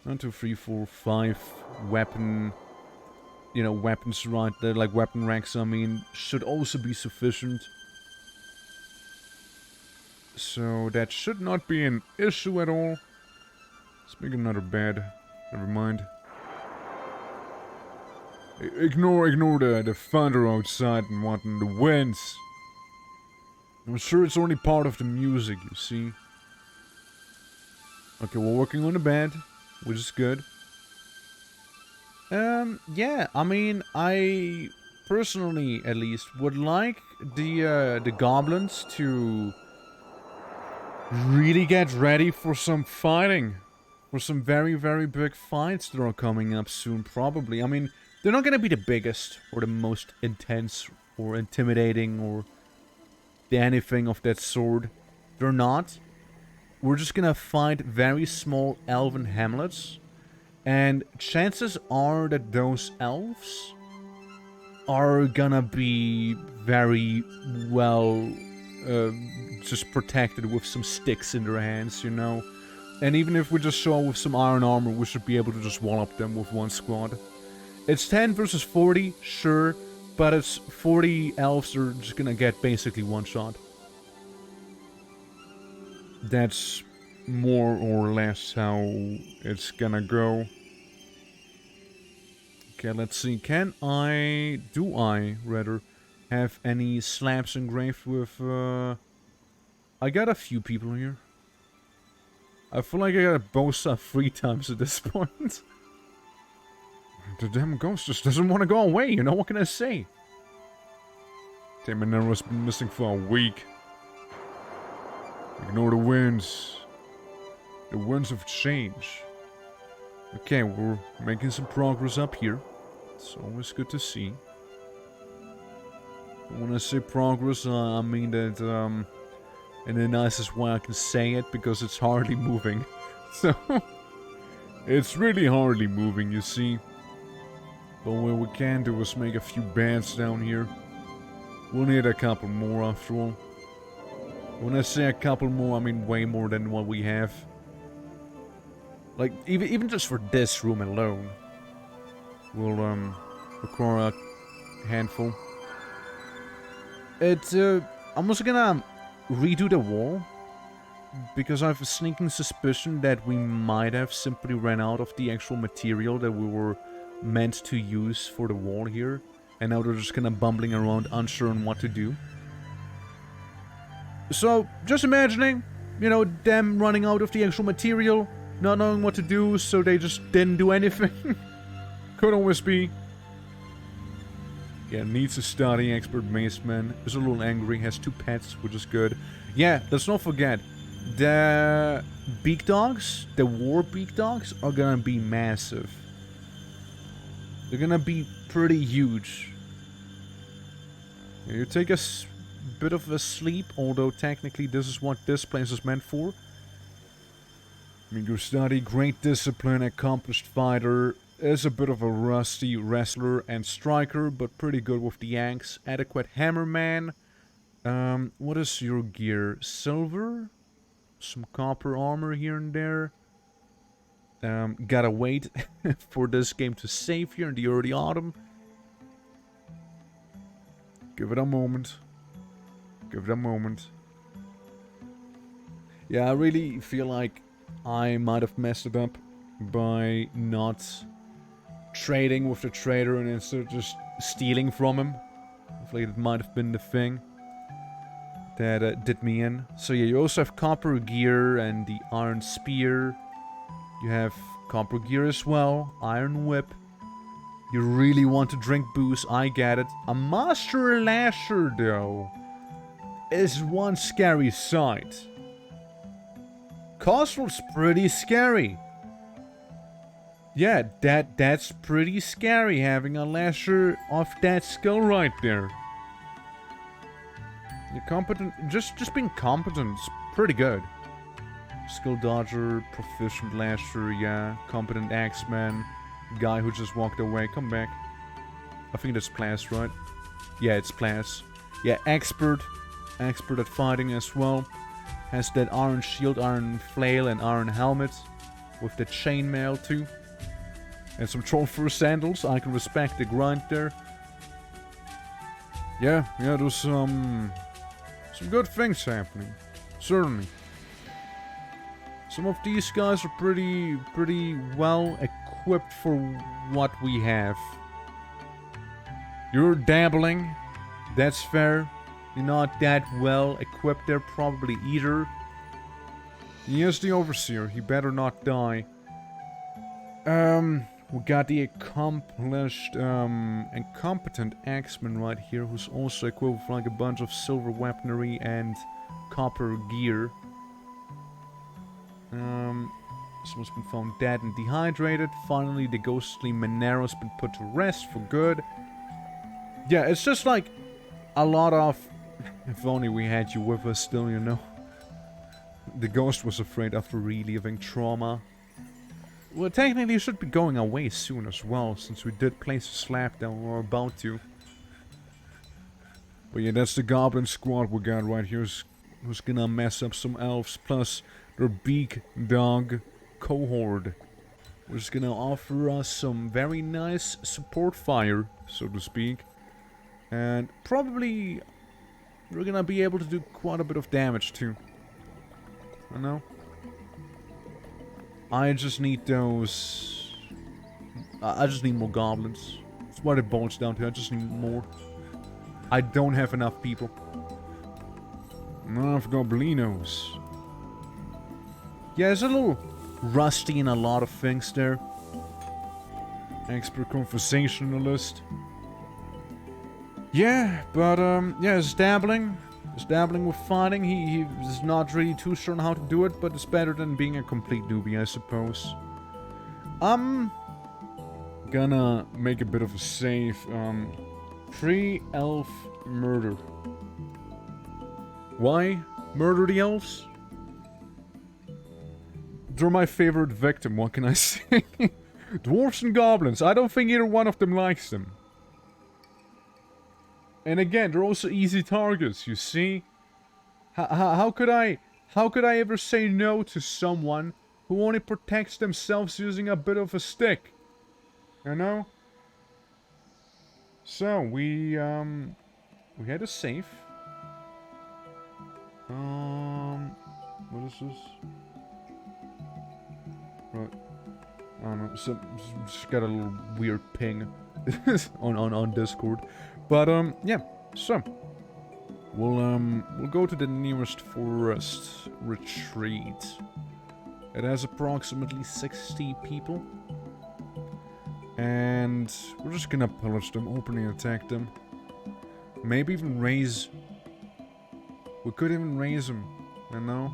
1, 2, 3, 4, 5 weapon. You know, weapons right there, like weapon racks, I mean, should also be sufficient. So that should not be an issue at all. Let's make another bed. Never mind. Ignore the thunder outside and whatnot, the winds. I'm sure it's only part of the music, you see. Okay, we're working on the bed, which is good. Yeah, I mean, I personally, at least, would like the goblins to really get ready for some fighting. For some very, very big fights that are coming up soon, probably. I mean, they're not gonna be the biggest, or the most intense, or intimidating, or anything of that sort. They're not. We're just gonna fight very small elven hamlets. And chances are that those elves are gonna be very well just protected with some sticks in their hands, you know. And even if we just show up with some iron armor, we should be able to just wall up them with one squad. It's 10 versus 40, sure, but it's 40 elves are just gonna get basically one shot. That's more or less how it's gonna go. Okay, let's see. Do I, rather, have any slabs engraved with, I got a few people here. I feel like I gotta boast up 3 times at this point. The damn ghost just doesn't want to go away, You know, what can I say? Damn, Minero's been missing for a week. Ignore the winds. The winds of change. Okay, we're making some progress up here. It's always good to see. When I say progress, I mean that, in the nicest way I can say it, because it's hardly moving. So, it's really hardly moving, you see. But what we can do is make a few beds down here. We'll need a couple more after all. When I say a couple more, I mean way more than what we have. like, even just for this room alone, We'll, require a handful. I'm also gonna redo the wall, because I have a sneaking suspicion that we might have simply ran out of the actual material that we were meant to use for the wall here, and now they're just kind of bumbling around, unsure on what to do. So, just imagining, you know, them running out of the actual material, not knowing what to do, so they just didn't do anything. Could always be. Yeah, needs a study, expert maceman. Is a little angry, has 2 pets, which is good. Yeah, let's not forget, the beak dogs, the war beak dogs, are gonna be massive. They're gonna be pretty huge. Yeah, you take a bit of a sleep, although technically this is what this place is meant for. I mean, your study, great discipline, accomplished fighter, is a bit of a rusty wrestler and striker, but pretty good with the axe. Adequate hammerman. What is your gear? Silver? Some copper armor here and there. Gotta wait for this game to save here in the early autumn. Give it a moment. Give it a moment. Yeah, I really feel like I might have messed it up by not trading with the trader and instead of just stealing from him. I feel like it might have been the thing that did me in. So yeah, you also have copper gear and the iron spear. You have copper gear as well, iron whip. You really want to drink booze, I get it. A master lasher, though, is one scary sight. Castle's pretty scary. Yeah, that's pretty scary, having a lasher of that skill right there. You're competent, just being competent is pretty good. Skill dodger, proficient lasher, yeah. Competent axeman, guy who just walked away, come back. I think that's Plas, right? Yeah, it's Plas. Yeah, expert at fighting as well. Has that iron shield, iron flail, and iron helmet. With the chainmail too. And some troll fur sandals, I can respect the grind there. Yeah, there's some good things happening. Certainly. Some of these guys are pretty well equipped for what we have. You're dabbling, that's fair. You're not that well equipped there, probably either. He is the overseer, he better not die. We got the accomplished and competent axeman right here, who's also equipped with like a bunch of silver weaponry and copper gear. Someone's been found dead and dehydrated. Finally, the ghostly Monero's been put to rest for good. Yeah, it's just like a lot of... If only we had you with us still, you know. The ghost was afraid after reliving trauma. Well, technically you should be going away soon as well, since we did place a slab down, or about to. But yeah, that's the goblin squad we got right here, who's gonna mess up some elves, plus their beak dog cohort. We're just gonna offer us some very nice support fire, so to speak. And probably we're gonna be able to do quite a bit of damage too. I know. I just need those... I just need more goblins. That's what it boils down to. I just need more. I don't have enough people. Enough goblinos. Yeah, it's a little rusty in a lot of things there. Expert conversationalist. Yeah, but yeah, it's dabbling. It's dabbling with fighting. He's not really too sure on how to do it, but it's better than being a complete newbie, I suppose. I'm gonna make a bit of a save. Pre-elf murder. Why murder the elves? They're my favorite victim, what can I say? Dwarves and goblins, I don't think either one of them likes them. And again, they're also easy targets, you see? How could I ever say no to someone who only protects themselves using a bit of a stick? You know? So, we had a safe. What is this? Right. I don't know, just got a little weird ping on Discord. But, yeah, so we'll go to the nearest forest retreat. It has approximately 60 people. And we're just gonna pillage them, openly attack them. Maybe even raise... We could even raise them, you know?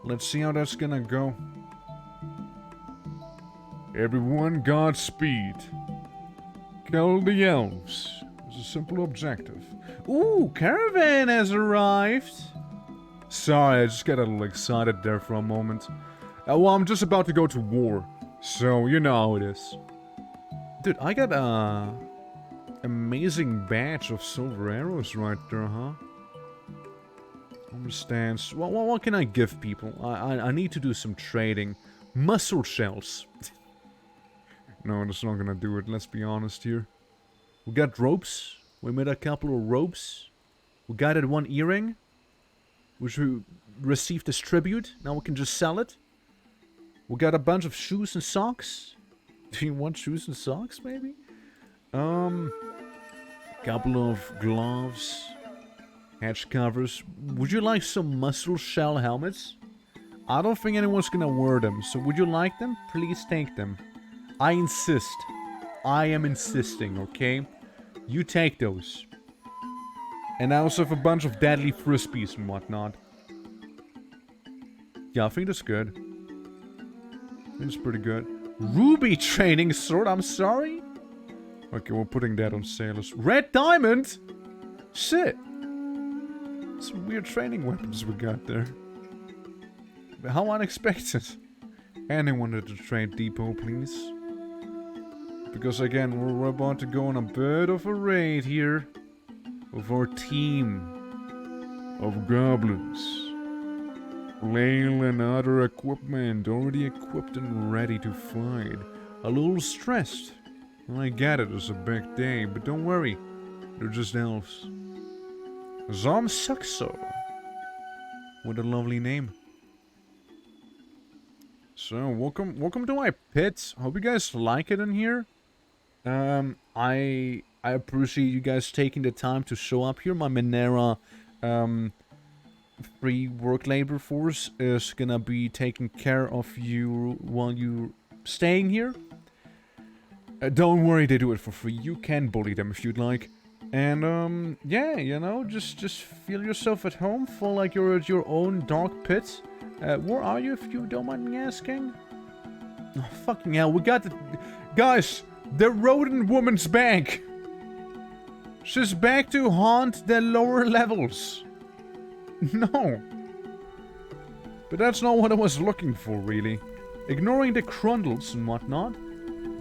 Let's see how that's gonna go. Everyone, Godspeed. Kill the elves. It's a simple objective. Ooh, caravan has arrived. Sorry, I just got a little excited there for a moment. Well, I'm just about to go to war. So, you know how it is. Dude, I got a amazing batch of silver arrows right there, huh? Understands. Well, what can I give people? I need to do some trading. Muscle shells. No, that's not gonna do it, let's be honest here. We got ropes. We made a couple of ropes. We got it one earring, which we received as tribute. Now we can just sell it. We got a bunch of shoes and socks. Do you want shoes and socks, maybe? Couple of gloves. Hatch covers. Would you like some muscle shell helmets? I don't think anyone's gonna wear them, so would you like them? Please take them. I insist. I am insisting, okay? You take those. And I also have a bunch of deadly frisbees and whatnot. Yeah, I think that's good. I think it's pretty good. Ruby training sword, I'm sorry? Okay, we're putting that on sale. Red diamond? Shit. Some weird training weapons we got there. How unexpected. Anyone at the trade depot, please. Because again, we're about to go on a bit of a raid here. With our team of goblins. Flail and other equipment already equipped and ready to fight. A little stressed. I get it, it's a big day, but don't worry. They're just elves. Zom Saxo. What a lovely name. So, welcome to my pit. Hope you guys like it in here. I appreciate you guys taking the time to show up here. My Minera, free work labor force is gonna be taking care of you while you're staying here. Don't worry, they do it for free. You can bully them if you'd like. And, yeah, you know, just feel yourself at home. Feel like you're at your own dark pit. Where are you, if you don't mind me asking? Oh, fucking hell, we got the... Guys, the rodent woman's back. She's back to haunt the lower levels. No. But that's not what I was looking for, really. Ignoring the crundles and whatnot.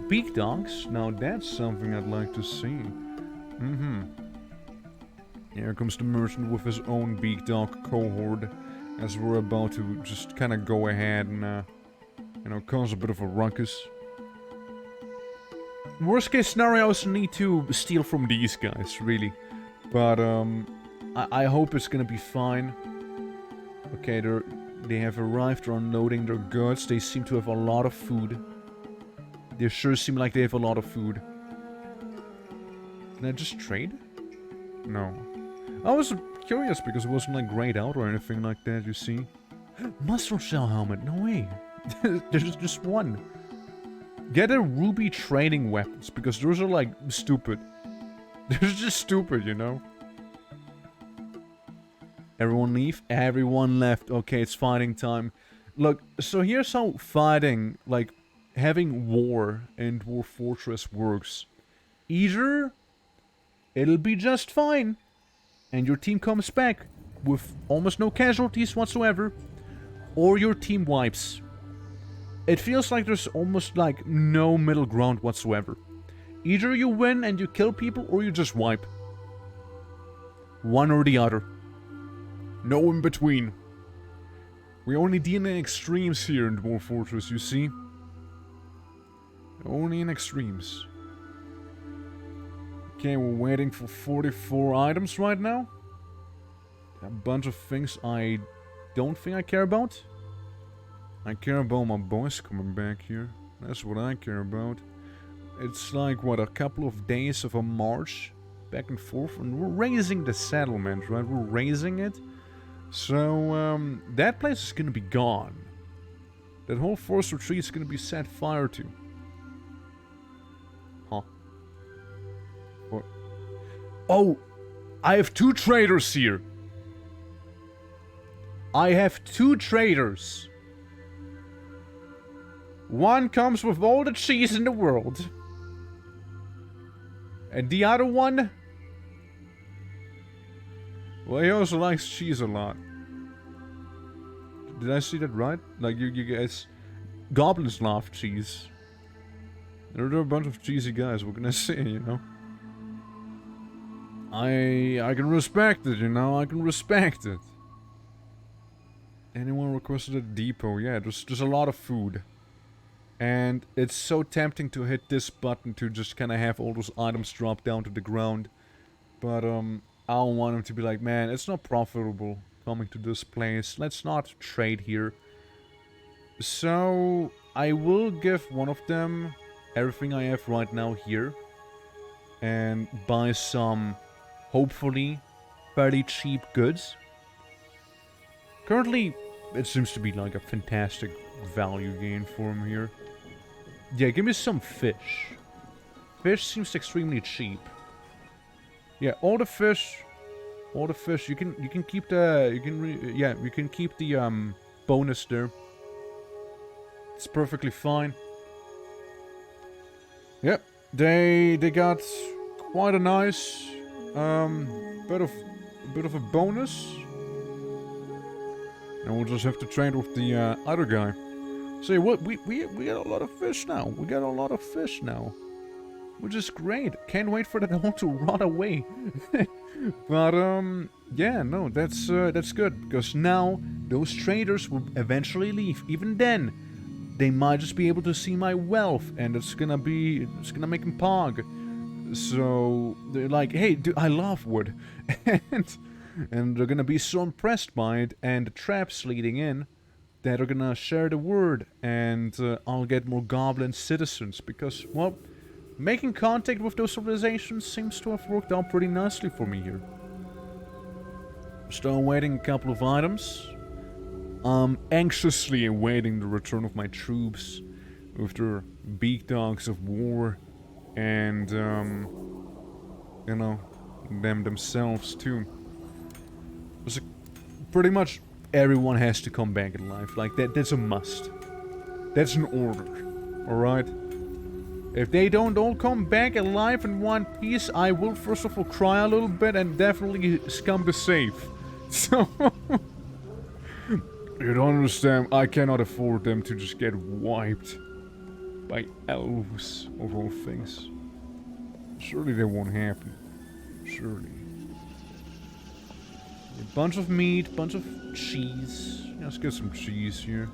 Beak dogs, now that's something I'd like to see. Here comes the merchant with his own beak dog cohort. As we're about to just kind of go ahead and You know, cause a bit of a ruckus. Worst case scenario, I also need to steal from these guys, really. But, I hope it's gonna be fine. Okay, they have arrived, they're unloading their goods. They seem to have a lot of food. They sure seem like they have a lot of food. Can I just trade? No. I was curious because it wasn't like grayed out or anything like that, you see. Muscle shell helmet, no way. There's just one. Get a ruby trading weapons because those are like stupid. They're just stupid, you know. Everyone leave? Everyone left. Okay, it's fighting time. Look, so here's how fighting, like, having war in Dwarf Fortress works. Either it'll be just fine, and your team comes back with almost no casualties whatsoever, or your team wipes. It feels like there's almost, like, no middle ground whatsoever. Either you win and you kill people, or you just wipe. One or the other. No in between. We only deal in extremes here in Dwarf Fortress, you see? Only in extremes. Okay, we're waiting for 44 items right now. A bunch of things I don't think I care about. I care about my boys coming back here. That's what I care about. It's like, what, a couple of days of a march back and forth. And we're raising the settlement, right? We're raising it. So, that place is gonna be gone. That whole forest retreat is gonna be set fire to. Huh. What? Oh! I have 2 traders here! I have 2 traders! One comes with all the cheese in the world. And the other one... well, he also likes cheese a lot. Did I see that right? Like, you guys... Goblins love cheese. They're a bunch of cheesy guys, what can I say, you know? I can respect it, you know? I can respect it. Anyone requested a depot? Yeah, there's a lot of food. And it's so tempting to hit this button to just kind of have all those items drop down to the ground. But, I don't want him to be like, man, it's not profitable coming to this place. Let's not trade here. So, I will give one of them everything I have right now here. And buy some, hopefully, fairly cheap goods. Currently, it seems to be like a fantastic value gain for him here. Yeah, give me some fish. Fish seems extremely cheap. Yeah, all the fish, you can keep the, you can keep the, bonus there. It's perfectly fine. Yep, they got quite a nice, bit of a bonus. And we'll just have to trade with the, other guy. Say what, we got a lot of fish now. We got a lot of fish now. Which is great. Can't wait for that all to rot away. But, yeah, no, that's good. Because now, those traders will eventually leave. Even then, they might just be able to see my wealth. And it's gonna make them pog. So, they're like, hey, dude, I love wood. and they're gonna be so impressed by it. And the traps leading in, that are gonna share the word. And I'll get more goblin citizens. Because, well... making contact with those civilizations seems to have worked out pretty nicely for me here. Still awaiting a couple of items. Anxiously awaiting the return of my troops with their beak dogs of war and, you know, them themselves too. So pretty much everyone has to come back in life. Like, that's a must. That's an order. Alright? If they don't all come back alive in one piece, I will first of all cry a little bit and definitely scum the safe. So... you don't understand, I cannot afford them to just get wiped by elves, of all things. Surely that won't happen. Surely. A bunch of meat, bunch of cheese. Let's get some cheese here.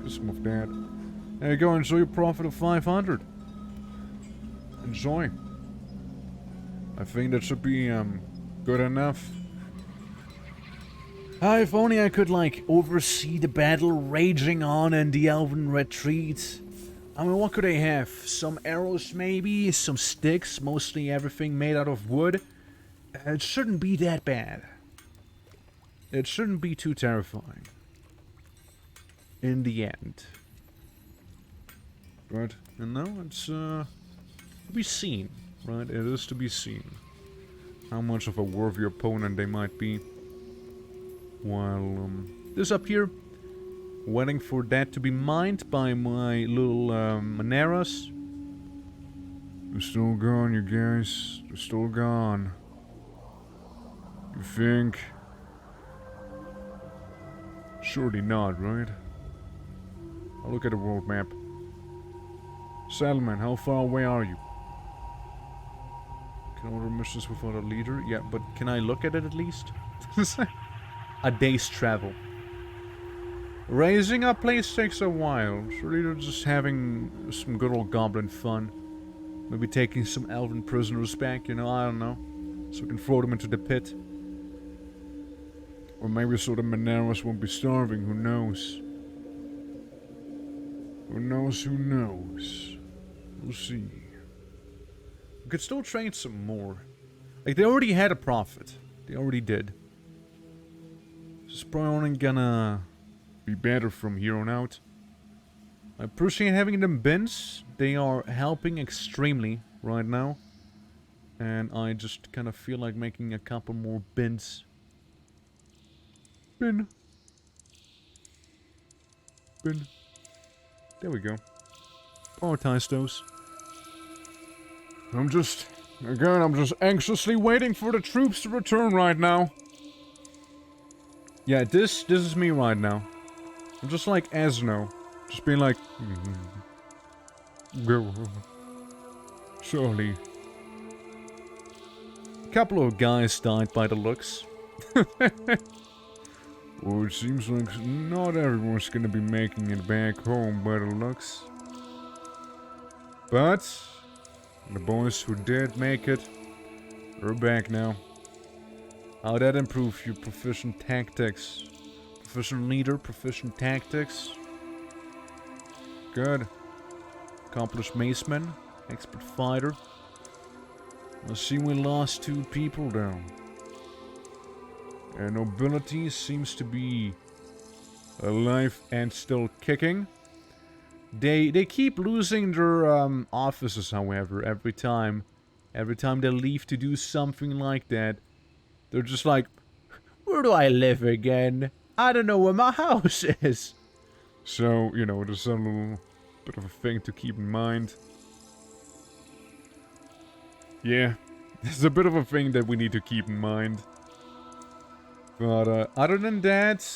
Get some of that. There you go, enjoy your profit of 500. Enjoy. I think that should be, good enough. If only I could, like, oversee the battle raging on in the Elven retreat. I mean, what could I have? Some arrows, maybe? Some sticks? Mostly everything made out of wood? It shouldn't be that bad. It shouldn't be too terrifying. In the end. But, you know, it's, to be seen, right? It is to be seen. How much of a worthy opponent they might be. While, this up here, waiting for that to be mined by my little, Maneras. they're still gone, you guys. They're still gone. You think? Surely not, right? I'll look at the world map. Settlement, how far away are you? Can order missions without a leader? Yeah, but Can I look at it at least? A day's travel. Raising a place takes a while. Surely they're just having some good old goblin fun. Maybe taking some elven prisoners back, you know, I don't know. So we can throw them into the pit. or maybe so the Maneras won't be starving, who knows? Who knows, who knows? We'll see. We could still train some more. Like, they already had a profit. They already did. This is probably only gonna be better from here on out. I appreciate having them bins. They are helping extremely right now. And I just kind of feel like making a couple more bins. Bin. Bin. There we go. Prioritize those. I'm just anxiously waiting for the troops to return right now. Yeah, this is me right now. I'm just like Asno. Just being like... Go. Surely. A couple of guys died by the looks. Well, it seems like not everyone's gonna be making it back home by the looks. But the boys who did make it are back now. How'd that improve your proficient tactics? Proficient leader, proficient tactics. Good. Accomplished maceman, expert fighter. I see we lost 2 people down. And nobility seems to be alive and still kicking. They keep losing their offices, however, every time. Every time they leave to do something like that. They're just like, where do I live again? I don't know where my house is. So, you know, there's a little bit of a thing to keep in mind. Yeah, there's a bit of a thing that we need to keep in mind. But other than that,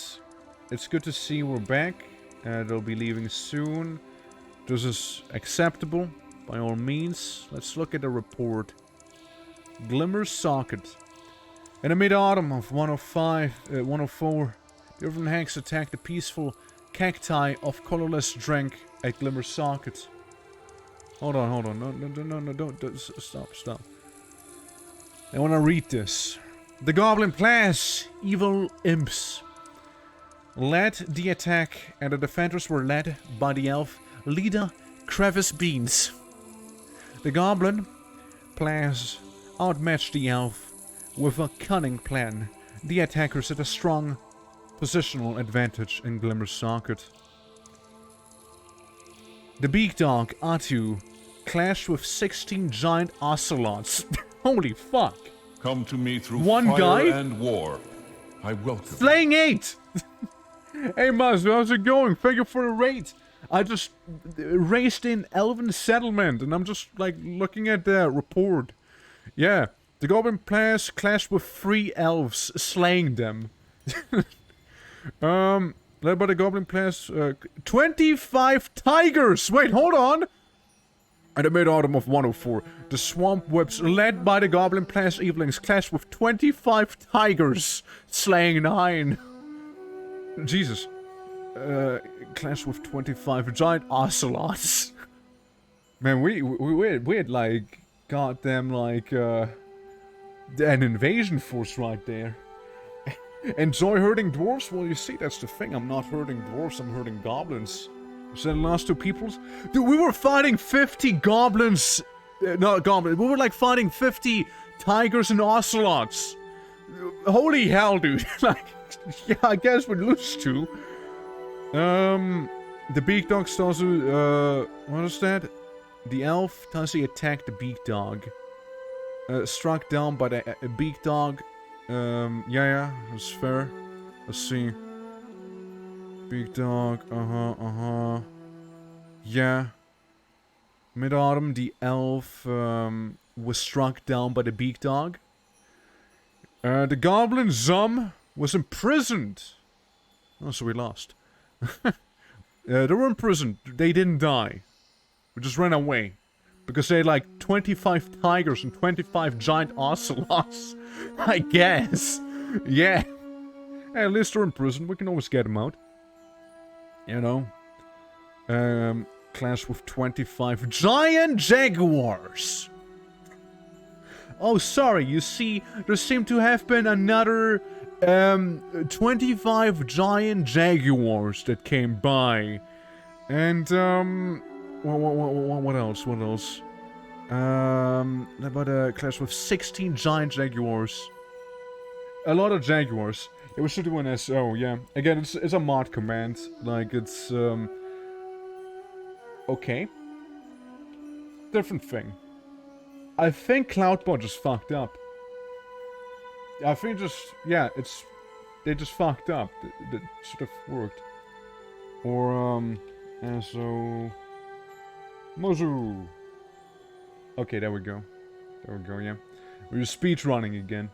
it's good to see we're back. They'll be leaving soon. This is acceptable, by all means. Let's look at the report. Glimmer Socket. In the mid-autumn of 104, the Urban Hags attacked the peaceful cacti of colorless drink at Glimmer Socket. Hold on. No, don't, stop. I want to read this. The Goblin Class, evil imps, led the attack, and the defenders were led by the elf leader Crevice Beans. The Goblin Class outmatched the elf with a cunning plan. The attackers had a strong positional advantage in Glimmer Socket. The Beak Dog, Atu, clashed with 16 giant ocelots. Holy fuck. Come to me through One fire guy? and war. I welcome you. Slaying 8! Hey Maz, how's it going? Thank you for the raid. I just raced in Elven Settlement, and I'm just like looking at the report. Yeah, the Goblin Class clashed with 3 elves, slaying them. Led by the Goblin Class, 25 tigers! Wait, hold on! In the mid-autumn of 104, the Swamp Whips, led by the Goblin Class Evelings, clashed with 25 tigers, slaying 9. Jesus. clash with 25 giant ocelots. Man, we had like, goddamn, like, an invasion force right there. Enjoy hurting dwarves? Well, you see, that's the thing. I'm not hurting dwarves, I'm hurting goblins. Is that the last two peoples? Dude, we were fighting 50 goblins. Not goblins. We were like fighting 50 tigers and ocelots. Holy hell, dude. Like, yeah, I guess we'd lose too. The beak dog does, what is that? The elf does he attack the beak dog. Struck down by the beak dog. Yeah, that's fair. Let's see. Beak dog, yeah. Mid-autumn, the elf, was struck down by the beak dog. The goblin Zum was imprisoned. Oh, so we lost. They were imprisoned. They didn't die. We just ran away. Because they had like 25 tigers and 25 giant ocelots. I guess. Yeah. Hey, at least they're in prison. We can always get them out. You know. Clash with 25 giant jaguars. Oh, sorry. You see, there seemed to have been another 25 giant jaguars that came by. And, what else? What else? About a clash with 16 giant jaguars. A lot of jaguars. Yeah, we should do an SO, yeah. Again, it's a mod command. Like, it's, okay. Different thing. I think Cloudbot just fucked up. I think just, yeah, they just fucked up. That should have worked. Or, SO... Mozu! Okay, there we go. There we go, yeah. We're speed running again.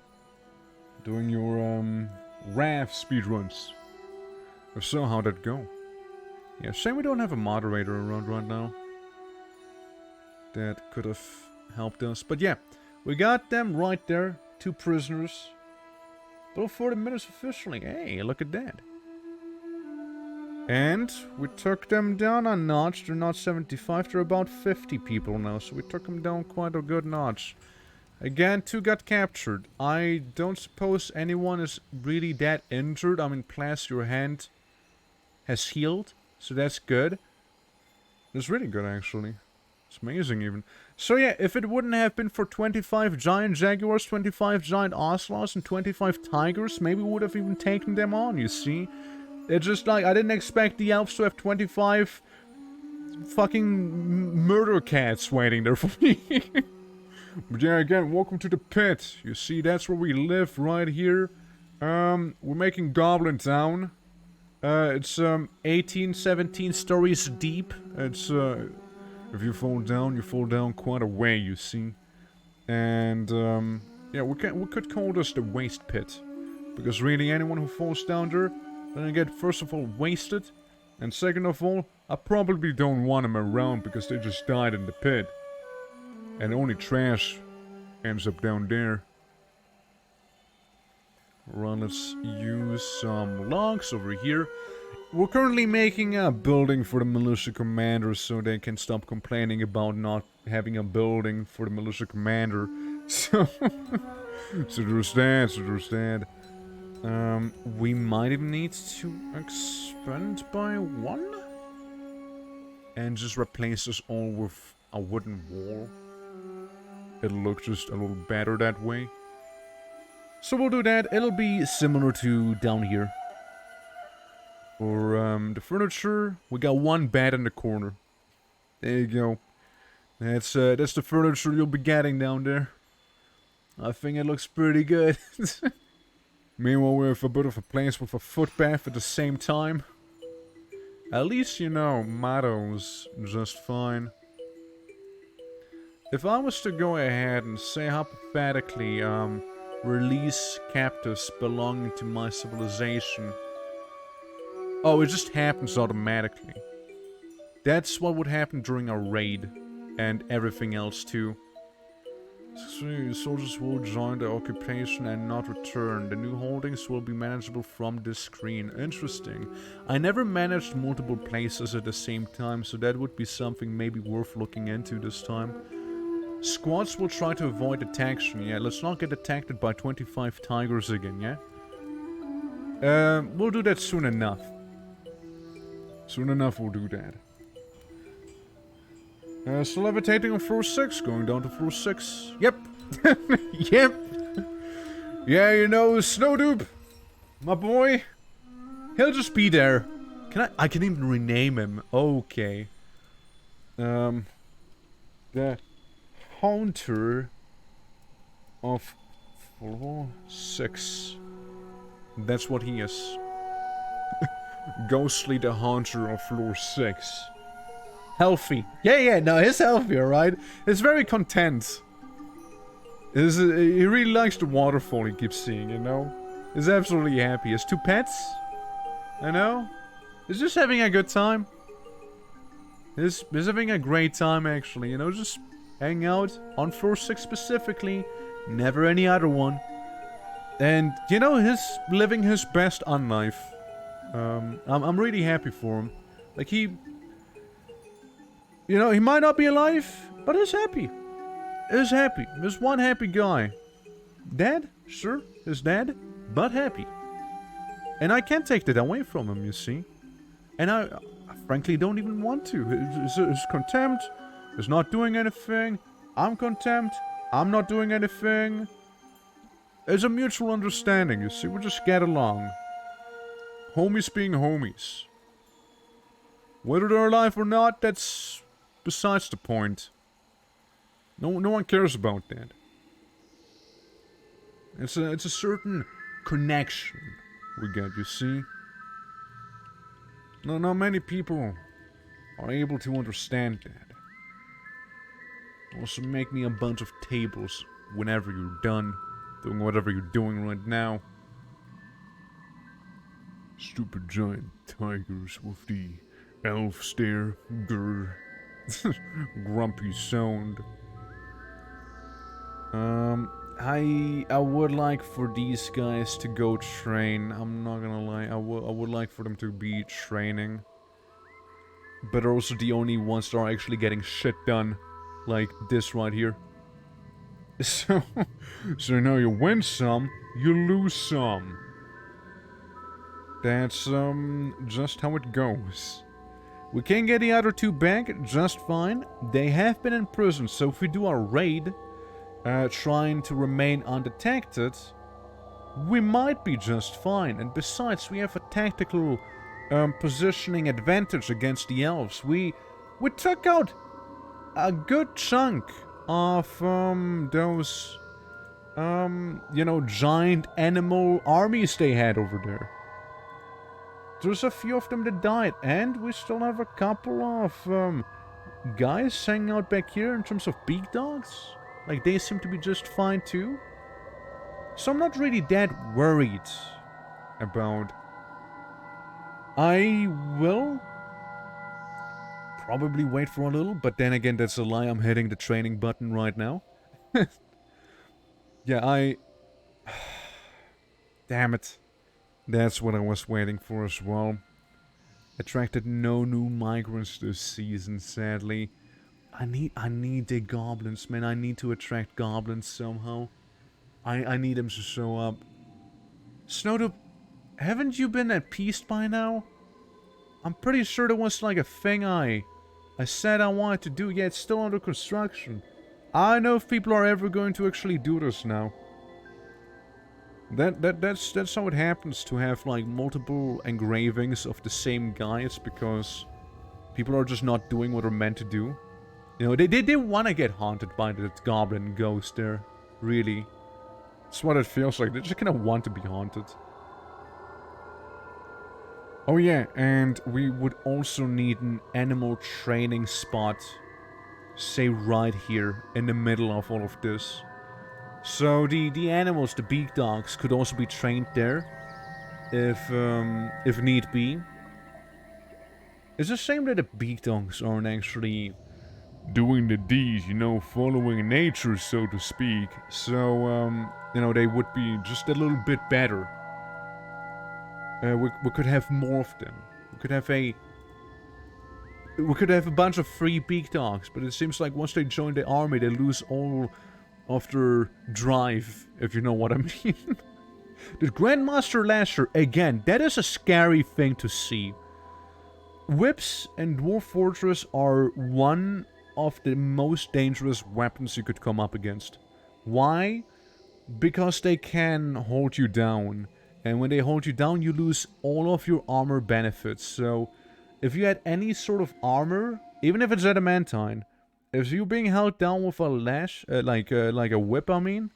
Doing your, RAF speedruns. If so, how'd that go? Yeah, shame we don't have a moderator around right now. That could have helped us. But yeah, we got them right there. 2 prisoners. About 40 minutes officially. Hey, look at that. And we took them down a notch. They're not 75, they're about 50 people now. So we took them down quite a good notch. Again, 2 got captured. I don't suppose anyone is really that injured. I mean, plus your hand has healed. So that's good. That's really good, actually. It's amazing, even. So yeah, if it wouldn't have been for 25 giant jaguars, 25 giant ocelots, and 25 tigers, maybe we would have even taken them on, you see? It's just like, I didn't expect the elves to have 25 fucking murder cats waiting there for me. But yeah, again, welcome to the pit. You see, that's where we live, right here. We're making Goblin Town. It's 18, 17 stories deep. It's, if you fall down quite a way, you see. And, yeah, we could call this the waste pit. Because really, anyone who falls down there, then get, first of all, wasted. And second of all, I probably don't want them around because they just died in the pit. And only trash ends up down there. Right, let's use some logs over here. We're currently making a building for the militia commanders so they can stop complaining about not having a building for the militia commander. So, there's that. We might even need to expand by 1. And just replace this all with a wooden wall. It'll look just a little better that way. So we'll do that. It'll be similar to down here. For the furniture, we got 1 bed in the corner. There you go. That's the furniture you'll be getting down there. I think it looks pretty good. Meanwhile, we have a bit of a place with a footpath at the same time. At least, you know, Matto's just fine. If I was to go ahead and say hypothetically, release captives belonging to my civilization. Oh, it just happens automatically. That's what would happen during a raid, and everything else too. So soldiers will join the occupation and not return. The new holdings will be manageable from this screen. Interesting. I never managed multiple places at the same time, so that would be something maybe worth looking into this time. Squads will try to avoid detection. Yeah, let's not get detected by 25 tigers again, yeah? We'll do that soon enough. Soon enough we'll do that. Still levitating on floor 6, going down to floor 6. Yep. Yep. Yeah, you know, Snowdube, my boy, he'll just be there. I can even rename him. Okay. The Haunter of floor 6. That's what he is. Ghostly the Haunter of floor 6. Healthy. Yeah, no, he's healthy, alright? He's very content. He really likes the waterfall he keeps seeing, you know? He's absolutely happy. He has 2 pets. I know. He's just having a good time. He's having a great time, actually, you know? Just hanging out on floor 6 specifically. Never any other one. And, you know, he's living his best on life. I'm really happy for him. Like, he... You know, he might not be alive, but he's happy. He's happy. He's one happy guy. Dead? Sure, he's dead, but happy. And I can't take that away from him, you see. And I frankly don't even want to. He's content. He's not doing anything. I'm content. I'm not doing anything. There's a mutual understanding, you see. We just get along. Homies being homies. Whether they're alive or not, that's besides the point. No one cares about that. It's a certain connection we get, you see. Not many people are able to understand that. Also make me a bunch of tables whenever you're done doing whatever you're doing right now. Stupid giant tigers with the elf stare. Grr. Grumpy sound. I would like for these guys to go train. I'm not gonna lie. I would like for them to be training. But they're also the only ones that are actually getting shit done. Like this right here. So now you win some, you lose some. That's, just how it goes. We can get the other 2 back just fine. They have been in prison, so if we do our raid, trying to remain undetected, we might be just fine. And besides, we have a tactical, positioning advantage against the elves. We took out a good chunk of, those, you know, giant animal armies they had over there. There's a few of them that died, and we still have a couple of, guys hanging out back here in terms of beak dogs. Like, they seem to be just fine too. So I'm not really that worried about... I will probably wait for a little, but then again, that's a lie. I'm hitting the training button right now. Yeah, damn it. That's what I was waiting for as well. Attracted no new migrants this season, sadly. I need the goblins, man. I need to attract goblins somehow. I need them to show up. Snowdube, haven't you been at peace by now? I'm pretty sure that was like a thing I said I wanted to do. Yeah, it's still under construction. I know if people are ever going to actually do this now. That's how it happens to have like multiple engravings of the same guys, because people are just not doing what they're meant to do. You know, they want to get haunted by that goblin ghost there. Really. That's what it feels like. They just kind of want to be haunted. Oh yeah, and we would also need an animal training spot. Say right here, in the middle of all of this. So the animals, the beak dogs, could also be trained there, if need be. It's a shame that the beak dogs aren't actually doing the deed, you know, following nature, so to speak. So, you know, they would be just a little bit better. We could have more of them. We could have a bunch of free beak dogs, but it seems like once they join the army, they lose all of their drive, if you know what I mean. The Grandmaster Lasher, again, that is a scary thing to see. Whips in Dwarf Fortress are one of the most dangerous weapons you could come up against. Why? Because they can hold you down. And when they hold you down, you lose all of your armor benefits. So, if you had any sort of armor, even if it's adamantine, if you're being held down with a lash, like a whip, I mean,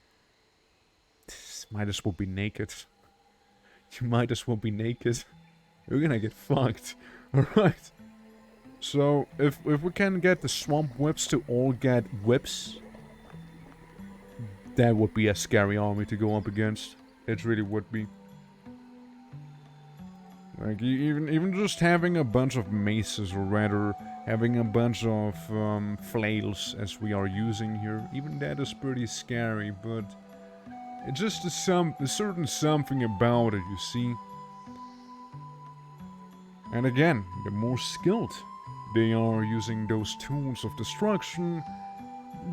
might as well be naked. You might as well be naked. You're gonna get fucked. Alright. So, if we can get the swamp whips to all get whips, that would be a scary army to go up against. It really would be. Like, even just having a bunch of maces, or rather, having a bunch of flails, as we are using here, even that is pretty scary, but it just is a certain something about it, you see. And again, the more skilled they are using those tools of destruction,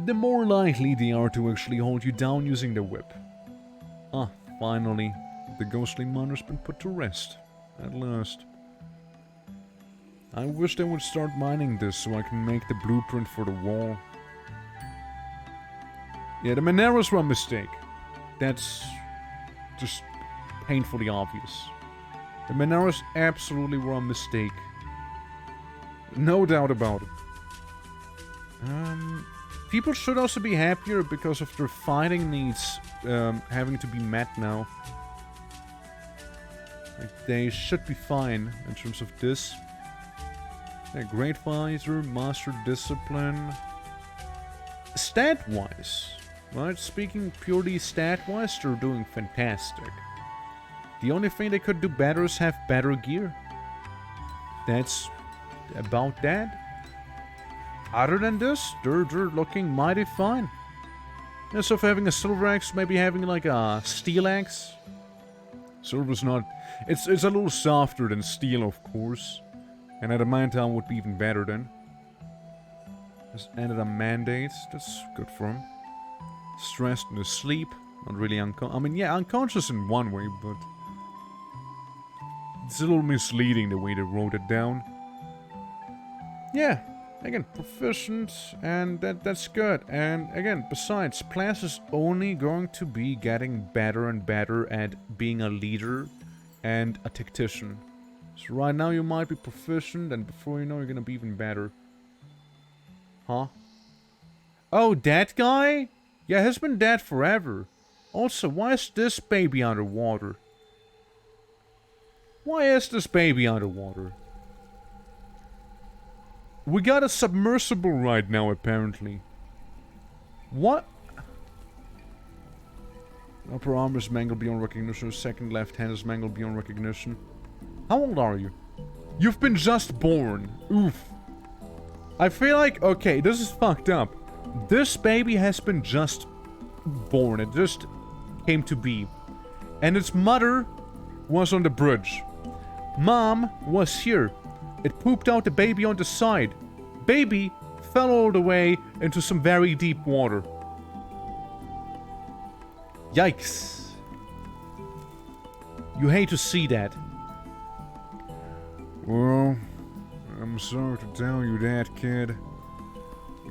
the more likely they are to actually hold you down using the whip. Ah, finally, the ghostly miner's been put to rest. At last. I wish they would start mining this so I can make the blueprint for the wall. Yeah, the Moneros were a mistake. That's just painfully obvious. The Moneros absolutely were a mistake. No doubt about it. People should also be happier because of their fighting needs having to be met now. Like, they should be fine in terms of this. Yeah, Great Visor, Master Discipline. Stat-wise, right? Speaking purely stat-wise, they're doing fantastic. The only thing they could do better is have better gear. That's about that. Other than this, they're looking mighty fine. Instead of having a silver axe, maybe having like a steel axe. Silver's not... It's a little softer than steel, of course. And adamantine would be even better then. Just added a mandate. That's good for him. Stressed and asleep. Not really unconscious. I mean, yeah, unconscious in one way, but... it's a little misleading the way they wrote it down. Yeah. Again, proficient, and that's good. And again, besides, Plas is only going to be getting better and better at being a leader and a tactician. So right now you might be proficient, and before you know, you're gonna be even better. Huh? Oh, that guy? Yeah, he's been dead forever. Also, why is this baby underwater? Why is this baby underwater? We got a submersible right now, apparently. What? Upper arm is mangled beyond recognition. Second left hand is mangled beyond recognition. How old are you? You've been just born. Oof. I feel like, okay, this is fucked up. This baby has been just born. It just came to be. And its mother was on the bridge. Mom was here. It pooped out the baby on the side. Baby fell all the way into some very deep water. Yikes. You hate to see that. Well, I'm sorry to tell you that, kid.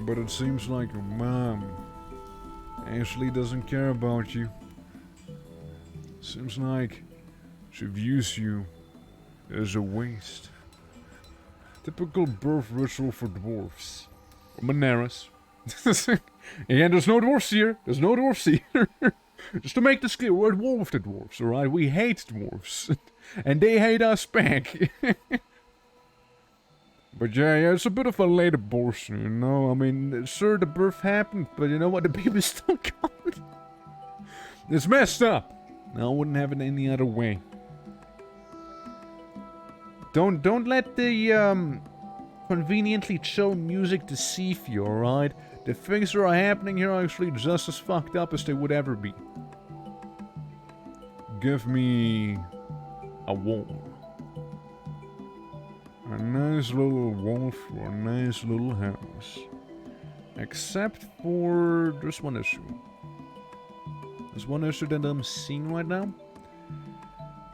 But it seems like your mom Ashley doesn't care about you. Seems like she views you as a waste. Typical birth ritual for dwarves. Or Moneros. Again, there's no dwarves here. There's no dwarves here. Just to make this clear, we're at war with the dwarves, alright? We hate dwarves. And they hate us back. But yeah, it's a bit of a late abortion, you know? I mean, sure, the birth happened, but you know what? The baby's still gone. It's messed up. I wouldn't have it any other way. Don't let the conveniently chill music deceive you, alright? The things that are happening here are actually just as fucked up as they would ever be. Give me a wall. A nice little wall for a nice little house. Except for... there's one issue. There's one issue that I'm seeing right now.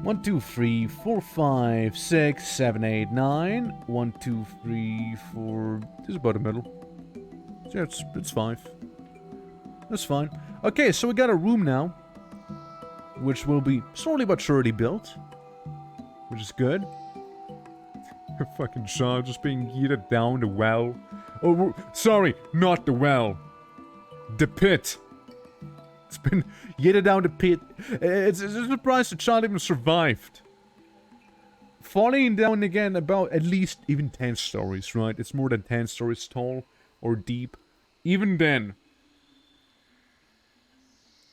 1, 2, 3, 4, 5, 6, 7, 8, 9. 1, 2, 3, 4... this is about the middle. Yeah, it's 5. That's fine. Okay, so we got a room now. Which will be slowly but surely built. Which is good. Your fucking child just being yeeted down the well. Oh, sorry, not the well. The pit. It's been yeeted down the pit. It's a surprise the child even survived. Falling down again about at least even 10 stories, right? It's more than 10 stories tall or deep. Even then,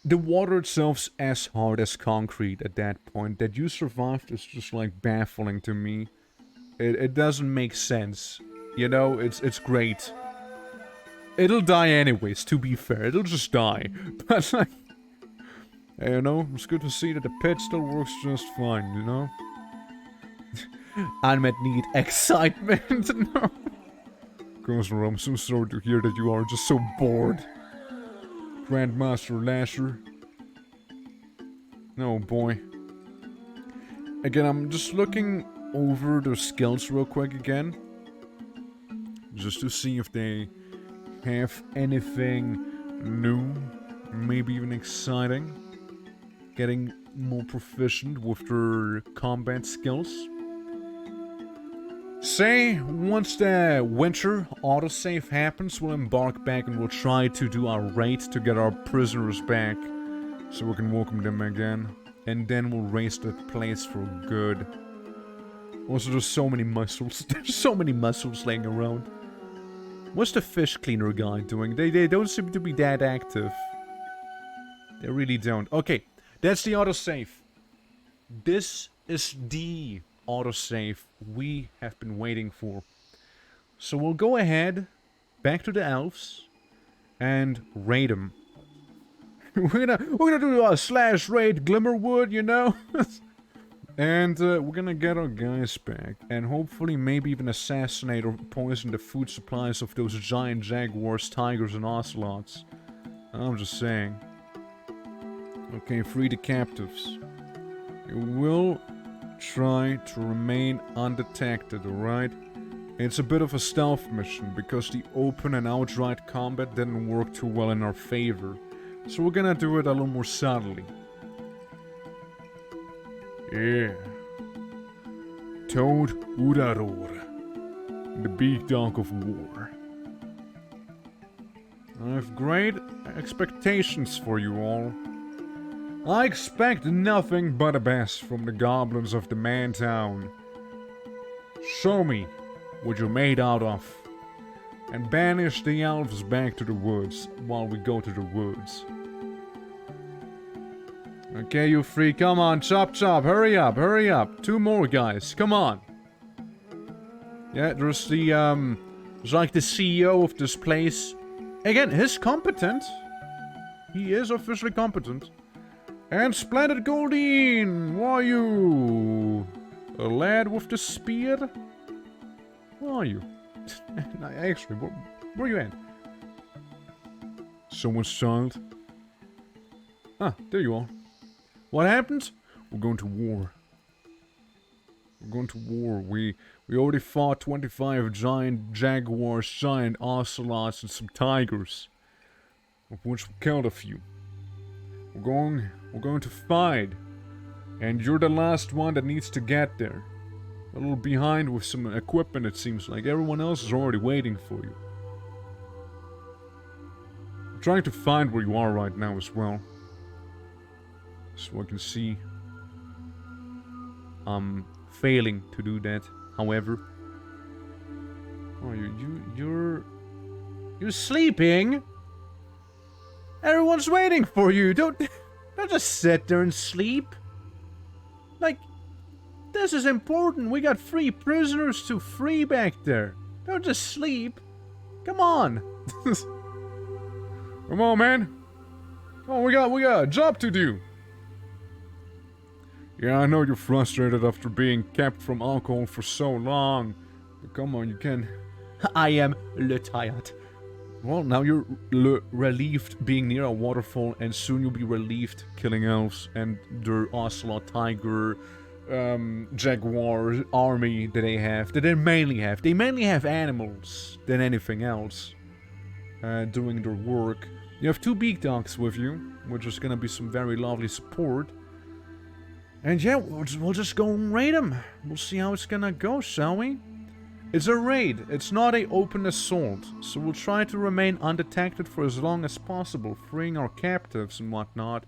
the water itself's as hard as concrete at that point. That you survived is just like baffling to me. It doesn't make sense. You know, it's great. It'll die anyways, to be fair. It'll just die. But like, you know, it's good to see that the pit still works just fine, you know? Unmet need, excitement, no. Counselor, I'm so sorry to hear that you are just so bored. Grandmaster Lasher. No, boy. Again, I'm just looking over their skills real quick again. Just to see if they have anything new. Maybe even exciting. Getting more proficient with their combat skills. Say, once the winter autosave happens, we'll embark back and we'll try to do our raid to get our prisoners back. So we can welcome them again. And then we'll raise that place for good. Also, there's so many muscles. There's so many muscles laying around. What's the fish cleaner guy doing? They don't seem to be that active. They really don't. Okay, that's the autosave. This is the autosave we have been waiting for. So we'll go ahead, back to the elves, and raid them. we're gonna do a slash raid Glimmerwood, you know? And we're gonna get our guys back, and hopefully maybe even assassinate or poison the food supplies of those giant jaguars, tigers, and ocelots. I'm just saying. Okay, free the captives. You will try to remain undetected, alright? It's a bit of a stealth mission, because the open and outright combat didn't work too well in our favor. So we're gonna do it a little more subtly. Yeah. Toad Uraror, the big dog of war. I have great expectations for you all. I expect nothing but the best from the goblins of the Mantown. Show me what you're made out of, and banish the elves back to the woods while we go to the woods. Okay, you three, come on, chop chop, hurry up, hurry up. 2 more guys, come on. Yeah, there's the, there's like the CEO of this place. Again, he's competent. He is officially competent. And Splendid Goldine, who are you? A lad with the spear? Who are you? Actually, where are you at? Someone's child? Ah, there you are. What happened? We're going to war. We're going to war. We already fought 25 giant jaguars, giant ocelots, and some tigers. Of which we killed a few. We're going to fight. And you're the last one that needs to get there. A little behind with some equipment, it seems like. Everyone else is already waiting for you. I'm trying to find where you are right now as well. So I can see. I'm failing to do that, however. Oh, you're sleeping? Everyone's waiting for you. Don't just sit there and sleep. Like, this is important. We got 3 prisoners to free back there. Don't just sleep. Come on. Come on, man. Oh, we got a job to do. Yeah, I know you're frustrated after being kept from alcohol for so long. But come on, you can... I am tired. Well, now you're relieved being near a waterfall, and soon you'll be relieved killing elves and their ocelot, tiger, jaguar army that they have. That they mainly have. They mainly have animals than anything else doing their work. You have 2 beak dogs with you, which is gonna be some very lovely support. And yeah, we'll just go and raid them. We'll see how it's gonna go, shall we? It's a raid, it's not an open assault, so we'll try to remain undetected for as long as possible, freeing our captives and whatnot.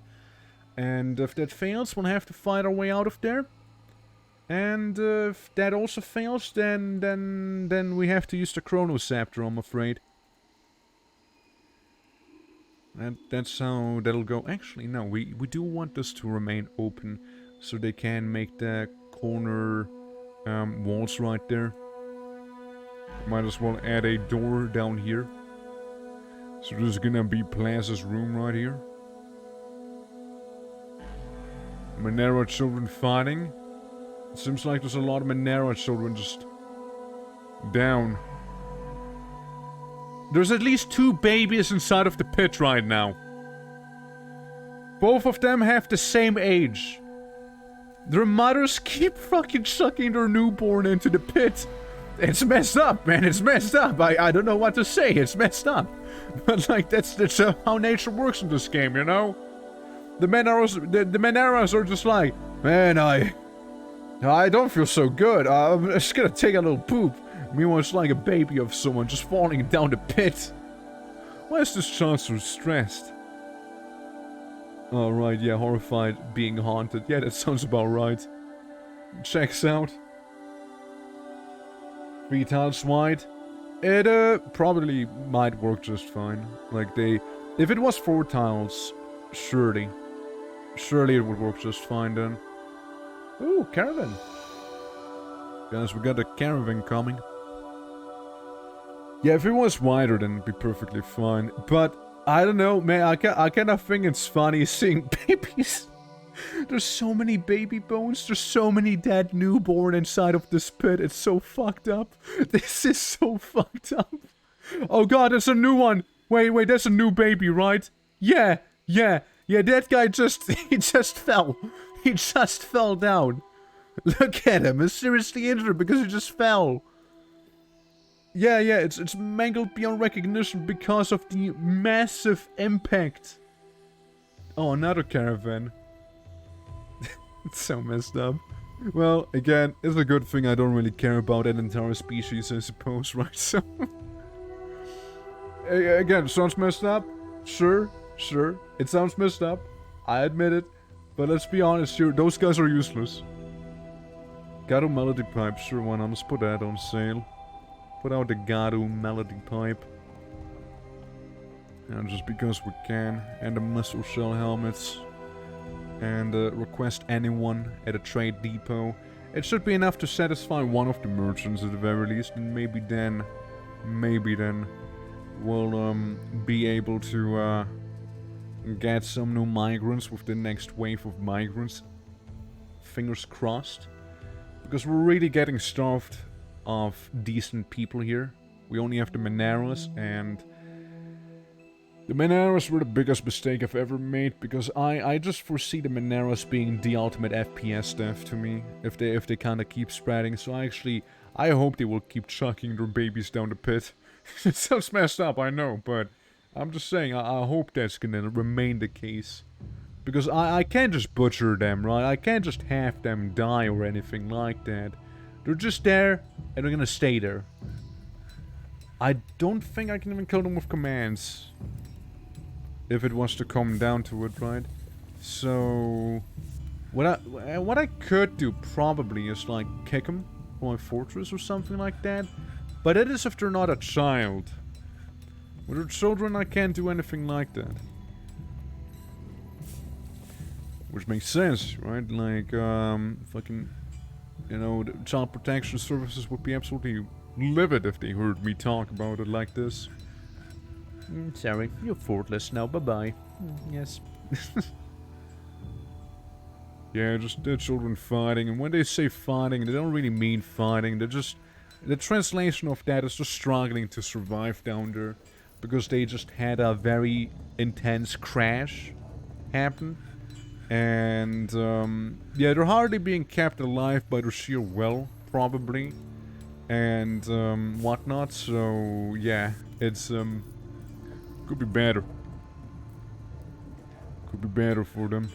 And if that fails, we'll have to fight our way out of there. And if that also fails, then we have to use the Chronoscepter, I'm afraid. And that's how that'll go. Actually, no, we do want this to remain open, so they can make the corner walls right there. Might as well add a door down here. So there's gonna be Plaza's room right here. Monero children fighting. It seems like there's a lot of Monero children just down. There's at least 2 babies inside of the pit right now. Both of them have the same age. Their mothers keep fucking sucking their newborn into the pit. It's messed up, man. It's messed up. I don't know what to say. It's messed up. But like that's how nature works in this game, you know. The Moneros are just like, man, I don't feel so good. I'm just gonna take a little poop. Meanwhile, it's like a baby of someone just falling down the pit. Why is this child so stressed? Oh, right, yeah, horrified, being haunted. Yeah, that sounds about right. Checks out. 3 tiles wide. It, probably might work just fine. Like, if it was 4 tiles, surely it would work just fine then. Ooh, caravan. Guys, we got a caravan coming. Yeah, if it was wider, then it'd be perfectly fine. But, I don't know, man, I kind of think it's funny seeing babies. There's so many baby bones, there's so many dead newborn inside of this pit, it's so fucked up. This is so fucked up. Oh god, there's a new one. Wait, there's a new baby, right? Yeah, that guy he just fell. He just fell down. Look at him, he's seriously injured because he just fell. Yeah, it's mangled beyond recognition because of the massive impact. Oh, another caravan. It's so messed up. Well, again, it's a good thing I don't really care about that entire species, I suppose, right? So... again, sounds messed up? Sure. It sounds messed up. I admit it. But let's be honest here, those guys are useless. Gato Melody Pipe, sure, why not? Let's put that on sale. Put out the Gato Melody Pipe. And just because we can. And the Muscle Shell Helmets. And request anyone at a trade depot. It should be enough to satisfy one of the merchants at the very least. And maybe then we'll be able to get some new migrants with the next wave of migrants. Fingers crossed. Because we're really getting starved of decent people here. We only have the Moneros, and the Moneros were the biggest mistake I've ever made, because I just foresee the Moneros being the ultimate FPS death to me, if they kind of keep spreading. So I hope they will keep chucking their babies down the pit. It sounds messed up, I know, but I'm just saying, I hope that's gonna remain the case. Because I can't just butcher them, right? I can't just have them die or anything like that. They're just there, and they're gonna stay there. I don't think I can even kill them with commands. If it was to come down to it, right? So... What I could do probably is like kick them from my fortress or something like that. But that is if they're not a child. With their children I can't do anything like that. Which makes sense, right? Like, fucking, you know, the child protection services would be absolutely livid if they heard me talk about it like this. Sorry, you're faultless now. Bye-bye. Yes. Yeah, just dead children fighting, and when they say fighting, they don't really mean fighting, they're just... The translation of that is just struggling to survive down there, because they just had a very intense crash happen, and, yeah, they're hardly being kept alive by their sheer will, probably, and, whatnot, so, yeah, it's, could be better. Could be better for them.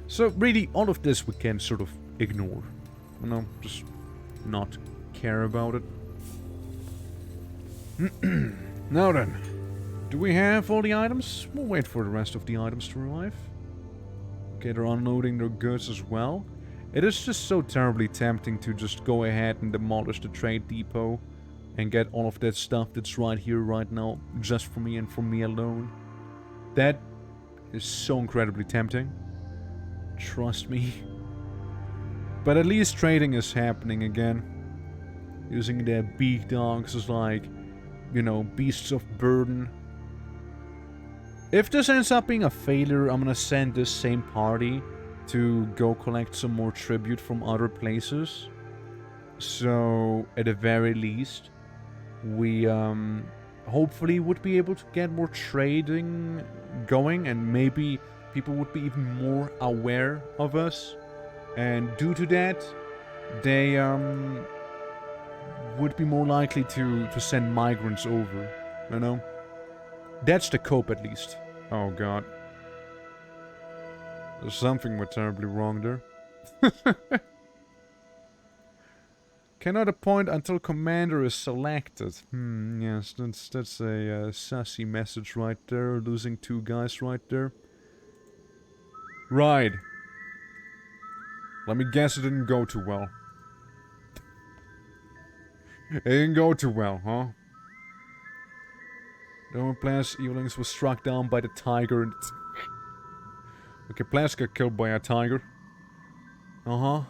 So, really, all of this we can sort of ignore. You know, just Not care about it. now then. Do we have all the items? We'll wait for the rest of the items to arrive. Okay, they're unloading their goods as well. It is just so terribly tempting to just go ahead and demolish the trade depot and get all of that stuff that's right here, right now, just for me and for me alone. That is so incredibly tempting. Trust me. But at least trading is happening again. Using their beak dogs as like, you know, beasts of burden. If this ends up being a failure, I'm gonna send this same party to go collect some more tribute from other places. So, at the very least, we hopefully would be able to get more trading going, and maybe people would be even more aware of us. And due to that, they would be more likely to send migrants over, you know? That's the cope, at least. Oh god. There's something went terribly wrong there. Cannot appoint until commander is selected. Yes, that's a sassy message right there. Losing 2 guys right there. Right. Let me guess it didn't go too well. It didn't go too well, huh? The Plas Evelings was struck down by the tiger. And okay, Plas got killed by a tiger. uh-huh.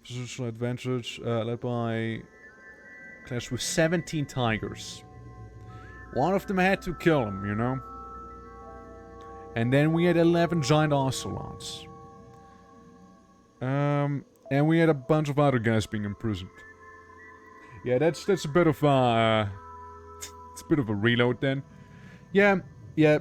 Positional advantage led by... Clash with 17 tigers. One of them had to kill him, you know? And then we had 11 giant ocelots. And we had a bunch of other guys being imprisoned. Yeah, that's a bit of a... it's a bit of a reload then. Yeah,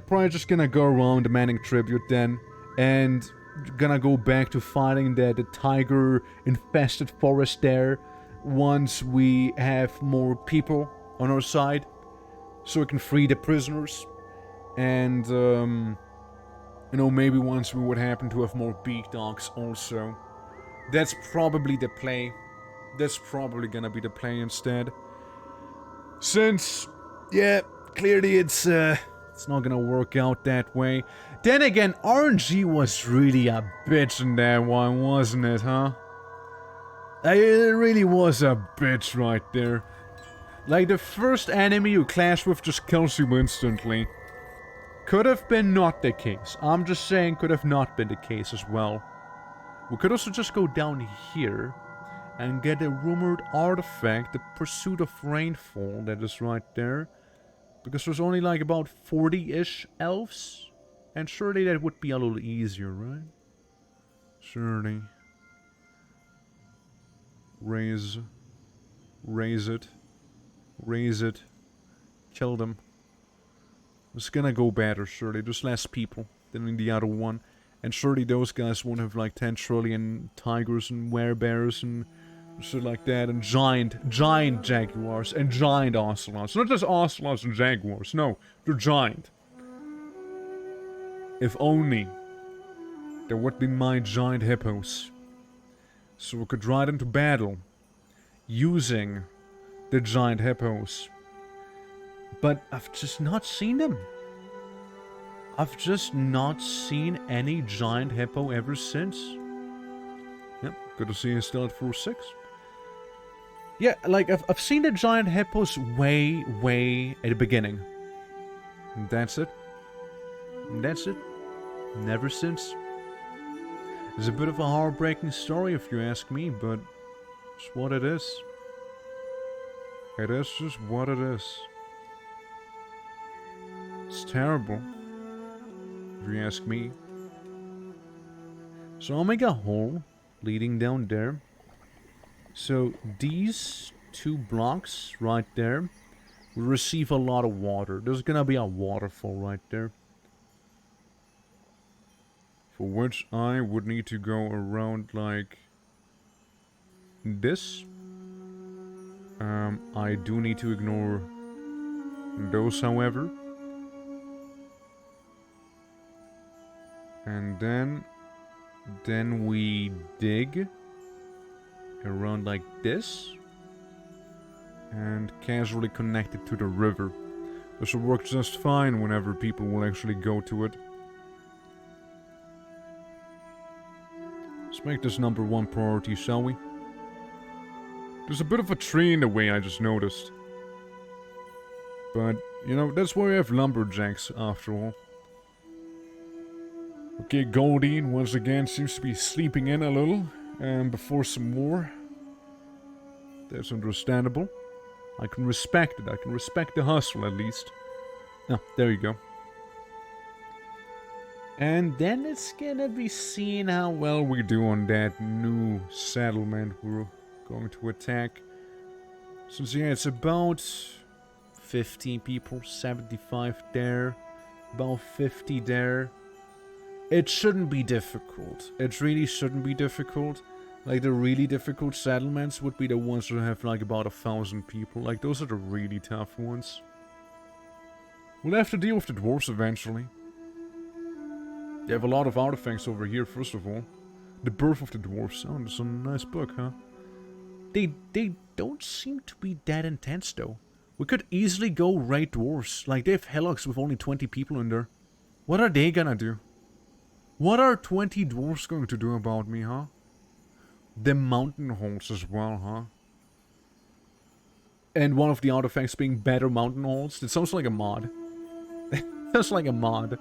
probably just gonna go around demanding tribute then. And gonna go back to fighting the tiger-infested forest there. Once we have more people on our side. So we can free the prisoners. And, you know, maybe once we would happen to have more beak dogs also. That's probably the play. That's probably gonna be the play instead. Since, yeah, clearly it's not gonna work out that way. Then again, RNG was really a bitch in that one, wasn't it, huh? It really was a bitch right there. Like, the first enemy you clash with just kills you instantly. Could have been not the case. I'm just saying, could have not been the case as well. We could also just go down here and get a rumored artifact, the Pursuit of Rainfall, that is right there. Because there's only like about 40-ish elves. And surely that would be a little easier, right? Surely. Raise it. Kill them. It's gonna go better, surely. There's less people than in the other one. And surely those guys won't have like 10 trillion tigers and werebears and shit like that. And giant jaguars and giant ocelots. Not just ocelots and jaguars, no. They're giant. If only there would be my giant hippos. So we could ride into battle using the giant hippos. But I've just not seen them. I've just not seen any giant hippo ever since. Yep, good to see you still at 4-6. Yeah, like, I've seen the giant hippos way at the beginning. And that's it. Never since. It's a bit of a heartbreaking story if you ask me, but it's what it is. It is just what it is. It's terrible, if you ask me. So I'll make a hole leading down there. So these 2 blocks right there will receive a lot of water. There's gonna be a waterfall right there. For which I would need to go around like this. I do need to ignore those, however. And then we dig around like this and casually connect it to the river. This will work just fine whenever people will actually go to it. Let's make this number 1 priority, shall we? There's a bit of a tree in the way, I just noticed. But, you know, that's why we have lumberjacks, after all. Okay, Goldine once again seems to be sleeping in a little, and before some more. That's understandable. I can respect it. I can respect the hustle, at least. Oh, there you go. And then it's gonna be seen how well Well, we do on that new settlement we're going to attack. Since, yeah, it's about 50 people, 75 there, about 50 there. It shouldn't be difficult. It really shouldn't be difficult. Like, the really difficult settlements would be the ones that have, like, about 1,000 people. Like, those are the really tough ones. We'll have to deal with the dwarves eventually. They have a lot of artifacts over here, first of all. The Birth of the Dwarfs. Oh, that's a nice book, huh? They don't seem to be that intense, though. We could easily go raid dwarves. Like, they have hillocks with only 20 people in there. What are they gonna do? What are 20 dwarves going to do about me, huh? The mountain halls as well, huh? And one of the artifacts being better mountain halls. That sounds like a mod. That's like a mod.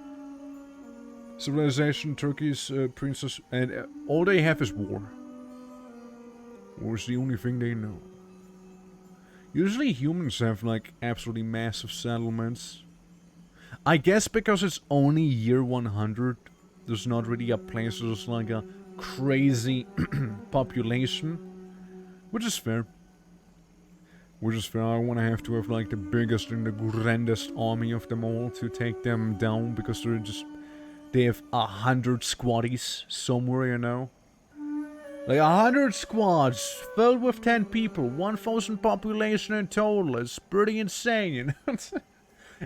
Civilization, Turkey's princess, and All they have is war. war's the only thing they know. Usually humans have like absolutely massive settlements. I guess because it's only year 100, there's not really a place that's like a crazy population. Which is fair. Which is fair. I want to have to have like the biggest and the grandest army of them all to take them down because they're just... They have 100 squaddies somewhere, you know. Like 100 squads filled with 10 people, 1,000 population in total. It's pretty insane, you know.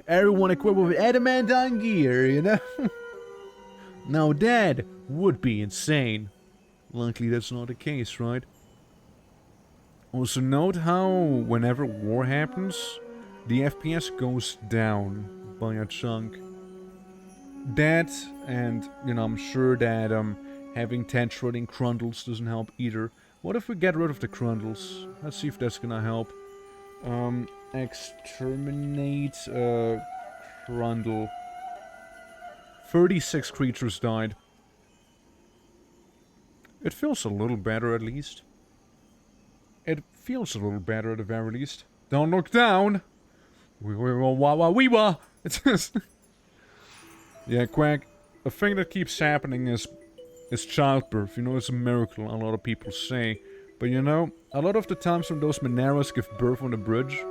Everyone equipped with adamantine gear, you know. Now that would be insane. Luckily that's not the case, right? Also note how whenever war happens, the FPS goes down by a chunk. That, and, you know, I'm sure that having 10 shredding crundles doesn't help either. What if we get rid of the crundles? Let's see if that's gonna help. Exterminate, crundle. 36 creatures died. It feels a little better at least. It feels a little better at the very least. Don't look down! Wee-wah! It's just... Yeah, Quack, a thing that keeps happening is childbirth. You know, it's a miracle, a lot of people say. But you know, a lot of the times when those Mineras give birth on the bridge,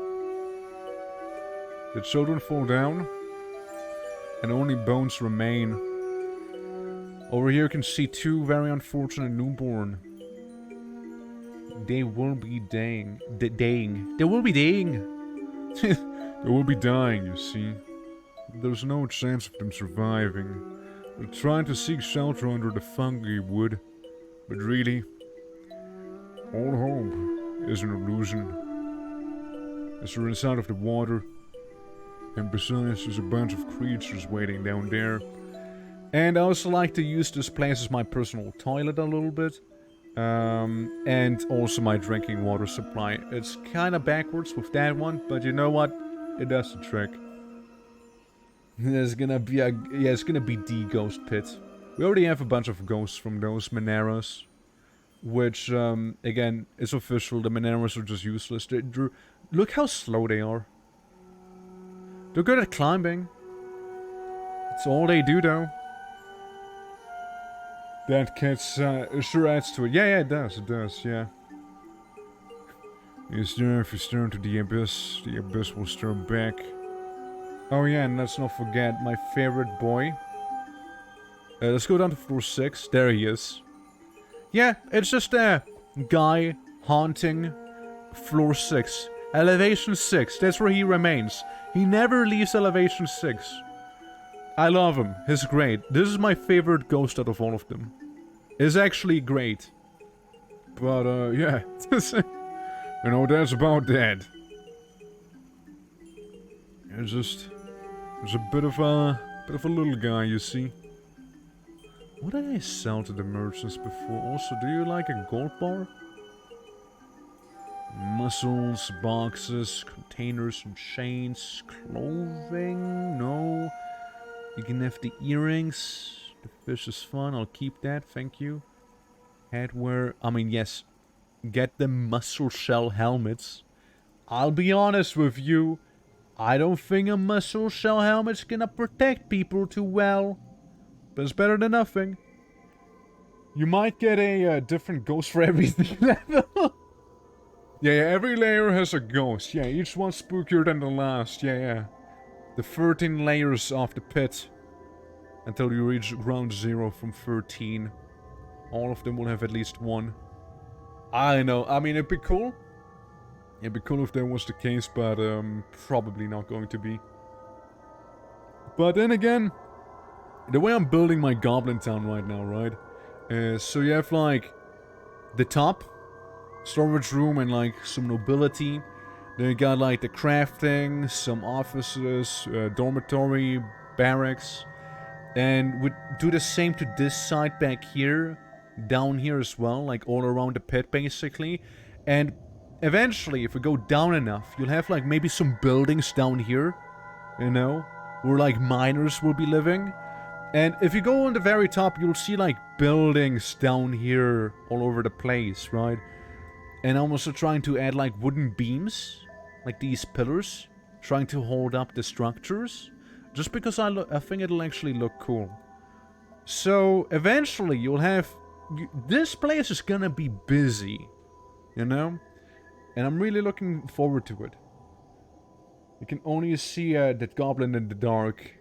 the children fall down, and only bones remain. Over here you can see 2 very unfortunate newborn. They will be dying. They will be dying. They will be dying, you see. There's no chance of them surviving. They're trying to seek shelter under the fungi wood. But really, all hope is an illusion. As they're inside of the water, and besides, there's a bunch of creatures waiting down there. And I also like to use this place as my personal toilet a little bit. And also my drinking water supply. It's kinda backwards with that one, but you know what? It does the trick. There's gonna be it's gonna be the ghost pit. We already have a bunch of ghosts from those Mineras. which, again, is official. The Mineras are just useless. Look how slow they are. They're good at climbing. That's all they do, though. That sure adds to it. Yeah, it does, yeah. If you stare into the abyss will stare back. Oh yeah, and let's not forget my favorite boy. Let's go down to floor 6. There he is. Yeah, it's just a guy haunting floor 6. Elevation 6, that's where he remains. He never leaves elevation 6. I love him, he's great. This is my favorite ghost out of all of them. It's actually great. But, yeah. You know, that's about that. It's just... There's a bit of a little guy, you see. What did I sell to the merchants before? Also, do you like a gold bar? Muscles, boxes, containers and chains, clothing, no. You can have the earrings. The fish is fun, I'll keep that, thank you. Headwear, I mean, yes. Get the muscle shell helmets. I'll be honest with you. I don't think a muscle shell helmet's gonna protect people too well. But it's better than nothing. You might get a different ghost for everything level. Yeah, every layer has a ghost. Yeah, each one spookier than the last. Yeah. The 13 layers of the pit. Until you reach ground 0 from 13. All of them will have at least one. I know. I mean, it'd be cool. It'd be cool if that was the case, but probably not going to be. But then again, the way I'm building my Goblin town right now, right? So you have like the top storage room and like some nobility. Then you got like the crafting, some offices, dormitory, barracks. And we do the same to this side back here, down here as well, like all around the pit basically. And eventually, if we go down enough, you'll have like maybe some buildings down here, you know, where like miners will be living. And if you go on the very top, you'll see like buildings down here all over the place, right? And I'm also trying to add like wooden beams, like these pillars, trying to hold up the structures, just because I think it'll actually look cool. So eventually you'll have, this place is gonna be busy, you know? And I'm really looking forward to it. You can only see that goblin in the dark.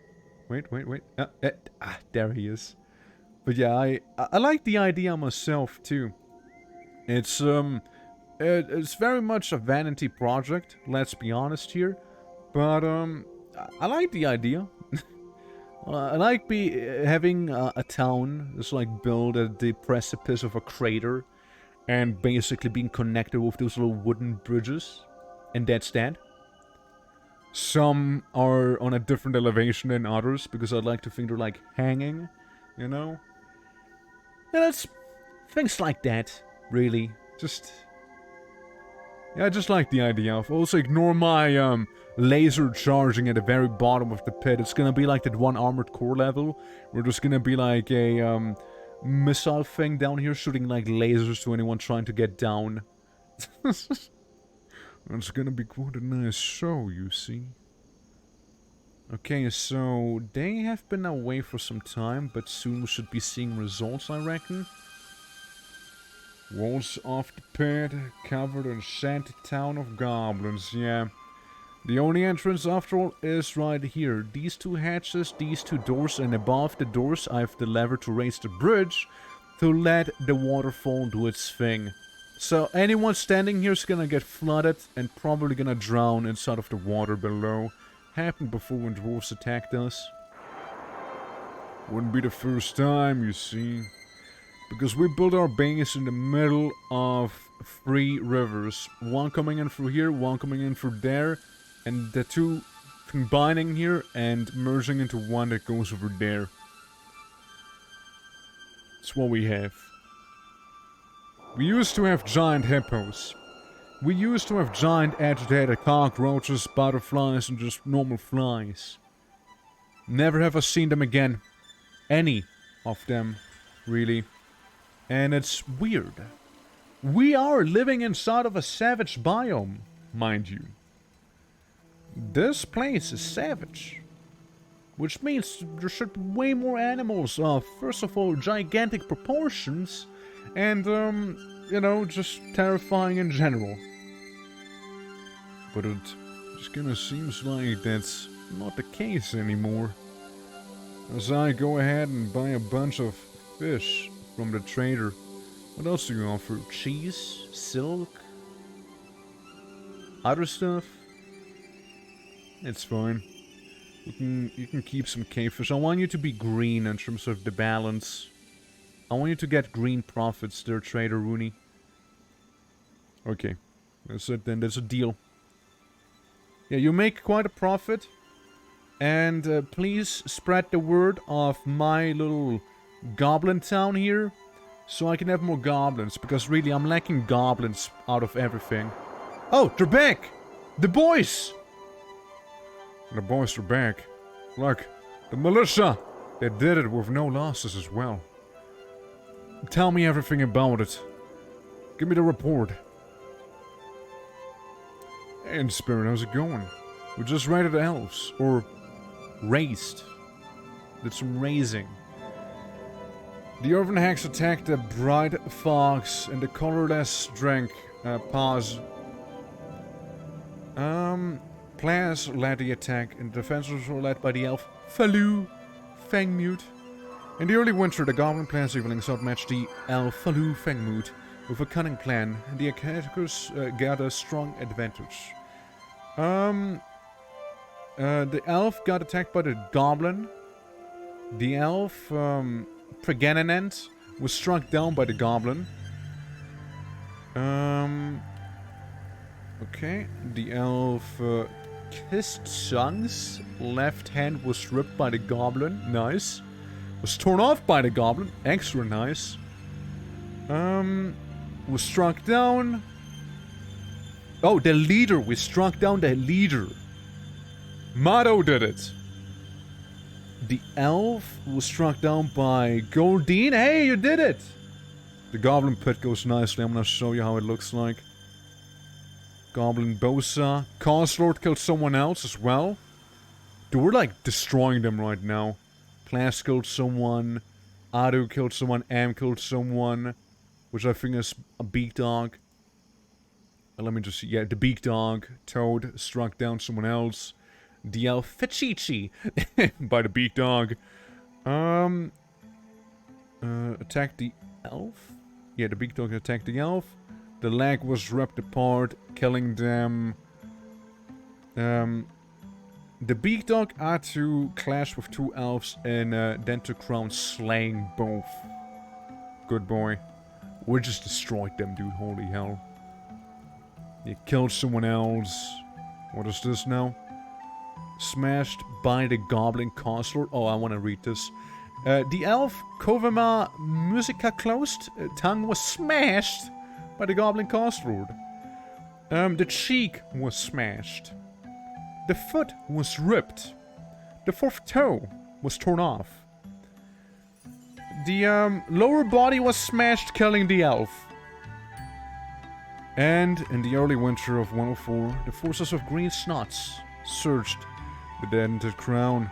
Wait. There he is. But yeah, I like the idea myself too. It's very much a vanity project, let's be honest here. But I like the idea. I like having a town that's like built at the precipice of a crater. And basically being connected with those little wooden bridges. And that's that. Some are on a different elevation than others, because I'd like to think they're like hanging, you know? Yeah, that's things like that, really. I just like the idea of, also ignore my laser charging at the very bottom of the pit. It's gonna be like that one armored core level, where there's gonna be like a missile thing down here shooting like lasers to anyone trying to get down. It's gonna be quite a nice show, you see. Okay, so they have been away for some time, but soon we should be seeing results, I reckon. Walls of the pit, covered in shanty town of goblins, yeah. The only entrance, after all, is right here. These two hatches, these two doors, and above the doors I have the lever to raise the bridge to let the waterfall do its thing. So anyone standing here is gonna get flooded and probably gonna drown inside of the water below. Happened before when dwarves attacked us. Wouldn't be the first time, you see. Because we built our base in the middle of 3 rivers. One coming in through here, one coming in through there. And the two combining here and merging into one that goes over there. That's what we have. We used to have giant hippos. We used to have giant agitated cockroaches, butterflies, and just normal flies. Never have I seen them again. Any of them, really. And it's weird. We are living inside of a savage biome, mind you. This place is savage. Which means there should be way more animals of, first of all, gigantic proportions, and, you know, just terrifying in general. But it just kinda seems like that's not the case anymore. As I go ahead and buy a bunch of fish from the trader. What else do you offer? Cheese? Silk? Other stuff? It's fine. You can keep some cavefish. I want you to be green in terms of the balance. I want you to get green profits there, Trader Rooney. Okay. That's it then. That's a deal. Yeah, you make quite a profit. And please spread the word of my little goblin town here. So I can have more goblins. Because really, I'm lacking goblins out of everything. Oh, they're back! The boys! The boys are back. Look, the militia! They did it with no losses as well. Tell me everything about it. Give me the report. Hey, Spirit, how's it going? We just raided elves. Or raised. Did some raising. The Urban Hags attacked the bright fox and the colorless drank. Pause. Players led the attack, and the defenders were led by the elf Faloo Fangmute. In the early winter, the goblin players evenings outmatched the elf Faloo Fangmute with a cunning plan, and the attackers got a strong advantage. The elf got attacked by the goblin. The elf, Pregananent, was struck down by the goblin. Okay, the elf Kissed Sung's left hand was ripped by the goblin. Nice. Was torn off by the goblin. Extra nice. Was struck down. Oh, the leader. We struck down the leader. Motto did it. The elf was struck down by Goldine. Hey, you did it! The goblin pit goes nicely. I'm gonna show you how it looks like. Goblin Bosa. Costlord killed someone else as well. Dude, we're like destroying them right now. Class killed someone. Adu killed someone. Am killed someone. Which I think is a beak dog. Let me just see. Yeah, the beak dog. Toad struck down someone else. The elf Fichichi by the beak dog. Attacked the elf? Yeah, the beak dog attacked the elf. The leg was ripped apart, killing them. The beak dog had to clash with two elves in Dental Crown, slaying both. Good boy. We just destroyed them, dude. Holy hell. You killed someone else. What is this now? Smashed by the goblin Costlord. Oh, I want to read this. The elf Kovama Musica closed. Tongue was smashed by the goblin Costlord. The cheek was smashed. The foot was ripped. The fourth toe was torn off. The lower body was smashed, killing the elf. And in the early winter of 104, the forces of Green Snots surged the dented crown.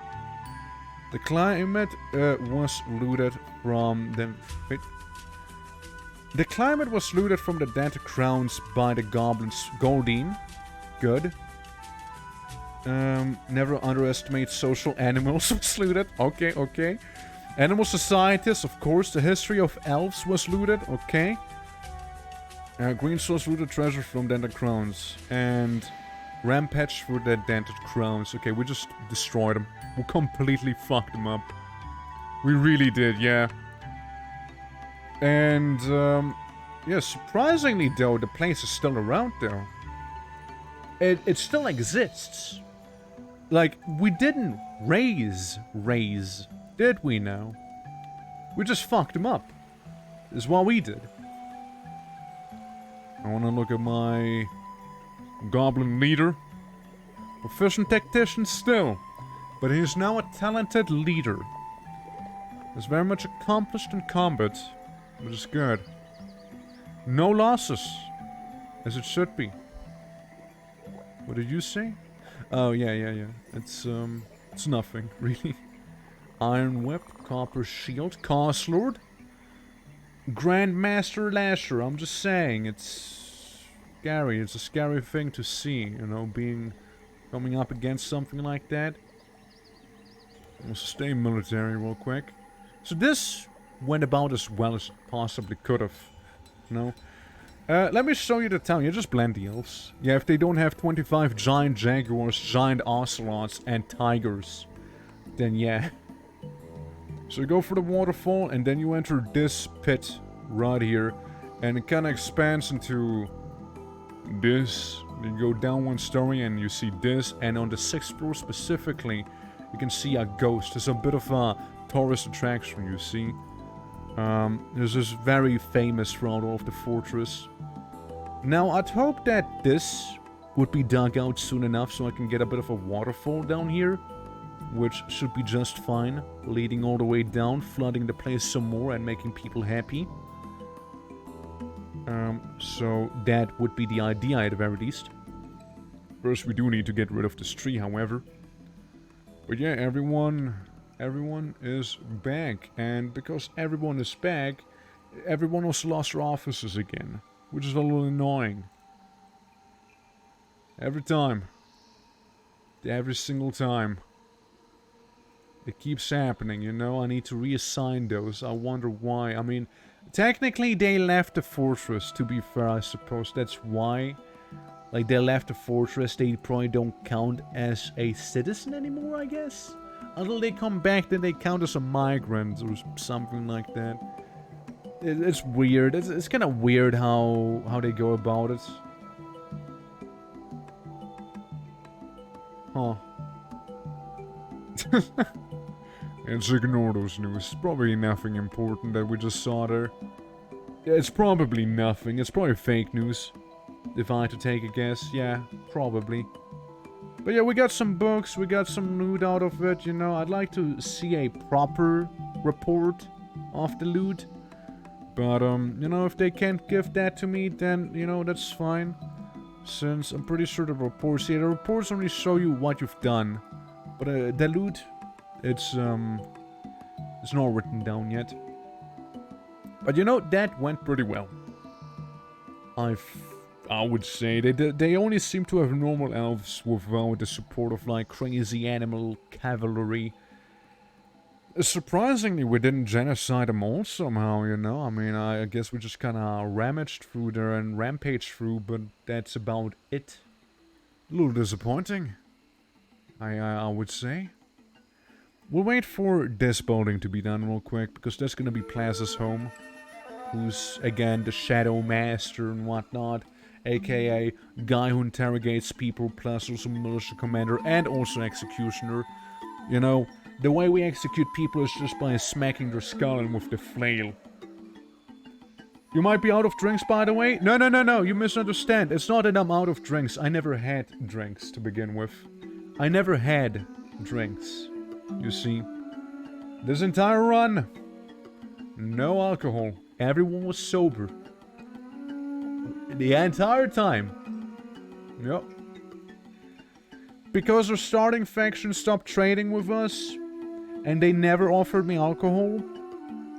The climate was looted from the... Wait. The climate was looted from the dented crowns by the goblins Goldine. Good. Never underestimate social animals was looted. Okay, okay. Animal societies, of course. The history of elves was looted. Okay. Green Souls looted treasure from dented crowns. And... Rampage for the dented crowns. Okay, we just destroyed them. We completely fucked them up. We really did, yeah. And, yeah, surprisingly though, the place is still around though. It still exists. Like, we didn't raise, did we now? We just fucked them up. Is what we did. I wanna look at my... Goblin leader. Proficient tactician still. But he is now a talented leader. He's very much accomplished in combat. Which is good. No losses. As it should be. What did you say? Oh, yeah. It's nothing, really. Iron Whip, Copper Shield, Cast Lord, Grandmaster Lasher. I'm just saying, it's scary. It's a scary thing to see, you know, coming up against something like that. We'll stay military real quick. So this went about as well as it possibly could have, you know. Let me show you the town. You just blend the elves. Yeah, if they don't have 25 giant jaguars, giant ocelots, and tigers, then yeah. So you go for the waterfall, and then you enter this pit right here, and it kind of expands into this. You go down one story, and you see this, and on the 6th floor specifically, you can see a ghost. It's a bit of a tourist attraction, you see. This is very famous throughout all of the fortress. Now, I'd hope that this would be dug out soon enough so I can get a bit of a waterfall down here, which should be just fine, leading all the way down, flooding the place some more and making people happy. So that would be the idea at the very least. First, we do need to get rid of this tree, however. But yeah, everyone is back, and because everyone is back, everyone also lost their offices again, which is a little annoying. Every single time. It keeps happening, you know. I need to reassign those. I wonder why. I mean, technically they left the fortress, to be fair, I suppose. That's why. Like, they left the fortress, they probably don't count as a citizen anymore, I guess. Until they come back, then they count as a migrant or something like that. It's weird. It's kind of weird how they go about it. Huh. Let's ignore those news. Probably nothing important that we just saw there. Yeah, it's probably nothing. It's probably fake news. If I had to take a guess, yeah, probably. But yeah, we got some books, we got some loot out of it, you know. I'd like to see a proper report of the loot. But, you know, if they can't give that to me, then, you know, that's fine. Since I'm pretty sure the reports here, the reports only show you what you've done. But, the loot, it's not written down yet. But, you know, that went pretty well. I would say they only seem to have normal elves without the support of like crazy animal cavalry. Surprisingly, we didn't genocide them all somehow, you know. I mean, I guess we just kind of ramaged through there and rampaged through, but that's about it. A little disappointing, I would say. We'll wait for this building to be done real quick, because that's gonna be Plaza's home, who's again the Shadow Master and whatnot. AKA guy who interrogates people, plus also militia commander and also executioner. You know, the way we execute people is just by smacking their skull in with the flail. You might be out of drinks, by the way? No, you misunderstand. It's not that I'm out of drinks. I never had drinks to begin with. I never had drinks, you see. This entire run, no alcohol. Everyone was sober. The entire time. Yep. Because our starting faction stopped trading with us, and they never offered me alcohol.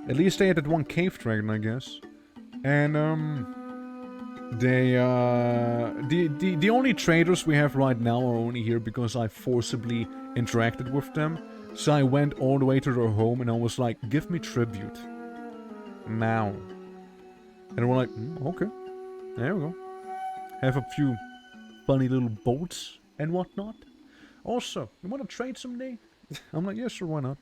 At least they had that one cave dragon, I guess. And, the only traders we have right now are only here because I forcibly interacted with them. So I went all the way to their home and I was like, give me tribute. Now. And we're like, okay. There we go. Have a few funny little boats and whatnot. Also, you want to trade someday? I'm like, yeah, sure, why not?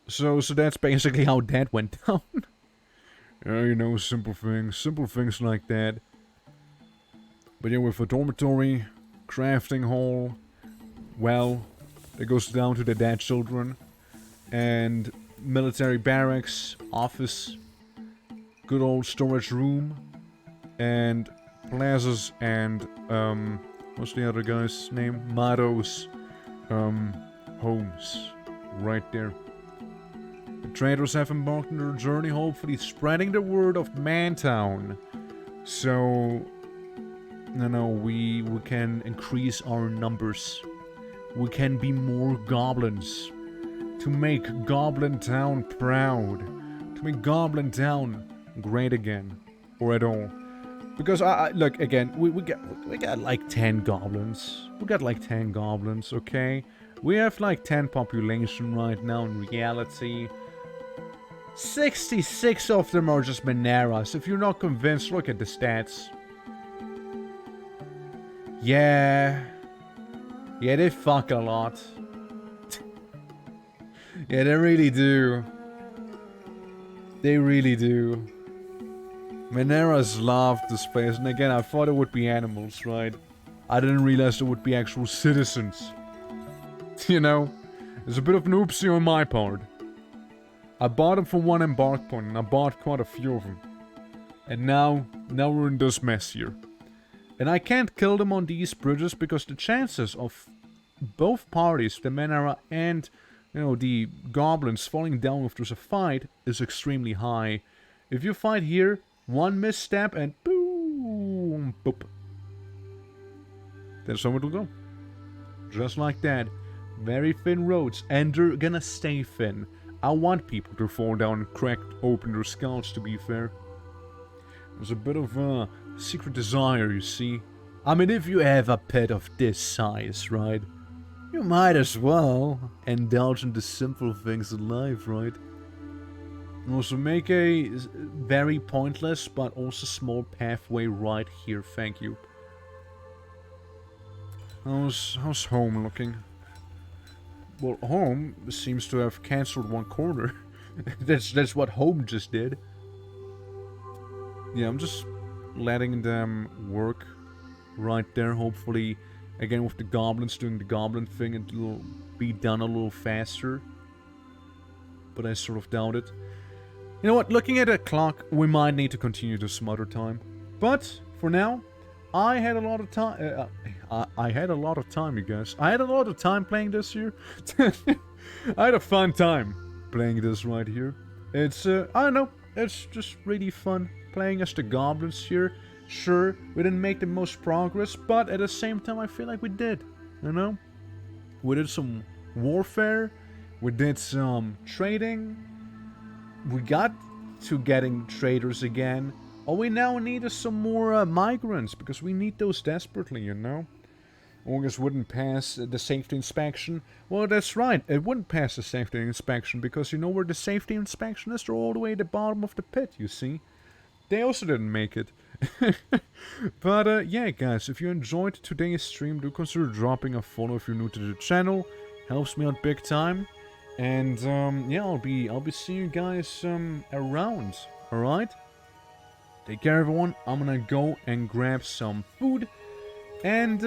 So that's basically how that went down. You know, simple things like that. But yeah, with a dormitory, crafting hall, well, it goes down to the dead children, and military barracks, office, good old storage room, and plazas, and what's the other guy's name? Mado's homes, right there. The traders have embarked on their journey, hopefully spreading the word of Mantown. So, we can increase our numbers. We can be more goblins. To make Goblin Town proud. To make Goblin Town great again. Or at all. Because, look, again, we got like 10 goblins. We got like 10 goblins, okay? We have like 10 population right now in reality. 66 of them are just Maneras. If you're not convinced, look at the stats. Yeah, they fuck a lot. Yeah, they really do. They really do. Maneras love this place, and again, I thought it would be animals, right? I didn't realize it would be actual citizens. You know, it's a bit of an oopsie on my part. I bought them for one embark point, and I bought quite a few of them. And now we're in this mess here. And I can't kill them on these bridges because the chances of both parties, the Manera and, the goblins falling down if there's a fight is extremely high. If you fight here, one misstep and boom, boop. That's how it'll go. Just like that. Very thin roads, and they're gonna stay thin. I want people to fall down and crack open their skulls, to be fair. There's a bit of a secret desire, you see. I mean, if you have a pet of this size, right? You might as well indulge in the simple things in life, right? And also make a very pointless but also small pathway right here, thank you. How's home looking? Well, home seems to have cancelled one corner. that's what home just did. Yeah, I'm just letting them work right there. Hopefully, again with the goblins doing the goblin thing, it'll be done a little faster. But I sort of doubt it. You know what? Looking at a clock, we might need to continue this some other time. But for now, I had a lot of time. I had a lot of time, you guys. I had a lot of time playing this here. I had a fun time playing this right here. It's, I don't know. It's just really fun playing as the goblins here. Sure, we didn't make the most progress, but at the same time, I feel like we did. You know? We did some warfare. We did some trading. We got to getting traders again. All we now need is some more migrants, because we need those desperately, you know? August wouldn't pass the safety inspection. Well, that's right, it wouldn't pass the safety inspection, because you know where the safety inspection is? They're all the way at the bottom of the pit, you see? They also didn't make it. But, yeah, guys, if you enjoyed today's stream, do consider dropping a follow if you're new to the channel. Helps me out big time. And, yeah, I'll be seeing you guys, around, alright? Take care, everyone. I'm gonna go and grab some food. And,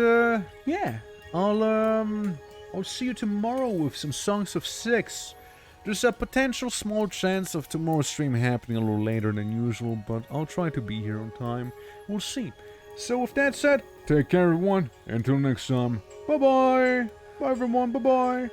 yeah. I'll see you tomorrow with some Songs of Six. There's a potential small chance of tomorrow's stream happening a little later than usual, but I'll try to be here on time. We'll see. So with that said, take care, everyone. Until next time. Bye-bye. Bye, everyone. Bye-bye.